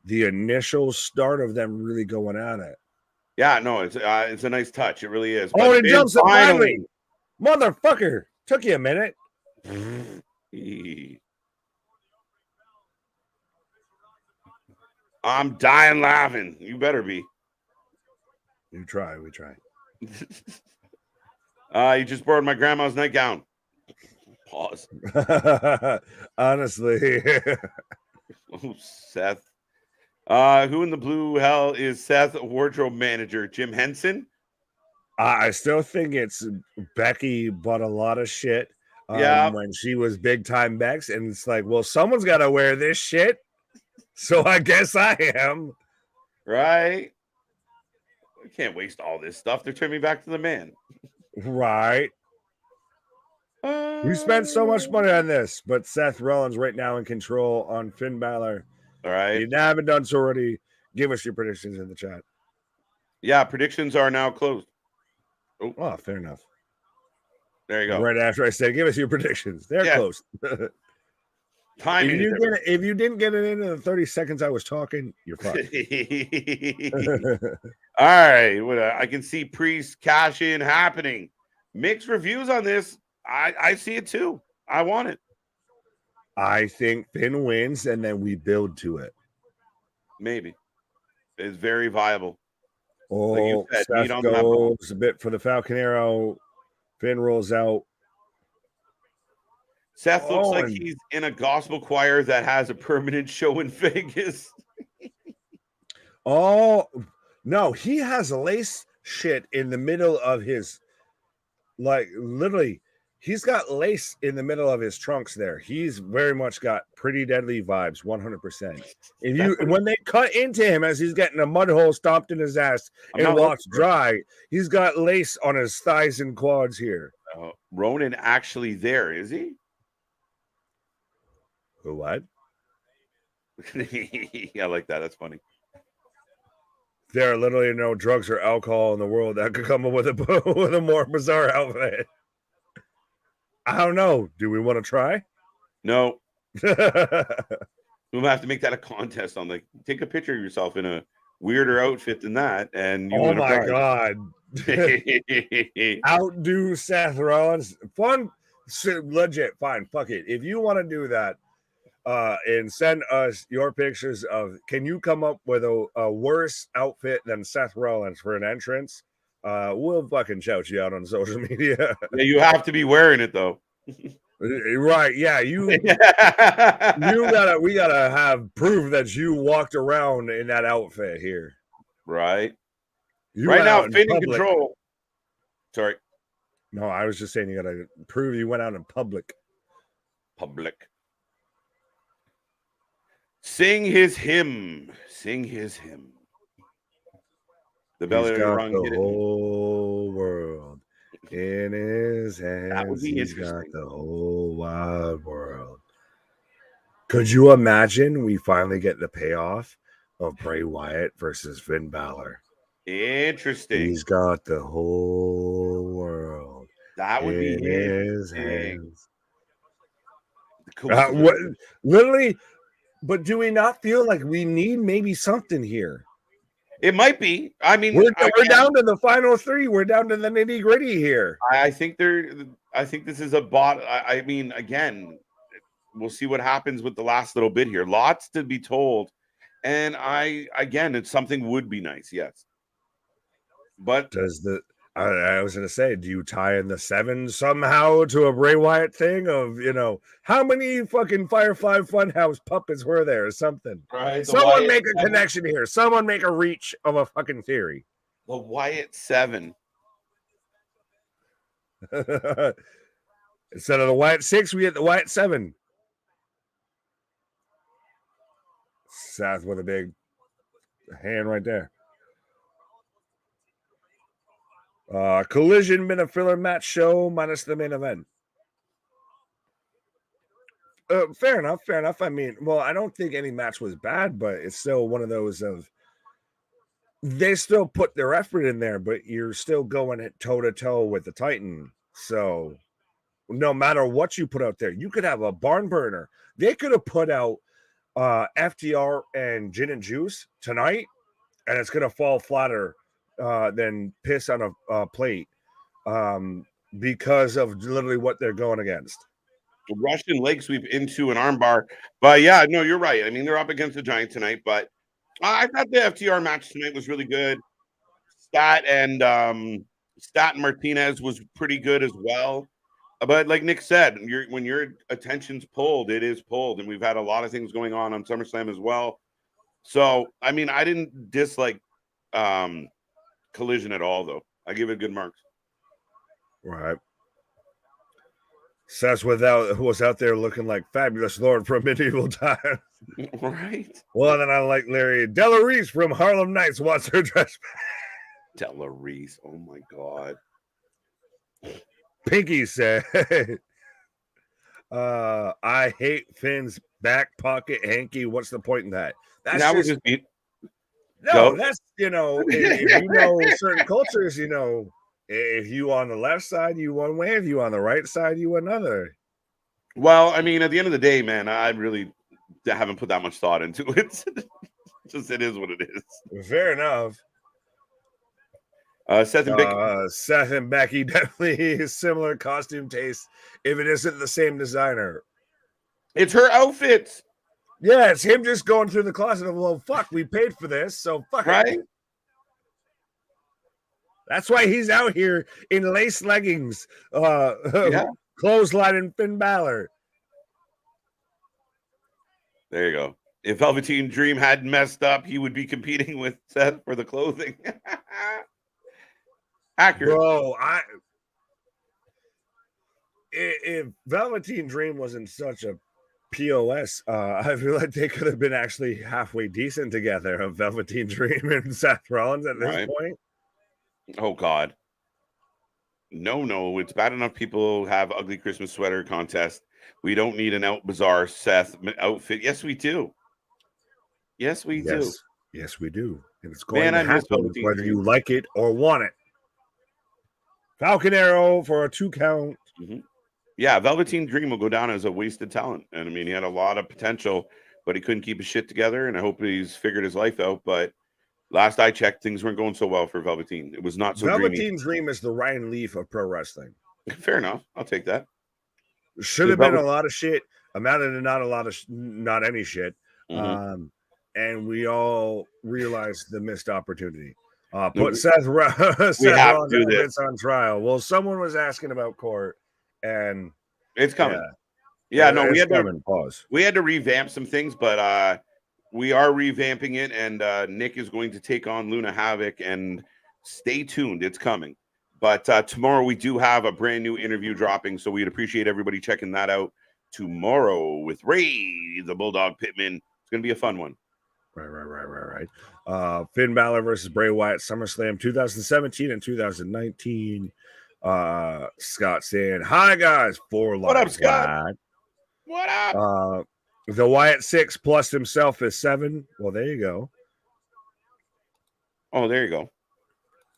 the initial start of them really going at it. Yeah, no, it's a nice touch. It really is. Oh, and it jumps up finally. Motherfucker. Took you a minute. I'm dying laughing. You better be. You try. We try. You just borrowed my grandma's nightgown. Pause. Honestly. Oh, Seth. Who in the blue hell is Seth wardrobe manager? Jim Henson? I still think it's Becky bought a lot of shit when she was big time Bex, and it's like, well, someone's got to wear this shit, so I guess I am. Right? I can't waste all this stuff. They're turning me back to the man. Right. We spent so much money on this, but Seth Rollins right now in control on Finn Balor. All right. If you haven't done so already, give us your predictions in the chat. Yeah, predictions are now closed. Oh, fair enough. There you go. Right after I said, give us your predictions. They're close. Timing. If you didn't get it in the 30 seconds I was talking, you're fine. All right. I can see Priest cash in happening. Mixed reviews on this. I see it too. I want it. I think Finn wins and then we build to it. Maybe. It's very viable. Oh, like said, Seth goes a bit for the Falcon Arrow. Finn rolls out. Seth looks like he's in a gospel choir that has a permanent show in Vegas. Oh, no. He has lace shit in the middle of his, like, literally, he's got lace in the middle of his trunks there. He's very much got Pretty Deadly vibes, 100%. When they cut into him as he's getting a mud hole stomped in his ass and walks dry, he's got lace on his thighs and quads here. Ronan actually there, is he? What? I like that. That's funny. There are literally no drugs or alcohol in the world that could come up with a more bizarre outfit. I don't know. Do we want to try? No. We'll have to make that a contest on take a picture of yourself in a weirder outfit than that. And you oh my God. Outdo Seth Rollins. Fun. Legit. Fine. Fuck it. If you want to do that, and send us your pictures of, can you come up with a worse outfit than Seth Rollins for an entrance? We'll fucking shout you out on social media. Yeah, you have to be wearing it though. Right. Yeah. We gotta have proof that you walked around in that outfit here. Right. Right now, Finn in control. Sorry. No, I was just saying you gotta prove you went out in public. Sing his hymn. Sing his hymn. The belly rung. The whole world in his hands. That would be He's got the whole wide world. Could you imagine we finally get the payoff of Bray Wyatt versus Finn Balor? Interesting. He's got the whole world. That would be his hands. Literally. But do we not feel like we need maybe something here? It might be. I mean, we're down to the final 3. We're down to the nitty gritty here. I think this is a bot. I mean, again, we'll see what happens with the last little bit here. Lots to be told, and it's something would be nice, yes. But I was going to say, do you tie in the 7 somehow to a Bray Wyatt thing of, how many fucking Firefly Funhouse puppets were there or something? Right. Someone make a connection here. Someone make a reach of a fucking theory. The Wyatt 7. Instead of the Wyatt 6, we get the Wyatt 7. Seth with a big hand right there. Collision been a filler match show minus the main event. Fair enough. I mean, well, I don't think any match was bad, but it's still one of those of they still put their effort in there, but you're still going toe to toe with the Titan. So no matter what you put out there, you could have a barn burner. They could have put out FTR and Gin and Juice tonight, and it's gonna fall flatter than piss on a plate because of literally what they're going against. Russian leg sweep into an armbar. But yeah, no, you're right. I mean, they're up against the Giant tonight, but I thought the FTR match tonight was really good. Stat and Martinez was pretty good as well. But like Nick said, when your attention's pulled, it is pulled, and we've had a lot of things going on SummerSlam as well. So I mean, I didn't dislike Collision at all, though. I give it good marks. Right. Seth was out there looking like Fabulous Lord from medieval times. Right. Well, then I like Larry. Della Reese from Harlem Nights wants her dress back. Della Reese. Oh my God. Pinky said, I hate Finn's back pocket hanky. What's the point in that? That was just no, that's if you know certain cultures, if you on the left side, you one way. If you on the right side, you another. Well, I mean, at the end of the day, man, I really haven't put that much thought into it. Just it is what it is. Fair enough. Seth and Becky definitely similar costume taste. If it isn't the same designer, it's her outfits. Yeah, it's him just going through the closet of, well, fuck, we paid for this, so fuck right. It. That's why he's out here in lace leggings, clothesline and Finn Balor. There you go. If Velveteen Dream hadn't messed up, he would be competing with Seth for the clothing. Accurate. Bro, if Velveteen Dream wasn't such a POS, I feel like they could have been actually halfway decent together of Velveteen Dream and Seth Rollins at this point. Oh, God. No. It's bad enough people have ugly Christmas sweater contest. We don't need an out bizarre Seth outfit. Yes, we do. Yes, we do. Yes, we do. And it's going to happen whether you like it or want it. Falcon Arrow for a 2 count. Mm-hmm. Yeah, Velveteen Dream will go down as a wasted talent. And I mean, he had a lot of potential, but he couldn't keep his shit together. And I hope he's figured his life out. But last I checked, things weren't going so well for Velveteen. It was not so Velveteen Dream is the Ryan Leaf of pro wrestling. Fair enough. I'll take that. Should have been a lot of shit. Amounted to not any shit. Mm-hmm. And we all realized the missed opportunity. Put Seth Rollins on trial. Well, someone was asking about court, and it's coming. We had to revamp some things, but we are revamping it, and Nick is going to take on Luna Havoc, and stay tuned. It's coming. But tomorrow we do have a brand new interview dropping, so we'd appreciate everybody checking that out tomorrow with Ray, the Bulldog Pittman. It's going to be a fun one. Right. Finn Balor versus Bray Wyatt, SummerSlam 2017 and 2019. Scott saying, hi, guys. What up, Scott? What up? The Wyatt 6 plus himself is 7. Well, there you go. Oh, there you go.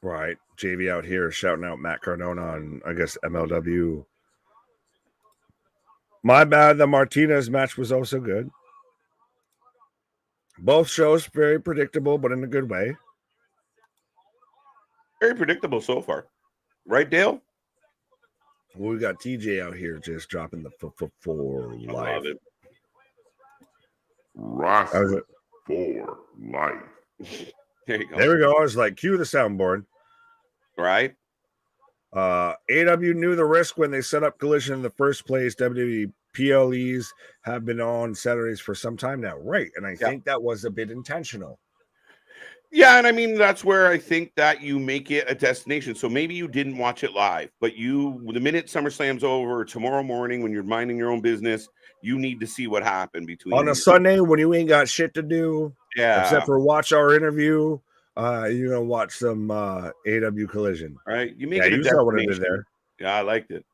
Right. JV out here shouting out Matt Cardona on, I guess, MLW. My bad. The Martinez match was also good. Both shows very predictable, but in a good way. Very predictable so far. Right, Dale? Well, we got TJ out here just dropping the for life. I love it. Wrasslin for life. There you go. There we go. I was like, cue the soundboard. Right. AEW knew the risk when they set up Collision in the first place. WWE PLEs have been on Saturdays for some time now. Right. And I think that was a bit intentional. Yeah. And I mean, that's where I think that you make it a destination. So maybe you didn't watch it live, but the minute SummerSlam's over, tomorrow morning when you're minding your own business, you need to see what happened between on a Sunday when you ain't got shit to do. Yeah. Except for watch our interview. You're gonna watch some AEW Collision. Right. You make Yeah, it a you saw what I did destination. there. Yeah, I liked it.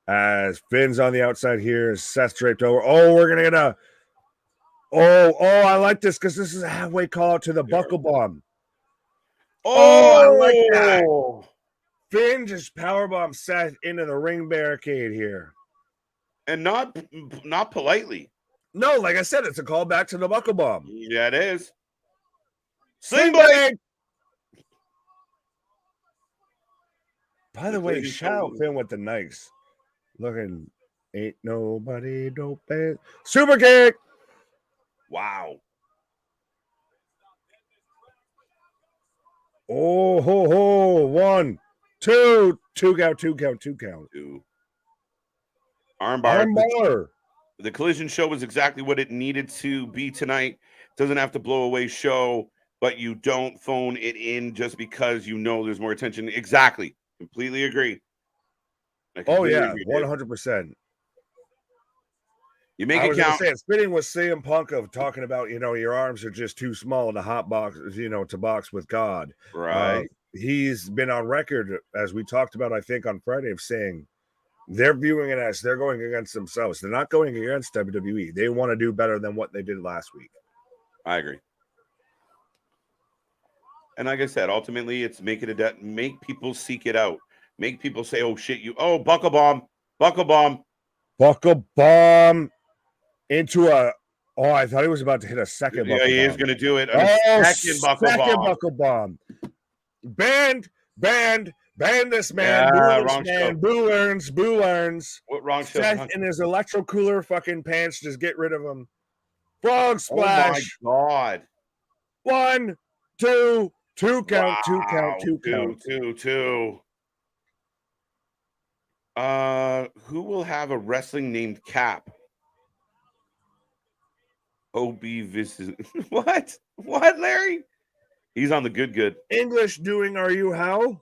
As Finn's on the outside here, Seth draped over. Oh, we're gonna get a. Oh, I like this because this is a halfway call out to the buckle bomb. Oh, I like that. Finn just powerbomb Seth into the ring barricade here. And not politely. No, like I said, it's a call back to the buckle bomb. Yeah, it is. Sling blade. By the way, shout out Finn with the nice looking. Ain't nobody doping. Super kick. Wow. Oh, ho, ho. 1, 2, 2 count. Two. Armbar. The Collision show was exactly what it needed to be tonight. Doesn't have to blow away show, but you don't phone it just because you know there's more attention. Exactly. Completely agree. Oh, yeah. 100%. You make it count. It's fitting with CM Punk of talking about, your arms are just too small to hot box, to box with God. Right. He's been on record, as we talked about, I think, on Friday, of saying they're viewing it as they're going against themselves. They're not going against WWE. They want to do better than what they did last week. I agree. And like I said, ultimately, it's make people seek it out. Make people say, "Oh shit, buckle bomb into a." Oh, I thought he was about to hit a second. Yeah, he is going to do it. Second buckle bomb. Banned this man. Boo learns. What wrong show? Seth in his electro cooler fucking pants. Just get rid of him. Frog splash. Oh my God. 1, 2, 2 count. Wow. 2 count. 2. Who will have a wrestling named Cap? OB visit. What, Larry? He's on the good. English doing Are You How?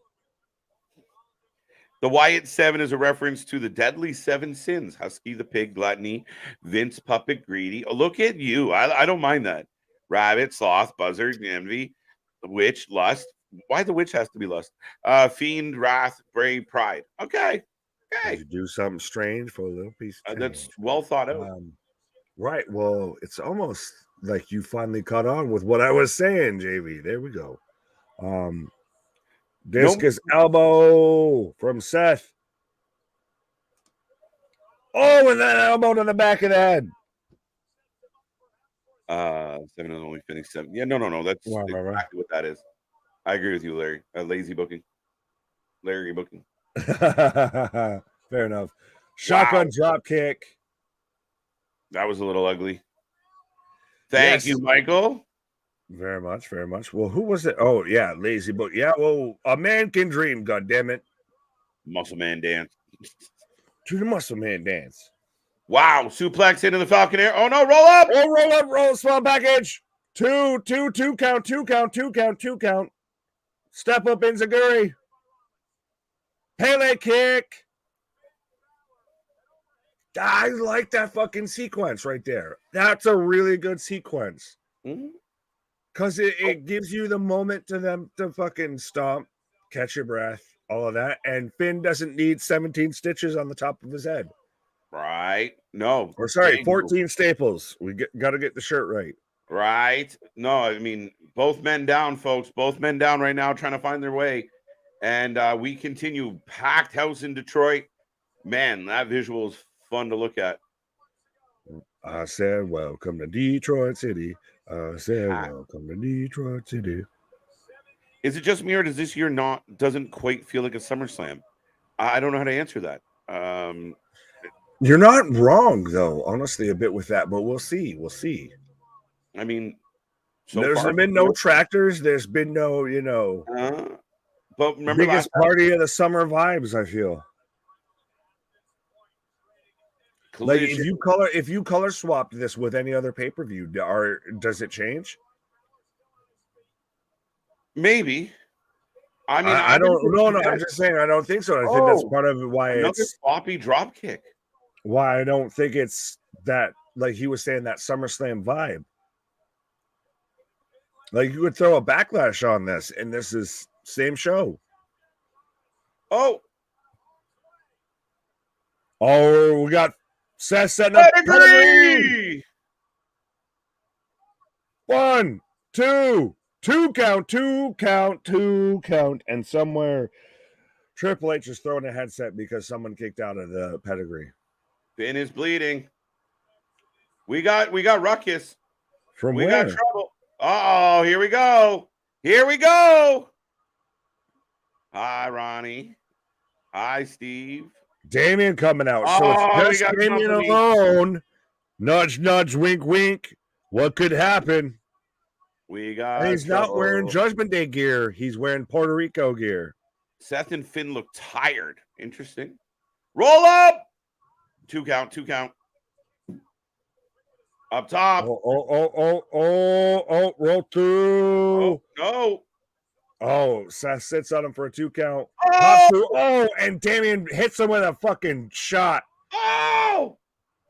The Wyatt 7 is a reference to the deadly 7 sins. Husky the pig, gluttony, Vince puppet, greedy. Oh, look at you. I don't mind that. Rabbit, sloth, buzzard, envy, witch, lust. Why the witch has to be lust? Fiend, wrath, brave, pride. Okay. You do something strange for a little piece of that's well thought out. Right. Well, it's almost like you finally caught on with what I was saying, JV. There we go. Discus elbow from Seth. Oh, and that elbow to the back of the head. 7 is only finished 7. Yeah, no. That's exactly what that is. I agree with you, Larry. Lazy booking. Larry booking. Fair enough. Shotgun drop kick. That was a little ugly. Thank you, Michael. Very much. Well, who was it? Oh, yeah, lazy book. Yeah, well, a man can dream, goddammit. Muscle man dance. To the muscle man dance. Wow, suplex into the Falcon Air. Oh, no, roll up. Oh, roll, small package. 2 count. Step up Enziguri. Pele kick. I like that fucking sequence right there. That's a really good sequence. Because it gives you the moment to them to fucking stomp, catch your breath, all of that. And Finn doesn't need 17 stitches on the top of his head. Right. No. Or sorry, 14 staples. We got to get the shirt right. Right. No, I mean, both men down, folks. Both men down right now trying to find their way. And we continue. Packed house in Detroit. Man, that visual is fun to look at. I said, welcome to Detroit City. Welcome to Detroit City. Is it just me, or does this year doesn't quite feel like a SummerSlam? I don't know how to answer that. You're not wrong, though, honestly, a bit with that, but we'll see. I mean, there's been no tractors. There's been no, but remember, biggest party of the summer vibes, I feel. Collision. Like if you color swapped this with any other pay-per-view, does it change? Maybe. I mean, I don't know. No, I'm just saying I don't think so. I think that's part of why it's sloppy drop kick. Why I don't think it's that like he was saying, that SummerSlam vibe. Like you could throw a backlash on this, and this is same show. Oh, we got Seth setting up pedigree. 1, 2, 2 count, 2 count, 2 count, and somewhere Triple H is throwing a headset because someone kicked out of the pedigree. Finn is bleeding. We got ruckus. From we where? got trouble. Oh, here we go. Here we go. Hi, Ronnie. Hi, Steve. Damien coming out. So it's just Damien alone. Nudge, nudge, wink, wink. What could happen? We got. And he's not wearing Judgment Day gear. He's wearing Puerto Rico gear. Seth and Finn look tired. Interesting. Roll up. 2 count, 2 count. Up top. Roll through. Oh, no. Oh, Seth sits on him for a 2 count. Oh, And Damien hits him with a fucking shot. Oh,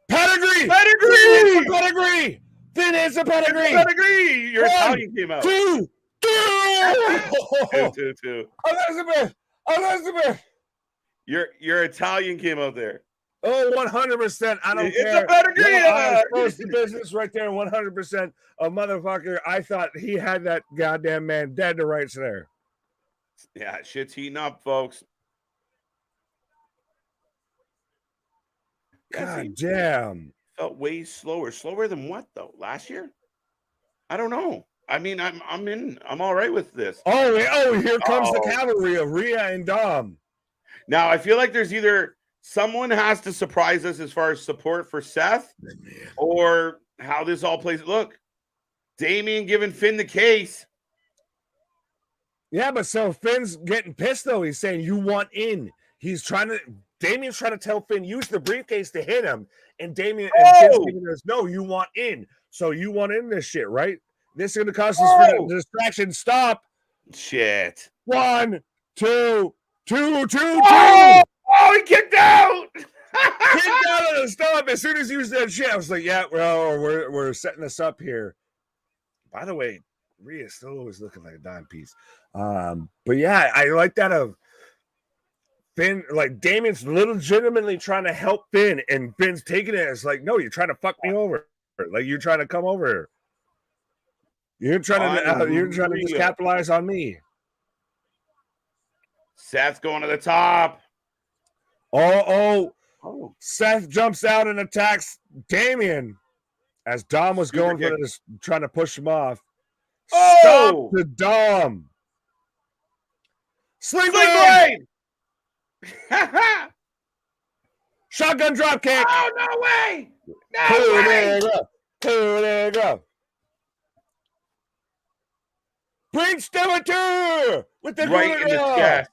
pedigree. Pedigree. Finn is a pedigree. Pedigree. Your Italian came out. 2, 2. Elizabeth. Your Italian came out there. Oh, 100%. I don't care. It's a pedigree. I was the business right there. 100%. A motherfucker. I thought he had that goddamn man dead to rights there. Yeah, shit's heating up, folks. God damn. Felt way slower. Slower than what though? Last year? I don't know. I mean, I'm all right with this. Oh, here comes the cavalry of Rhea and Dom. Now I feel like there's either someone has to surprise us as far as support for Seth or how this all plays. Look, Damien giving Finn the case. Yeah, but so Finn's getting pissed though. He's saying, you want in. Damien's trying to tell Finn, use the briefcase to hit him. And Damien and Finn's giving us, no, you want in. So you want in this shit, right? This is going to cause us distraction. Stop. Shit. 1, 2, 2, 2, 2. Oh, he kicked out. Kicked out of the stomp as soon as he used that shit. I was like, yeah, well, we're setting this up here. By the way, Rhea's still always looking like a dime piece. But yeah, I like that of Finn, like Damien's legitimately trying to help Finn, and Finn's taking it as like, no, you're trying to fuck me over. Like you're trying to come over here. You're trying to just capitalize on me. Seth's going to the top. Oh. Seth jumps out and attacks Damien as Dom was going for this, trying to push him off. Stop the Dom. Sling blade. Shotgun drop kick. Oh, no way. No way. There you go. Prince Demeter with the right in the chest.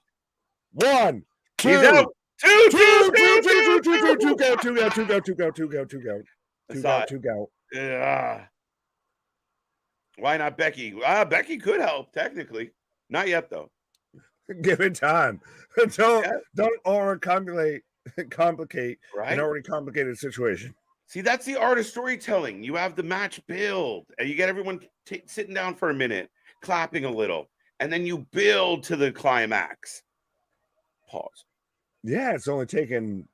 1, 2. He's out. 2 go. Yeah. Why not Becky? Becky could help technically. Not yet though. Give it time. Don't overcomplicate right? an already complicated situation. See, that's the art of storytelling. You have the match build, and you get everyone sitting down for a minute, clapping a little, and then you build to the climax. Pause. Yeah, it's only taken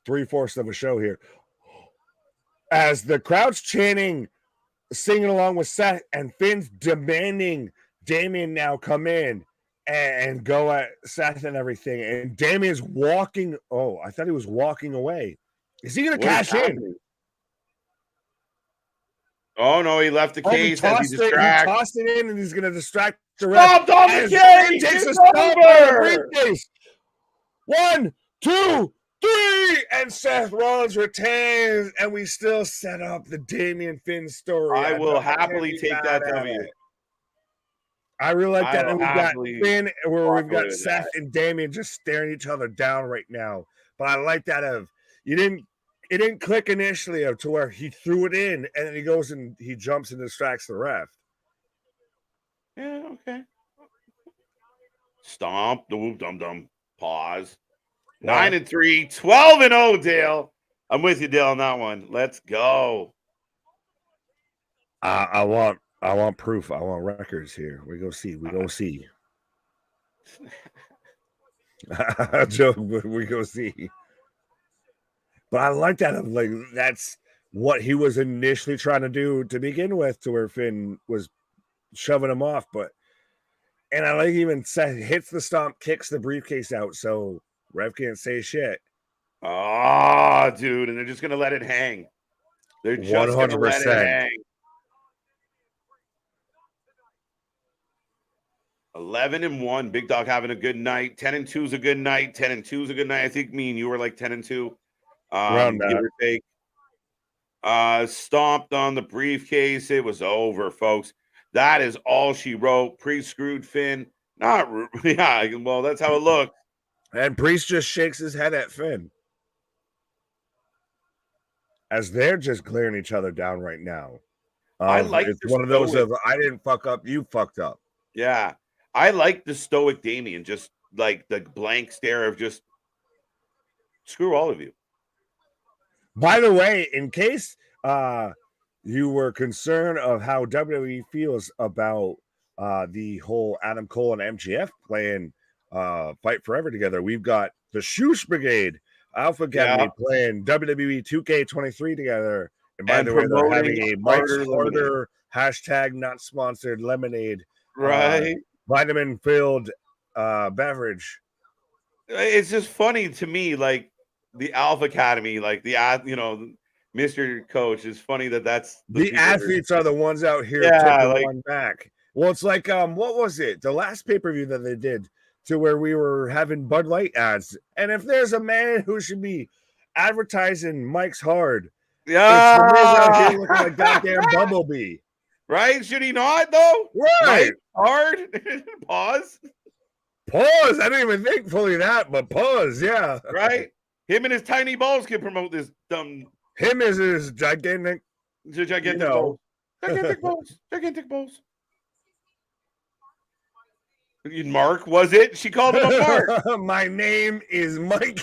3/4 of a show here. As the crowd's chanting, singing along with Seth, and Finn's demanding Damien now come in and go at Seth and everything. And Damien's walking. Oh, I thought he was walking away. Is he going to cash in? Oh, no, he left the case. He tossed it in, and he's going to distract the ref. Stomped on the case. Takes a stomp on the briefcase. 1, 2, 3, and Seth Rollins retains, and we still set up the Damien Finn story. I will happily take that W. I really like that. And we've got Finn, where we've got Seth and Damien just staring each other down right now. But I like that of it didn't click initially to where he threw it in, and then he goes and he jumps and distracts the ref. Yeah, okay. Stomp, dum. Pause. 9-3, 12-0, Dale. I'm with you, Dale, on that one. Let's go. I want proof. I want records here. We go see. Joke, but we go see. But I like that. I'm like, that's what he was initially trying to do to begin with, to where Finn was shoving him off. And I like even Seth hits the stomp, kicks the briefcase out, so Rev can't say shit. Oh, dude, and they're just gonna let it hang. They're just gonna let it 100%. hang. 11-1. Big Dog having a good night. 10-2 is a good night. 10-2 is a good night. I think me and you were like 10-2. Around Give that. or take. Stomped on the briefcase. It was over, folks. That is all she wrote. Pre-screwed Finn. Not yeah, well, that's how it looked. And Priest just shakes his head at Finn. As they're just glaring each other down right now. I like it's the one of those stoic. of I didn't fuck up, you fucked up. Yeah. I like the stoic Damien, just like the blank stare of just screw all of you. By the way, in case you were concerned of how WWE feels about the whole Adam Cole and MGF playing Fight Forever together, we've got the Shoosh Brigade Alpha Academy playing WWE 2K23 together. And by the way, they're having a Mike's Harder hashtag not sponsored lemonade, right? Vitamin filled beverage. It's just funny to me, like the Alpha Academy, like the Mr. Coach. Is funny that's the athletes are the ones out here tipping one back. Well, it's like what was it? The last pay-per-view that they did, to where we were having Bud Light ads. And if there's a man who should be advertising Mike's Hard, it's the Miz out here looking like goddamn Bumblebee. Right? Should he not though? Right. Mike Hard. Pause. I didn't even think fully that, but pause, yeah. Right? Him and his tiny balls can promote this dumb. Him is his gigantic. Balls. Gigantic balls. Mark, was it? She called him a Mark. My name is Mike.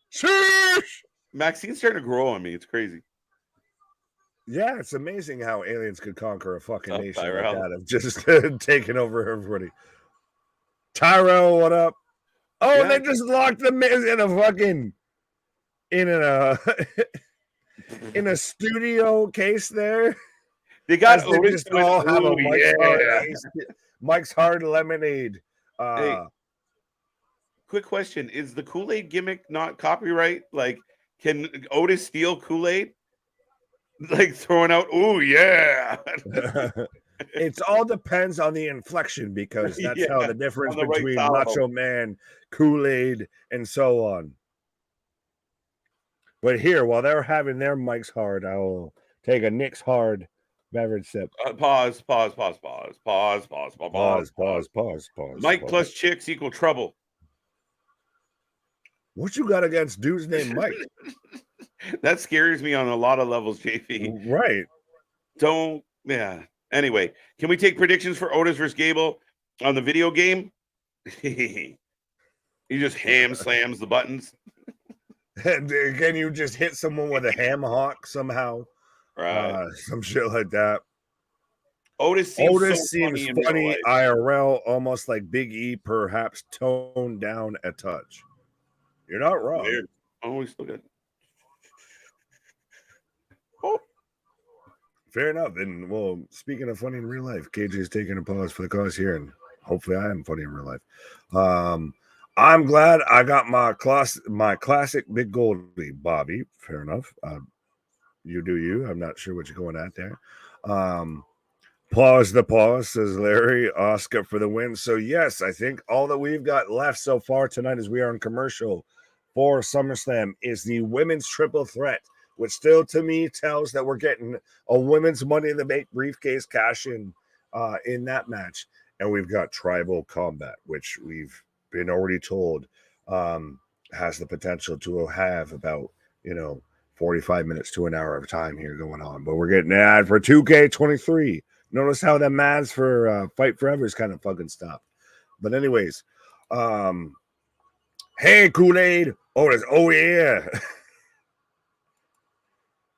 Shush! Maxine's starting to grow on me. It's crazy. Yeah, it's amazing how aliens could conquer a fucking nation like Tyrell. that of just taking over everybody. Tyro, what up? Oh, they just locked the Miz in a fucking in a studio case there. They got they just all have a Mike's Hard lemonade. Hey, quick question: is the Kool-Aid gimmick not copyright? Like, can Otis steal Kool-Aid? Like throwing out, oh yeah. It all depends on the inflection, because that's how the difference between Macho Man, Kool-Aid, and so on. But here, while they're having their Mike's Hard, I will take a Nick's Hard beverage sip. Pause. Mike plus chicks equal trouble. What you got against dudes named Mike? That scares me on a lot of levels, JP. Right. Anyway, can we take predictions for Otis versus Gable on the video game? He just ham slams the buttons. Can you just hit someone with a ham hock somehow? Right. Some shit like that. Otis seems funny IRL, almost like Big E, perhaps toned down a touch. You're not wrong. Weird. Always look at. Oh. Fair enough. And well, speaking of funny in real life, KJ is taking a pause for the cause here, and hopefully I am funny in real life. I'm glad I got my classic Big Goldie, Bobby. Fair enough. You do you. I'm not sure what you're going at there. Pause the pause, says Larry. Oscar for the win. So yes, I think all that we've got left so far tonight, as we are in commercial for SummerSlam, is the women's triple threat, which still to me tells that we're getting a women's Money in the Bank briefcase cash in that match. And we've got tribal combat, which we've been already told has the potential to have about 45 minutes to an hour of time here going on. But we're getting an ad for 2K23. Notice how the ads for Fight Forever is kind of fucking stopped. But anyways, hey, Kool-Aid. Oh yeah.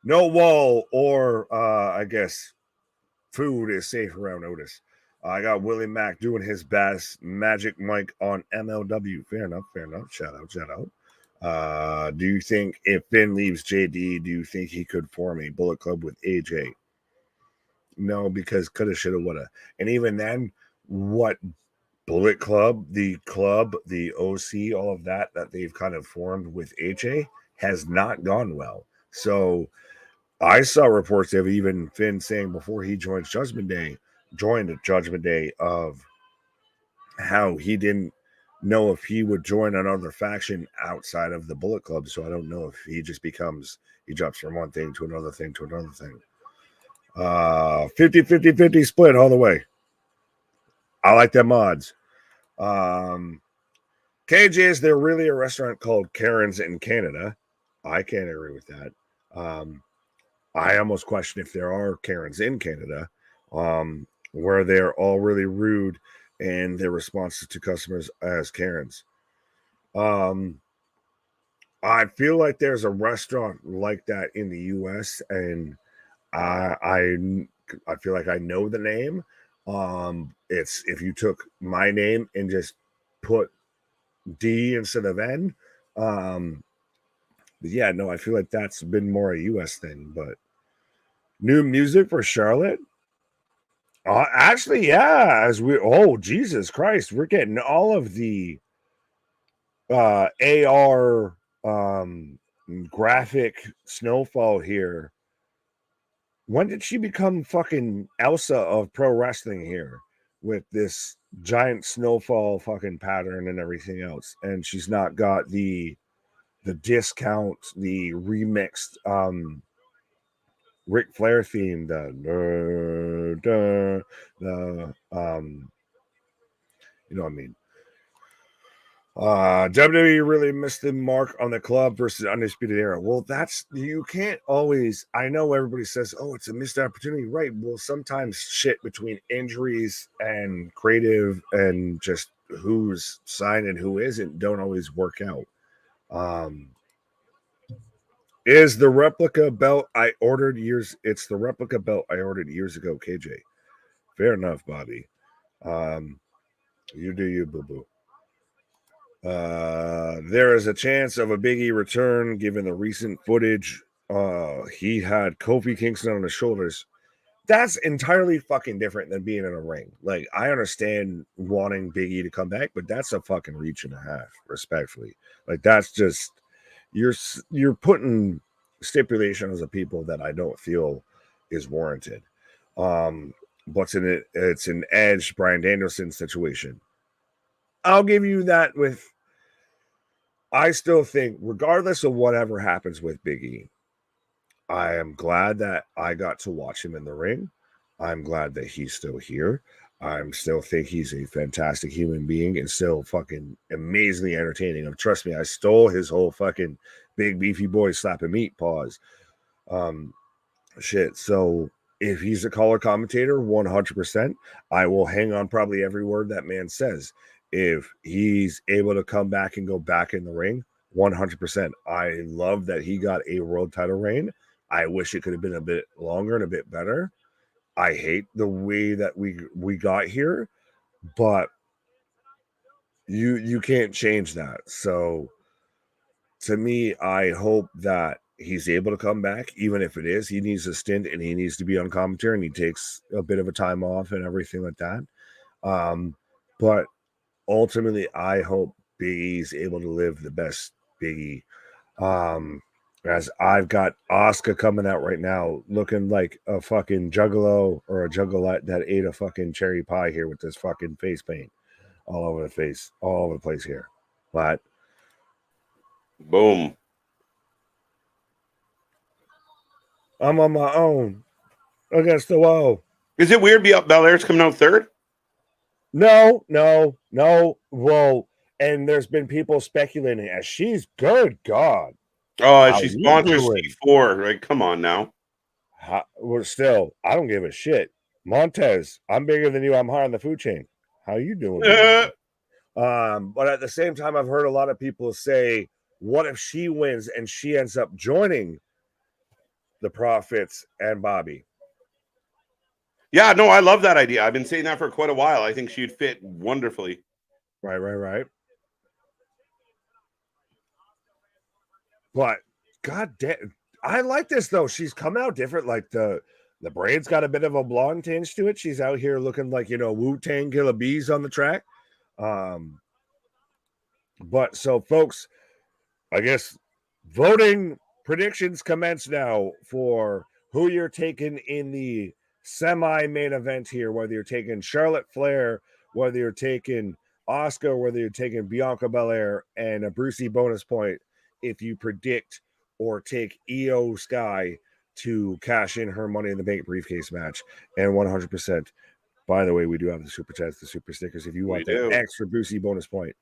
No wall or I guess food is safe around Otis. I got Willie Mack doing his best. Magic Mike on MLW. Fair enough. Shout out. Do you think if Finn leaves JD, do you think he could form a Bullet Club with AJ? No, because coulda, shoulda, woulda. And even then, what Bullet Club, the OC, all of that they've kind of formed with AJ has not gone well. So I saw reports of even Finn saying before he joined Judgment Day of how he didn't know if he would join another faction outside of the Bullet Club. So I don't know if he just he jumps from one thing to another thing to another thing. 50 split all the way. I like them odds. KJ, is there really a restaurant called Karen's in Canada? I can't agree with that. I almost question if there are Karens in Canada, where they're all really rude and their responses to customers as Karens. I feel like there's a restaurant like that in the U.S. and I feel like I know the name. It's if you took my name and just put D instead of N. Yeah, no, I feel like that's been more a U.S. thing. But new music for Charlotte. Actually, yeah. Jesus Christ, we're getting all of the AR graphic snowfall here. When did she become fucking Elsa of pro wrestling here with this giant snowfall fucking pattern and everything else? And she's not got the discount, the remixed Ric Flair theme, you know what I mean? WWE really missed the mark on the club versus Undisputed Era. Well, you can't always. I know everybody says, "Oh, it's a missed opportunity," right? Well, sometimes shit between injuries and creative and just who's signed and who isn't don't always work out. Is the replica belt I ordered years? It's the replica belt I ordered years ago, KJ. Fair enough, Bobby. You do you, boo boo. There is a chance of a Big E return given the recent footage. He had Kofi Kingston on his shoulders. That's entirely fucking different than being in a ring. Like, I understand wanting Big E to come back, but that's a fucking reach and a half, respectfully. Like, that's just you're putting stipulations of people that I don't feel is warranted. But it's an Edge Bryan Danielson situation. I'll give you that with. I still think, regardless of whatever happens with Big E, I am glad that I got to watch him in the ring. I'm glad that he's still here. I still think he's a fantastic human being and still fucking amazingly entertaining. And trust me, I stole his whole fucking big beefy boy slapping meat pause. Shit. So if he's a color commentator, 100%, I will hang on probably every word that man says. If he's able to come back and go back in the ring, 100%. I love that he got a world title reign. I wish it could have been a bit longer and a bit better. I hate the way that we got here, but you can't change that. So to me, I hope that he's able to come back, even if it is he needs a stint and he needs to be on commentary and he takes a bit of a time off and everything like that. But ultimately, I hope Big E's able to live the best Big E. As I've got Asuka coming out right now looking like a fucking juggalo or a juggalette that ate a fucking cherry pie here with this fucking face paint all over the face, all over the place here. But boom. I'm on my own against the wall. Is it weird Belair's coming out third? No. Whoa. And there's been people speculating as she's good God. Oh, she's sponsor C4. Like, come on now. We're still, I don't give a shit. Montez, I'm bigger than you. I'm higher on the food chain. How you doing? But at the same time, I've heard a lot of people say, what if she wins and she ends up joining the Profits, and Bobby. Yeah, no, I love that idea. I've been saying that for quite a while. I think she'd fit wonderfully. Right. But god damn, I like this though. She's come out different. Like the braid's got a bit of a blonde tinge to it. She's out here looking like, Wu-Tang Killer Bees on the track. But so folks, I guess voting predictions commence now for who you're taking in the semi-main event here, whether you're taking Charlotte Flair, whether you're taking Asuka, whether you're taking Bianca Belair, and a Brucey bonus point if you predict or take Io Sky to cash in her Money in the Bank briefcase match. And 100%, by the way, we do have the super chats, the super stickers, if you want that extra Brucey bonus point.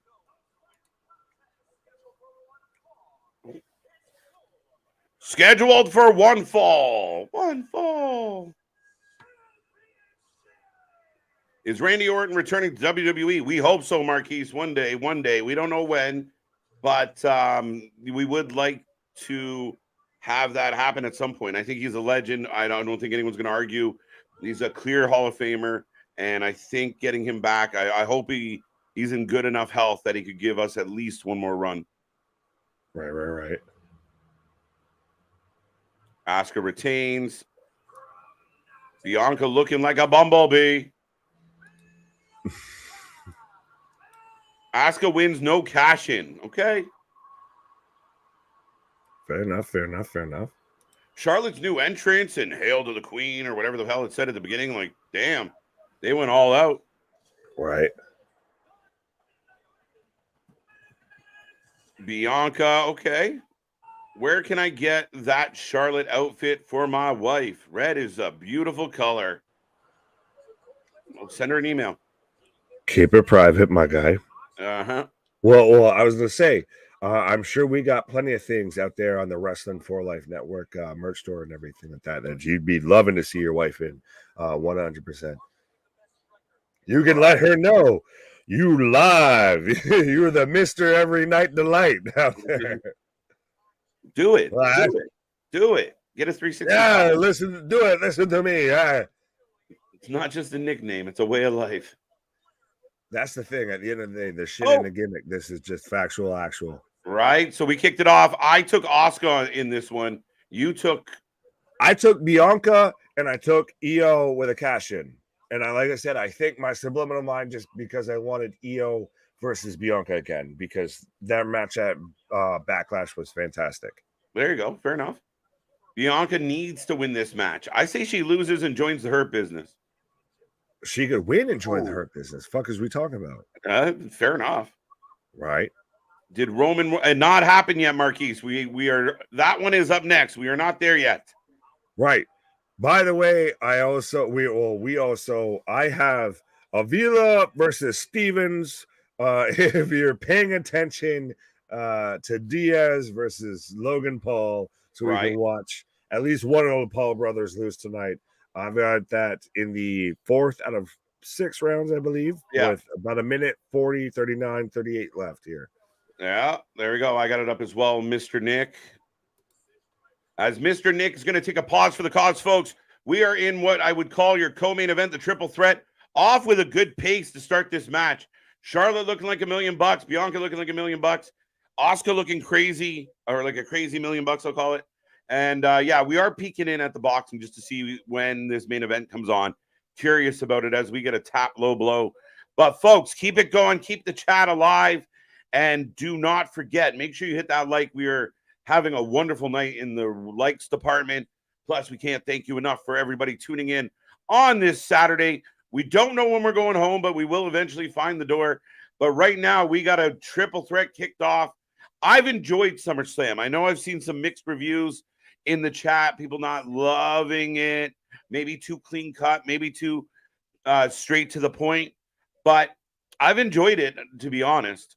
Scheduled for one fall. Is Randy Orton returning to WWE? We hope so, Marquise. One day. We don't know when, but we would like to have that happen at some point. I think he's a legend. I don't think anyone's going to argue. He's a clear Hall of Famer, and I think getting him back, I hope he's in good enough health that he could give us at least one more run. Right. Asuka retains. Bianca looking like a bumblebee. Asuka wins, no cash in. Okay. Fair enough. Charlotte's new entrance and Hail to the Queen or whatever the hell it said at the beginning. Like, damn, they went all out. Right. Bianca, okay. Where can I get that Charlotte outfit for my wife? Red is a beautiful color. I'll send her an email. Keep it private, my guy. Uh-huh. Well, I was going to say, I'm sure we got plenty of things out there on the Wrasslin for Life Network merch store and everything like that you'd be loving to see your wife in 100%. You can let her know you live. You're the Mr. Every Night Delight out there. Do it. Do it. Get a 360. Yeah, do it. Listen to me. It's not just a nickname. It's a way of life. That's the thing. At the end of the day, the shit and the gimmick. This is just factual, actual. Right. So we kicked it off. I took Asuka in this one. I took Bianca and I took Io with a cash in. And like I said, I think my subliminal mind, just because I wanted Io versus Bianca again, because that match at Backlash was fantastic. There you go. Fair enough. Bianca needs to win this match. I say she loses and joins the Hurt Business. She could win and join the Hurt Business. Fuck is we talking about? Fair enough. Right. Did Roman not happen yet, Marquise? We are, that one is up next. We are not there yet. Right. By the way, I have Avila versus Stevens. If you're paying attention to Diaz versus Logan Paul, so we can watch at least one of the Paul brothers lose tonight. I've got that in the 4th out of 6 rounds, I believe, with about a minute 40, 39, 38 left here. Yeah, there we go. I got it up as well, Mr. Nick. As Mr. Nick is going to take a pause for the cause, folks, we are in what I would call your co-main event, the triple threat, off with a good pace to start this match. Charlotte looking like $1 million, Bianca looking like $1 million, Asuka looking crazy, or like a crazy $1 million, I'll call it. And we are peeking in at the boxing just to see when this main event comes on. Curious about it as we get a tap low blow. But folks, keep it going, keep the chat alive, and do not forget, make sure you hit that like. We are having a wonderful night in the likes department. Plus, we can't thank you enough for everybody tuning in on this Saturday. We don't know when we're going home, but we will eventually find the door. But right now, we got a triple threat kicked off. I've enjoyed SummerSlam. I know I've seen some mixed reviews in the chat, people not loving it, maybe too clean cut, maybe too straight to the point. But I've enjoyed it, to be honest.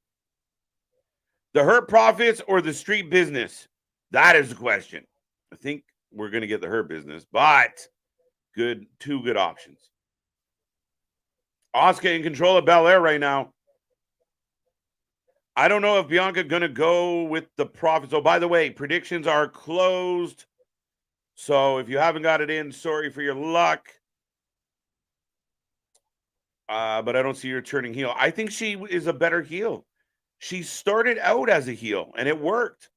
The Hurt Profits or the Street Business? That is the question. I think we're going to get the Hurt Business, but two good options. Asuka in control of Belair right now. I don't know if Bianca going to go with the Profits. Oh, by the way, predictions are closed. So if you haven't got it in, sorry for your luck. But I don't see her turning heel. I think she is a better heel. She started out as a heel, and it worked.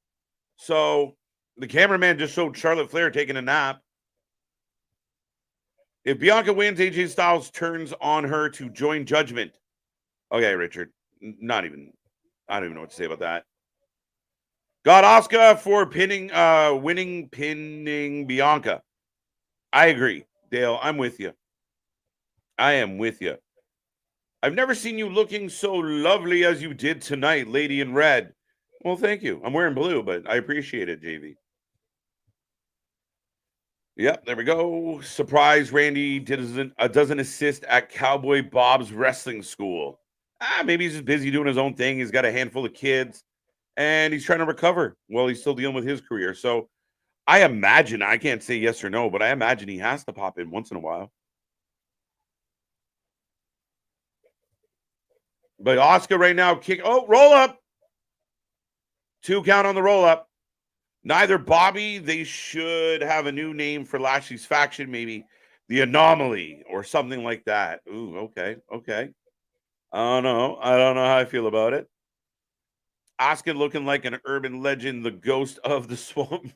So the cameraman just showed Charlotte Flair taking a nap. If Bianca wins, AJ Styles turns on her to join Judgment. Okay, Richard. I don't even know what to say about that. Got Asuka for pinning Bianca. I agree, Dale. I'm with you. I am with you. I've never seen you looking so lovely as you did tonight, lady in red. Well, thank you. I'm wearing blue, but I appreciate it, JV. Yep, there we go. Surprise, Randy doesn't assist at Cowboy Bob's wrestling school. Maybe he's just busy doing his own thing. He's got a handful of kids, and he's trying to recover while he's still dealing with his career. So I imagine, I can't say yes or no, but I imagine he has to pop in once in a while. But Asuka right now, roll up. 2 count on the roll up. Neither Bobby, they should have a new name for Lashley's faction, maybe the Anomaly or something like that. Ooh, okay. I don't know how I feel about it. Asuka looking like an urban legend, the ghost of the swamp.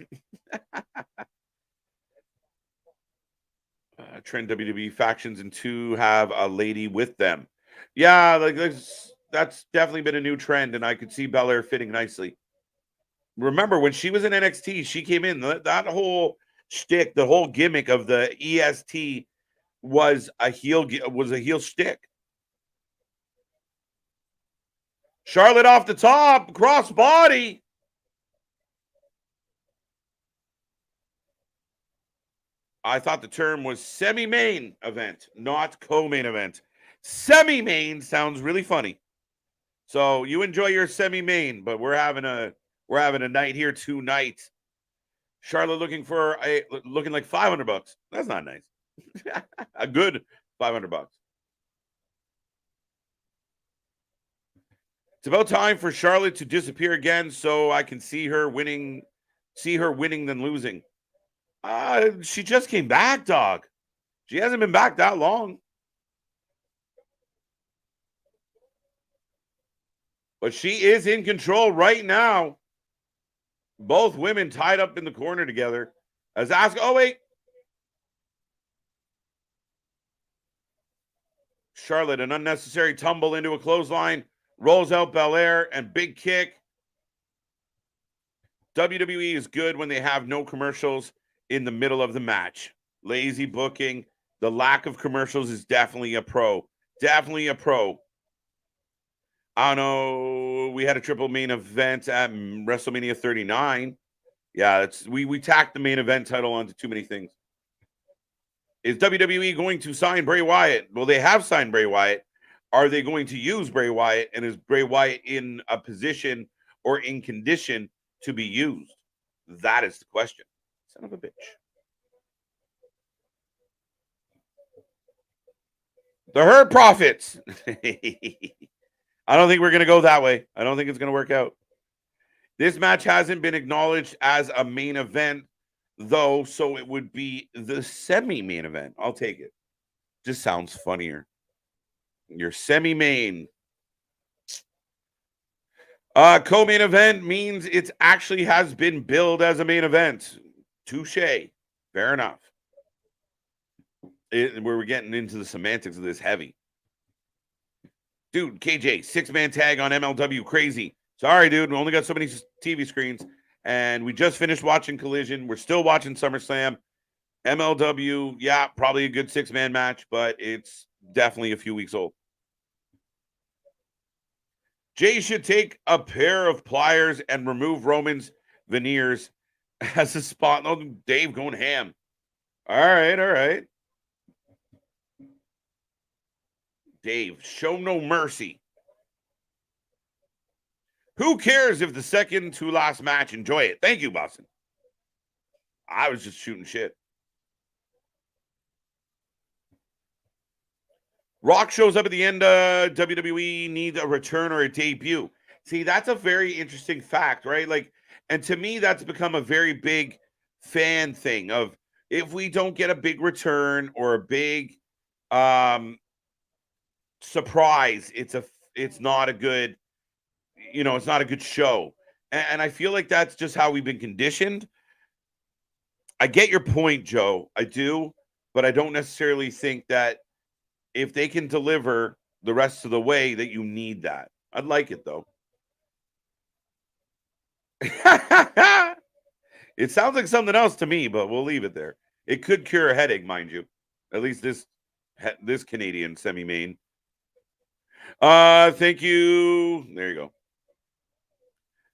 Trend WWE factions and 2 have a lady with them. Yeah, like that's definitely been a new trend, and I could see Belair fitting nicely. Remember when she was in NXT, she came in that whole shtick, the whole gimmick of the EST was a heel shtick. Charlotte off the top, cross body. I thought the term was semi-main event, not co-main event. Semi-main sounds really funny. So you enjoy your semi-main, but we're having a night here tonight. Charlotte looking like $500. That's not nice. A good $500. It's about time for Charlotte to disappear again, so I can see her winning than losing. She just came back, dog. She hasn't been back that long. But she is in control right now. Both women tied up in the corner together. As Asuka, oh wait. Charlotte, an unnecessary tumble into a clothesline, rolls out Belair and big kick. WWE is good when they have no commercials in the middle of the match. Lazy booking. The lack of commercials is definitely a pro. Definitely a pro. I don't know. We had a triple main event at WrestleMania 39. Yeah, we tacked the main event title onto too many things. Is WWE going to sign Bray Wyatt? Well, they have signed Bray Wyatt. Are they going to use Bray Wyatt? And is Bray Wyatt in a position or in condition to be used? That is the question. Son of a bitch. The Hurt Profits. I don't think we're going to go that way. I don't think it's going to work out. This match hasn't been acknowledged as a main event, though, so it would be the semi-main event. I'll take it. Just sounds funnier. Your semi-main. Co-main event means it actually has been billed as a main event. Touche. Fair enough. We're getting into the semantics of this heavy. Dude, KJ, 6-man tag on MLW. Crazy. Sorry, dude. We only got so many TV screens. And we just finished watching Collision. We're still watching SummerSlam. MLW, yeah, probably a good 6-man match, but it's definitely a few weeks old. Jay should take a pair of pliers and remove Roman's veneers as a spot. Oh, Dave going ham. All right. Dave, show no mercy. Who cares if the second to last match? Enjoy it. Thank you, Boston. I was just shooting shit. Rock shows up at the end. WWE needs a return or a debut. See, that's a very interesting fact, right? Like, and to me, that's become a very big fan thing of if we don't get a big return or a big surprise, it's not a good, it's not a good show. And I feel like that's just how we've been conditioned. I get your point, Joe. I do, but I don't necessarily think that if they can deliver the rest of the way that you need that. I'd like it though. It sounds like something else to me, but we'll leave it there. It could cure a headache, mind you. At least this Canadian semi-main. Thank you. There you go.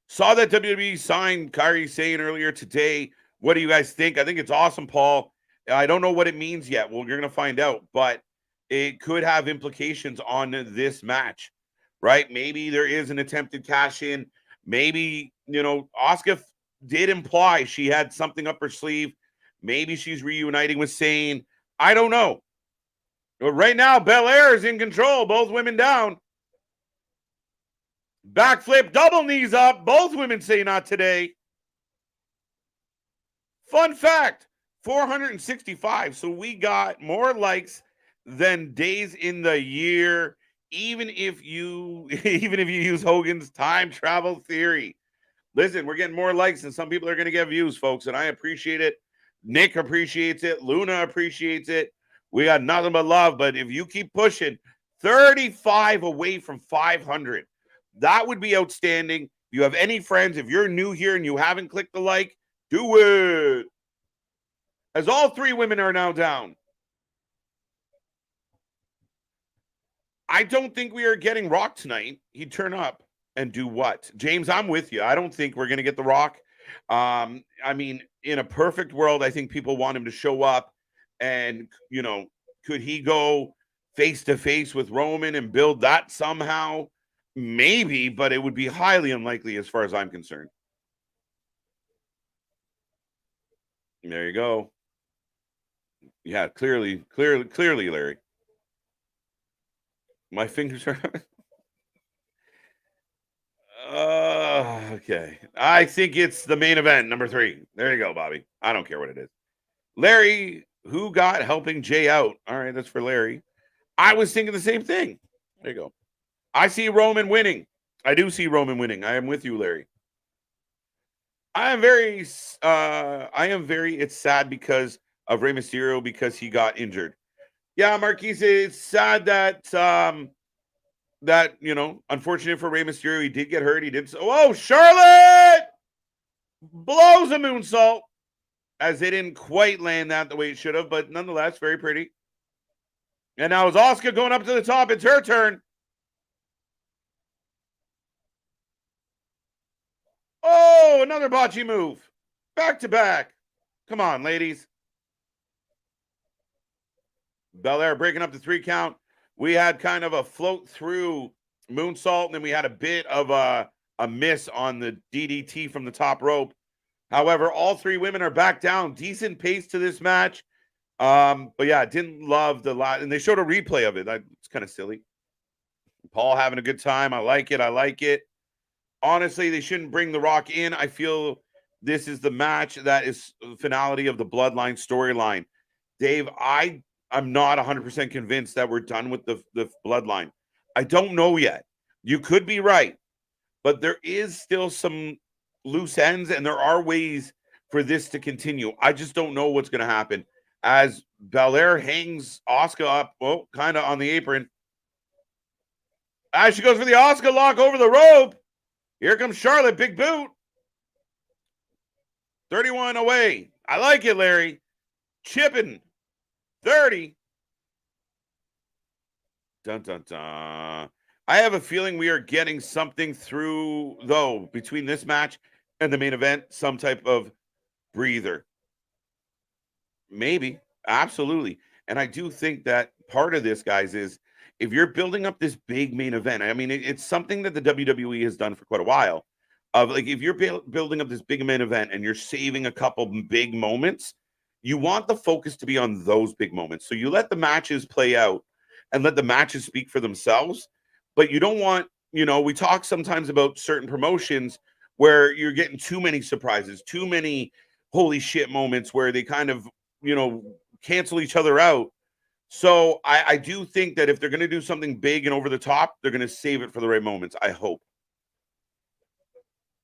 Saw that WWE signed Kairi Sane earlier today. What do you guys think? I think it's awesome, Paul. I don't know what it means yet. Well, you're going to find out, but it could have implications on this match, right? Maybe there is an attempted cash in. Maybe, Asuka did imply she had something up her sleeve. Maybe she's reuniting with Sane. I don't know. But right now, Belair is in control. Both women down. Backflip, double knees up. Both women say not today. Fun fact, 465. So we got more likes than days in the year, even if you use Hogan's time travel theory. Listen, we're getting more likes and some people are going to get views, folks, and I appreciate it. Nick appreciates it. Luna appreciates it. We got nothing but love, but if you keep pushing, 35 away from 500. That would be outstanding. If you have any friends, if you're new here and you haven't clicked the like, do it. As all three women are now down. I don't think we are getting Rock tonight. He'd turn up and do what? James, I'm with you. I don't think we're going to get the Rock. I mean, in a perfect world, I think people want him to show up and, could he go face-to-face with Roman and build that somehow? Maybe, but it would be highly unlikely as far as I'm concerned. There you go. Yeah, clearly, Larry. My fingers are... okay. I think it's the main event, number 3. There you go, Bobby. I don't care what it is. Larry, who got helping Jay out? All right, that's for Larry. I was thinking the same thing. There you go. I see Roman winning. I do see Roman winning. I am with you, Larry. I am very, it's sad because of Rey Mysterio because he got injured. Yeah, Marquise, it's sad that, unfortunate for Rey Mysterio, he did get hurt. He did. Oh, Charlotte blows a moonsault as they didn't quite land that the way it should have, but nonetheless, very pretty. And now is Asuka going up to the top. It's her turn. Oh, another bocce move. Back to back. Come on, ladies. Belair breaking up the 3 count. We had kind of a float through moonsault, and then we had a bit of a miss on the DDT from the top rope. However, all 3 women are back down. Decent pace to this match. But yeah, didn't love the lot. And they showed a replay of it. It's kind of silly. Paul having a good time. I like it. Honestly, they shouldn't bring The Rock in. I feel this is the match that is the finality of the Bloodline storyline. Dave, I'm not 100% convinced that we're done with the Bloodline. I don't know yet. You could be right, but there is still some loose ends, and there are ways for this to continue. I just don't know what's going to happen. As Belair hangs Asuka up, well, kind of on the apron. As she goes for the Asuka lock over the rope. Here comes Charlotte, big boot. 31 away. I like it, Larry. Chipping. 30. Dun, dun, dun. I have a feeling we are getting something through, though, between this match and the main event, some type of breather. Maybe. Absolutely. And I do think that part of this, guys, is if you're building up this big main event, I mean, it's something that the WWE has done for quite a while. Of like, if you're building up this big main event and you're saving a couple big moments, you want the focus to be on those big moments. So you let the matches play out and let the matches speak for themselves. But you don't want, we talk sometimes about certain promotions where you're getting too many surprises, too many holy shit moments where they kind of, cancel each other out. So I do think that if they're going to do something big and over the top, they're going to save it for the right moments. I hope.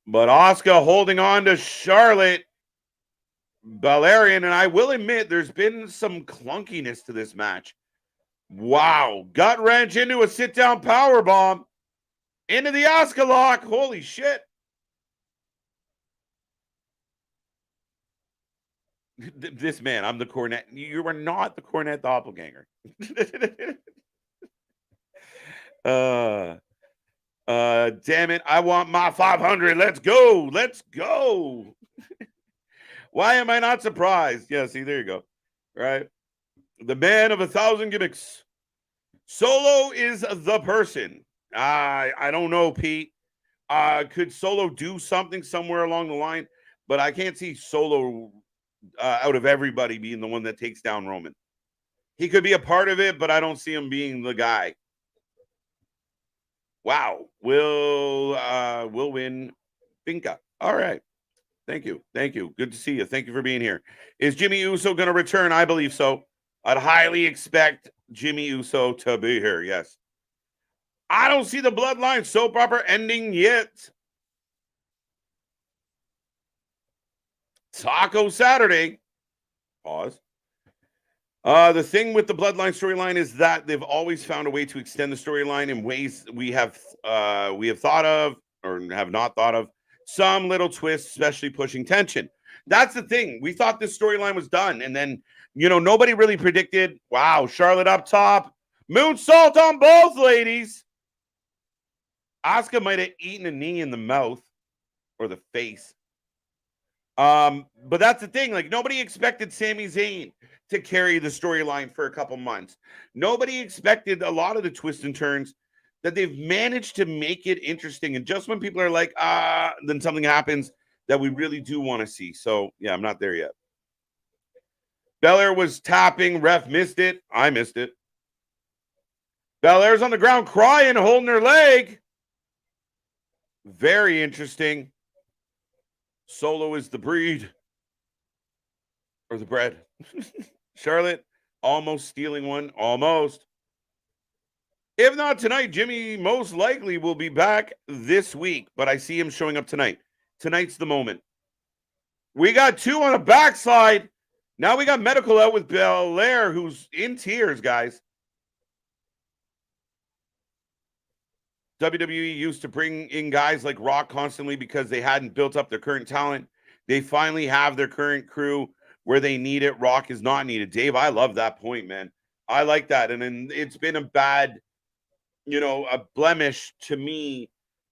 But Asuka holding on to Charlotte. Valerian, and I will admit there's been some clunkiness to this match. Wow. Gut wrench into a sit-down power bomb. Into the Asuka lock. Holy shit. This man, I'm the Cornette. You are not the Cornette doppelganger. Damn it. I want my 500. Let's go. Let's go. Why am I not surprised? Yeah, see, there you go. Right? The man of 1,000 gimmicks. Solo is the person. I don't know, Pete. Could Solo do something somewhere along the line? But I can't see Solo out of everybody being the one that takes down Roman. He could be a part of it, but I don't see him being the guy. Wow. We'll win Finca. All right. Thank you. Thank you. Good to see you. Thank you for being here. Is Jimmy Uso going to return? I believe so. I'd highly expect Jimmy Uso to be here. Yes. I don't see the Bloodline soap opera ending yet. Taco Saturday. Pause. The thing with the Bloodline storyline is that they've always found a way to extend the storyline in ways we have thought of or have not thought of. Some little twists, especially pushing tension. That's the thing. We thought this storyline was done, and then nobody really predicted. Wow, Charlotte up top, moonsault on both ladies. Asuka might have eaten a knee in the mouth or the face. But that's the thing. Like, nobody expected Sami Zayn to carry the storyline for a couple months. Nobody expected a lot of the twists and turns that they've managed to make it interesting. And just when people are like, then something happens that we really do want to see. So, yeah, I'm not there yet. Belair was tapping. Ref missed it. I missed it. Belair's on the ground crying, holding her leg. Very interesting. Solo is the breed. Or the bread. Charlotte almost stealing one. Almost. If not tonight, Jimmy most likely will be back this week. But I see him showing up tonight. Tonight's the moment. We got two on a backslide. Now we got medical out with Belair, who's in tears, guys. WWE used to bring in guys like Rock constantly because they hadn't built up their current talent. They finally have their current crew where they need it. Rock is not needed. Dave, I love that point, man. I like that. And then it's been a bad, a blemish to me.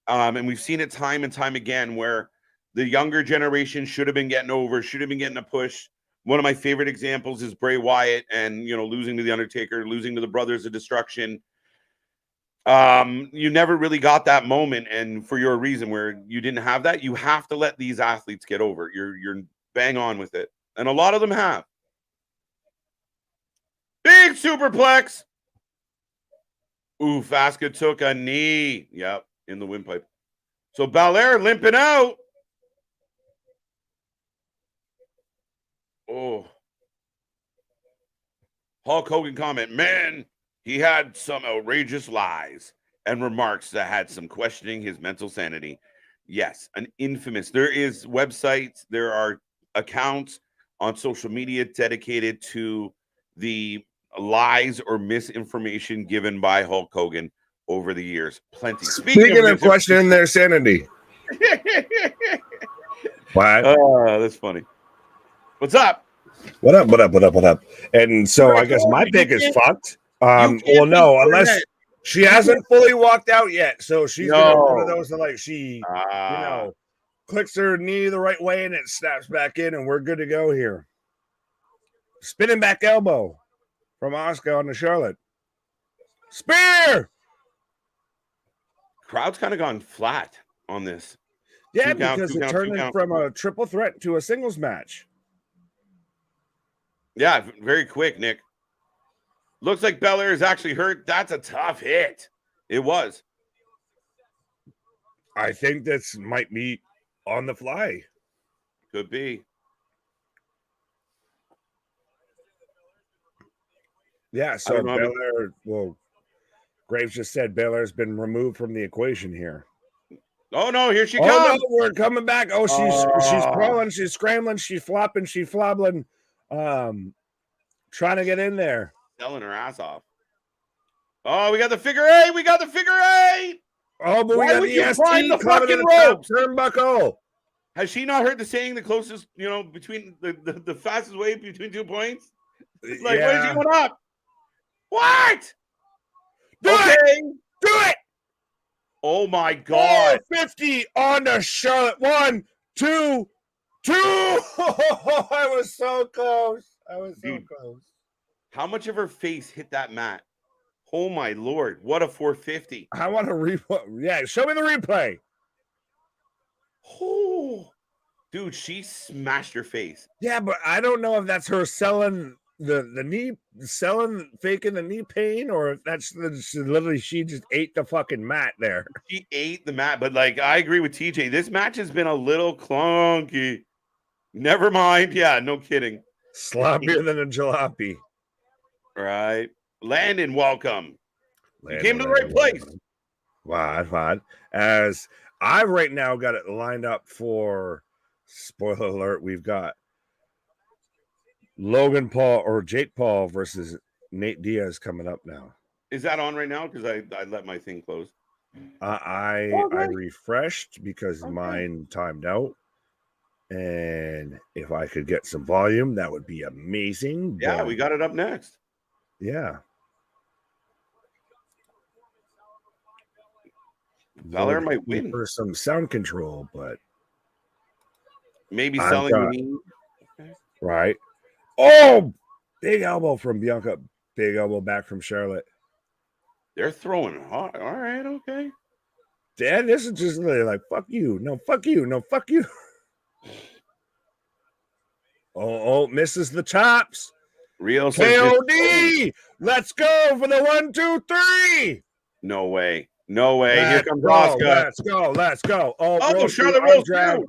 And we've seen it time and time again where the younger generation should have been getting over, should have been getting a push. One of my favorite examples is Bray Wyatt and, losing to The Undertaker, losing to the Brothers of Destruction. You never really got that moment, and for your reason where you didn't have that, you have to let these athletes get over. You're bang on with it, and a lot of them have. Big superplex. Oof, Asuka took a knee. Yep, in the windpipe. So Belair limping out. Oh. Hulk Hogan comment, man, he had some outrageous lies and remarks that had some questioning his mental sanity. Yes, an infamous. There is websites, there are accounts on social media dedicated to the lies or misinformation given by Hulk Hogan over the years. Plenty. Speaking of questioning their sanity. What? Oh, that's funny. What's up? What up? And so I guess my pick is fucked. Well, no, unless she hasn't fully walked out yet. So she's one of those that she clicks her knee the right way and it snaps back in and we're good to go here. Spinning back elbow from Asuka on to Charlotte. Spear! Crowd's kind of gone flat on this. Yeah, because it turned from a triple threat to a singles match. Yeah, very quick, Nick. Looks like Belair is actually hurt. That's a tough hit. It was. I think this might be on the fly. Could be. Yeah, I so don't know. Belair, well, Graves just said Belair's been removed from the equation here. Oh no, here she Oh comes. no, we're coming back. Oh, she's Oh. crawling, she's scrambling, she's flopping, she's flobbling, trying to get in there. Selling her ass off. Oh, we got the figure eight. We got the figure eight. Oh, but we Why got would the you climb ST the coming in fucking the top ropes? turnbuckle. Has she not heard the saying, the closest, between the fastest way between 2 points? It's like, where's she going up? What? Do it! Oh my God. 50 on the Charlotte. 1, 2, 2. Oh, I was so close. Close. How much of her face hit that mat? Oh my Lord. What a 450. I want to replay. Yeah, show me the replay. Oh, dude, she smashed her face. Yeah, but I don't know if that's her selling the knee, faking the knee pain, or if that's she just ate the fucking mat there. She ate the mat, but like, I agree with TJ. This match has been a little clunky. Never mind. Yeah, no kidding. Sloppier than a jalopy. Right. Landon, welcome. You came to the right place. Fine. As I've right now got it lined up for, spoiler alert, we've got Logan Paul or Jake Paul versus Nate Diaz coming up now. Is that on right now? Because I let my thing close. I refreshed because mine timed out. And if I could get some volume, that would be amazing. Yeah, we got it up next. Yeah. Valor might win for some sound control, but maybe selling the knee. Right. Oh, big elbow from Bianca. Big elbow back from Charlotte. They're throwing hard. All right, okay. Dad, this is just really like, fuck you. No, fuck you. No, fuck you. Oh, misses the chops. Real KOD. Let's go for the 1, 2, 3. No way. Here comes Asuka. Let's go. Oh, Charlotte rolls through.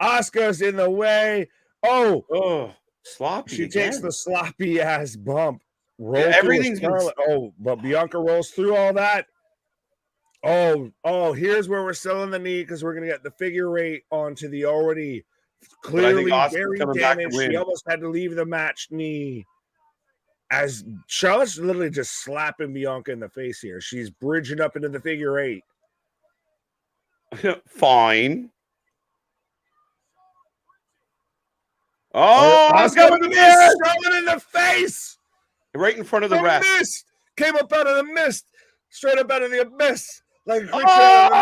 Asuka's in the way. Oh, sloppy. She takes the sloppy ass bump. Everything's but Bianca rolls through all that. Oh, here's where we're selling the knee because we're gonna get the figure eight onto the already clearly very damaged. She almost had to leave the match knee. As Charlotte's literally just slapping Bianca in the face here. She's bridging up into the figure eight. Fine. Oh, Asuka with the Charlotte in the face. Right in front of the ref. Mist. Came up out of the mist. Straight up out of the abyss. Like a quick out of the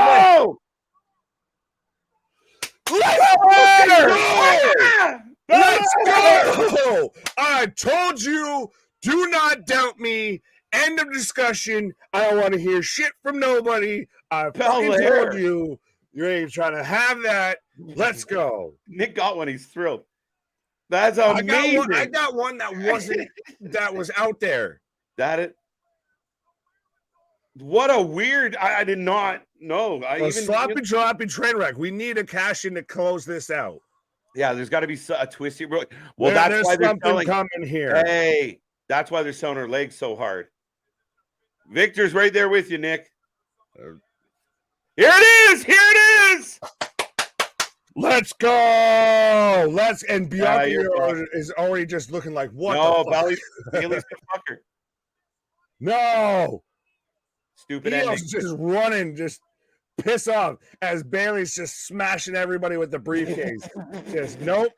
mist. Let's go! I told you, do not doubt me. End of discussion. I don't want to hear shit from nobody. I fucking told you. You ain't trying to have that. Let's go. Nick got one. He's thrilled. That's amazing. I got one that wasn't that was out there. What a weird. I did not know. Sloppy train wreck. We need a cash in to close this out. Yeah, there's got to be a twisty. Well, that's why they're something coming here. Hey, that's why they're selling her legs so hard. Victor's right there with you, Nick. Here it is. Let's go. And Bianca is already just looking like what? No, Bailey's gonna fuck her. No. Stupid ending. Just running, just piss off as Bailey's just smashing everybody with the briefcase. Just nope.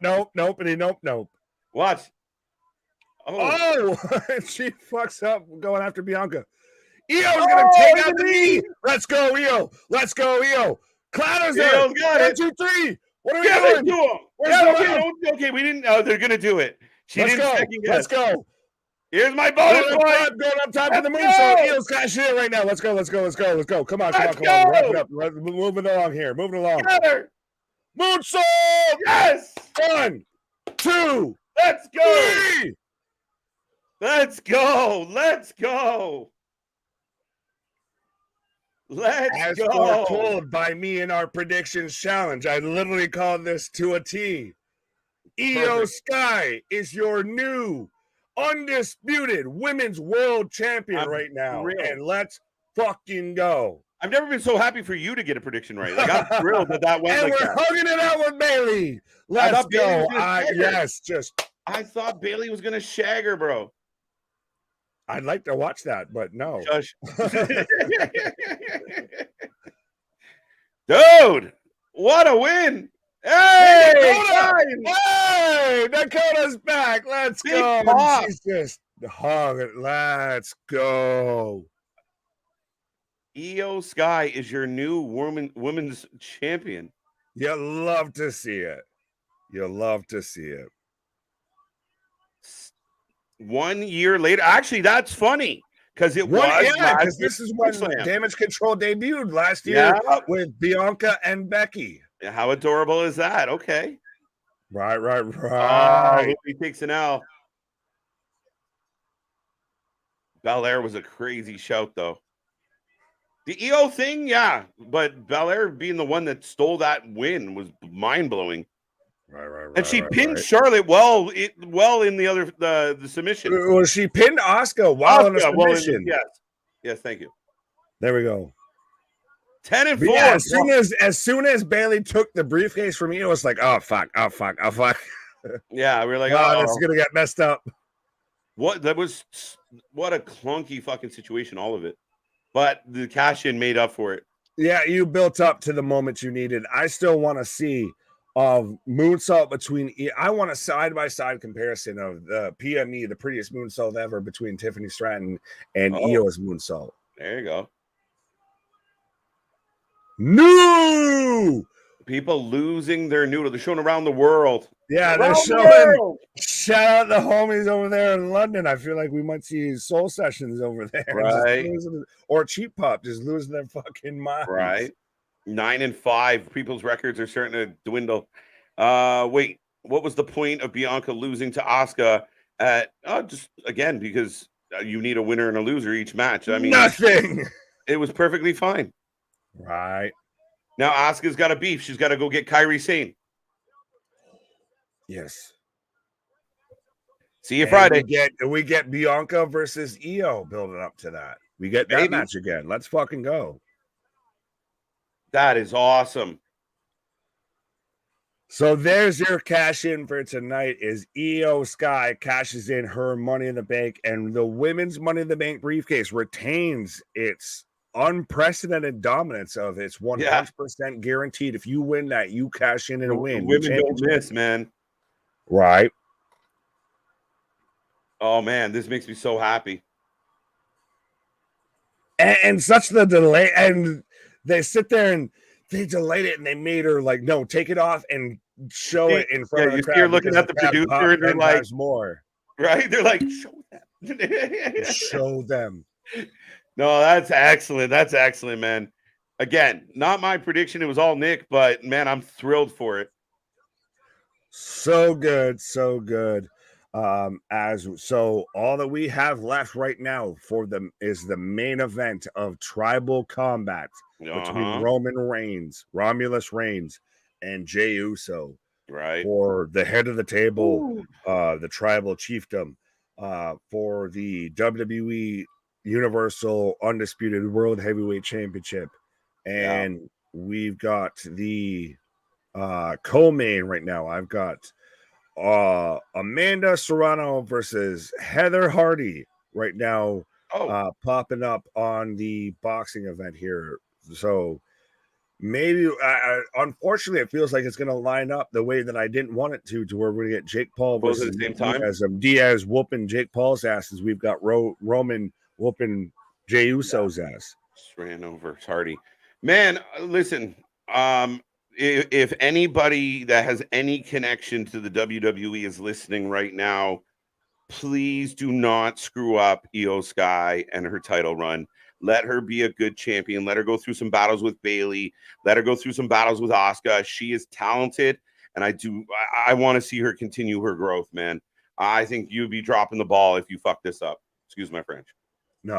What? Oh, she fucks up going after Bianca. Io's gonna take out the knee. Let's go, Io. Clatters her. 1, 2, 3. What are we doing? Okay, we didn't. Oh, they're gonna do it. Let's go. Here's my bonus point. Going up top for the moonsault. Io's cashing in right now. Let's go. Come on. Wrap it up. Moving along here. Together. Moonsault. Yes. 1, 2. Let's go. 3. Let's go. As foretold by me in our predictions challenge, I literally called this to a T. Io Sky is your new undisputed women's world champion I'm right now. thrilled. And let's fucking go. I've never been so happy for you to get a prediction right. Like, I'm thrilled that went And like we're that. hugging it out with Bailey. I Let's thought Bayley go. was gonna shag her. Yes, just I thought Bailey was gonna shag her, bro. I'd like to watch that, but no. Shush. Dude, what a win! Hey, Dakota! Hey, Dakota's back. Let's Big go. pop. She's just hugging. Let's go. Io Sky is your new women's champion. You love to see it. You love to see it. 1 year later, actually, that's funny because it was because this is when SummerSlam. Damage Control debuted last year with Bianca and Becky. How adorable is that? Okay. Right. Oh, he takes an L. Belair was a crazy shout, though. The EO thing, yeah, but Belair being the one that stole that win was mind-blowing. Right. And she pinned Charlotte well in the submission. Well, she pinned Asuka while in the submission. Yes, thank you. There we go. 10-4. Yeah, as soon as Bailey took the briefcase from Io, it was like, oh fuck. Yeah, we were like, oh, this is gonna get messed up. What a clunky fucking situation, all of it. But the cash-in made up for it. Yeah, you built up to the moment you needed. I still want to see moonsault between. I want a side-by-side comparison of the PME, the prettiest moonsault ever, between Tiffany Stratton and Io's moonsault. There you go. No! People losing their noodle. They're showing around the world. Yeah, they're showing. Shout out the homies over there in London. I feel like we might see soul sessions over there. Right. Or Cheap Pop just losing their fucking minds. Right. 9-5. People's records are starting to dwindle. Wait, what was the point of Bianca losing to Asuka just again, because you need a winner and a loser each match. I mean, nothing. It was perfectly fine. Right. Now Asuka's got a beef. She's got to go get Kairi Sane. Yes. See you Friday. We get Bianca versus Io building up to that. We get that match again. Let's fucking go. That is awesome. So there's your cash in for tonight is Io Sky cashes in her Money in the Bank, and the women's Money in the Bank briefcase retains its unprecedented dominance of its 100% guaranteed. If you win that, you cash in and win. Women don't miss, man. Right. Oh man, this makes me so happy. And such the delay, and they sit there and they delayed it, and they made her like, no, take it off and show it in front of the crowd. You're looking at the producer, and they're like, more. Right? They're like, show them. Show them. No, that's excellent. That's excellent, man. Again, not my prediction. It was all Nick, but man, I'm thrilled for it. So good, so good. All that we have left right now for them is the main event of Tribal Combat between Roman Reigns, Romulus Reigns, and Jey Uso. Right. For the head of the table, the Tribal Chiefdom, for the WWE Universal Undisputed World Heavyweight Championship. And we've got the co-main right now. I've got Amanda Serrano versus Heather Hardy right now, popping up on the boxing event here. So maybe, unfortunately, it feels like it's going to line up the way that I didn't want it to where we're going to get Jake Paul versus at the same time. Diaz whooping Jake Paul's ass, as we've got Roman whooping Jey Uso's ass. Just ran over Hardy. Man, listen, if anybody that has any connection to the WWE is listening right now, please do not screw up Io Sky and her title run. Let her be a good champion. Let her go through some battles with Bailey. Let her go through some battles with Asuka. She is talented, and I want to see her continue her growth, man. I think you'd be dropping the ball if you fuck this up. Excuse my French. No,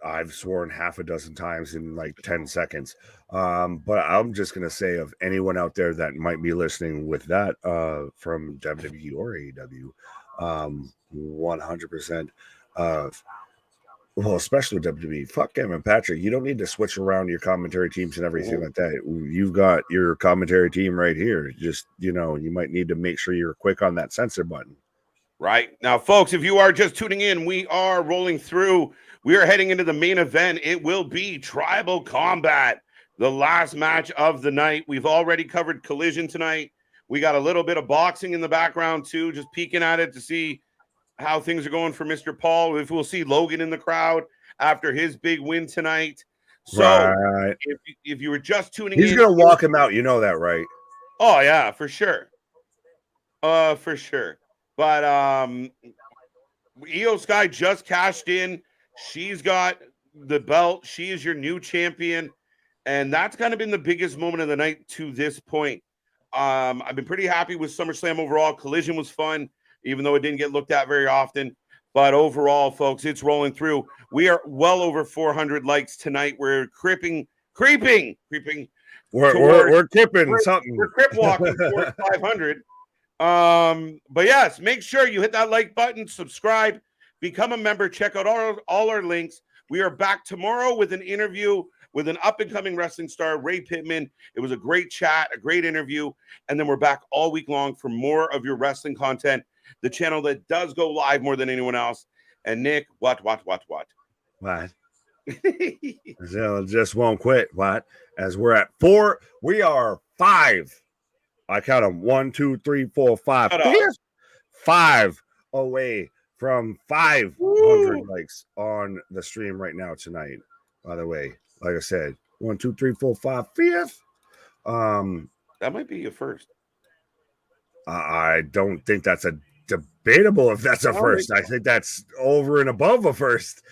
I've sworn half a dozen times in like 10 seconds. But I'm just going to say, of anyone out there that might be listening with that from WWE or AEW, 100%. Well, especially with WWE. Fuck Kevin Patrick. You don't need to switch around your commentary teams and everything like that. You've got your commentary team right here. Just, you might need to make sure you're quick on that censor button. Right. Now, folks, if you are just tuning in, we are rolling through. We are heading into the main event. It will be Tribal Combat, the last match of the night. We've already covered Collision tonight. We got a little bit of boxing in the background, too, just peeking at it to see how things are going for Mr. Paul. If we'll see Logan in the crowd after his big win tonight. So right. if you were just tuning in. He's going to walk him out. You know that, right? Oh, yeah, for sure. For sure. But Io Sky just cashed in. She's got the belt. She is your new champion. And that's kind of been the biggest moment of the night to this point. I've been pretty happy with SummerSlam overall. Collision was fun, even though it didn't get looked at very often. But overall, folks, it's rolling through. We are well over 400 likes tonight. We're creeping. We're tipping something. We're crip walking towards 500. But yes, make sure you hit that like button, subscribe, become a member, check out all our links. We are back tomorrow with an interview with an up-and-coming wrestling star, Ray Pittman. It was a great chat, a great interview, and then we're back all week long for more of your wrestling content, the channel that does go live more than anyone else. And Nick, what? What? Just won't quit. What? As we're at 4, we are 5. I count them 1, 2, 3, 4, 5. 5 away from 500 likes on the stream right now tonight. By the way, like I said, 1, 2, 3, 4, 5, 5th. That might be a first. I don't think that's a debatable if that's a first. I think that's over and above a first.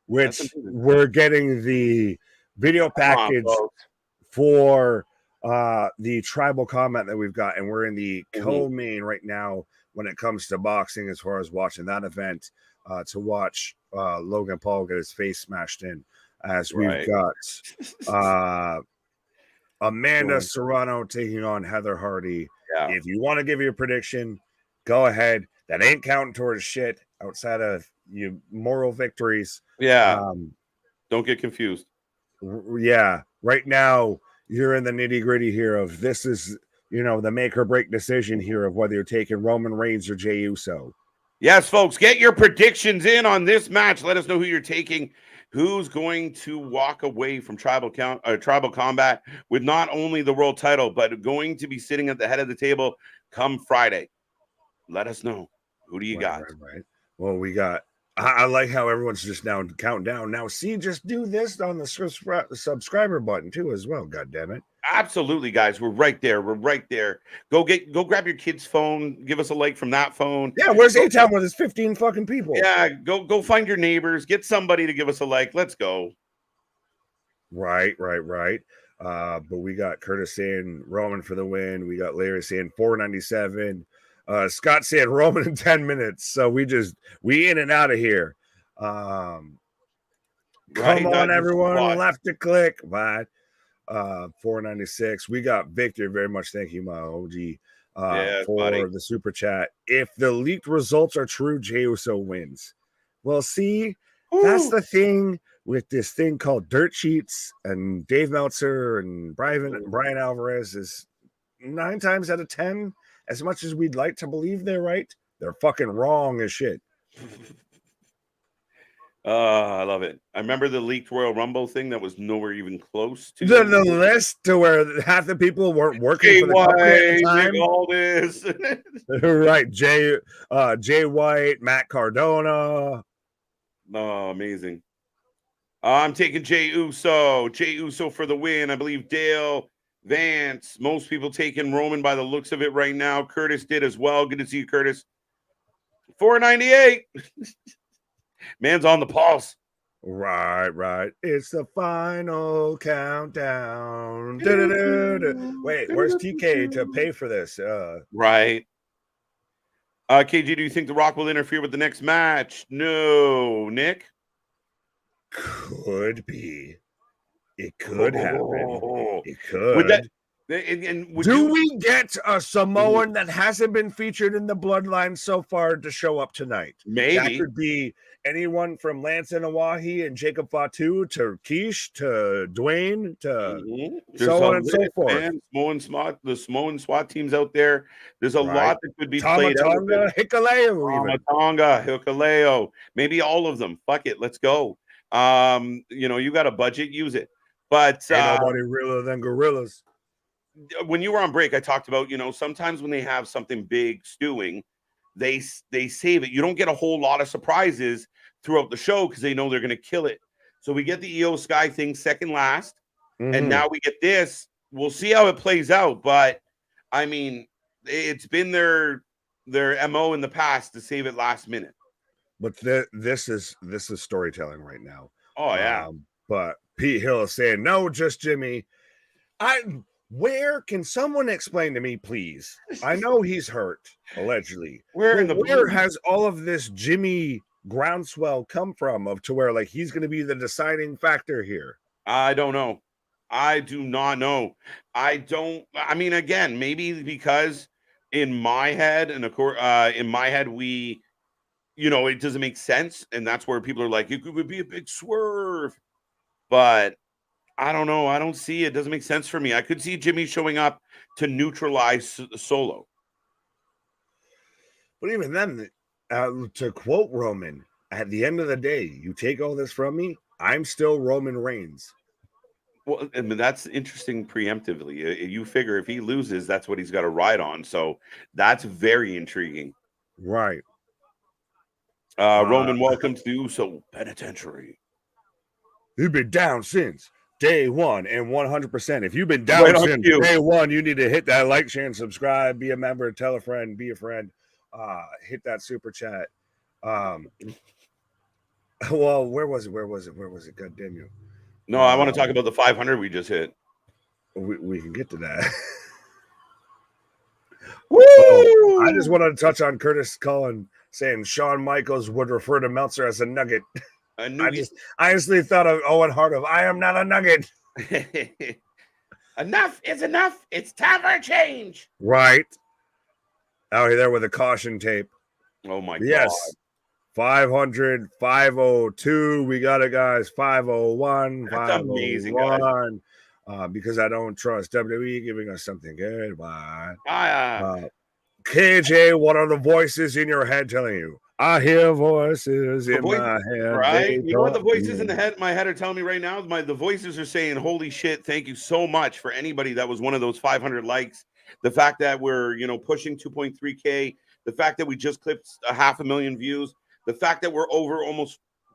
Which we're getting the video package for the Tribal Combat that we've got, and we're in the co-main right now when it comes to boxing, as far as watching that event, to watch Logan Paul get his face smashed in, as we've got Amanda Serrano taking on Heather Hardy. If you want to give your prediction, go ahead. That ain't counting towards shit outside of your moral victories. Don't get confused. Right now you're in the nitty-gritty here of this is, the make or break decision here of whether you're taking Roman Reigns or Jey Uso. Yes, folks, get your predictions in on this match. Let us know who you're taking. Who's going to walk away from Tribal Combat with not only the world title, but going to be sitting at the head of the table come Friday? Let us know. Who do you got? Right. Well, we got. I like how everyone's just now counting down. Now, see, just do this on the subscriber button too, as well. God damn it! Absolutely, guys. We're right there. Go grab your kid's phone. Give us a like from that phone. Yeah, where's A-Town with his 15 fucking people? Yeah, go find your neighbors. Get somebody to give us a like. Let's go. Right. But we got Curtis saying Roman for the win. We got Larry saying 497. Scott saying Roman in 10 minutes. So we in and out of here. Come on, everyone. Left to click. Bye. 496. We got Victor. Very much. Thank you, my OG, for the super chat. If the leaked results are true, Jey Uso wins. Well, see, that's the thing with this thing called dirt sheets, and Dave Meltzer and Brian Alvarez is 9 times out of 10. As much as we'd like to believe they're right, they're fucking wrong as shit. I love it. I remember the leaked Royal Rumble thing that was nowhere even close to the list, to where half the people weren't working for the company at the time. All this. Right. Jay White, Matt Cardona. Oh, amazing. I'm taking Jey Uso for the win. I believe Dale Vance. Most people taking Roman by the looks of it right now. Curtis did as well. Good to see you, Curtis. 498. Man's on the pulse. Right. It's the final countdown. Wait, where's TK to pay for this? Right. KG, do you think The Rock will interfere with the next match? No. Nick? Could be. It could happen. It could. And we get a Samoan that hasn't been featured in the Bloodline so far to show up tonight? Maybe that could be anyone from Lance Anawahi and Jacob Fatu to Keish to Dwayne to so on and so forth. The Samoan SWAT teams out there. There's a lot that could be played out. Hikaleo, maybe all of them. Fuck it, let's go. You got a budget, use it. But ain't nobody realer than gorillas. When you were on break, I talked about, sometimes when they have something big stewing, they save it. You don't get a whole lot of surprises throughout the show because they know they're going to kill it. So we get the Io Sky thing second last, and now we get this. We'll see how it plays out. But I mean, it's been their MO in the past to save it last minute. But this is storytelling right now. Oh yeah. But Pete Hill is saying, no, just Jimmy. Where can someone explain to me, please? I know he's hurt, allegedly. Where has all of this Jimmy groundswell come from to where like he's going to be the deciding factor here? I don't know. I do not know. I mean, again, maybe because in my head, we, it doesn't make sense. And that's where people are like, it would be a big swerve. But I don't know. I don't see it. It doesn't make sense for me. I could see Jimmy showing up to neutralize Solo. But even then, to quote Roman, at the end of the day, you take all this from me, I'm still Roman Reigns. Well, I mean, that's interesting preemptively. You figure if he loses, that's what he's got to ride on. So that's very intriguing. Right. Roman, welcome to the Uso Penitentiary. You've been down since day one and 100%. If you've been down since day one, you need to hit that like, share, and subscribe. Be a member, tell a friend, be a friend. Hit that super chat. Well, where was it? God damn you. No, I want to talk about the 500 we just hit. We can get to that. Woo! I just wanted to touch on Curtis Cullen saying Shawn Michaels would refer to Meltzer as a nugget. I honestly thought of Owen Hart of I am not a nugget. Enough is enough. It's time for a change. Right. Out there with a caution tape. Oh my God. Yes. 500, 502. We got it, guys. 501. That's amazing, guys. Because I don't trust WWE giving us something good. Bye. KJ, what are the voices in your head telling you? I hear voices in my head. Right? You know what the voices in my head are telling me right now? The voices are saying, holy shit, thank you so much for anybody that was one of those 500 likes. The fact that we're, pushing 2.3K. The fact that we just clipped 500,000 views. The fact that we're over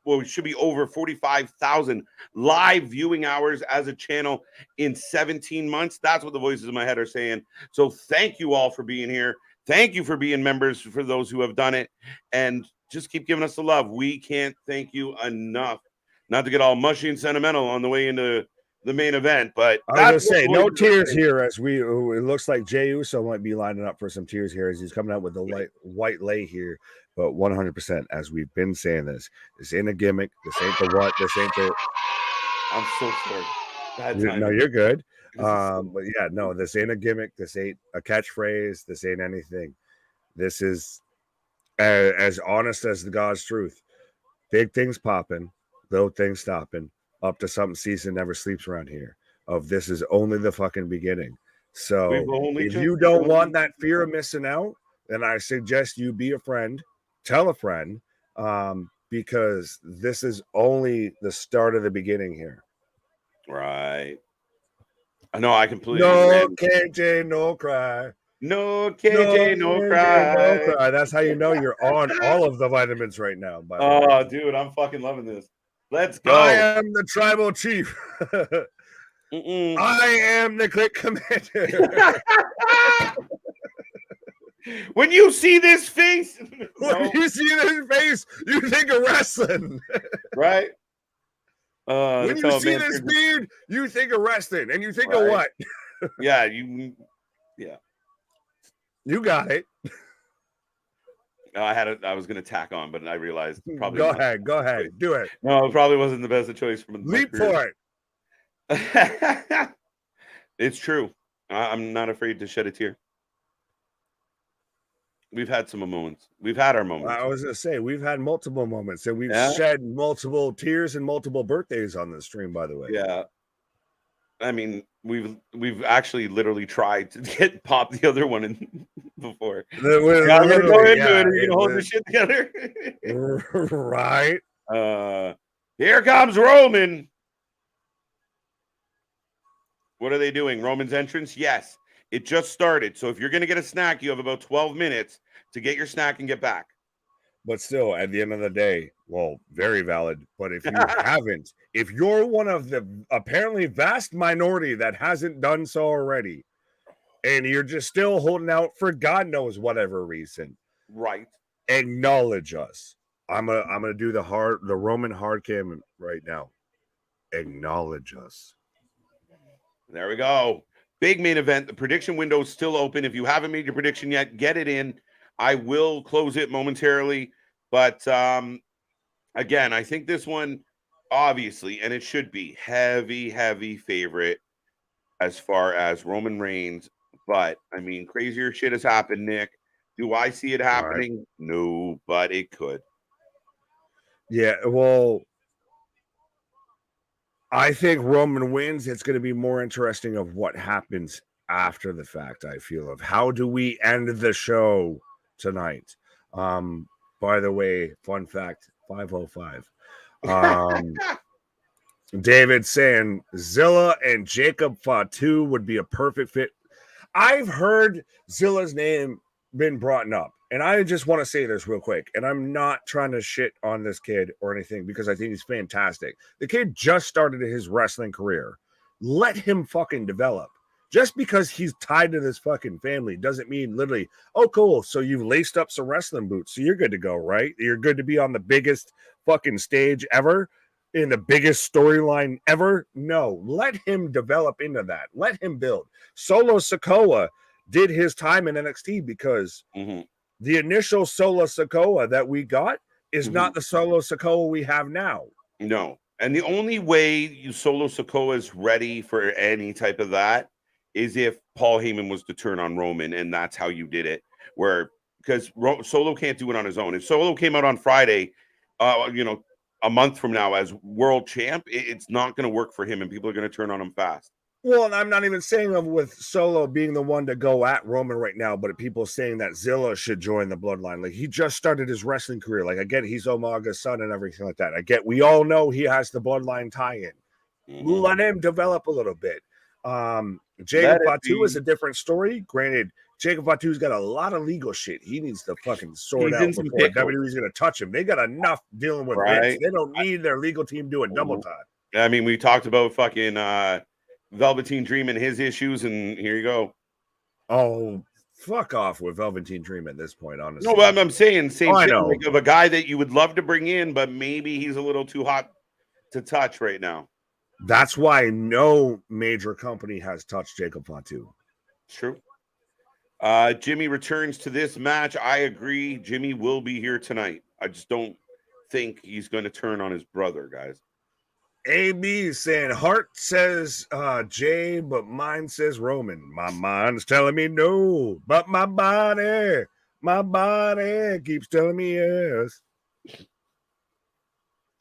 we should be over 45,000 live viewing hours as a channel in 17 months. That's what the voices in my head are saying. So thank you all for being here. Thank you for being members for those who have done it. And just keep giving us the love. We can't thank you enough. Not to get all mushy and sentimental on the way into the main event, but I was going to say, no tears here as it looks like Jey Uso might be lining up for some tears here as he's coming out with the white lay here. But 100%, as we've been saying this ain't a gimmick. This ain't the what. This ain't the. I'm so sorry. No, you're good. But yeah, no, this ain't a gimmick. This ain't a catchphrase. This ain't anything. This is as honest as the God's truth. Big things popping, little things stopping. Up to something season never sleeps around here. This is only the fucking beginning. So if you don't want that fear of missing out, then I suggest you be a friend. Tell a friend, because this is only the start of the beginning here. Right. I know. I completely understand. KJ, no cry. No KJ, no cry. No cry. That's how you know you're on all of the vitamins right now. Dude, I'm fucking loving this. Let's go. I am the tribal chief. I am the click commander. When you see this face, you think of wrestling, right? When you see this beard, you think of wrestling, and you think of what? Yeah, you got it. I was going to tack on, but I realized probably. Go ahead, do it. No, it probably wasn't the best choice from leap for it. It's true. I'm not afraid to shed a tear. We've had some moments. We've had our moments. I was gonna say we've had multiple moments, and we've Yeah. shed multiple tears and multiple birthdays on this stream. By the way, Yeah. I mean, we've actually literally tried to get Pop the other one in before. we're I'm gonna go into yeah, it. Are you gonna hold the shit together? Right. Here comes Roman. What are they doing? Roman's entrance? Yes. It just started. So if you're gonna get a snack, you have about 12 minutes to get your snack and get back. But still, at the end of the day, well, very valid. But if you haven't, if you're one of the apparently vast minority that hasn't done so already, and you're just still holding out for God knows whatever reason, right? Acknowledge us. I'm gonna do the Roman hard cam right now. Acknowledge us. There we go. Big main event. The prediction window is still open. If you haven't made your prediction yet, get it in. I will close it momentarily. But again, I think this one, obviously, and it should be heavy favorite as far as Roman Reigns. But I mean, crazier shit has happened, Nick. Do I see it happening? Right. No, but it could. Yeah, well, I think Roman wins. It's going to be more interesting of what happens after the fact, I feel, of how do we end the show tonight. By the way, fun fact, 505. David saying Zilla and Jacob Fatu would be a perfect fit. I've heard Zilla's name been brought up, and I just want to say this real quick, and I'm not trying to shit on this kid or anything because I think he's fantastic. The kid just started his wrestling career. Let him fucking develop. Just because he's tied to this fucking family doesn't mean literally, oh, cool, so you've laced up some wrestling boots, so you're good to go, right? You're good to be on the biggest fucking stage ever, in the biggest storyline ever. No, let him develop into that. Let him build. Solo Sikoa did his time in NXT because the initial Solo Sikoa that we got is not the Solo Sikoa we have now. No. And the only way Solo Sikoa is ready for any type of that is if Paul Heyman was to turn on Roman, and that's how you did it. Where, because Solo can't do it on his own. If Solo came out on Friday, a month from now as world champ, it's not going to work for him, and people are going to turn on him fast. Well, and I'm not even saying with Solo being the one to go at Roman right now, but people saying that Zilla should join the Bloodline. Like, he just started his wrestling career. Like, I get he's Omaga's son and everything like that. I get we all know he has the Bloodline tie-in. Let him develop a little bit. Jacob Fatu is a different story. Granted, Jacob Fatu's got a lot of legal shit he needs to fucking sort out before WWE's going to touch him. They got enough dealing with Vince. They don't need their legal team doing double time. I mean, we talked about fucking Velveteen Dream and his issues, and here you go. Oh, fuck off with Velveteen Dream at this point, honestly. No, but I'm saying same thing like of a guy that you would love to bring in, but maybe he's a little too hot to touch right now. That's why no major company has touched Jacob Fatu. True. Jimmy returns to this match. I agree. Jimmy will be here tonight. I just don't think he's going to turn on his brother, guys. AB saying heart says Jay, but mine says Roman. My mind's telling me no, but my body keeps telling me yes.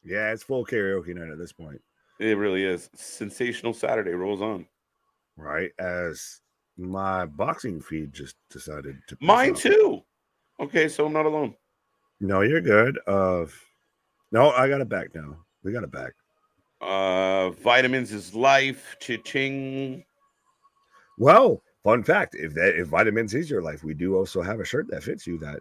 Yeah, it's full karaoke night at this point. It really is. Sensational Saturday rolls on. Right, as my boxing feed just decided to. Mine too. Okay, so I'm not alone. No, you're good. No, I got it back now. We got it back. Vitamins is life. Cha-ching. Well, fun fact: if vitamins is your life, we do also have a shirt that fits you. That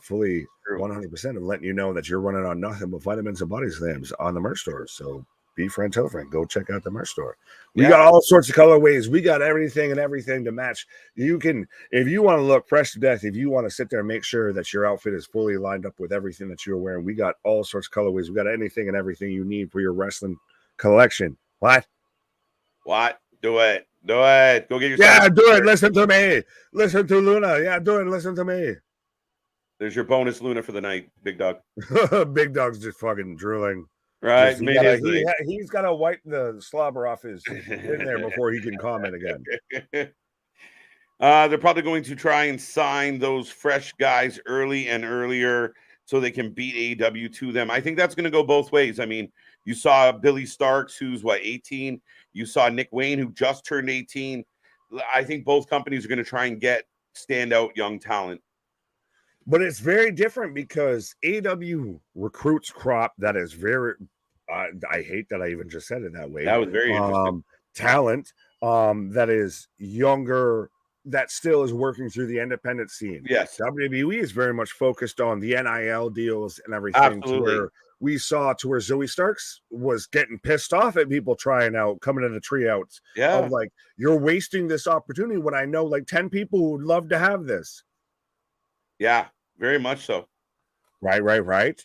fully 100% of letting you know that you're running on nothing but vitamins and body slams on the merch store. So be friend, tell a friend. Go check out the merch store. We got all sorts of colorways. We got everything to match. You can, if you want to look fresh to death, if you want to sit there and make sure that your outfit is fully lined up with everything that you're wearing, we got all sorts of colorways. We got anything and everything you need for your wrestling collection. What? Do it. Go get yourself. Yeah, do it. Listen to me. Listen to Luna. Yeah, do it. Listen to me. There's your bonus Luna for the night, Big Dog. Big Dog's just fucking drooling. Right. He's got to wipe the slobber off his in there before he can comment again. They're probably going to try and sign those fresh guys early and earlier so they can beat AEW to them. I think that's going to go both ways. I mean, you saw Billy Starks, who's 18. You saw Nick Wayne, who just turned 18. I think both companies are going to try and get standout young talent. But it's very different because AEW recruits crop that is very, I hate that I even just said it that way. That was very interesting. Talent that is younger, that still is working through the independent scene. Yes. WWE is very much focused on the NIL deals and everything. Absolutely. To where we saw to where Zoe Starks was getting pissed off at people trying out, coming into tryouts. Yeah. Of like, you're wasting this opportunity when I know like 10 people who would love to have this. Yeah, very much so. Right.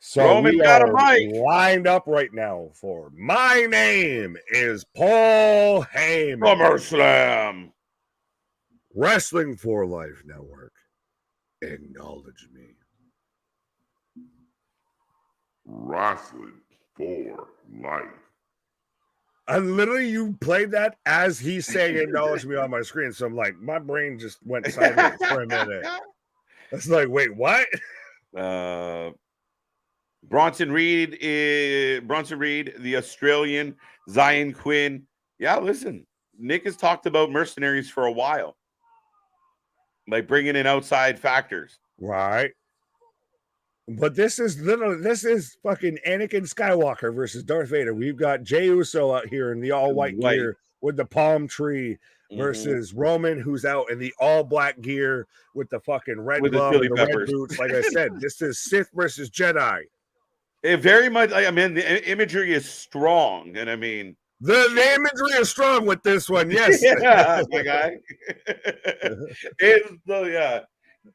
So Roman we got a are mic. lined up right now for My Name is Paul Heyman. SummerSlam. Wrestling for Life Network. Acknowledge me. Wrestling for Life. And literally, you played that as he's saying acknowledge me on my screen. So I'm like, my brain just went silent for a minute. It's like, wait, what? Bronson Reed, the Australian, Zion Quinn. Yeah, listen, Nick has talked about mercenaries for a while, like bringing in outside factors. Right. But this is fucking Anakin Skywalker versus Darth Vader. We've got Jey Uso out here in the all-white gear with the palm tree versus Roman, who's out in the all-black gear with the fucking red glove and the red boots. Like I said, this is Sith versus Jedi. It very much, I mean, the imagery is strong, and I mean, the imagery is strong with this one. Yes, yeah, my guy.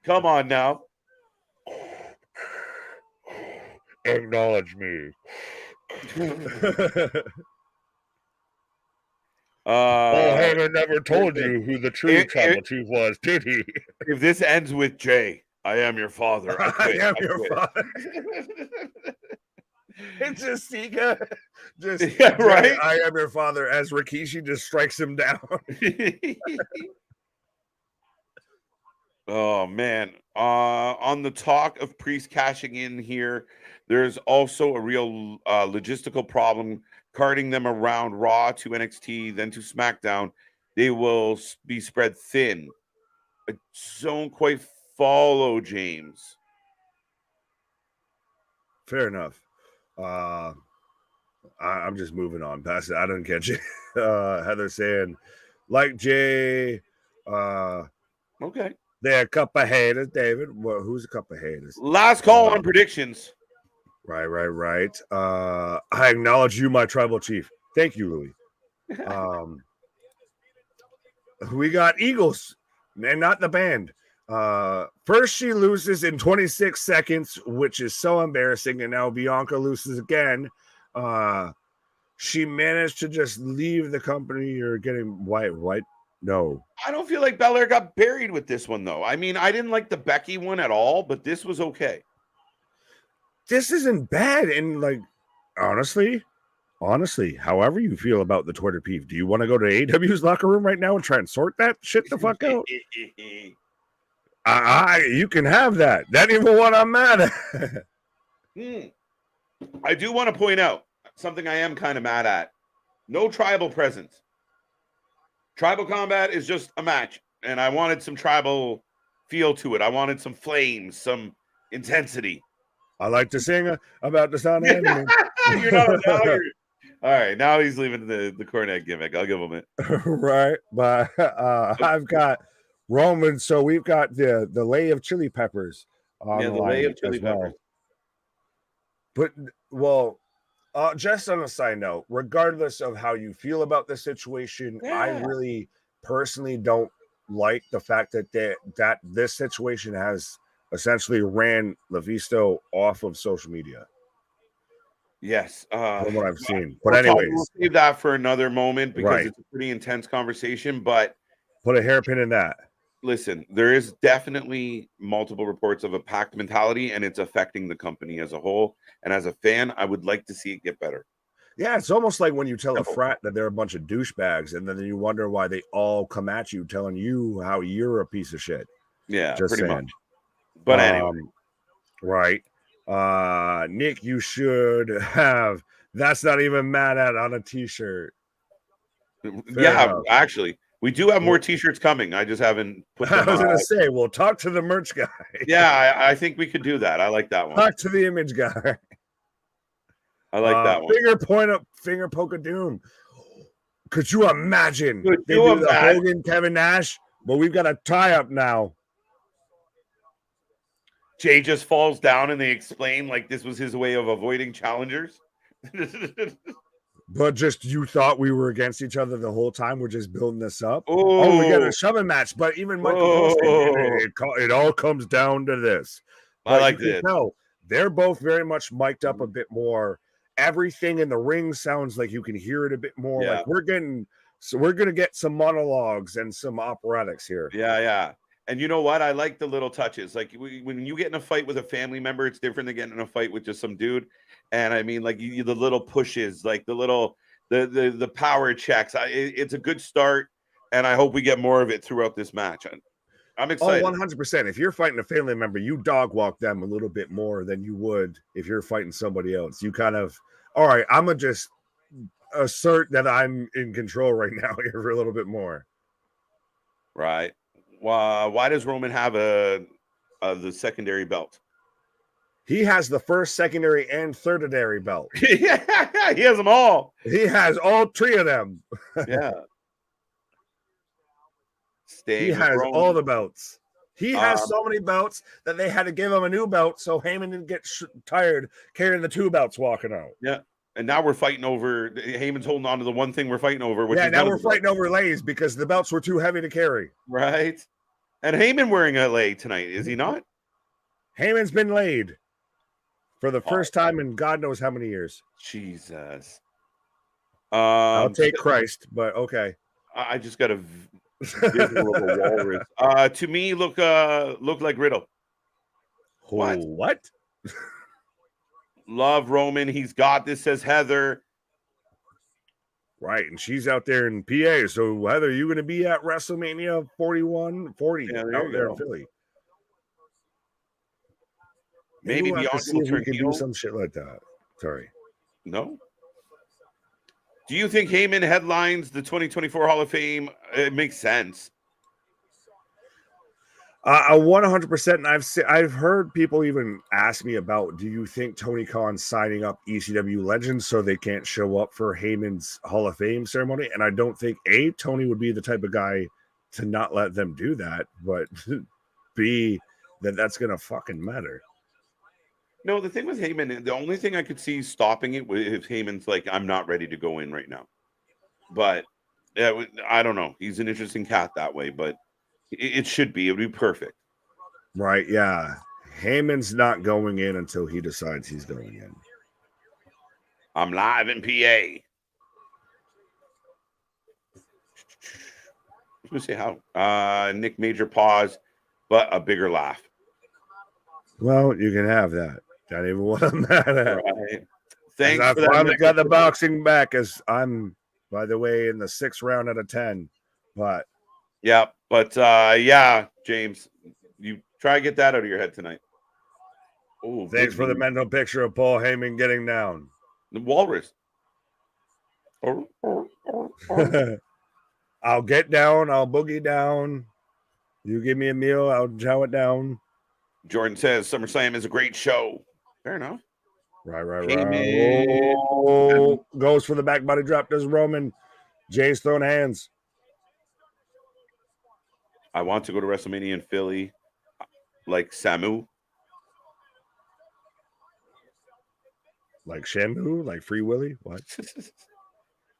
Come on now. Acknowledge me. Paul Heyman never told you who the true tribal chief was, did he? If this ends with Jay, I am your father. I am your father. It's just Sika. Right? I am your father as Rikishi just strikes him down. Oh, man. On the talk of Priest cashing in here, there's also a real logistical problem carting them around Raw to NXT, then to SmackDown. They will be spread thin. I don't quite follow, James. Fair enough. I'm just moving on past it. I don't catch it. Heather saying, like Jay. Okay. They're a couple of haters, David. Well, who's a couple of haters? Last call on predictions. Right. I acknowledge you, my tribal chief. Thank you, Louis. We got Eagles, and not the band. First she loses in 26 seconds, which is so embarrassing, and now Bianca loses again. She managed to just leave the company or getting white. No. I don't feel like Belair got buried with this one, though. I mean, I didn't like the Becky one at all, but this was okay. This isn't bad. And, like, honestly, however you feel about the Twitter peeve, do you want to go to AEW's locker room right now and try and sort that shit the fuck out? You can have that. That ain't even what I'm mad at. I do want to point out something I am kind of mad at. No tribal presence. Tribal combat is just a match, and I wanted some tribal feel to it. I wanted some flames, some intensity. I like to sing about the sound of enemy. You're not all right, now he's leaving the cornet gimmick. I'll give him it. Right, but I've got Roman, so we've got the lay of chili peppers on the lay of chili peppers. But, just on a side note, regardless of how you feel about the situation, I really personally don't like the fact that this situation has essentially ran LaVisto off of social media. Yes. From what I've seen. But anyways. We'll save that for another moment because it's a pretty intense conversation, but put a hairpin in that. Listen, there is definitely multiple reports of a pact mentality, and it's affecting the company as a whole. And as a fan, I would like to see it get better. Yeah, it's almost like when you tell a frat that they're a bunch of douchebags, and then you wonder why they all come at you telling you how you're a piece of shit. Yeah, Just pretty saying. much. But anyway. Right. Nick, you should have That's Not Even Mad At on a t-shirt. Yeah, enough. Actually, we do have more t-shirts coming. I just haven't put them I was going to say, well, talk to the merch guy. Yeah, I think we could do that. I like that one. Talk to the image guy. I like that one. Finger poke of doom. Could you imagine? Could they you do the Hogan, Kevin Nash, but we've got a tie-up now. Jay just falls down and they explain like this was his way of avoiding challengers. But just you thought we were against each other the whole time. We're just building this up. Ooh. Oh, we got a shoving match. But even Michael said it all comes down to this. But I like this. No, they're both very much mic'd up a bit more. Everything in the ring sounds like you can hear it a bit more. Yeah. Like we're gonna get some monologues and some operatics here. Yeah. And you know what? I like the little touches. Like when you get in a fight with a family member, it's different than getting in a fight with just some dude. And I mean, like the little pushes, like the little the power checks. It's a good start, and I hope we get more of it throughout this match. I'm excited. 100%. If you're fighting a family member, you dog walk them a little bit more than you would if you're fighting somebody else. You kind of, all right, I'm gonna just assert that I'm in control right now here for a little bit more. Right. Why does Roman have the secondary belt? He has the first, secondary, and thirdary belt. Yeah, he has them all. He has all three of them. Yeah. He has all the belts. He has so many belts that they had to give him a new belt so Heyman didn't get tired carrying the two belts walking out. Yeah. And now we're fighting over. Heyman's holding on to the one thing we're fighting over. Which now we're fighting over lays because the belts were too heavy to carry. Right. And Heyman wearing a lay tonight, is he not? Heyman's been laid for the first time in God knows how many years. Jesus. I'll take Christ, but okay. I just got a visual of a walrus. To me, look like Riddle. What? Love Roman. He's got this, says Heather. Right, and she's out there in PA. So, Heather, you going to be at WrestleMania 40 out there in Philly? Maybe Bianca will turn heel. Do some shit like that. Sorry. No. Do you think Heyman headlines the 2024 Hall of Fame? It makes sense. 100%. And I've heard people even ask me about, do you think Tony Khan's signing up ECW legends so they can't show up for Heyman's Hall of Fame ceremony? And I don't think Tony would be the type of guy to not let them do that, but B, that's gonna fucking matter. No, the thing with Heyman, the only thing I could see stopping it if Heyman's like, I'm not ready to go in right now. But I don't know. He's an interesting cat that way, but it should be. It would be perfect. Right, yeah. Heyman's not going in until he decides he's going in. I'm live in PA. I was going to say how. Nick Major pause, but a bigger laugh. Well, you can have that. Not even what I'm mad at. Right. Thanks I for that. finally got the boxing back as I'm, by the way, in the 6th round out of 10. But yeah, yeah, James, you try to get that out of your head tonight. Oh, thanks for the mental picture of Paul Heyman getting down. The walrus. I'll get down. I'll boogie down. You give me a meal, I'll chow it down. Jordan says SummerSlam is a great show. Fair enough. Right. Oh, goes for the back body drop. Does Roman. Jay's throwing hands. I want to go to WrestleMania in Philly, like Samu. Like Shamu? Like Free Willy? What?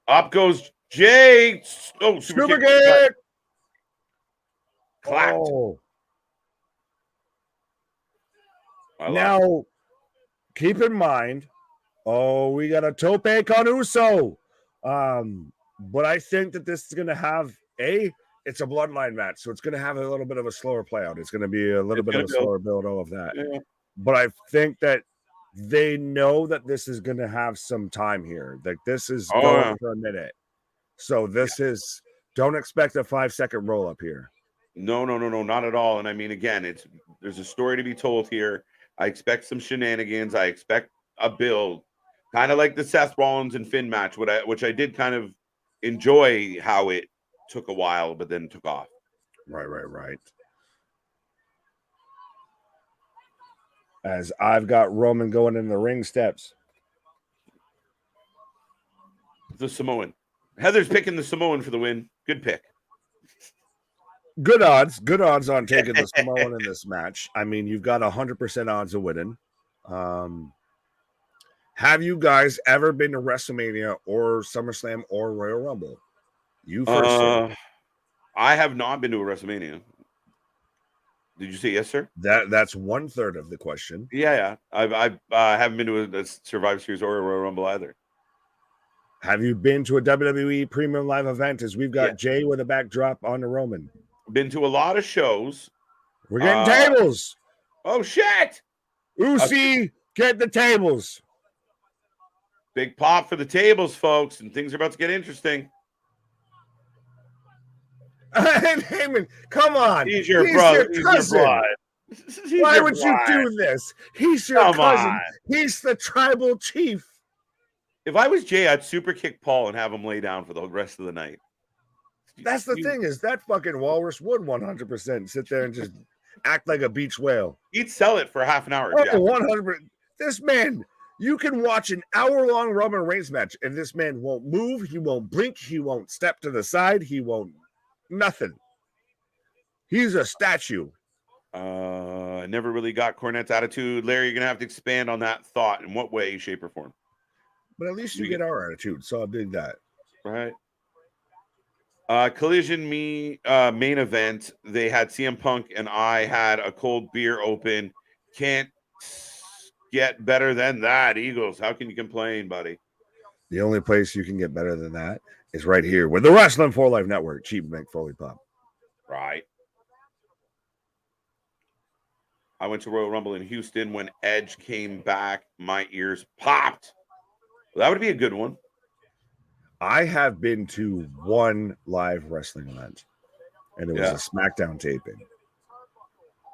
Up goes Jay. Oh, super kick. Clapped. Oh. Now, keep in mind, we got a tope con Uso. But I think that this is going to have it's a bloodline match, so it's going to have a little bit of a slower play out. It's going to be a little bit of a slower build, all of that. Yeah. But I think that they know that this is going to have some time here. Like this is going for a minute. So this is, don't expect a 5-second roll up here. No, not at all. And I mean, again, there's a story to be told here. I expect some shenanigans. I expect a build, kind of like the Seth Rollins and Finn match, which I did kind of enjoy how it took a while, but then took off. Right. As I've got Roman going in the ring steps. The Samoan. Heather's picking the Samoan for the win. Good pick. Good odds on taking the Samoan in this match. I mean, you've got 100% odds of winning. Have you guys ever been to WrestleMania or SummerSlam or Royal Rumble? You first. I have not been to a WrestleMania. Did you say yes, sir? That's 1/3 of the question. Yeah. I haven't been to a Survivor Series or a Royal Rumble either. Have you been to a WWE Premium Live event? As we've got Jay with a backdrop on the Roman. Been to a lot of shows. We're getting tables. Oh shit! Uzi, get the tables. Big pop for the tables, folks, and things are about to get interesting. Heyman, come on. He's your brother. He's your blood. Why would you do this? He's your cousin. He's the tribal chief. If I was Jay, I'd super kick Paul and have him lay down for the rest of the night. That's the thing, is that fucking walrus would 100% sit there and just act like a beach whale. He'd sell it for half an hour. Oh, 100%. This man, you can watch an hour-long Roman Reigns match, and this man won't move. He won't blink. He won't step to the side. He won't nothing. He's a statue. I never really got Cornette's attitude. Larry, you're going to have to expand on that thought. In what way, shape, or form? But at least you get our attitude, so I'll dig that. Right. Collision main event. They had CM Punk and I had a cold beer open. Can't get better than that, Eagles. How can you complain, buddy? The only place you can get better than that is right here with the Wrasslin 4 Life Network. Cheap McFoley Pop. Right. I went to Royal Rumble in Houston when Edge came back. My ears popped. Well, that would be a good one. I have been to one live wrestling event, and it was a SmackDown taping.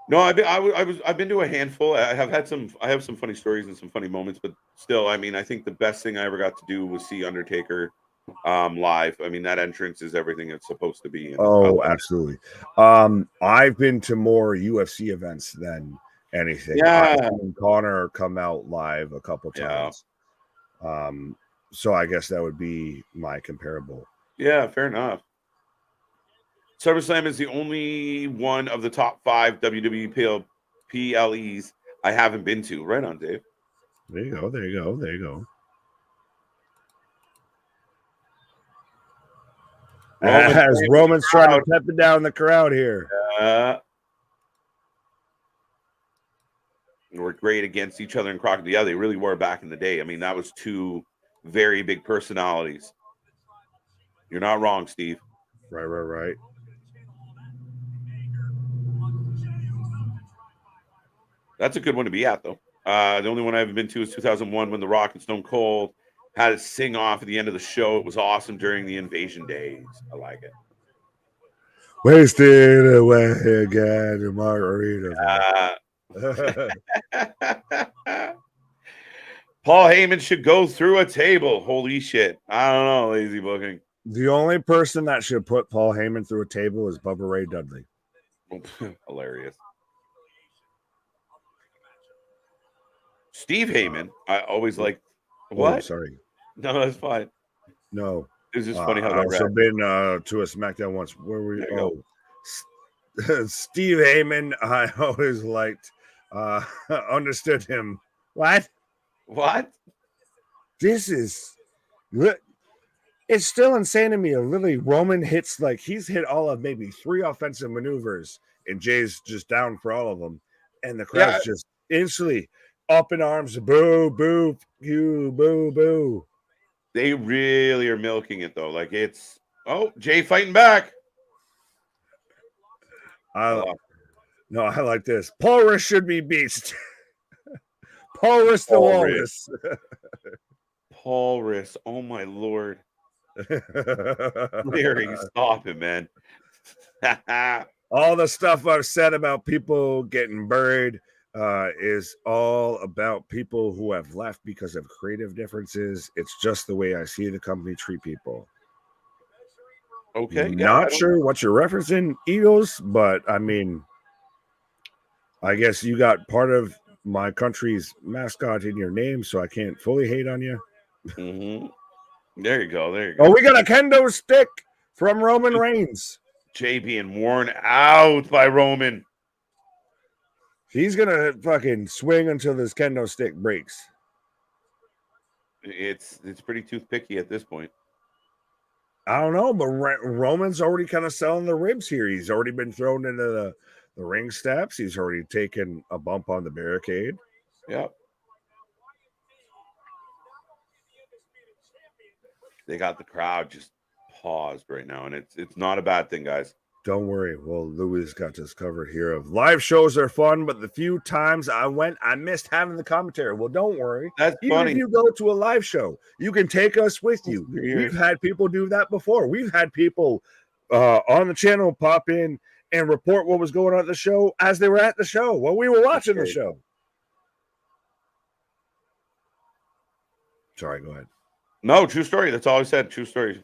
No, I've been to a handful. I have some funny stories and some funny moments, but still, I mean, I think the best thing I ever got to do was see Undertaker live. I mean, that entrance is everything it's supposed to be. Oh, absolutely. I've been to more UFC events than anything. Yeah, I've seen Connor come out live a couple times. So I guess that would be my comparable. Yeah, fair enough. SummerSlam is the only one of the top 5 WWE PLEs I haven't been to. Right on, Dave. There you go. As Roman's trying to pep it down the crowd here. Were great against each other in Crockett. Yeah, they really were back in the day. I mean, that was 2 very big personalities. You're not wrong, Steve. Right. That's a good one to be at, though. The only one I haven't been to is 2001 when The Rock and Stone Cold had it sing off at the end of the show. It was awesome during the Invasion days. I like it. Wasted away again, margarita. Paul Heyman should go through a table. Holy shit. I don't know, lazy booking. The only person that should put Paul Heyman through a table is Bubba Ray Dudley. Hilarious. Steve Heyman, I always like. What? Oh, sorry. No, that's fine. No. It was just funny how I've also been to a SmackDown once. Where were you? Steve Heyman, I always liked, understood him. What? This is, it's still insane to me. Literally, Roman hits, like, he's hit all of maybe 3 offensive maneuvers, and Jay's just down for all of them. And the crowd's just instantly up in arms. Boo, boo, you, boo, boo. They really are milking it, though. Like, it's, Jay fighting back. No, I like this. Paul Rush should be beast. Paulus the Paul Walrus. Paul Riss. Oh my lord. Larry, stop it, man. All the stuff I've said about people getting buried is all about people who have left because of creative differences. It's just the way I see the company treat people. Okay. Not sure what you're referencing, Eagles, but I mean, I guess you got part of my country's mascot in your name, so I can't fully hate on you. Mm-hmm. There you go. There you go. Oh, we got a kendo stick from Roman Reigns. Jay being worn out by Roman. He's gonna fucking swing until this kendo stick breaks. It's pretty toothpicky at this point. I don't know, but Roman's already kind of selling the ribs here. He's already been thrown into the ring steps. He's already taken a bump on the barricade. Yep. They got the crowd just paused right now, and it's not a bad thing, guys. Don't worry. Well, Louis got this covered here. Of live shows are fun, but the few times I went, I missed having the commentary. Well, don't worry. That's Even funny. if you go to a live show, you can take us with you. Weird. We've had people do that before. We've had people on the channel pop in and report what was going on at the show as they were at the show while we were watching the show. Sorry, go ahead. No, true story. That's all I said. True story.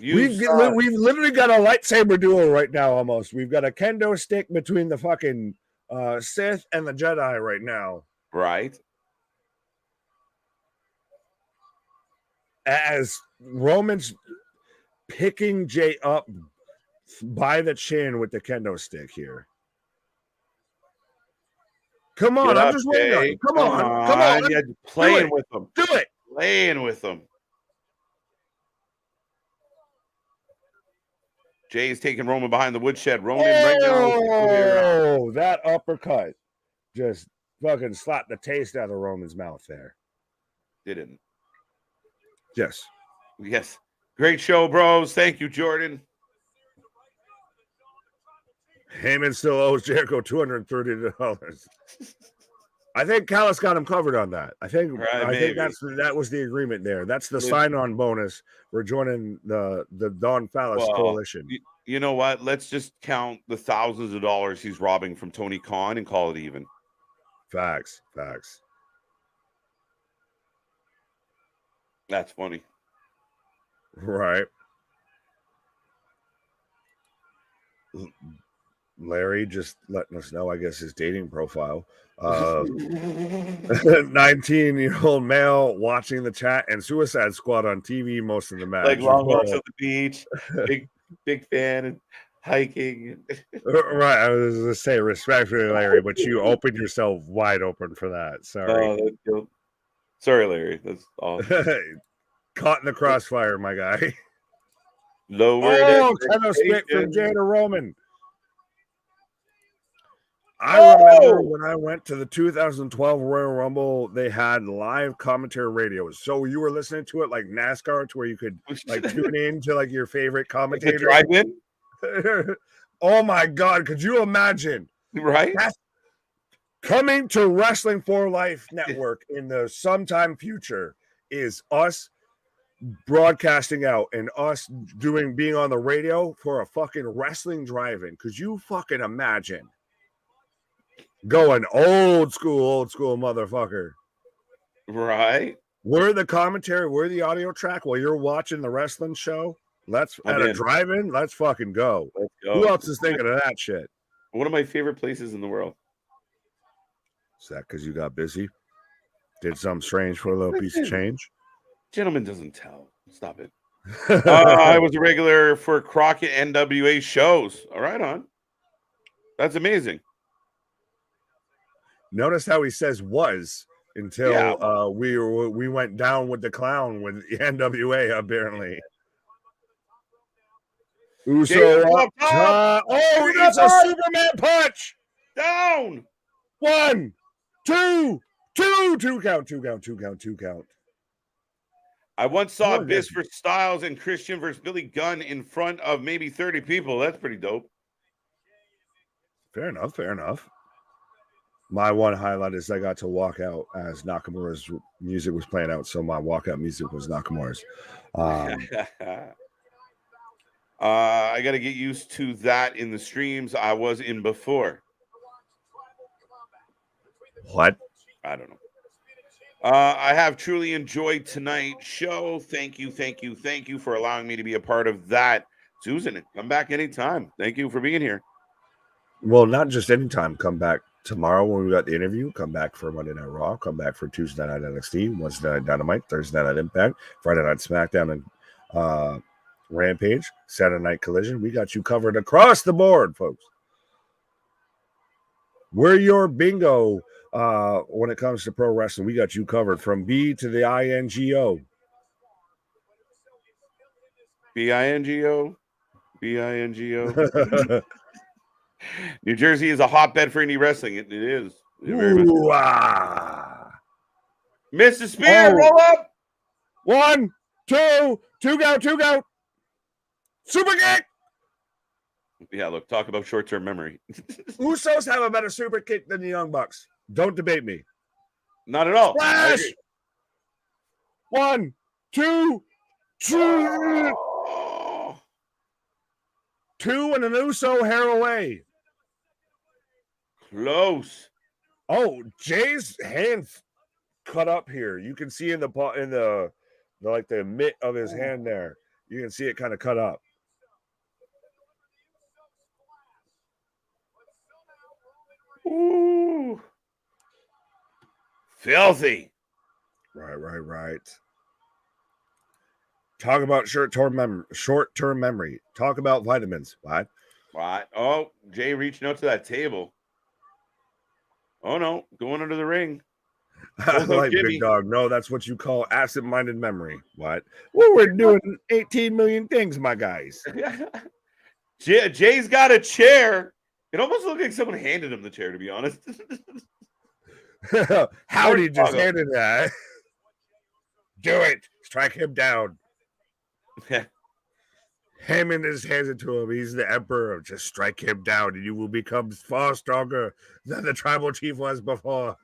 We've literally got a lightsaber duel right now almost. We've got a kendo stick between the fucking Sith and the Jedi right now. Right. As Roman's picking Jay up by the chin with the kendo stick here. Come on, I'm just waiting on you. Come on. Yeah, playing with them. Do it. Playing with them. Jay's taking Roman behind the woodshed. Roman right now. That uppercut just fucking slapped the taste out of Roman's mouth there. Didn't. Yes. Yes. Great show, bros. Thank you, Jordan. Heyman still owes Jericho $230. I think Callis got him covered on that. I think that was the agreement there. That's the sign-on bonus. We're joining the Don Fallis coalition. You know what? Let's just count the thousands of dollars he's robbing from Tony Khan and call it even. Facts. That's funny. Right. Larry just letting us know, I guess, his dating profile. 19-year-old male watching the chat and Suicide Squad on TV most of the match. Like long walks at the beach, big fan and hiking. Right, I was going to say respectfully, Larry, but you opened yourself wide open for that. Sorry. Sorry, Larry. That's awesome. Caught in the crossfire, my guy. Lower kind of spit from Jay to Roman. I remember when I went to the 2012 Royal Rumble, they had live commentary radios. So you were listening to it like NASCAR, to where you could like tune in to like your favorite commentator. Drive-in? Oh my God, could you imagine? Right? That's coming to Wrestling for Life Network in the sometime future is us broadcasting out and us being on the radio for a fucking wrestling drive-in. Could you fucking imagine? Going old school motherfucker. Right. We're the commentary, we're the audio track while you're watching the wrestling show. Let's a drive-in. Let's fucking go. Let's go. Who else is thinking of that shit? One of my favorite places in the world. Is that because you got busy? Did something strange for a little piece of change? Gentleman doesn't tell. Stop it. I was a regular for Crockett NWA shows. All right, on. That's amazing. Notice how he says was until we went down with the clown with the NWA apparently. Uso up top. Oh, it's a Superman punch. Down. 1, 2 count. I once saw Abyss versus Styles and Christian versus Billy Gunn in front of maybe 30 people. That's pretty dope. Fair enough. My one highlight is I got to walk out as Nakamura's music was playing out. So my walkout music was Nakamura's. I got to get used to that in the streams I was in before. What? I don't know. I have truly enjoyed tonight's show. Thank you for allowing me to be a part of that. Susan, come back anytime. Thank you for being here. Well, not just anytime. Come back tomorrow when we got the interview. Come back for Monday Night Raw. Come back for Tuesday Night NXT, Wednesday Night Dynamite, Thursday Night Impact, Friday Night SmackDown, and Rampage, Saturday Night Collision. We got you covered across the board, folks. We're your bingo when it comes to pro wrestling. We got you covered from B to the INGO. BINGO. BINGO. New Jersey is a hotbed for indie wrestling. It is. Ooh, Mr. Spear, roll up. 1, 2, two go. Super kick. Yeah, look, talk about short-term memory. Usos have a better super kick than the Young Bucks. Don't debate me. Not at all. Splash! 1, 2, 3. Oh. 2 and an Uso hair away. Close. Oh, Jay's hand cut up here. You can see in the like the mitt of his hand there. You can see it kind of cut up. Ooh. Filthy. Right. Talk about short-term memory. Talk about vitamins. What? Oh, Jay reaching out to that table. Oh no, going under the ring. Like Big Dog. No, that's what you call absent-minded memory. What? Well, we're doing 18 million things, my guys. Jay's got a chair. It almost looked like someone handed him the chair, to be honest. Howdy just handed that. Do it. Strike him down. Hammond his hands into him. He's the emperor. Just strike him down, and you will become far stronger than the tribal chief was before.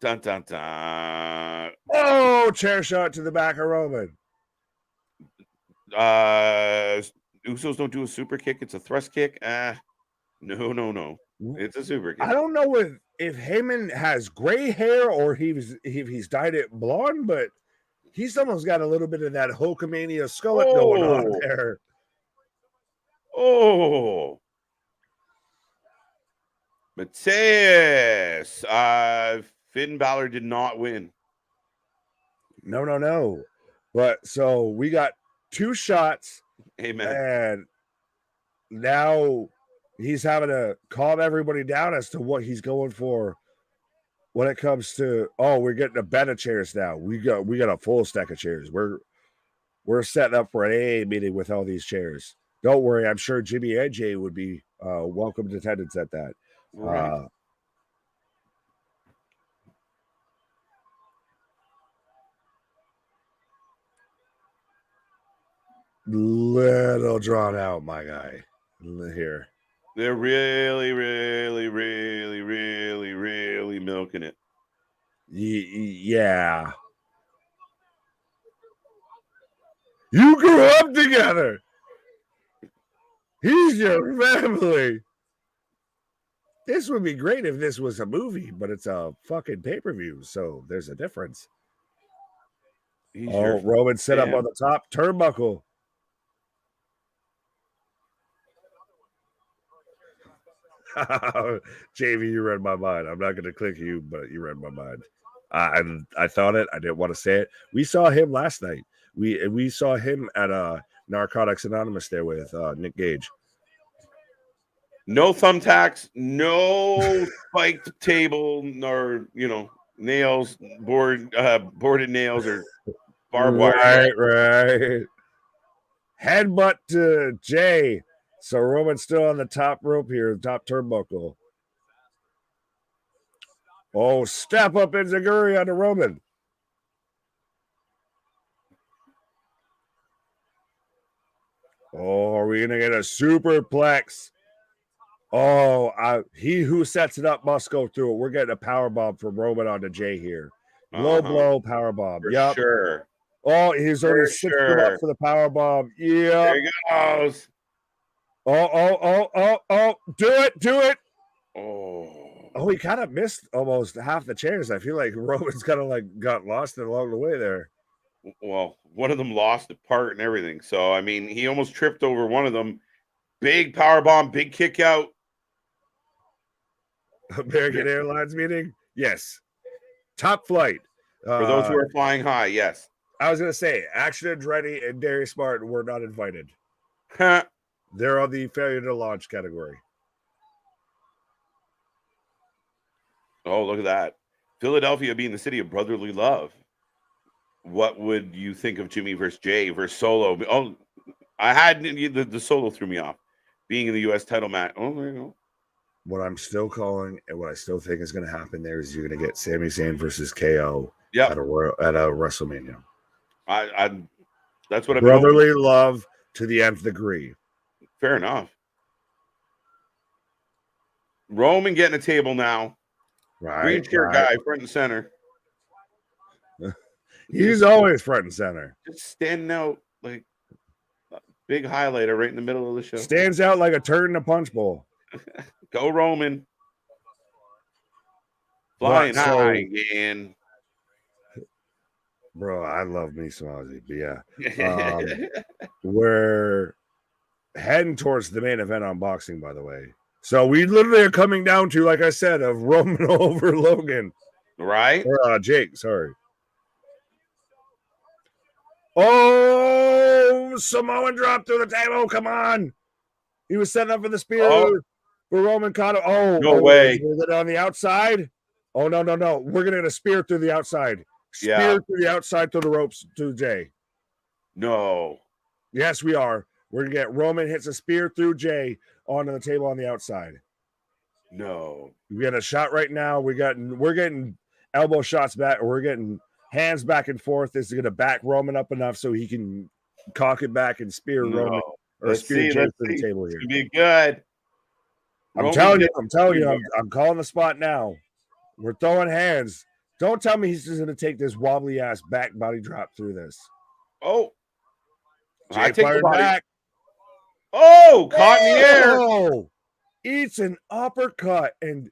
Dun dun dun. Oh, chair shot to the back of Roman. Usos don't do a super kick. It's a thrust kick. No. It's a super kick. I don't know if Heyman has gray hair or if he's dyed it blonde, but he's almost got a little bit of that Hulkamania skullet going on there. Oh. Mateus. Finn Balor did not win. No. But so we got 2 shots. Amen. And now he's having to calm everybody down as to what he's going for when it comes to, we're getting a bed of chairs now. We got a full stack of chairs. We're setting up for an AA meeting with all these chairs. Don't worry, I'm sure Jimmy and Jay would be welcome to attendance at that. Right. Little drawn out, my guy. Here. They're really milking it. Yeah. You grew up together. He's your family. This would be great if this was a movie, but it's a fucking pay-per-view, so there's a difference. Roman set up on the top turnbuckle. JV, you read my mind. I'm not going to click you, but you read my mind. I thought it. I didn't want to say it. We saw him last night. We saw him at Narcotics Anonymous there with Nick Gage. No thumbtacks, no spiked table, nor nails, boarded nails, or barbed wire. Right. Headbutt to Jay. So Roman's still on the top rope here, top turnbuckle. Oh, step up in Zaguri on the Roman. Oh, are we going to get a superplex? He who sets it up must go through it. We're getting a power bomb from Roman onto Jay here. Low blow power bomb. For Yep. sure. Oh, he's already For six him up sure. for the power bomb. Yeah. There he goes. Oh. Do it. Oh, He kind of missed almost half the chairs. I feel like Roman's kind of like got lost along the way there. well, one of them lost a part and everything. So, I mean, he almost tripped over one of them. Big power bomb, big kick out. American Airlines meeting? Yes. Top flight. For those who are flying high, yes. I was going to say, Action Andretti and Darius Martin were not invited. Huh. They're on the failure to launch category. Oh, look at that. Philadelphia being the city of brotherly love. What would you think of Jimmy versus Jay versus Solo? Oh, I had the Solo threw me off. Being in the U.S. title match. Oh, there you go. What I'm still calling and what I still think is going to happen there is you're going to get Sami Zayn versus KO at a WrestleMania. That's what I've brotherly love to the nth degree. Fair enough. Roman getting a table now. Right. Green shirt guy, front and center. He's always front and center. Just standing out like a big highlighter right in the middle of the show. Stands out like a turd in a punch bowl. Go Roman. Flying high again. Bro, I love me some Ozzy, but yeah. We're heading towards the main event on boxing, by the way. So we literally are coming down to, like I said, of Roman over Logan. Right? Or Jake, sorry. Oh, Samoan drop through the table. Come on. He was setting up for the spear. For Roman caught him. No way. Is it on the outside? Oh, no. We're going to get a spear through the outside. Spear through the outside through the ropes to Jay. No. Yes, we are. We're going to get Roman hits a spear through Jay onto the table on the outside. No. We got a shot right now. We're getting elbow shots back. We're getting hands back and forth. This is going to back Roman up enough so he can cock it back and spear Roman or spear Jay through the table here. It's going to be good. I'm telling you, I'm calling the spot now. We're throwing hands. Don't tell me he's just going to take this wobbly ass back body drop through this. Oh, Jay I take the back. Oh, caught in the air. Eats an uppercut. And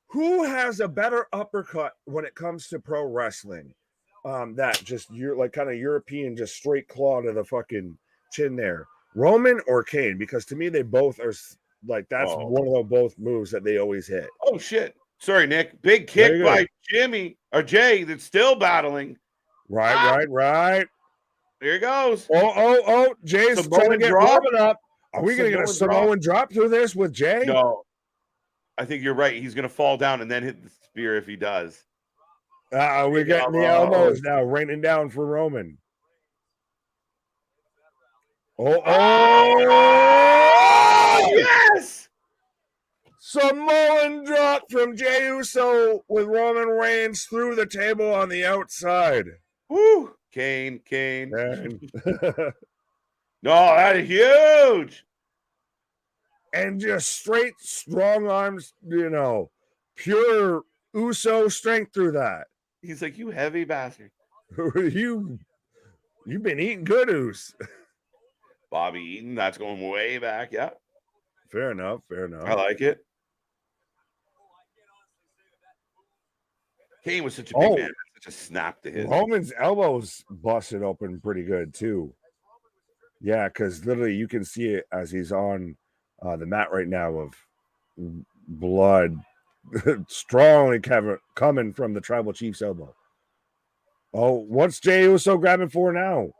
who has a better uppercut when it comes to pro wrestling? That just like kind of European, just straight claw to the fucking chin there. Roman or Kane? Because to me, they both are like that's one of the both moves that they always hit. Oh shit! Sorry, Nick. Big kick by Jimmy or Jay that's still battling. Right. There he goes. Oh! Jay's trying to get Roman up. Are we going to get a Samoan drop through this with Jay? No. I think you're right. He's going to fall down and then hit the spear if he does. We're getting the elbows now, raining down for Roman. Oh, yes! Samoan drop from Jey Uso with Roman Reigns through the table on the outside. Woo! Kane. No, that is huge. And just straight strong arms, pure Uso strength through that. He's like, you heavy bastard. You've been eating good, Us. Bobby Eaton, that's going way back. Yeah. Fair enough. I like it. Kane was such a big man. Such a snap to his. Roman's elbows busted open pretty good, too. Yeah, because literally you can see it as he's on the mat right now of blood strongly coming from the Tribal Chief's elbow. Oh, what's Jey Uso grabbing for now?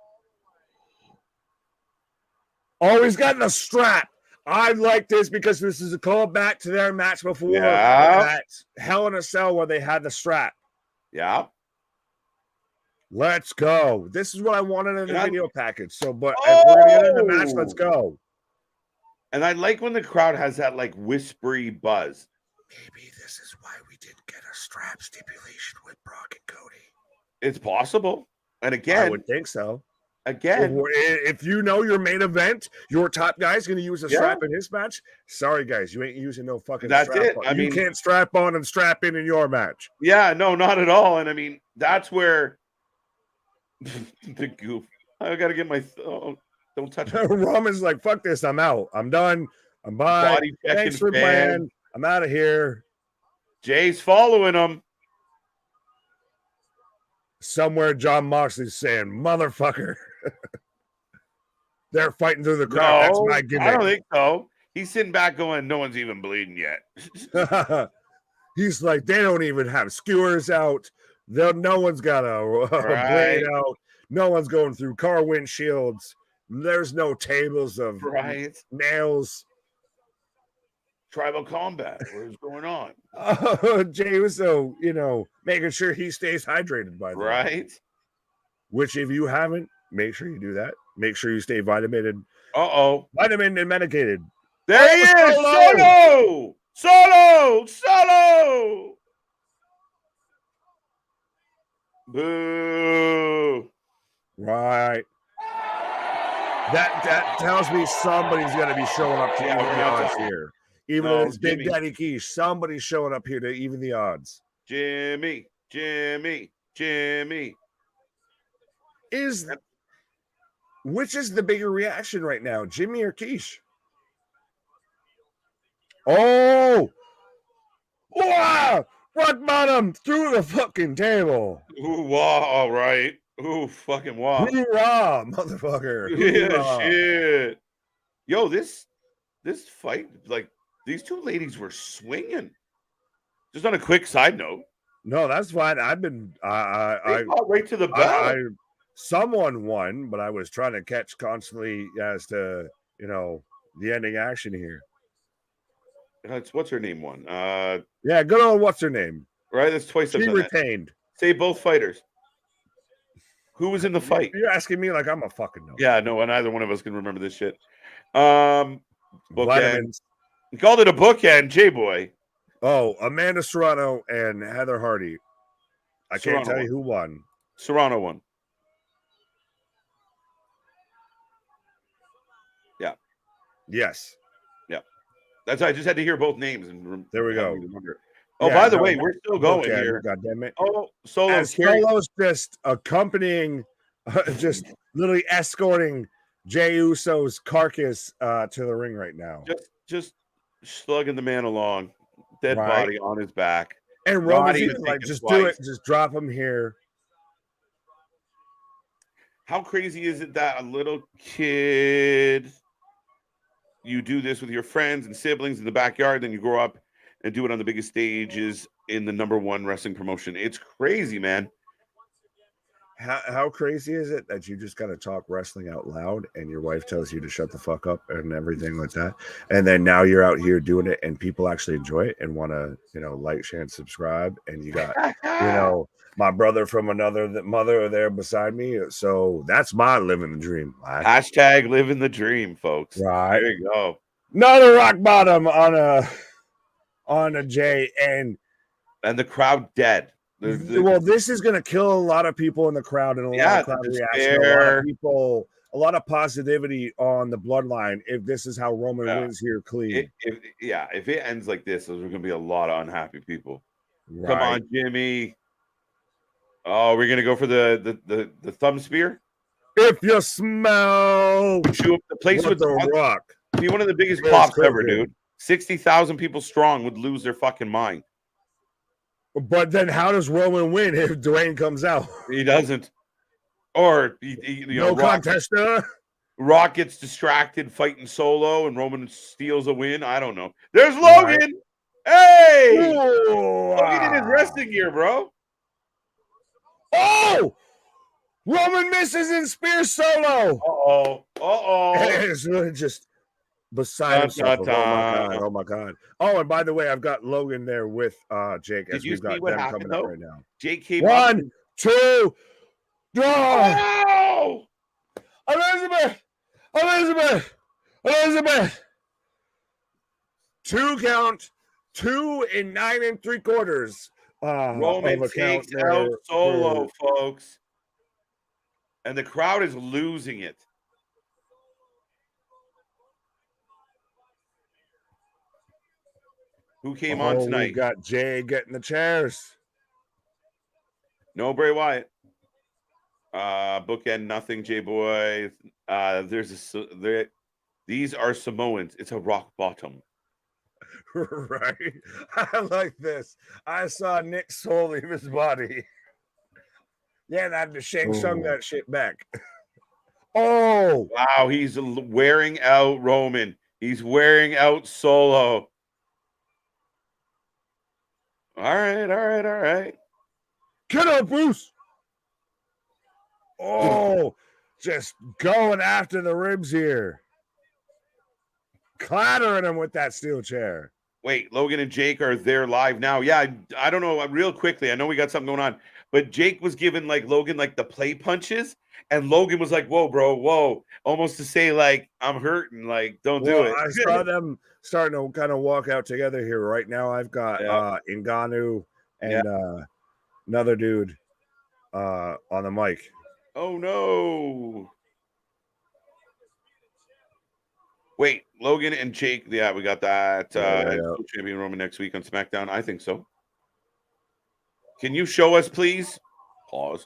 Oh, he's got the strap. I like this because this is a callback to their match before at Hell in a Cell where they had the strap. Yeah. Let's go. This is what I wanted in the video package. So, but if we're going to get in the match, let's go. And I like when the crowd has that like whispery buzz. Maybe this is why we didn't get a strap stipulation with Brock and Cody. It's possible. And again, I would think so. again. If you know your main event, your top guy's going to use a strap in his match. Sorry, guys, you ain't using no fucking That's strap it. on. I You mean, can't strap on and strap in your match. Yeah, no, not at all. And I mean, that's where the goof. I got to get my. Don't touch it. Roman's like, fuck this. I'm out. I'm done. I'm bye. Body checking Thanks for fans. playing. I'm out of here. Jay's following him. Somewhere John Moxley's saying, motherfucker. They're fighting through the crowd. That's my gimmick. I don't think so. He's sitting back going, no one's even bleeding yet. He's like, they don't even have skewers out. No one's got a blade out. No one's going through car windshields. There's no tables of nails. Tribal combat. What is going on? Jey Uso, making sure he stays hydrated by the way. Right. Which, if you haven't, make sure you do that. Make sure you stay vitamin and medicated. There he is. Solo. Boo. Right. That tells me somebody's going to be showing up to even the odds here. Even though it's Big Daddy Quiche, somebody's showing up here to even the odds. Jimmy. Which is the bigger reaction right now, Jimmy or Quiche? Oh! Wow! Rock bottom through the fucking table. Ooh, wow, all right. Ooh, fucking wow. Hoorah, motherfucker. Yeah, shit. Yo, this fight, like, these two ladies were swinging. Just on a quick side note. No, that's fine. I've been I fought right to the bell. Someone won, but I was trying to catch constantly as to, the ending action here. What's her name won? Yeah, good old what's her name? Right, that's twice. She retained. Say both fighters. Who was in the fight? You're asking me like I'm a fucking no. Yeah, no, and neither one of us can remember this shit. Bookend. Vitamins. You called it a bookend, J-Boy. Oh, Amanda Serrano and Heather Hardy. I can't tell you who won. Serrano won. Yeah. Yes. Yeah. That's I just had to hear both names and there we go. Oh, by the way, we're still going here. God damn it. Oh, Solo's just accompanying, just literally escorting Jey Uso's carcass to the ring right now. Just slugging the man along, dead body on his back. And Roman's even like, just do it, just drop him here. How crazy is it that a little kid, you do this with your friends and siblings in the backyard, then you grow up and do it on the biggest stages in the #1 wrestling promotion? It's crazy, man. How crazy is it that you just got to talk wrestling out loud and your wife tells you to shut the fuck up and everything like that, and then now you're out here doing it and people actually enjoy it and want to like, share, and subscribe, and you got my brother from another mother there beside me, so that's my living the dream. Hashtag living the dream, folks. Right, there you go. Another rock bottom on a Jay, and the crowd dead. Well, this is going to kill a lot of people in the crowd and a lot of crowd reaction. A lot of people, a lot of positivity on the bloodline if this is how Roman wins here clean. If it ends like this, there's going to be a lot of unhappy people. Right. Come on, Jimmy. Oh, we're going to go for the thumb spear? If you smell the place with the rock. Be one of the biggest pops ever, dude. 60,000 people strong would lose their fucking mind. But then how does Roman win if Dwayne comes out? He doesn't. Or, no contest. Rock gets distracted fighting Solo and Roman steals a win. I don't know. There's Logan. Right. Hey! Logan in his wrestling gear, bro. Oh! Roman misses and spears Solo. It's really just beside himself. Oh my god. Oh, and by the way, I've got Logan there with Jake. Did you see what happened though? Right now. Jake came 1, 2, oh! Elizabeth. 2 count. 2 and 9 3/4. Roman takes out Solo, folks. And the crowd is losing it. Who came on tonight? We got Jay getting the chairs. No Bray Wyatt. Bookend nothing, J Boy. These are Samoans. It's a rock bottom. Right. I like this. I saw Nick Soul leave his body. Yeah, that the Shang Tsung that shit back. Oh wow, he's wearing out Roman. He's wearing out Solo. All right. Get up, Bruce. Oh, just going after the ribs here. Clattering him with that steel chair. Wait, Logan and Jake are there live now. Yeah, I don't know. Real quickly, I know we got something going on, but Jake was giving like Logan like the play punches, and Logan was like, "Whoa, bro, whoa," almost to say like, "I'm hurting, like don't do it." I saw them starting to kind of walk out together here. Right now, I've got Ngannou and another dude on the mic. Oh no. Wait, Logan and Jake. Yeah, we got that. Champion Roman next week on SmackDown. I think so. Can you show us, please? Pause.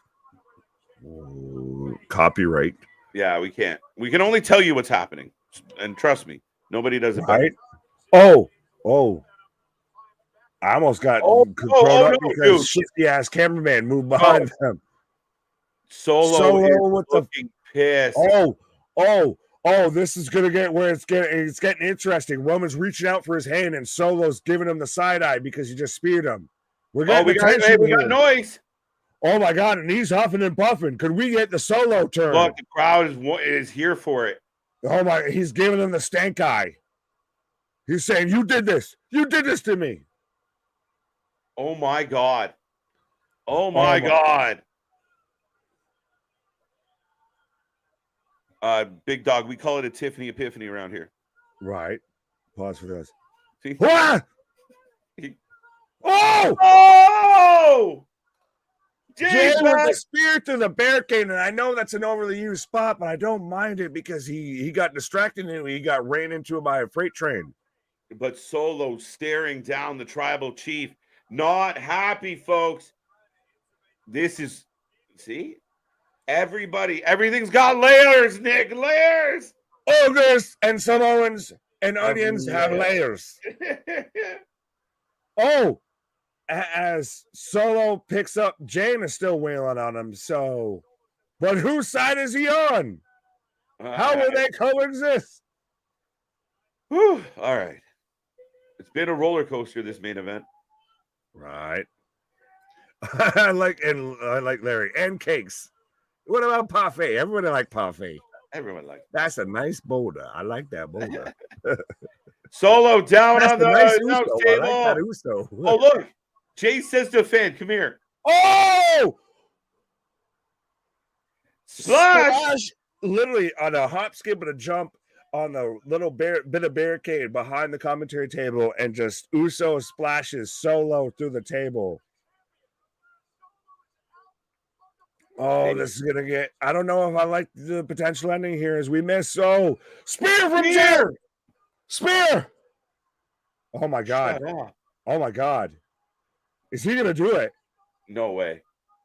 Copyright. Yeah, we can't. We can only tell you what's happening. And trust me, nobody does it better. Right? Oh. I almost got thrown up because shifty ass cameraman moved behind them. Solo with looking pissed. Oh, this is gonna get where it's getting interesting. Roman's reaching out for his hand and Solo's giving him the side eye because he just speared him. We got noise. Oh my god, and he's huffing and puffing. Could we get the Solo turn? Look, the crowd is here for it. Oh my, he's giving him the stank eye. He's saying, "You did this. You did this to me." Oh my god. Oh my god. Big dog, we call it a Tiffany Epiphany around here. Right. Pause for this. See? Ah! Oh! Jay with the spear through the barricade, and I know that's an overly used spot, but I don't mind it because he got distracted and he got ran into by a freight train. But Solo staring down the tribal chief, not happy, folks. This is, see? Everything's got layers, Nick, layers. Ogres and Samoans and onions have layers. As Solo picks up, Jane is still wailing on him. So, but whose side is he on? How will they coexist? Whew. All right. It's been a roller coaster, this main event. Right. I like Larry and cakes. What about parfait? Everybody like parfait. Everyone likes. That's a nice boulder. I like that boulder. Solo down on the nice table. I like that Uso. Oh, look. Jay says to fan, come here. Oh! Slash! Literally on a hop, skip, and a jump on the little bit of barricade behind the commentary table, and just Uso splashes Solo through the table. Oh, this is gonna get. I don't know if I like the potential ending here as we miss. Oh, spear from Jay! Spear! Oh my god! Oh my god! Is he gonna do it? No way.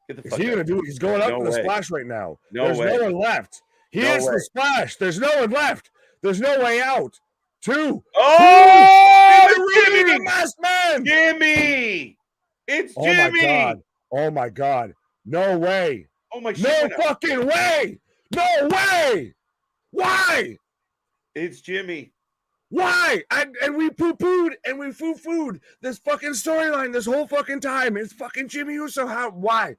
Get the fuck. Is he gonna do it? He's going up for the splash right now. There's no one left. He is the splash. There's no one left. There's no way out. Two. Oh, Jimmy, the masked man. Jimmy! It's Jimmy! Oh my god! No way! Oh my shit! No fucking way! No way! Why? It's Jimmy. Why? And we poo-pooed and we foo-fooed this fucking storyline this whole fucking time. It's fucking Jimmy Uso. How? Why?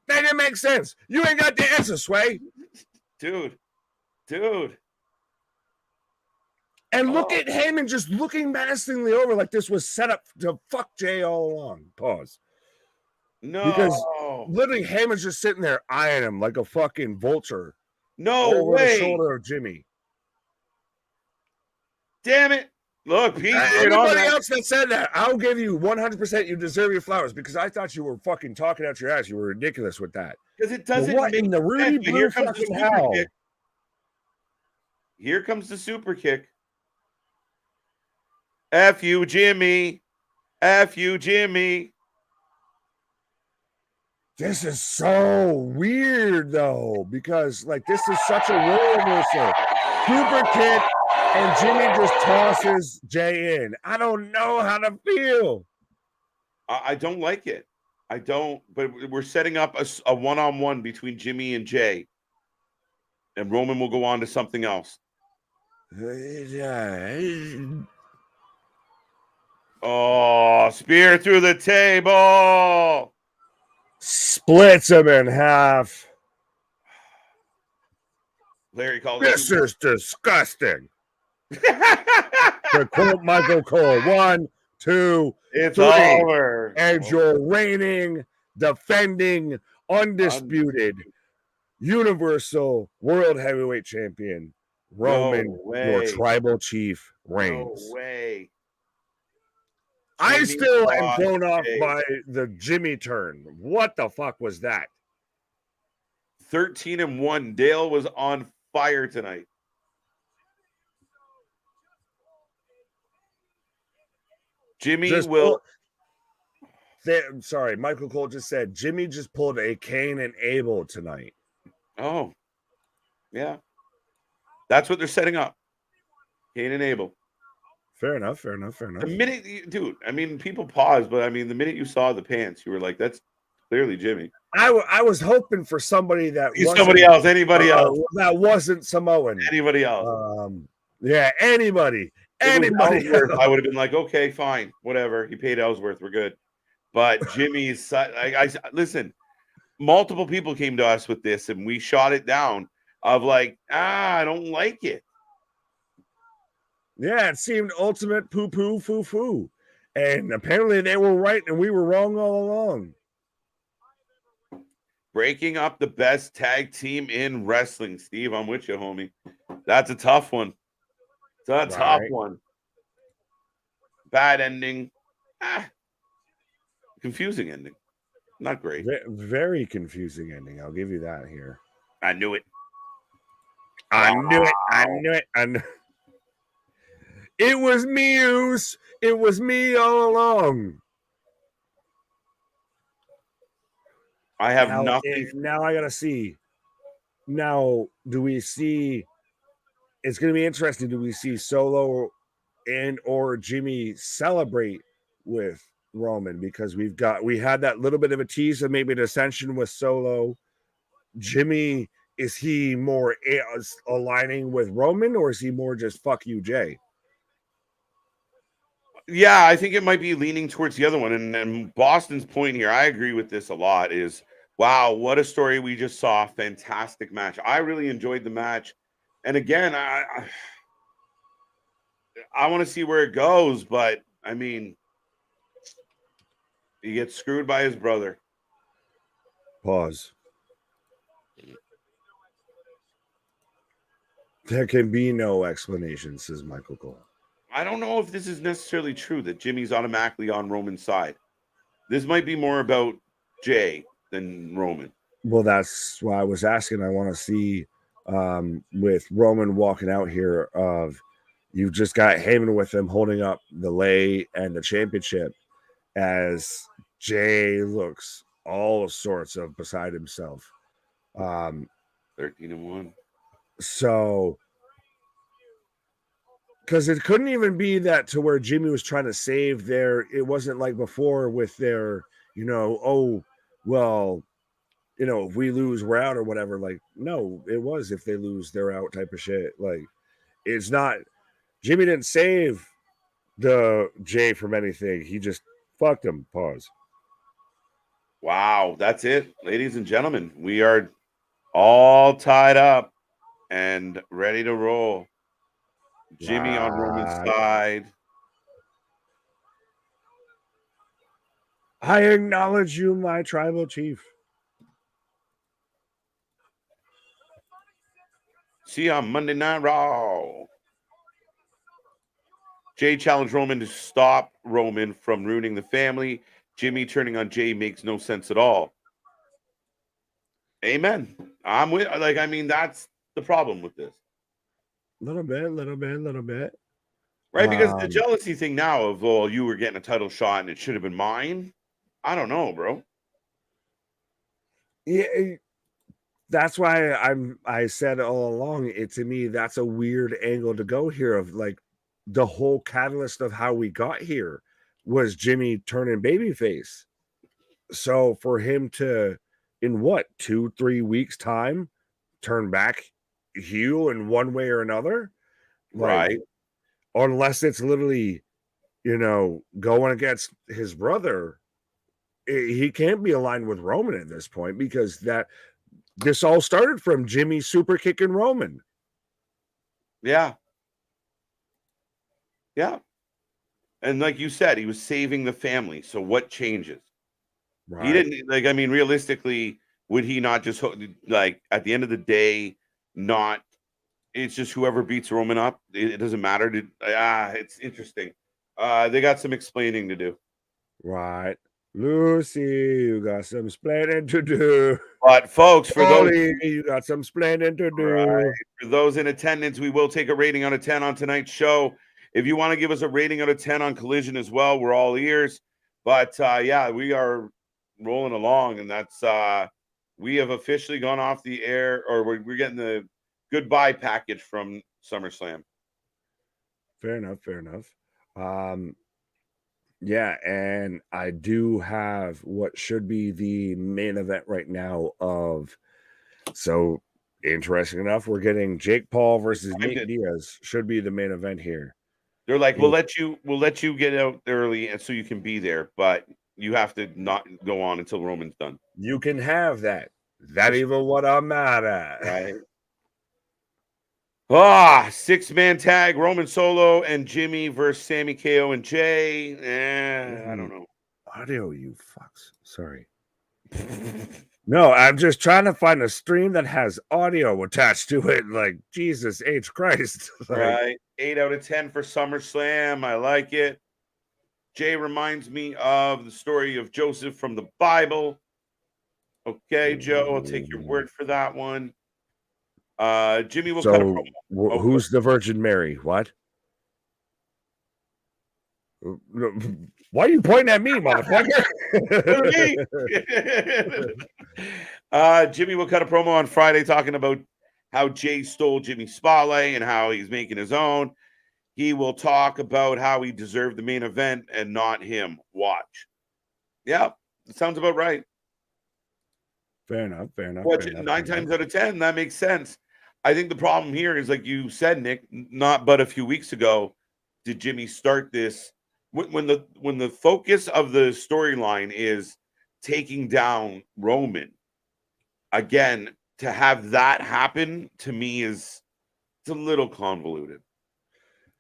That didn't make sense. You ain't got the answer, Sway. Dude. And look at Heyman just looking menacingly over like this was set up to fuck Jay all along. Pause. No. Because literally Heyman's just sitting there eyeing him like a fucking vulture. No over way. the shoulder of Jimmy. Damn it. Look, Pete's right on Anybody that. else that said that, I'll give you 100%. You deserve your flowers because I thought you were fucking talking out your ass. You were ridiculous with that. Because it doesn't What make in the Rudy sense. But Blue here comes the fucking super hell? kick. Here comes the super kick. F you, Jimmy. F you, Jimmy. This is so weird though, because like this is such a role reversal. Super kick, and Jimmy just tosses Jay in. I don't know how to feel. I don't like it. I don't, but we're setting up a one-on-one between Jimmy and Jay. And Roman will go on to something else. Oh, spear through the table. Splits him in half. Larry calls This is disgusting. To quote Michael Cole, 1, 2, it's 3. over. And your reigning, defending, undisputed, Universal World Heavyweight Champion, Roman, your tribal chief, reigns. No way. I still am thrown off by the Jimmy turn. What the fuck was that? 13-1. Dale was on fire tonight. Jimmy sorry, Michael Cole just said Jimmy just pulled a Cain and Abel tonight. Oh, yeah. That's what they're setting up. Cain and Abel. Fair enough. The minute, dude, I mean, people pause, but I mean, the minute you saw the pants, you were like, that's clearly Jimmy. I was hoping for somebody that anybody else that wasn't Samoan. Anybody else. Yeah, anybody. I would have been like, okay, fine, whatever. He paid Ellsworth, we're good. But Jimmy's, I listen, multiple people came to us with this, and we shot it down of like, I don't like it. Yeah, it seemed ultimate poo-poo, foo-foo. And apparently they were right and we were wrong all along. Breaking up the best tag team in wrestling. Steve, I'm with you, homie. That's a tough one. It's a tough one. Bad ending. Confusing ending. Not great. Very confusing ending. I'll give you that here. I knew it. It was Muse. It was me all along. I have nothing. Now I gotta see. Now, do we see? It's gonna be interesting. Do we see Solo and or Jimmy celebrate with Roman? Because we had that little bit of a tease of maybe an ascension with Solo. Jimmy, is he more aligning with Roman, or is he more just fuck you, Jay? Yeah, I think it might be leaning towards the other one. And Boston's point here, I agree with this a lot, is wow, what a story we just saw. Fantastic match. I really enjoyed the match. And again, I want to see where it goes, but I mean, he gets screwed by his brother. Pause. There can be no explanation, says Michael Cole. I don't know if this is necessarily true that Jimmy's automatically on Roman's side. This might be more about Jay than Roman. Well, that's why I was asking. I want to see with Roman walking out here of you've just got Heyman with him holding up the lei and the championship as Jay looks all sorts of beside himself. 13-1. So, because it couldn't even be that to where Jimmy was trying to save their, it wasn't like before with their, if we lose, we're out or whatever. Like, no, it was if they lose, they're out type of shit. Like, it's not, Jimmy didn't save the Jay from anything. He just fucked him. Pause. Wow, that's it. Ladies and gentlemen, we are all tied up and ready to roll. Jimmy on Roman's side. I acknowledge you, my tribal chief. See you on Monday Night Raw. Jay challenged Roman to stop Roman from ruining the family. Jimmy turning on Jay makes no sense at all. Amen. I'm with, like, I mean, that's the problem with this. Little bit. Right? Because the jealousy thing now of, oh, you were getting a title shot and it should have been mine. I don't know, bro. Yeah, that's why I said all along, to me, that's a weird angle to go here of like the whole catalyst of how we got here was Jimmy turning babyface. So for him to, in what, 2-3 weeks time, turn back heel in one way or another, Right. Unless it's literally, going against his brother, he can't be aligned with Roman at this point because this all started from Jimmy super kicking Roman. Yeah. Yeah. And like you said, he was saving the family. So what changes? Right. He didn't, like, I mean, realistically, would he not just, like, at the end of the day, not, it's just whoever beats Roman up, it doesn't matter. It's interesting. They got some explaining to do. Right. Lucy, you got some explaining to do. But folks, for those, you got some explaining to do. right, for those in attendance, we will take a rating out of 10 on tonight's show. If you want to give us a rating out of 10 on Collision as well, we're all ears. But yeah, we are rolling along, and that's we have officially gone off the air, or we're getting the goodbye package from SummerSlam. Fair enough. Yeah, and I do have what should be the main event right now of, so interesting enough, we're getting Jake Paul versus Nate Diaz should be the main event here. They're like, we'll let you get out early and so you can be there, but you have to not go on until Roman's done. You can have that. That even what I'm mad at. Right. 6-man tag, Roman Solo and Jimmy versus Sammy, KO, and Jay. I don't know. Audio, you fucks. Sorry. No, I'm just trying to find a stream that has audio attached to it. Like, Jesus H. Christ. Right. 8 out of 10 for SummerSlam. I like it. Jay reminds me of the story of Joseph from the Bible. Okay, Joe, I'll take your word for that one. Jimmy will cut a promo. Who's the Virgin Mary? What? Why are you pointing at me, motherfucker? Jimmy will cut a promo on Friday talking about how Jay stole Jimmy's spotlight and how he's making his own. He will talk about how he deserved the main event and not him. Watch. Yeah, it sounds about right. Fair enough. Nine times out of 10, that makes sense. I think the problem here is, like you said, Nick, not but a few weeks ago, did Jimmy start this when the focus of the storyline is taking down Roman. Again, to have that happen to me it's a little convoluted.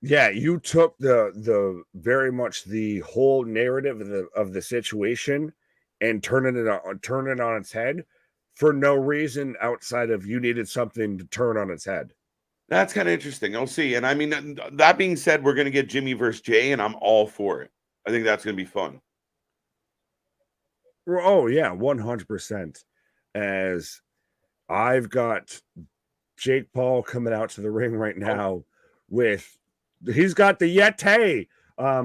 Yeah, you took the very much the whole narrative of the situation and turning it on its head for no reason outside of you needed something to turn on its head. That's kind of interesting. I'll see. And I mean, that being said, we're going to get Jimmy versus Jay, and I'm all for it. I think that's going to be fun. Oh, yeah, 100%. As I've got Jake Paul coming out to the ring right now he's got the Yeti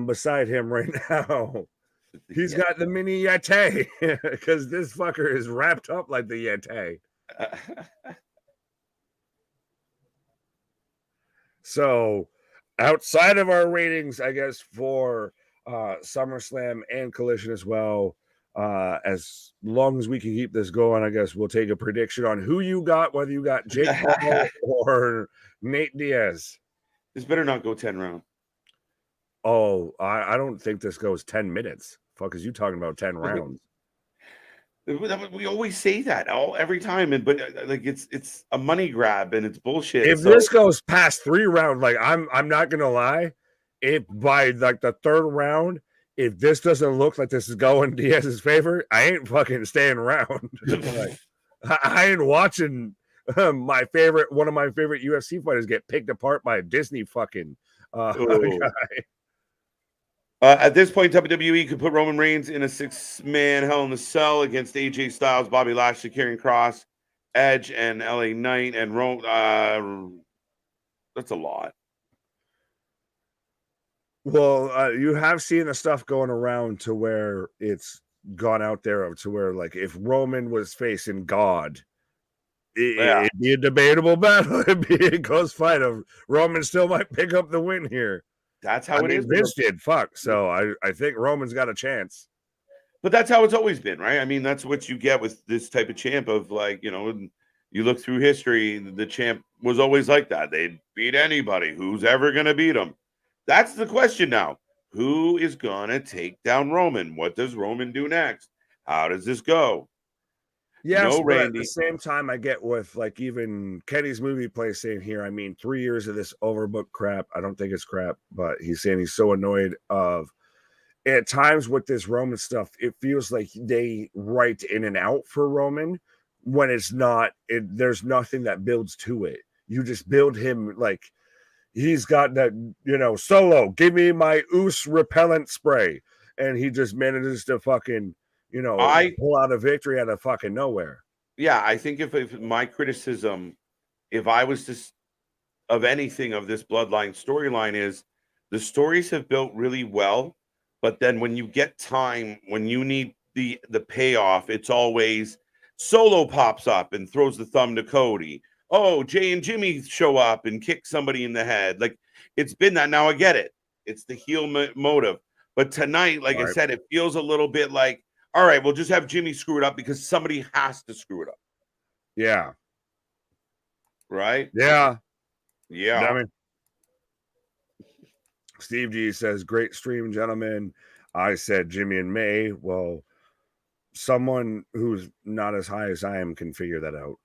beside him right now. He's got the mini Yeti because this fucker is wrapped up like the Yeti. So outside of our ratings, I guess, for SummerSlam and Collision as well, as long as we can keep this going, I guess we'll take a prediction on who you got, whether you got Jake Paul or Nate Diaz. This better not go 10 rounds. Oh, I don't think this goes 10 minutes. Fuck, is you talking about 10 rounds? We always say that every time, but like it's a money grab and it's bullshit. If this goes past 3 rounds, like I'm not gonna lie, if by like the 3rd round, if this doesn't look like this is going Diaz's favor, I ain't fucking staying around. Like, I ain't watching one of my favorite UFC fighters get picked apart by a Disney fucking guy. At this point, WWE could put Roman Reigns in a 6-man Hell in a Cell against AJ Styles, Bobby Lashley, Karrion Kross, Edge, and LA Knight. And that's a lot. Well, you have seen the stuff going around to where it's gone out there to where, like, if Roman was facing God, it'd be a debatable battle. It'd be a ghost fight of Roman still might pick up the win here. That's how it is. Vince did. Fuck. So I think Roman's got a chance. But that's how it's always been, right? I mean, that's what you get with this type of champ of, like, you know, you look through history, the champ was always like that. They'd beat anybody. Who's ever going to beat them? That's the question now. Who is going to take down Roman? What does Roman do next? How does this go? Yes, no, but Randy. At the same time, I get with, like, even Kenny's movie play saying here, I mean, 3 years of this overbooked crap. I don't think it's crap, but he's saying he's so annoyed of at times with this Roman stuff. It feels like they write in and out for Roman when it's not. There's nothing that builds to it. You just build him like he's got that, you know, Solo, give me my oos repellent spray. And he just manages to fucking, you know, pull out a victory out of fucking nowhere. Yeah, I think if my criticism, if I was to, of anything of this Bloodline storyline is the stories have built really well, but then when you get time, when you need the payoff, it's always Solo pops up and throws the thumb to Cody. Oh, Jay and Jimmy show up and kick somebody in the head. Like, it's been that. Now I get it. It's the heel motive. But tonight, like I said, it feels a little bit like, all right, we'll just have Jimmy screw it up because somebody has to screw it up. Yeah. Right? Yeah. Yeah. I mean, Steve G says, great stream, gentlemen. I said Jimmy and May. Well, someone who's not as high as I am can figure that out.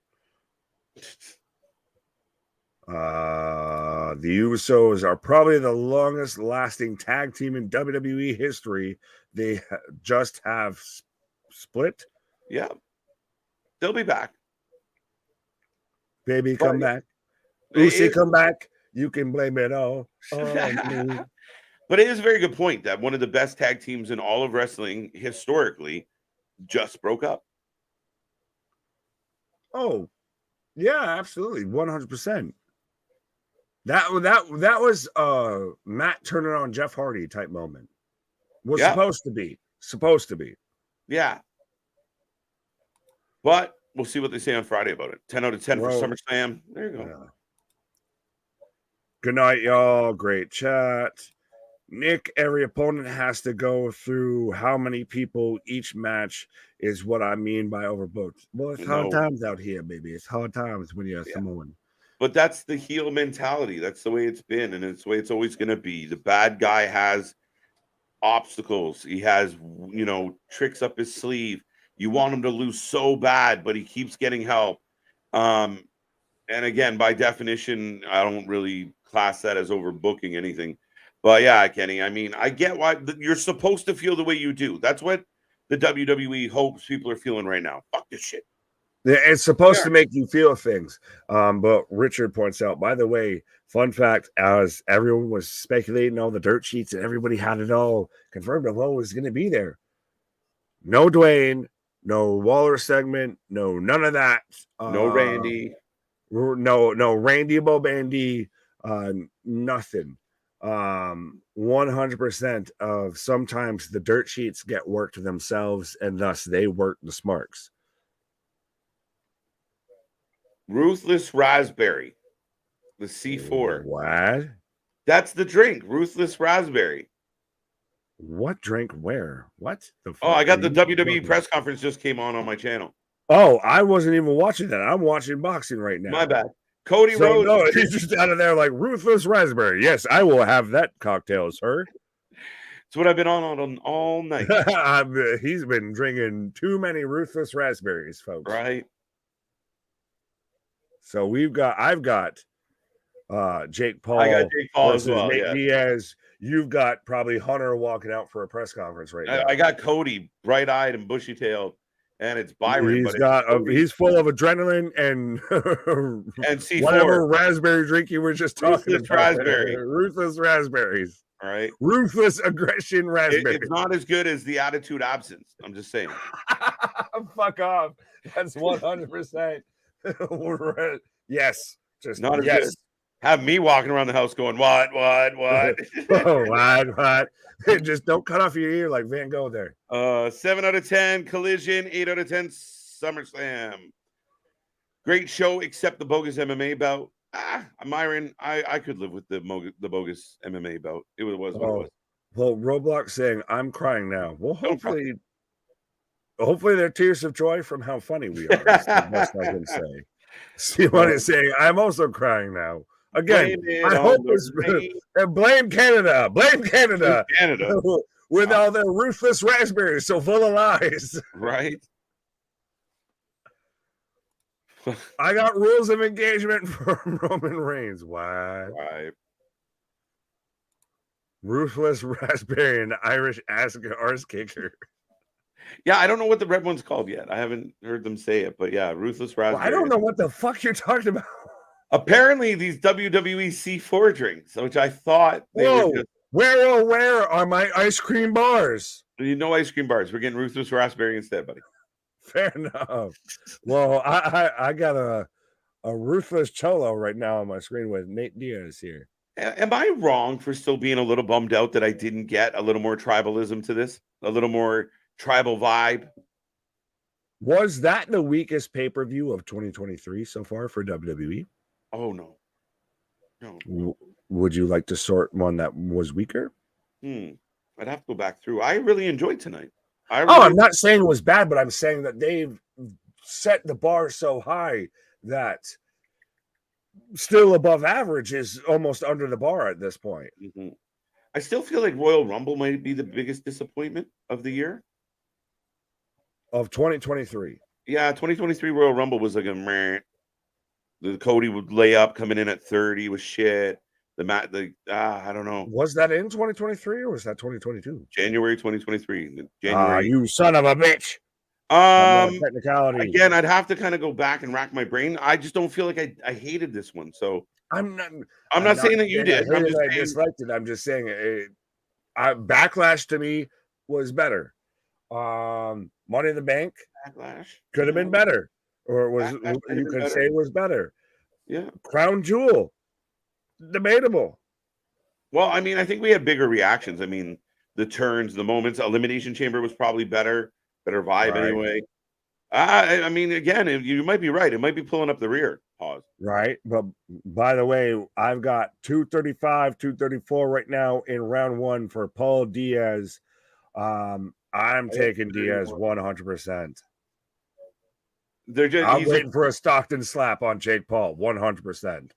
The Usos are probably the longest lasting tag team in WWE history. They just have split. Yeah. They'll be back. Baby, come back. Usi, come back. You can blame it all on me. But it is a very good point that one of the best tag teams in all of wrestling historically just broke up. Oh, yeah, absolutely. 100%. That was Matt turning on Jeff Hardy type moment. Was supposed to be. Yeah. But we'll see what they say on Friday about it. 10 out of 10 for SummerSlam. There you go. Yeah. Good night, y'all. Great chat. Nick, every opponent has to go through how many people each match is what I mean by overbooked. Well, it's hard times out here, baby. It's hard times when you're Samoan. But that's the heel mentality. That's the way it's been, and it's the way it's always going to be. The bad guy has obstacles. He has, you know, tricks up his sleeve. You want him to lose so bad, but he keeps getting help. And again, by definition, I don't really class that as overbooking anything. But yeah, Kenny, I mean, I get why you're supposed to feel the way you do. That's what the WWE hopes people are feeling right now. Fuck this shit. Yeah, it's supposed to make you feel things. But Richard points out, by the way, fun fact, as everyone was speculating all the dirt sheets and everybody had it all confirmed of what was going to be there. No Dwayne, no Waller segment, no none of that. No Randy. No Randy Bobandy, nothing. 100% of sometimes the dirt sheets get worked themselves and thus they work the smarks. Ruthless Raspberry, the C4. What? That's the drink, Ruthless Raspberry. What drink? Where? What? I got the WWE press conference just came on my channel. Oh, I wasn't even watching that. I'm watching boxing right now. My bad. Cody Rhodes. No, he's just out of there like Ruthless Raspberry. Yes, I will have that cocktail, sir. It's what I've been on all night. He's been drinking too many Ruthless Raspberries, folks. Right. So I've got Jake Paul. I got Jake Paul as well. Nate Diaz. You've got probably Hunter walking out for a press conference right now. I got Cody, bright-eyed and bushy-tailed, and it's Byron. He's full of adrenaline and C4. Whatever raspberry drink you were just talking about. Raspberry. Ruthless raspberries. All right. Ruthless aggression raspberry. It's not as good as the attitude absence. I'm just saying. Fuck off. That's 100%. Yes. Just Not as yes. good. Have me walking around the house going, what? Oh, what? Just don't cut off your ear like Van Gogh there. 7 out of 10 Collision, 8 out of 10 SummerSlam. Great show, except the bogus MMA bout. Myron, I could live with the bogus MMA bout. It was what it was. Well, Roblox saying I'm crying now. Well, hopefully they're tears of joy from how funny we are. That's the best I can say. See what I'm saying? I'm also crying now. Again, I hope it's blame Canada. Blame Canada. With all their ruthless raspberries so full of lies. Right. I got rules of engagement from Roman Reigns. Why? Right. Ruthless raspberry and Irish arse kicker. Yeah, I don't know what the red one's called yet. I haven't heard them say it, but yeah, ruthless raspberry. Well, I don't know what the fuck you're talking about. Apparently, these WWE C4 drinks, which I thought they were just... Where are my ice cream bars? No ice cream bars. We're getting ruthless raspberry instead, buddy. Fair enough. Well, I got a ruthless cholo right now on my screen with Nate Diaz here. Am I wrong for still being a little bummed out that I didn't get a little more tribalism to this? A little more tribal vibe? Was that the weakest pay-per-view of 2023 so far for WWE? Oh, no. Would you like to sort one that was weaker? I'd have to go back through. I really enjoyed tonight. I'm not saying it was bad, but I'm saying that they've set the bar so high that still above average is almost under the bar at this point. Mm-hmm. I still feel like Royal Rumble might be the biggest disappointment of the year. Of 2023. Yeah, 2023 Royal Rumble was like a meh. The Cody would lay up coming in at 30 was shit. I don't know. Was that in 2023 or was that 2022? January 2023. January. You son of a bitch. Technicality. Again, I'd have to kind of go back and rack my brain. I just don't feel like I hated this one. So I'm not saying that you did. I disliked it. I'm just saying Backlash to me was better. Money in the Bank Backlash could have been better, or you could say was better. Yeah, Crown Jewel, debatable. Well, I mean, I think we had bigger reactions. I mean, the turns, the moments. Elimination Chamber was probably better vibe anyway. I mean, again, you might be right. It might be pulling up the rear. Pause. Right, but by the way, I've got 235, 234 right now in round one for Paul Diaz. I'm taking Diaz 100%. I'm waiting for a Stockton slap on Jake Paul 100%.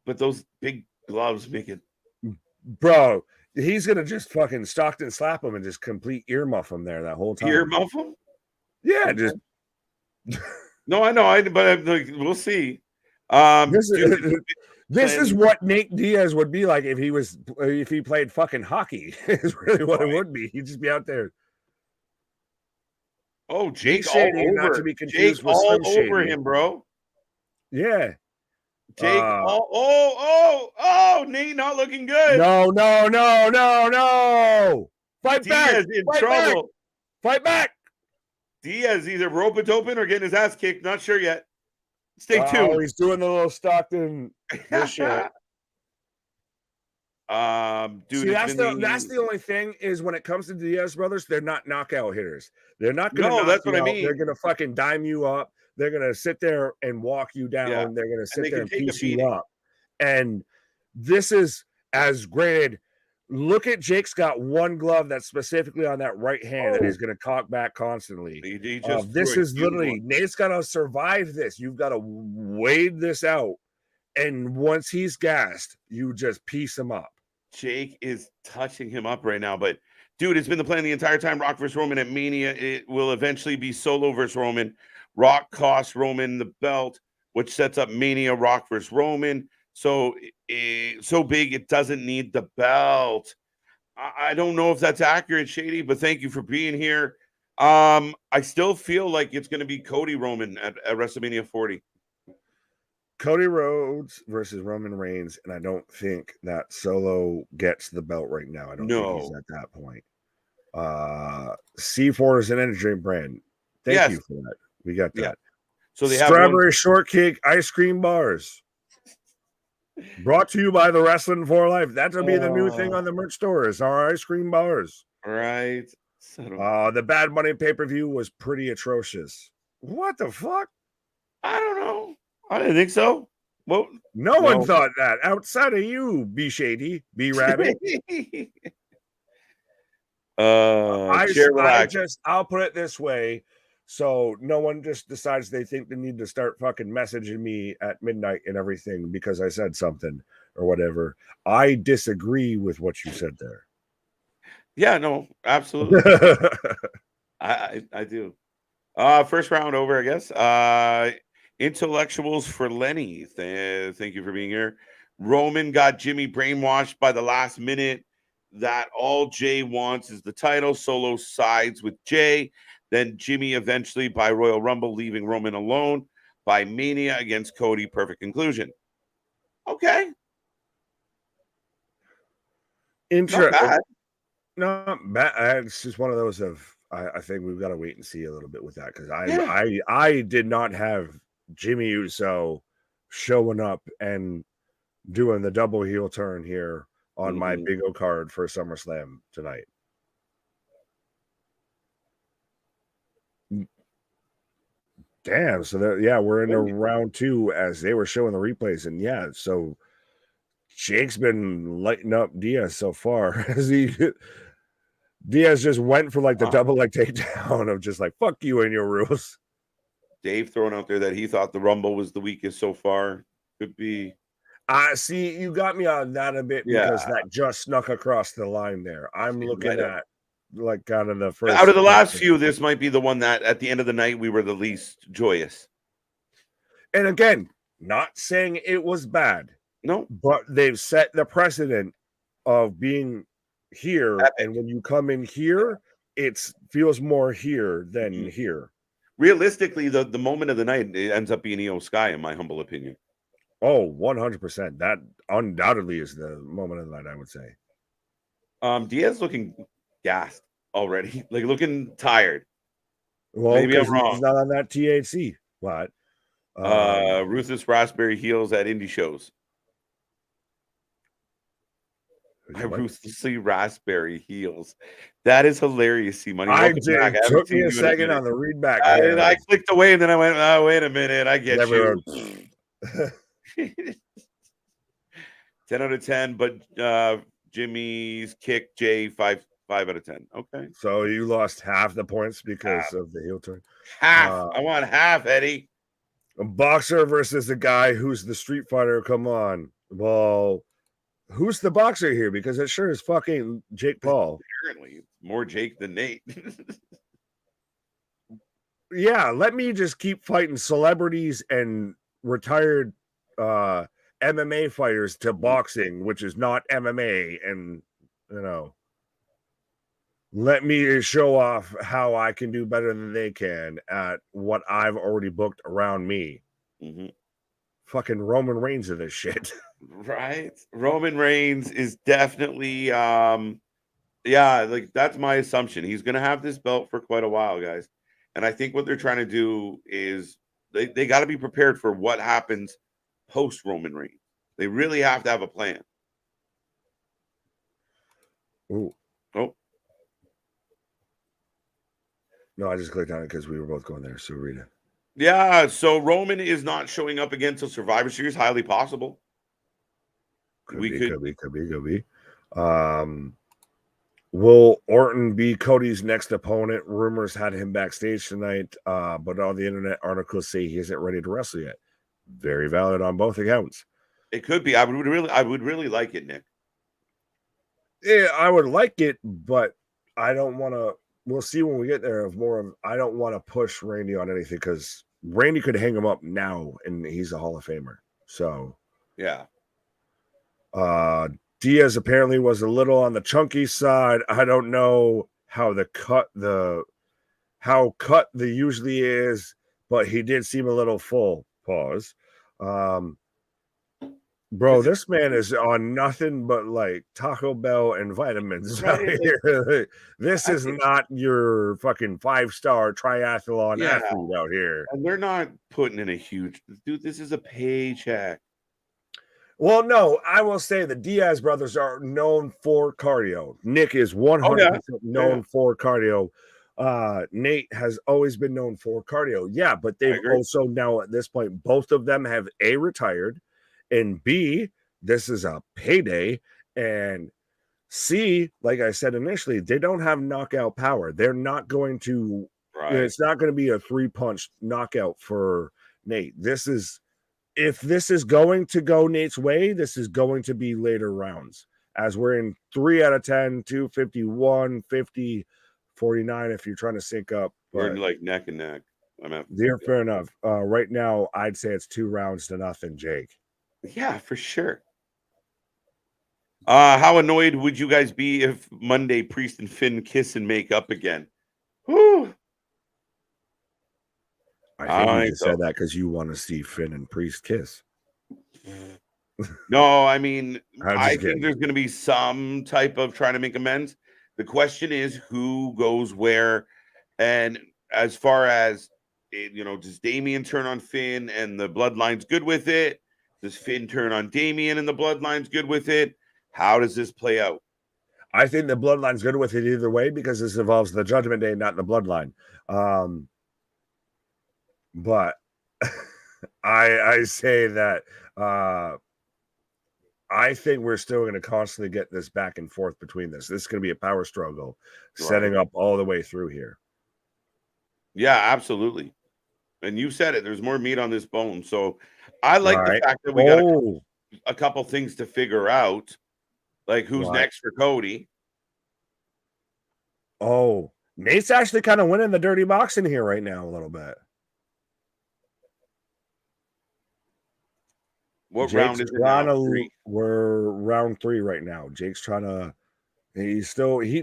But those big gloves make it. Bro, he's gonna just fucking Stockton slap him and just complete earmuff him there that whole time. Earmuff him? Yeah, just. No, I know. But we'll see. This is what Nate Diaz would be like if he played fucking hockey. Is really what it would be. He'd just be out there. Oh, Jake all over. Not to be confused Jake with all Slim over Shady. him, bro. Yeah. Jake Nate not looking good. No. Fight Diaz back. in Fight trouble. Back. Fight back. Diaz either rope it open or getting his ass kicked. Not sure yet. Stay tuned. Oh, he's doing the little Stockton shit. Dude, see, that's the only thing is when it comes to the Diaz brothers, they're not knockout hitters. They're not going to. No, that's what I mean. They're going to fucking dime you up. They're going to sit there and walk you down. Yeah. They're going to sit there and piece you up. And this is as graded. Look at Jake's got one glove that's specifically on that right hand that he's going to cock back constantly. This is literally Nate's got to survive this. You've got to wade this out. And once he's gassed, you just piece him up. Jake is touching him up right now. But, dude, it's been the plan the entire time. Rock versus Roman at Mania. It will eventually be Solo versus Roman. Rock costs Roman the belt, which sets up Mania Rock versus Roman. So big it doesn't need the belt. I don't know if that's accurate, Shady, but thank you for being here. I still feel like it's going to be Cody Roman at WrestleMania 40. Cody Rhodes versus Roman Reigns, and I don't think that Solo gets the belt right now. I don't think he's at that point. C4 is an energy drink brand. Thank you for that. We got that. Yeah. So they Strawberry shortcake ice cream bars. Brought to you by the Wrasslin for Life. That'll be the new thing on the merch store is our ice cream bars. Right. The Bad Money pay-per-view was pretty atrocious. What the fuck? I don't know. I didn't think so. Well, no one thought that outside of you, B Shady, B Rabbit. I'll put it this way. So no one just decides they think they need to start fucking messaging me at midnight and everything because I said something or whatever. I disagree with what you said there. Yeah, no, absolutely. I do. First round over, I guess. Intellectuals for Lenny. Thank you for being here. Roman got Jimmy brainwashed by the last minute that all Jay wants is the title. Solo sides with Jay. Then Jimmy eventually by Royal Rumble, leaving Roman alone by Mania against Cody. Perfect conclusion. Okay. Interesting. Not bad. It's just one of those of I think we've got to wait and see a little bit with that because I did not have Jimmy Uso showing up and doing the double heel turn here on my bingo card for SummerSlam tonight. Damn. So we're into round 2 as they were showing the replays, and so Jake's been lighting up Diaz so far as Diaz just went for like the double leg takedown of just like fuck you and your rules. Dave throwing out there that he thought the Rumble was the weakest so far. Could be. See, you got me on that a bit because that just snuck across the line there. I'm looking at like kind of the first out of the last few. This might be the one that at the end of the night we were the least joyous. And again, not saying it was bad. No, but they've set the precedent of being here, and when you come in here, it feels more here than here. Realistically, the moment of the night it ends up being Io Sky, in my humble opinion. Oh, 100%. That undoubtedly is the moment of the night, I would say. Diaz looking gassed already, like looking tired. Well, maybe I'm wrong. He's not on that THC. What? Ruthless Raspberry Heels at indie shows. I ruthlessly Raspberry Heels. That is hilarious. See money. It took me a second on the read back. I clicked away and then I went, oh, wait a minute. I get you. 10 out of 10, but Jimmy's kick, Jay, 5 out of 10. Okay. So you lost half the points because of the heel turn. Half. I want half, Eddie. A boxer versus a guy who's the street fighter. Come on. Well, who's the boxer here? Because it sure is fucking Jake Paul. Apparently, more Jake than Nate. Yeah, let me just keep fighting celebrities and retired MMA fighters to boxing, which is not MMA, and let me show off how I can do better than they can at what I've already booked around me. Fucking Roman Reigns of this shit. Right. Roman Reigns is definitely like that's my assumption. He's gonna have this belt for quite a while, guys. And I think what they're trying to do is they got to be prepared for what happens post Roman Reigns. They really have to have a plan. Ooh. Oh. No, I just clicked on it because we were both going there. So read it. Yeah, so Roman is not showing up again till Survivor Series. Highly possible. Could be. Will Orton be Cody's next opponent? Rumors had him backstage tonight, but all the internet articles say he isn't ready to wrestle yet. Very valid on both accounts. It could be. I would really like it, Nick. Yeah, I would like it, but I don't want to. We'll see when we get there. I don't want to push Randy on anything because Randy could hang him up now, and he's a Hall of Famer. So, yeah. Diaz apparently was a little on the chunky side. I don't know how cut the usually is, but he did seem a little full. Pause. Bro, this man is on nothing but like Taco Bell and vitamins out here. This is not your fucking 5-star triathlon athlete out here. And they're not putting in a huge dude. This is a paycheck. Well, no, I will say the Diaz brothers are known for cardio. Nick is 100% known for cardio. Nate has always been known for cardio. Yeah, but they've also now at this point, both of them have A, retired, and B, this is a payday, and C, like I said initially, they don't have knockout power. They're not going to, it's not going to be a 3-punch knockout for Nate. If this is going to go Nate's way, this is going to be later rounds, as we're in 3 out of 10, 251, 50, 49 if you're trying to sync up. We're like neck and neck. Fair enough. Right now, I'd say it's 2 rounds to nothing, Jake. Yeah, for sure. How annoyed would you guys be if Monday Priest and Finn kiss and make up again? Whew. I think you said that because you want to see Finn and Priest kiss. No, I mean, I think there's going to be some type of trying to make amends. The question is who goes where, and as far as does Damian turn on Finn and the Bloodline's good with it? Does Finn turn on Damian and the Bloodline's good with it? How does this play out? I think the Bloodline's good with it either way because this involves the Judgment Day, not the Bloodline. But I say that I think we're still going to constantly get this back and forth between this. This is going to be a power struggle setting up all the way through here. Yeah, absolutely. And you said it. There's more meat on this bone. So I like the fact that we got a couple things to figure out, like who's next for Cody. Oh, Nate's actually kind of winning the dirty boxing here right now a little bit. What round is it now? We're round 3 right now. Jake's trying to.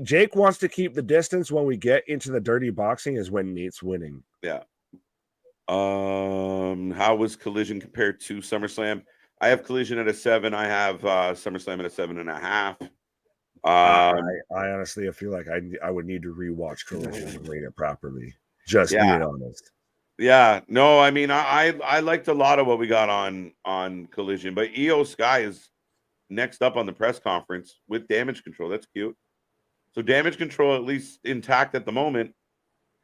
Jake wants to keep the distance when we get into the dirty boxing is when Nate's winning. Yeah. How was Collision compared to SummerSlam? I have Collision at a 7. I have SummerSlam at a 7.5. I honestly, I feel like I would need to rewatch Collision and rate it properly. Just being honest. Yeah, no, I mean, I liked a lot of what we got on Collision, but Io Sky is next up on the press conference with Damage Control. That's cute. So Damage Control at least intact at the moment.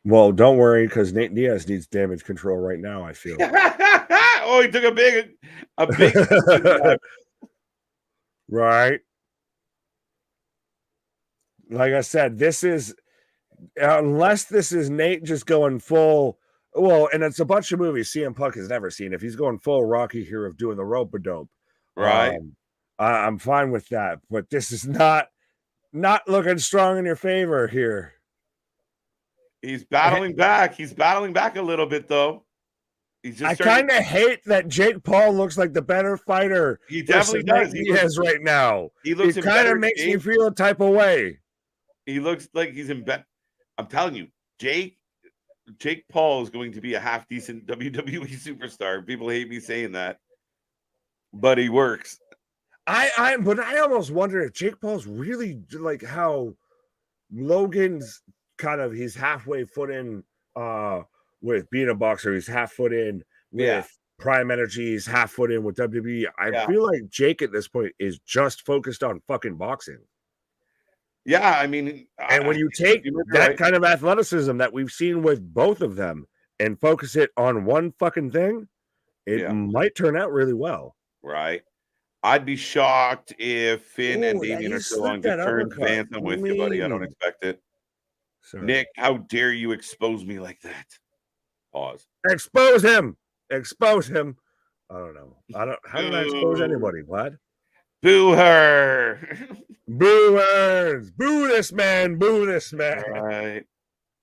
Well, don't worry, because Nate Diaz needs Damage Control right now, I feel. Oh, he took a big right. Like I said, this is unless this is Nate just going full. Well, and it's a bunch of movies CM Punk has never seen. If he's going full Rocky here of doing the rope-a-dope, right? I'm fine with that. But this is not looking strong in your favor here. He's battling back. He's battling back a little bit, though. I kind of hate that Jake Paul looks like the better fighter. He definitely does. He is right now. It kind of makes me feel a type of way. He looks like he's in bed. I'm telling you, Jake Paul is going to be a half decent WWE superstar. People hate me saying that, but he works. But I almost wonder if Jake Paul's really like how Logan's kind of he's halfway foot in with being a boxer. He's half foot in with Prime Energy. He's half foot in with WWE. I feel like Jake at this point is just focused on fucking boxing. Yeah, I mean, and when you take that kind of athleticism that we've seen with both of them and focus it on one fucking thing, it might turn out really well. Right. I'd be shocked if Finn and Damian are still on good terms. Vance, I'm with you, buddy. I don't expect it. Sorry. Nick, how dare you expose me like that? Pause. Expose him. Expose him. I don't know. How did I expose anybody, Vlad? Boo her. Boo her. Boo this man. Boo this man. All right.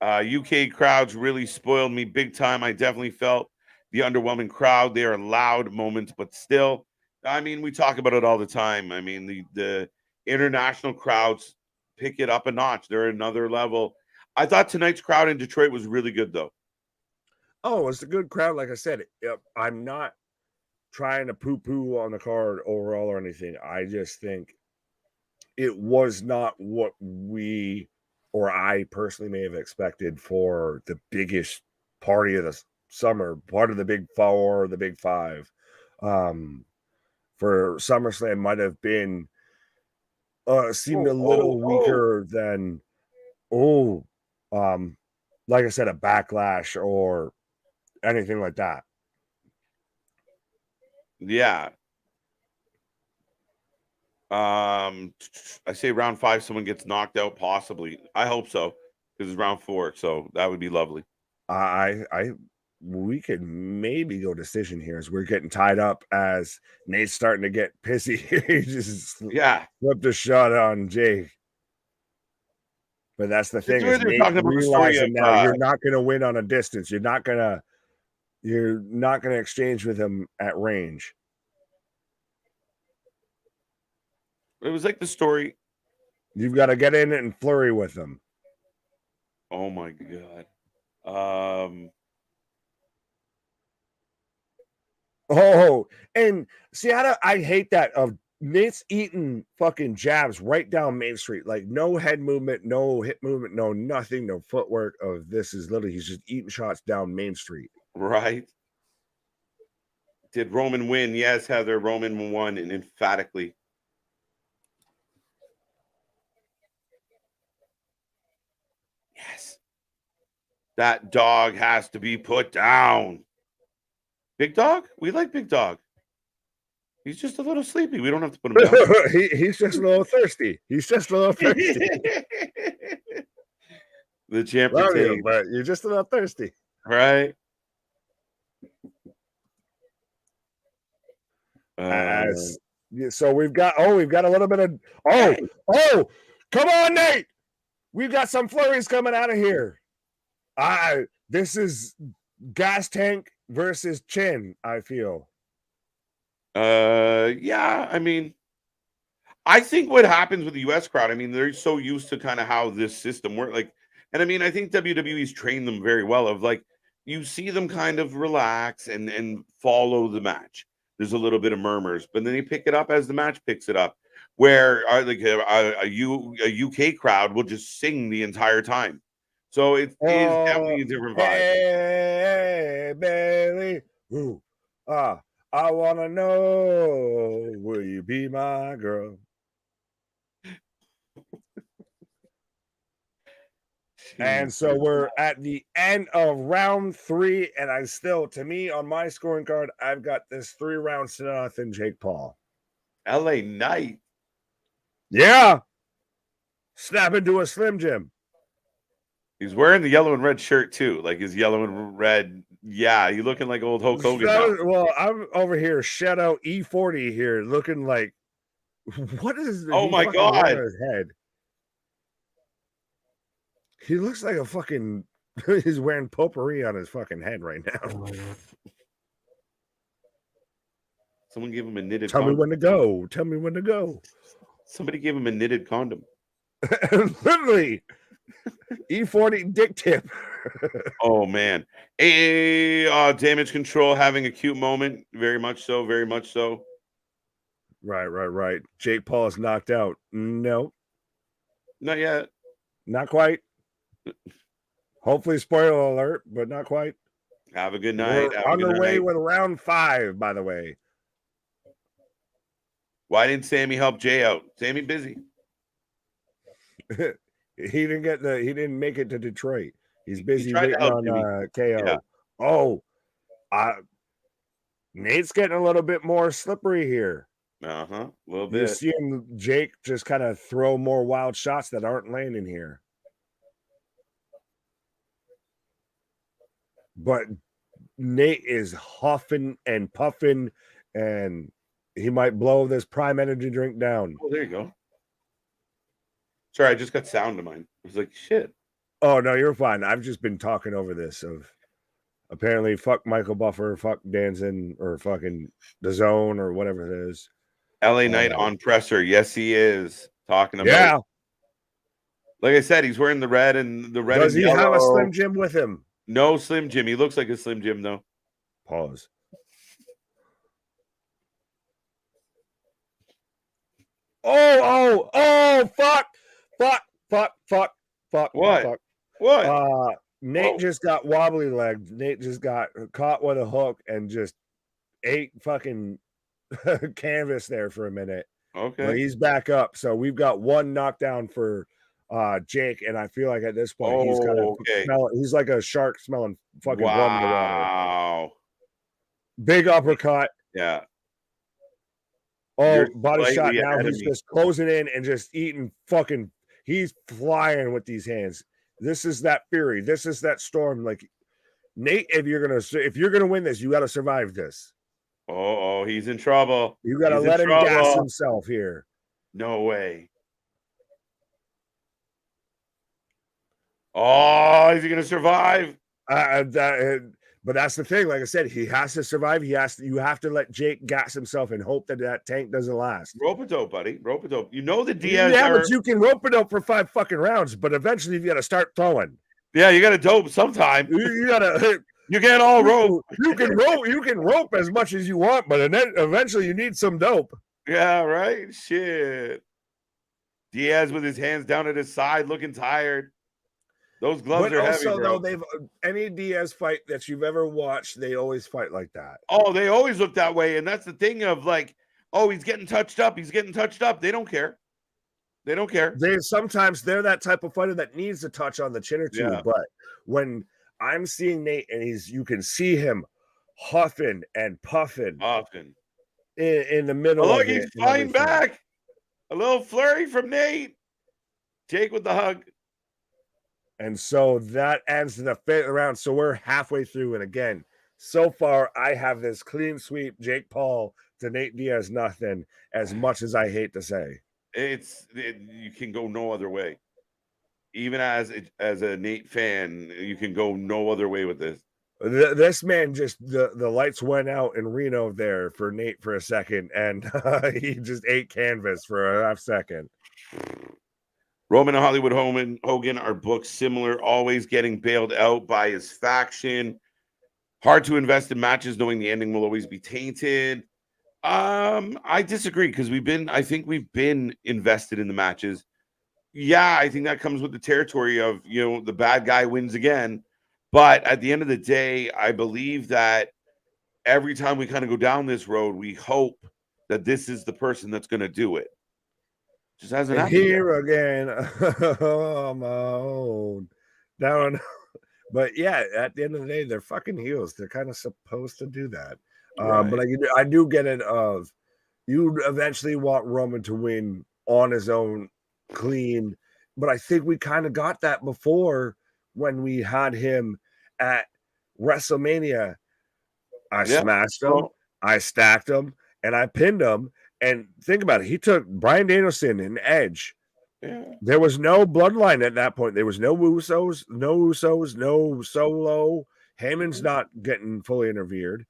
UK crowds really spoiled me big time. I definitely felt the underwhelming crowd. They are loud moments, but still, I mean, we talk about it all the time. I mean, the international crowds pick it up a notch. They're another level. I thought tonight's crowd in Detroit was really good, though. Oh, it's a good crowd. Like I said, I'm not trying to poo-poo on the card overall or anything. I just think it was not what we or I personally may have expected for the biggest party of the summer, part of the big four, the big five. For SummerSlam might have been seemed a little weaker than like I said, a Backlash or anything like that. Yeah. I say round 5, someone gets knocked out, possibly. I hope so, because it's round 4, so that would be lovely. We could maybe go decision here as we're getting tied up as Nate's starting to get pissy. He just flipped a shot on Jake. But that's the thing. Is Nate realizing now you're not going to win on a distance. You're not going to exchange with him at range. It was like the story. You've got to get in and flurry with him. Oh my God. And see, I hate that of Nate's eating fucking jabs right down Main Street. Like no head movement, no hip movement, no nothing, no footwork of this is literally he's just eating shots down Main Street. Right. Did Roman win? Yes, Heather. Roman won, and emphatically. Yes. That dog has to be put down. Big Dog? We like Big Dog. He's just a little sleepy. We don't have to put him down. He's just a little thirsty. The champion, but you're just a little thirsty. Right. So we've got a little bit of come on, Nate. We've got some flurries coming out of here. This is gas tank versus chin, I feel. Yeah, I mean, I think what happens with the US crowd, I mean, they're so used to kind of how this system works. Like, and I mean, I think WWE's trained them very well of like, you see them kind of relax and follow the match. There's a little bit of murmurs, but then they pick it up as the match picks it up. Where like a UK crowd will just sing the entire time. So it is definitely a different vibe. Hey, Bailey. Ooh. I want to know, will you be my girl? And so we're at the end of round 3, and I still, to me, on my scoring card, I've got this 3-0 Jake Paul. LA Knight. Yeah. Snap into a Slim Jim. He's wearing the yellow and red shirt too. Like his yellow and red. Yeah, you looking like old Hulk Hogan now. Well, I'm over here. Shout out E40 here, looking like what is? Oh my God! His head. He looks like a fucking. He's wearing potpourri on his fucking head right now. Someone gave him a knitted. Tell me when to go. Tell me when to go. Somebody gave him a knitted condom. Literally. E40 dick tip. Oh man. Damage control having a cute moment. Very much so. Very much so. Right. Jake Paul is knocked out. No. Not yet. Not quite. Hopefully, spoiler alert, but not quite. Have a good night. We're on the way with round 5, by the way. Why didn't Sammy help Jay out? Sammy busy. He didn't make it to Detroit. He's busy waiting on KO. Yeah. Nate's getting a little bit more slippery here. A little bit. You're seeing Jake just kind of throw more wild shots that aren't landing here. But Nate is huffing and puffing, and he might blow this prime energy drink down. Oh, there you go. Sorry, I just got sound to mine. I was like, shit. Oh, no, you're fine. I've just been talking over this of apparently fuck Michael Buffer, fuck Danson, or fucking The Zone, or whatever it is. LA Knight on presser. Yes, he is. Talking about. Yeah. Like I said, he's wearing the red and the red. Does he have a Slim Jim with him? No Slim Jim. He looks like a Slim Jim, though. Pause. Fuck. What? What? Nate Oh. just got wobbly legged. Nate just got caught with a hook and just ate fucking canvas there for a minute. Okay. But he's back up. So we've got one knockdown for Jake, and I feel like at this point he's got to smell. He's like a shark smelling fucking blood in the water. Wow. Big uppercut. Yeah. Oh, body shot. Now he's just closing in and just eating fucking. He's flying with these hands. This is that fury. This is that storm. Like Nate, if you're gonna win this, you got to survive this. Oh, he's in trouble. You got to let him gas himself here. No way. Oh, is he gonna survive? But that's the thing. Like I said, he has to survive. You have to let Jake gas himself and hope that tank doesn't last. Rope-a-dope, buddy. Rope-a-dope. You know the Diaz. Yeah, but you can rope-a-dope for 5 fucking rounds. But eventually, you got to start throwing. Yeah, you got to dope sometime. You got to. You can't all rope. You can rope. You can rope as much as you want, but then eventually you need some dope. Yeah, right. Shit. Diaz with his hands down at his side, looking tired. Those gloves are heavy, bro. Though, any Diaz fight that you've ever watched, they always fight like that. Oh, they always look that way, and that's the thing of like, oh, he's getting touched up. He's getting touched up. They don't care. They don't care. They're that type of fighter that needs a touch on the chin or two. Yeah. But when I'm seeing Nate and you can see him huffing and puffing in the middle. Oh, look, he's flying back. A little flurry from Nate. Jake with the hug. And so that ends the 5th round. So we're halfway through. And again, so far, I have this clean sweep, Jake Paul to Nate Diaz, nothing, as much as I hate to say. You can go no other way. Even as a Nate fan, you can go no other way with this. This man just, the lights went out in Reno there for Nate for a second, and he just ate canvas for a half second. Roman and Hollywood Hogan are booked similar, always getting bailed out by his faction. Hard to invest in matches knowing the ending will always be tainted. I disagree because I think we've been invested in the matches. Yeah, I think that comes with the territory of, the bad guy wins again. But at the end of the day, I believe that every time we kind of go down this road, we hope that this is the person that's going to do it. Just hasn't happened here again on my own. Down. But yeah, at the end of the day, they're fucking heels. They're kind of supposed to do that. Right. But I do get it of you eventually want Roman to win on his own clean. But I think we kind of got that before when we had him at WrestleMania. I smashed him, I stacked him, and I pinned him. And think about it. He took Bryan Danielson and Edge. Yeah. There was no bloodline at that point. There was no Usos, no Solo. Heyman's not getting fully interfered.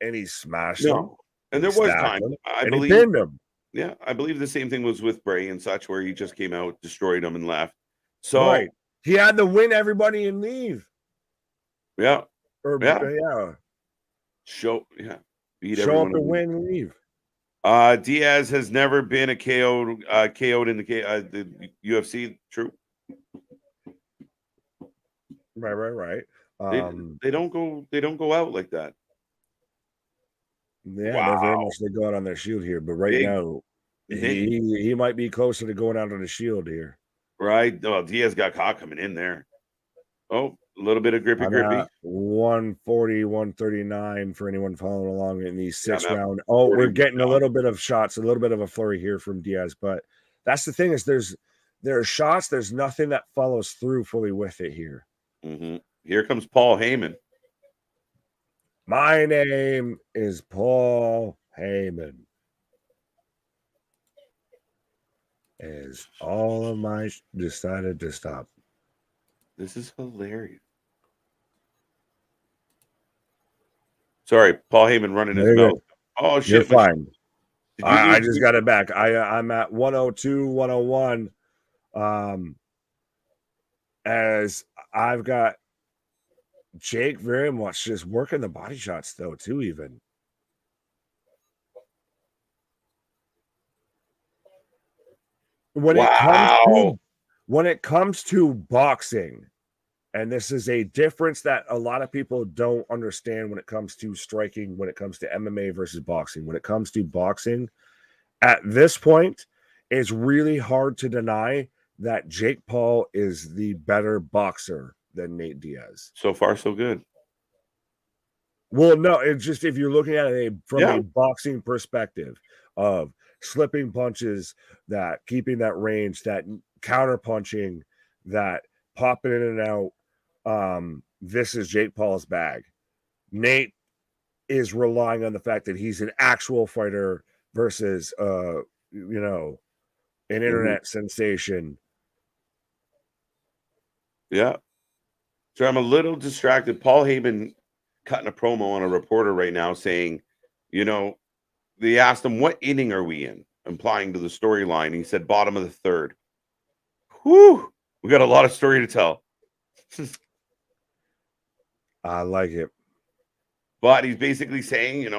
And he smashed him. And there was time. I believe, he pinned him. Yeah, I believe the same thing was with Bray and such, where he just came out, destroyed him, and left. So he had to win everybody and leave. Yeah. Beat Show up and win and leave. Diaz has never been KO'd in the UFC. True. Right. They don't go out like that. Yeah, they're very much they go out on their shield here, but now he might be closer to going out on the shield here. Right. Well, Diaz got caught coming in there. Oh, a little bit of grippy. 140, 139 for anyone following along in these 6 round. Oh, we're getting a little bit of shots, a little bit of a flurry here from Diaz, but that's the thing is there are shots. There's nothing that follows through fully with it here. Mm-hmm. Here comes Paul Heyman. My name is Paul Heyman. As all of my decided to stop. This is hilarious. Sorry, Paul Heyman running his mouth. Oh, shit. You're fine. I just got it back. I'm at 102, 101. As I've got Jake very much just working the body shots, though, too, even. when Wow. it comes to boxing, and this is a difference that a lot of people don't understand when it comes to striking, when it comes to MMA versus boxing. When it comes to boxing, at this point, it's really hard to deny that Jake Paul is the better boxer than Nate Diaz. So far, so good. Well, no, it's just if you're looking at it from Yeah. a boxing perspective of slipping punches, that keeping that range, that counter punching, that popping in and out. This is Jake Paul's bag. Nate is relying on the fact that he's an actual fighter versus an internet sensation. Yeah. So I'm a little distracted. Paul Heyman cutting a promo on a reporter right now saying, they asked him, what inning are we in? Implying to the storyline. He said, bottom of the third. Whew. We got a lot of story to tell. I like it. But he's basically saying,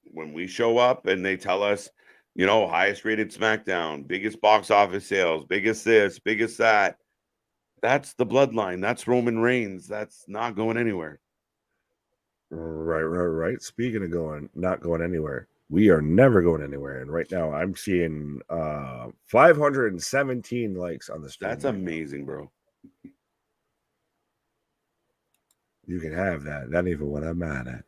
when we show up and they tell us, highest rated SmackDown, biggest box office sales, biggest this, biggest that, that's the Bloodline. That's Roman Reigns. That's not going anywhere. Right. Speaking of not going anywhere, we are never going anywhere. And right now I'm seeing 517 likes on the stream. That's amazing, bro. You can have that. Not even what I'm mad at.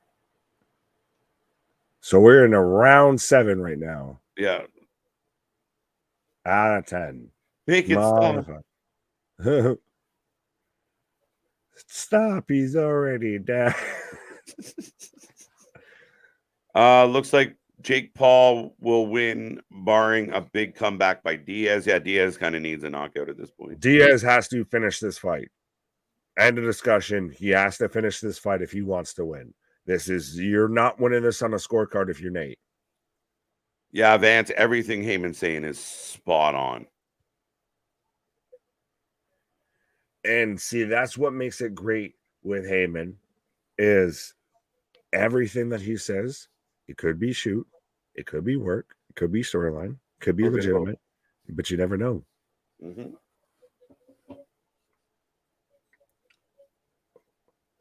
So we're in a round 7 right now. Yeah. Out of 10. Make it stop. Stop. He's already down. Looks like Jake Paul will win, barring a big comeback by Diaz. Yeah, Diaz kind of needs a knockout at this point. Diaz has to finish this fight. End of discussion. He has to finish this fight if he wants to win. You're not winning this on a scorecard if you're Nate. Yeah, Vance, everything Heyman's saying is spot on. And see, that's what makes it great with Heyman is everything that he says. It could be shoot, it could be work, it could be storyline, it could be legitimate, but you never know.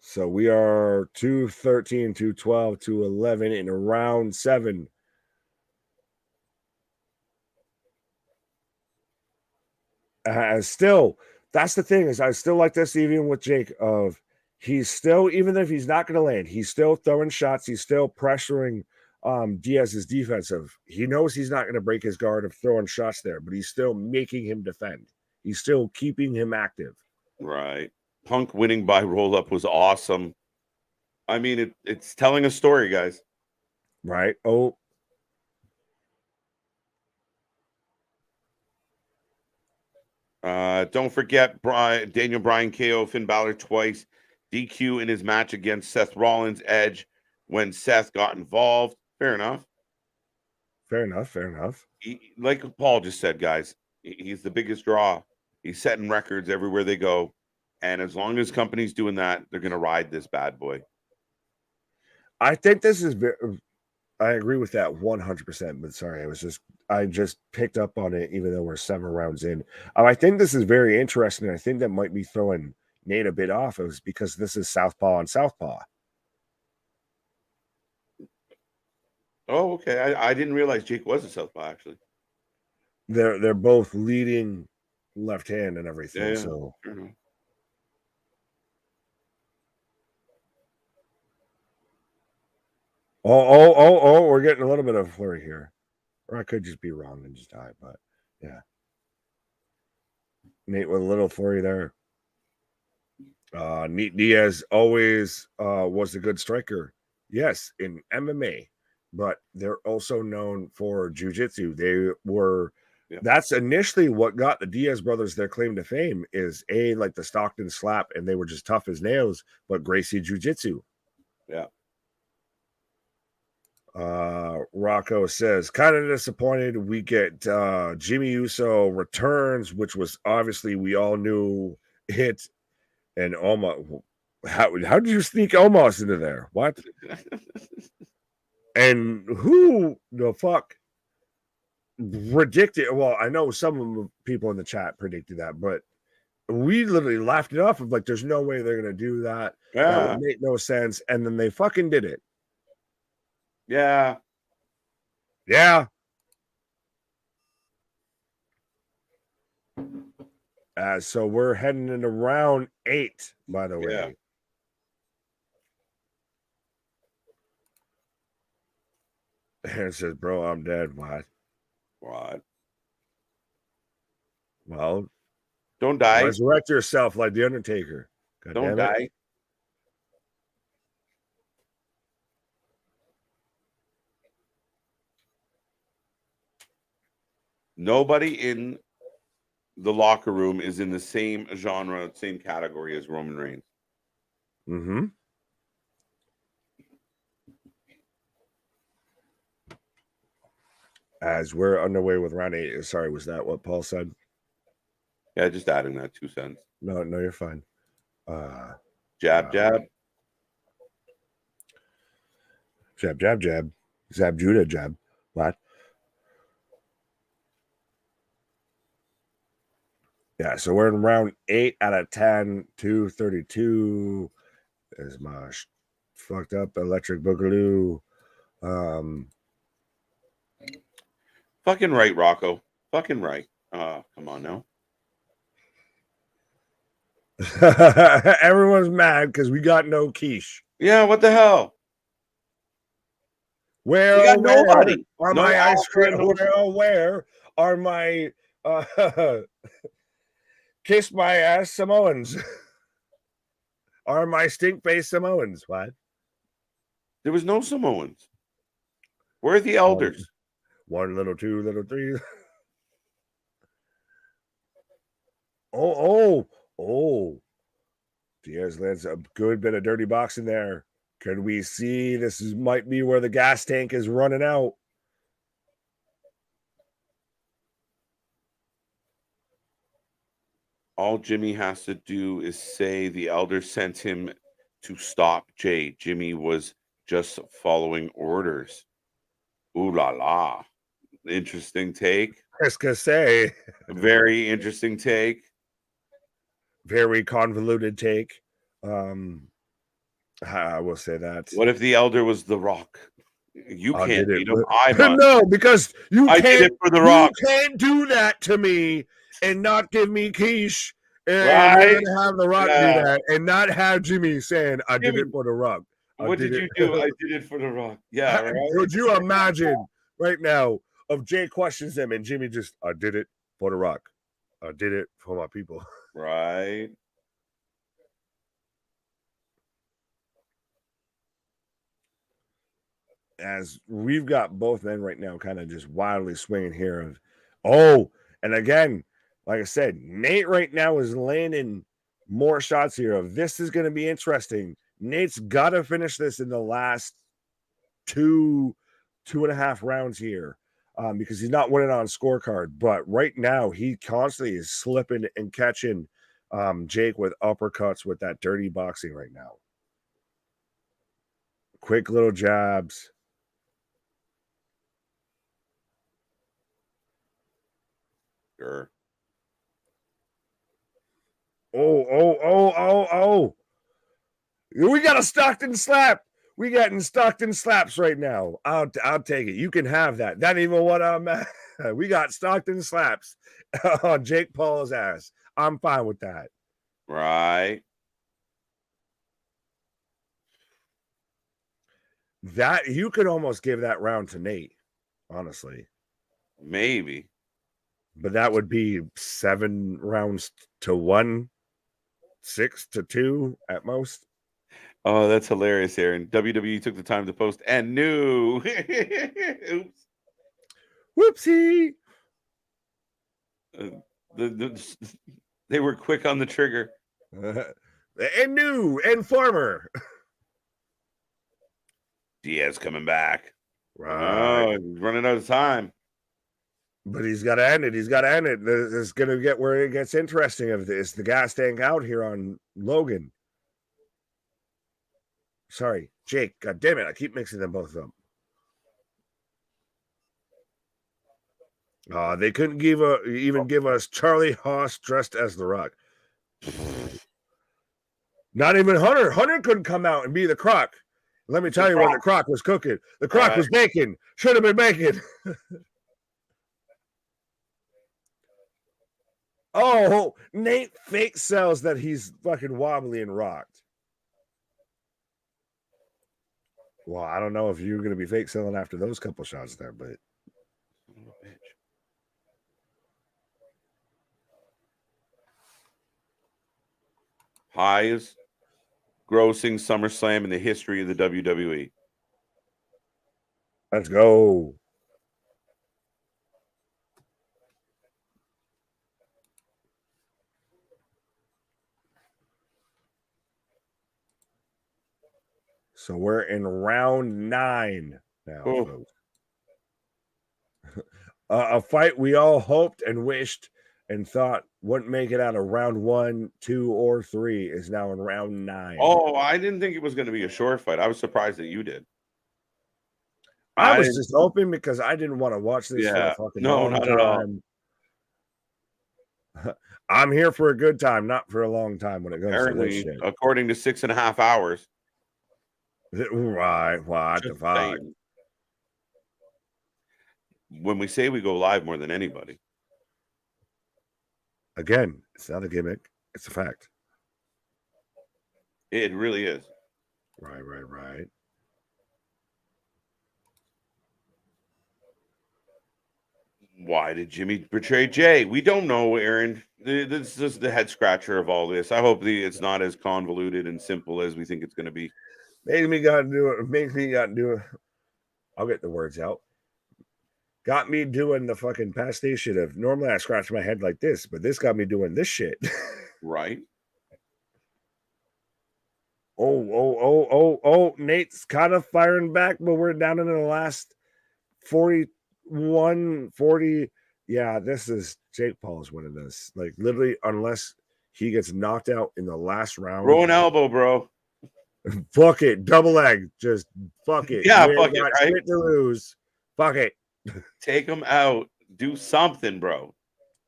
So we are 213, 212, 211 in round 7. Still, that's the thing is I still like this even with Jake of he's still, even if he's not going to land, he's still throwing shots. He's still pressuring Diaz's defensive. He knows he's not going to break his guard of throwing shots there, but he's still making him defend. He's still keeping him active. Right. Punk winning by roll-up was awesome. I mean, it's telling a story, guys. Right. Oh. Don't forget Daniel Bryan KO Finn Balor twice. DQ in his match against Seth Rollins Edge when Seth got involved. Fair enough. Like Paul just said, guys, he's the biggest draw. He's setting records everywhere they go. And as long as company's doing that, they're going to ride this bad boy. I think this is I agree with that 100%. But sorry, I just picked up on it, even though we're 7 rounds in. I think this is very interesting. I think that might be throwing Nate a bit off. It was because this is Southpaw on Southpaw. Oh, okay. I didn't realize Jake was a Southpaw, actually. They're both leading left hand and everything. Yeah. So. Oh, we're getting a little bit of a flurry here. Or I could just be wrong and just die, but yeah. Nate with a little flurry there. Nate Diaz always was a good striker. Yes, in MMA, but they're also known for jiu-jitsu. They were that's initially what got the Diaz brothers their claim to fame is like the Stockton slap, and they were just tough as nails, but Gracie jiu-jitsu. Yeah. Rocco says, kind of disappointed we get Jimmy Uso returns, which was obviously we all knew it. And almost, how did you sneak almost into there? What? And who the fuck predicted. Well, I know some of the people in the chat predicted that, but we literally laughed it off of like, there's no way they're gonna do that. Yeah. That would make no sense. And then they fucking did it. Yeah. Yeah. So we're heading into round 8, by the way. Yeah. And it says, bro, I'm dead. What? Well, don't die. Resurrect yourself like the Undertaker. God Don't damn it. die. Nobody in the locker room is in the same genre, same category as Roman Reigns. Mm-hmm. As we're underway with round 8. Sorry, was that what Paul said? Yeah, just adding that 2 cents. No, you're fine. Jab. Jab, jab, jab. Zab Judah, jab. What? Yeah, so we're in round 8 out of 10, 232. There's my fucked up electric boogaloo. Fucking right, Rocco. Fucking right. Come on now. Everyone's mad because we got no quiche. Yeah, what the hell? Where we got nobody are no my ice cream? no... Where are my kiss my ass Samoans? Are my stink face Samoans? What? There was no Samoans. Where are the elders? 1, little 2, little 3. Oh. Diaz lands a good bit of dirty boxing there. Could we see might be where the gas tank is running out? All Jimmy has to do is say the elder sent him to stop Jay. Jimmy was just following orders. Ooh la la. Interesting take. I was gonna say. Very interesting take. Very convoluted take. I will say that. What if the elder was The Rock? You can't beat him. No, because I did it for The Rock. You can't do that to me and not give me quiche. And right? You're gonna have The Rock do that and not have Jimmy saying, I did it for The Rock. What did you do? I did it for The Rock. Yeah, right. Could you imagine right now if Jay questions them and Jimmy just, I did it for The Rock. I did it for my people. Right. As we've got both men right now kind of just wildly swinging here and again, like I said, Nate right now is landing more shots here of this is going to be interesting. Nate's got to finish this in the last 2.5 rounds here because he's not winning on scorecard, but right now he constantly is slipping and catching Jake with uppercuts with that dirty boxing right now. Quick little jabs. Sure. Oh. We got a Stockton slap. We getting Stockton slaps right now. I'll take it. You can have that. That ain't even what I'm at. We got Stockton slaps on Jake Paul's ass. I'm fine with that. Right. That you could almost give that round to Nate, honestly. Maybe. But that would be 7 rounds to 1, 6 to 2 at most. Oh, that's hilarious, Aaron. WWE took the time to post and knew. Oops. Whoopsie. They were quick on the trigger. And new and former. Diaz coming back. Right. Oh, he's running out of time. But he's got to end it. He's got to end it. It's going to get where it gets interesting. If it's the gas tank out here on Logan. Sorry, Jake. God damn it. I keep mixing them both up. They couldn't even give us Charlie Haas dressed as The Rock. Not even Hunter. Hunter couldn't come out and be the Croc. Let me tell you what the Croc was cooking. The Croc was bacon. Should have been bacon. Oh, Nate fake sells that he's fucking wobbly and rocked. Well, I don't know if you're going to be fake selling after those couple shots there, but. Highest grossing SummerSlam in the history of the WWE. Let's go. So we're in round 9 now, folks. A fight we all hoped and wished and thought wouldn't make it out of round 1, 2, or 3 is now in round 9. Oh, I didn't think it was going to be a short fight. I was surprised that you did. I was just hoping because I didn't want to watch this for a fucking long time. I'm here for a good time, not for a long time when it goes to this shit. According to 6.5 hours. Right. What the fuck? When we say we go live more than anybody. Again, it's not a gimmick. It's a fact. It really is. Right. Why did Jimmy betray Jay? We don't know, Aaron. This is the head scratcher of all this. I hope it's not as convoluted and simple as we think it's going to be. Makes me got to do it. I'll get the words out. Got me doing the fucking past station of normally I scratch my head like this, but this got me doing this shit. Right. Oh. Nate's kind of firing back, but we're down into the last 40. Yeah, this is Jake Paul's winning this. Like literally, unless he gets knocked out in the last round. Throw an elbow, bro. Fuck it. Double leg. Just fuck it. Yeah, fuck it, right? Shit to lose. Fuck it. Take him out. Do something, bro.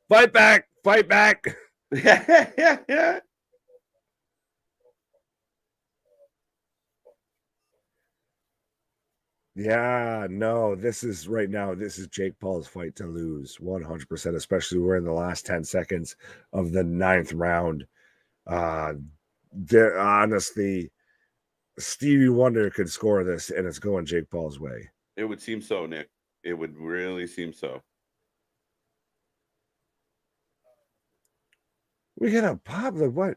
Fight back. Yeah. Yeah, no, this is Jake Paul's fight to lose 100%, especially we're in the last 10 seconds of the 9th round. Honestly, Stevie Wonder could score this and it's going Jake Paul's way. It would seem so, Nick. It would really seem so. We got a pop, like what?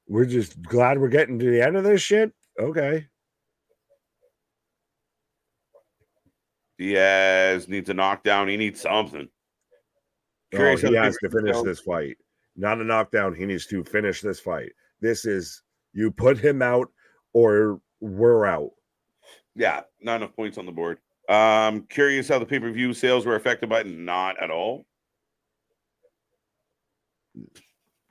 We're just glad we're getting to the end of this shit? Okay. Diaz needs a knockdown. He needs something. He has to finish this fight. Not a knockdown. He needs to finish this fight. This is, you put him out or we're out. Yeah, not enough points on the board. Curious how the pay-per-view sales were affected by it. Not at all.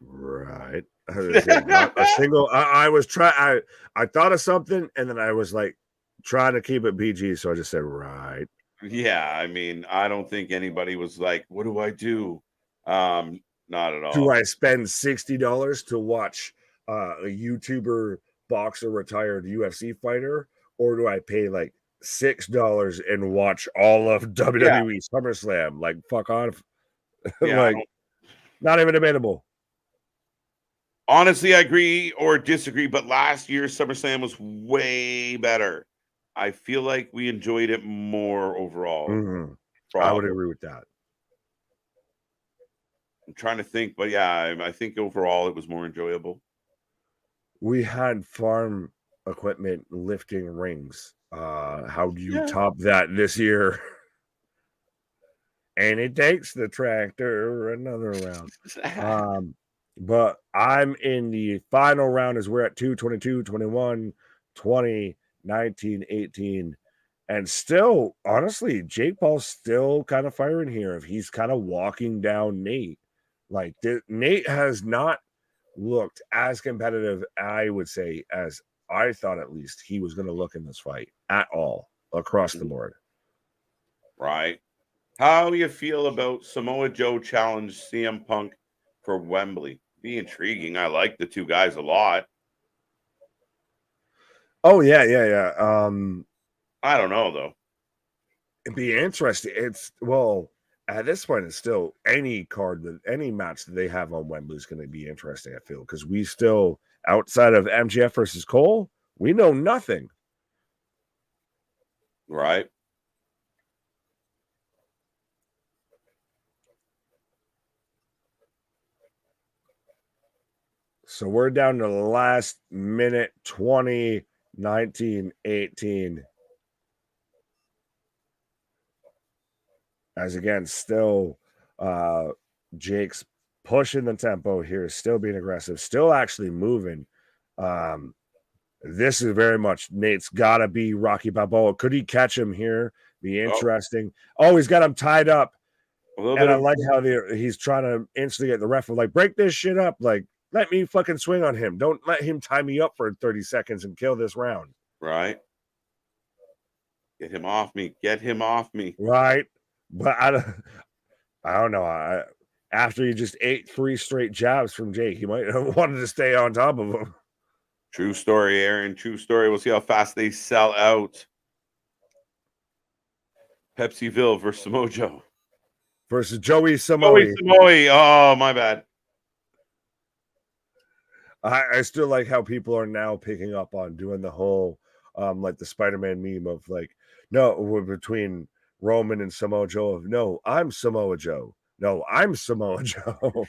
Right. Not a single. I was trying. I thought of something, and then I was like trying to keep it PG, so I just said right. Yeah, I mean, I don't think anybody was like, "What do I do?" Not at all. Do I spend $60 to watch a YouTuber, boxer, retired UFC fighter, or do I pay like $6 and watch all of WWE SummerSlam? Like, fuck off. Yeah, like, not even debatable. Honestly, I agree or disagree, but last year's SummerSlam was way better. I feel like we enjoyed it more overall. Mm-hmm. I would agree with that. I'm trying to think, but yeah, I think overall it was more enjoyable. We had farm equipment lifting rings. How do you top that this year? And it takes the tractor another round. But I'm in the final round as we're at 2, 22, 21, 20, 19, 18. And still, honestly, Jake Paul's still kind of firing here. If he's kind of walking down Nate. Like, Nate has not looked as competitive, I would say, as I thought at least he was going to look in this fight at all across the board. Right. How you feel about Samoa Joe challenge CM Punk for Wembley? Be intriguing. I like the two guys a lot. Oh yeah. I don't know though. It'd be interesting. It's at this point, it's still any match that they have on Wembley is going to be interesting. I feel because we still outside of MJF versus Cole, we know nothing. Right. So we're down to the last minute 20, 19, 18. As again, still Jake's pushing the tempo here, still being aggressive, still actually moving. This is very much Nate's got to be Rocky Balboa. Could he catch him here? Be interesting. Oh, he's got him tied up. And I like how he's trying to instigate the ref, like, break this shit up. Like, let me fucking swing on him. Don't let him tie me up for 30 seconds and kill this round. Right. Get him off me. Get him off me. Right. But I don't know. After he just ate 3 straight jabs from Jake, he might have wanted to stay on top of him. True story, Aaron. True story. We'll see how fast they sell out. Pepsiville versus Samoa Joe. Versus Joey Samoa. Oh, my bad. I still like how people are now picking up on doing the whole like the Spider-Man meme of like, no, between Roman and Samoa Joe of no, I'm Samoa Joe. No, I'm Samoa Joe.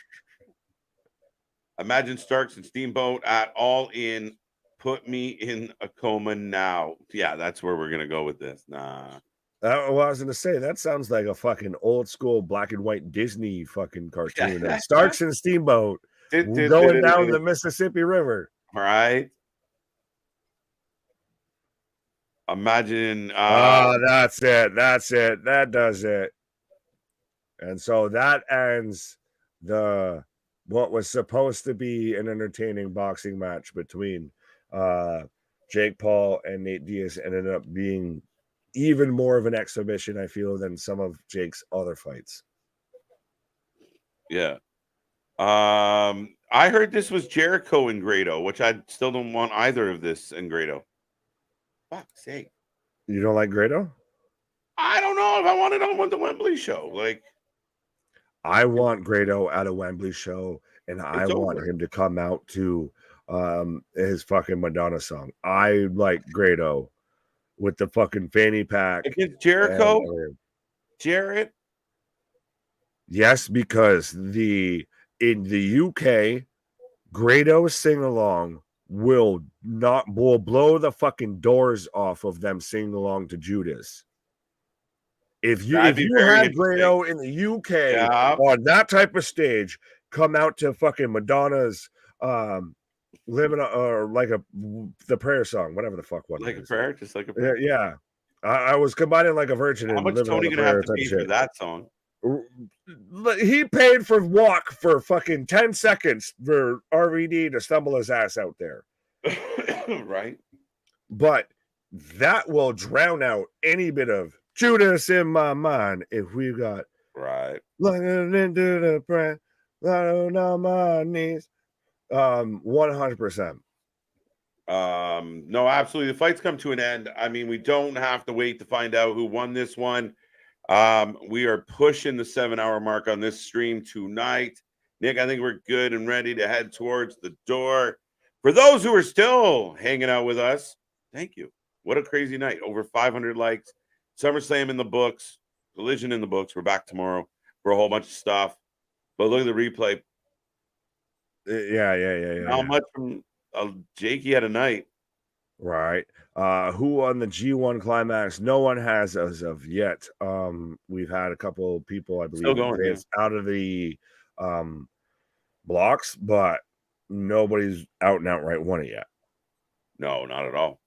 Imagine Starks and Steamboat at All In. Put me in a coma now. Yeah, that's where we're gonna go with this. Nah. Well, I was gonna say that sounds like a fucking old school black and white Disney fucking cartoon. Starks and Steamboat going down the Mississippi River. Right. Imagine. That's it. That does it. And so that ends what was supposed to be an entertaining boxing match between Jake Paul and Nate Diaz ended up being even more of an exhibition, I feel, than some of Jake's other fights. Yeah. I heard this was Jericho and Grado, which I still don't want either of this and Grado. Fuck's sake. You don't like Grado? I don't know if I want it on the Wembley show. Like, I want Grado at a Wembley show, and I want him to come out to his fucking Madonna song. I like Grado with the fucking fanny pack. Against Jericho? Jarrett? Yes, because in the UK, Grado sing along will blow the fucking doors off of them singing along to Judas. If you had Grado in the UK on that type of stage, come out to fucking Madonna's living or like the prayer song, whatever the fuck one. Like a prayer, just like a prayer. Yeah. I was combining like a virgin. How much Tony gonna have to pay for that song? He paid for walk for fucking 10 seconds for RVD to stumble his ass out there. Right. But that will drown out any bit of Judas in my mind if we got right looking into the prayer, lying on my knees. 100%. No, absolutely. The fight's come to an end. I mean, we don't have to wait to find out who won this one. We are pushing the 7-hour mark on this stream tonight. Nick, I think we're good and ready to head towards the door. For those who are still hanging out with us, thank you. What a crazy night. Over 500 likes. SummerSlam in the books. Collision in the books. We're back tomorrow for a whole bunch of stuff. But look at the replay. Yeah. Not much from Jakey had a night. Right. Who won the G1 climax? No one has as of yet. We've had a couple people, I believe, out of the blocks, but nobody's out and outright won it yet. No, not at all.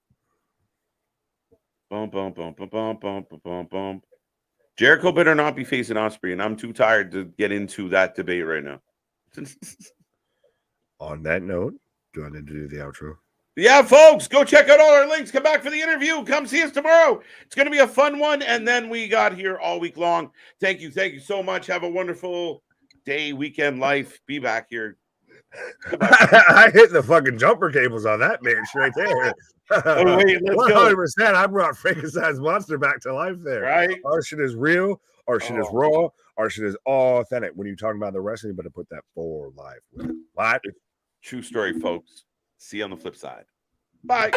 Bum, bum, bum, bum, bum, bum, bum, bum. Jericho better not be facing Ospreay, and I'm too tired to get into that debate right now. On that note, do I need to do the outro? Yeah, folks, go check out all our links. Come back for the interview. Come see us tomorrow. It's going to be a fun one. And then we got here all week long. Thank you. Thank you so much. Have a wonderful day, weekend, life. Be back here. I hit the fucking jumper cables on that bitch right there. Oh, wait, let's go. 100%. I brought Frankenstein's monster back to life there. Right? Our shit is real. Our shit is raw. Our shit is authentic. When you're talking about the wrestling, you better put that for life. What? True story, folks. See you on the flip side. Bye.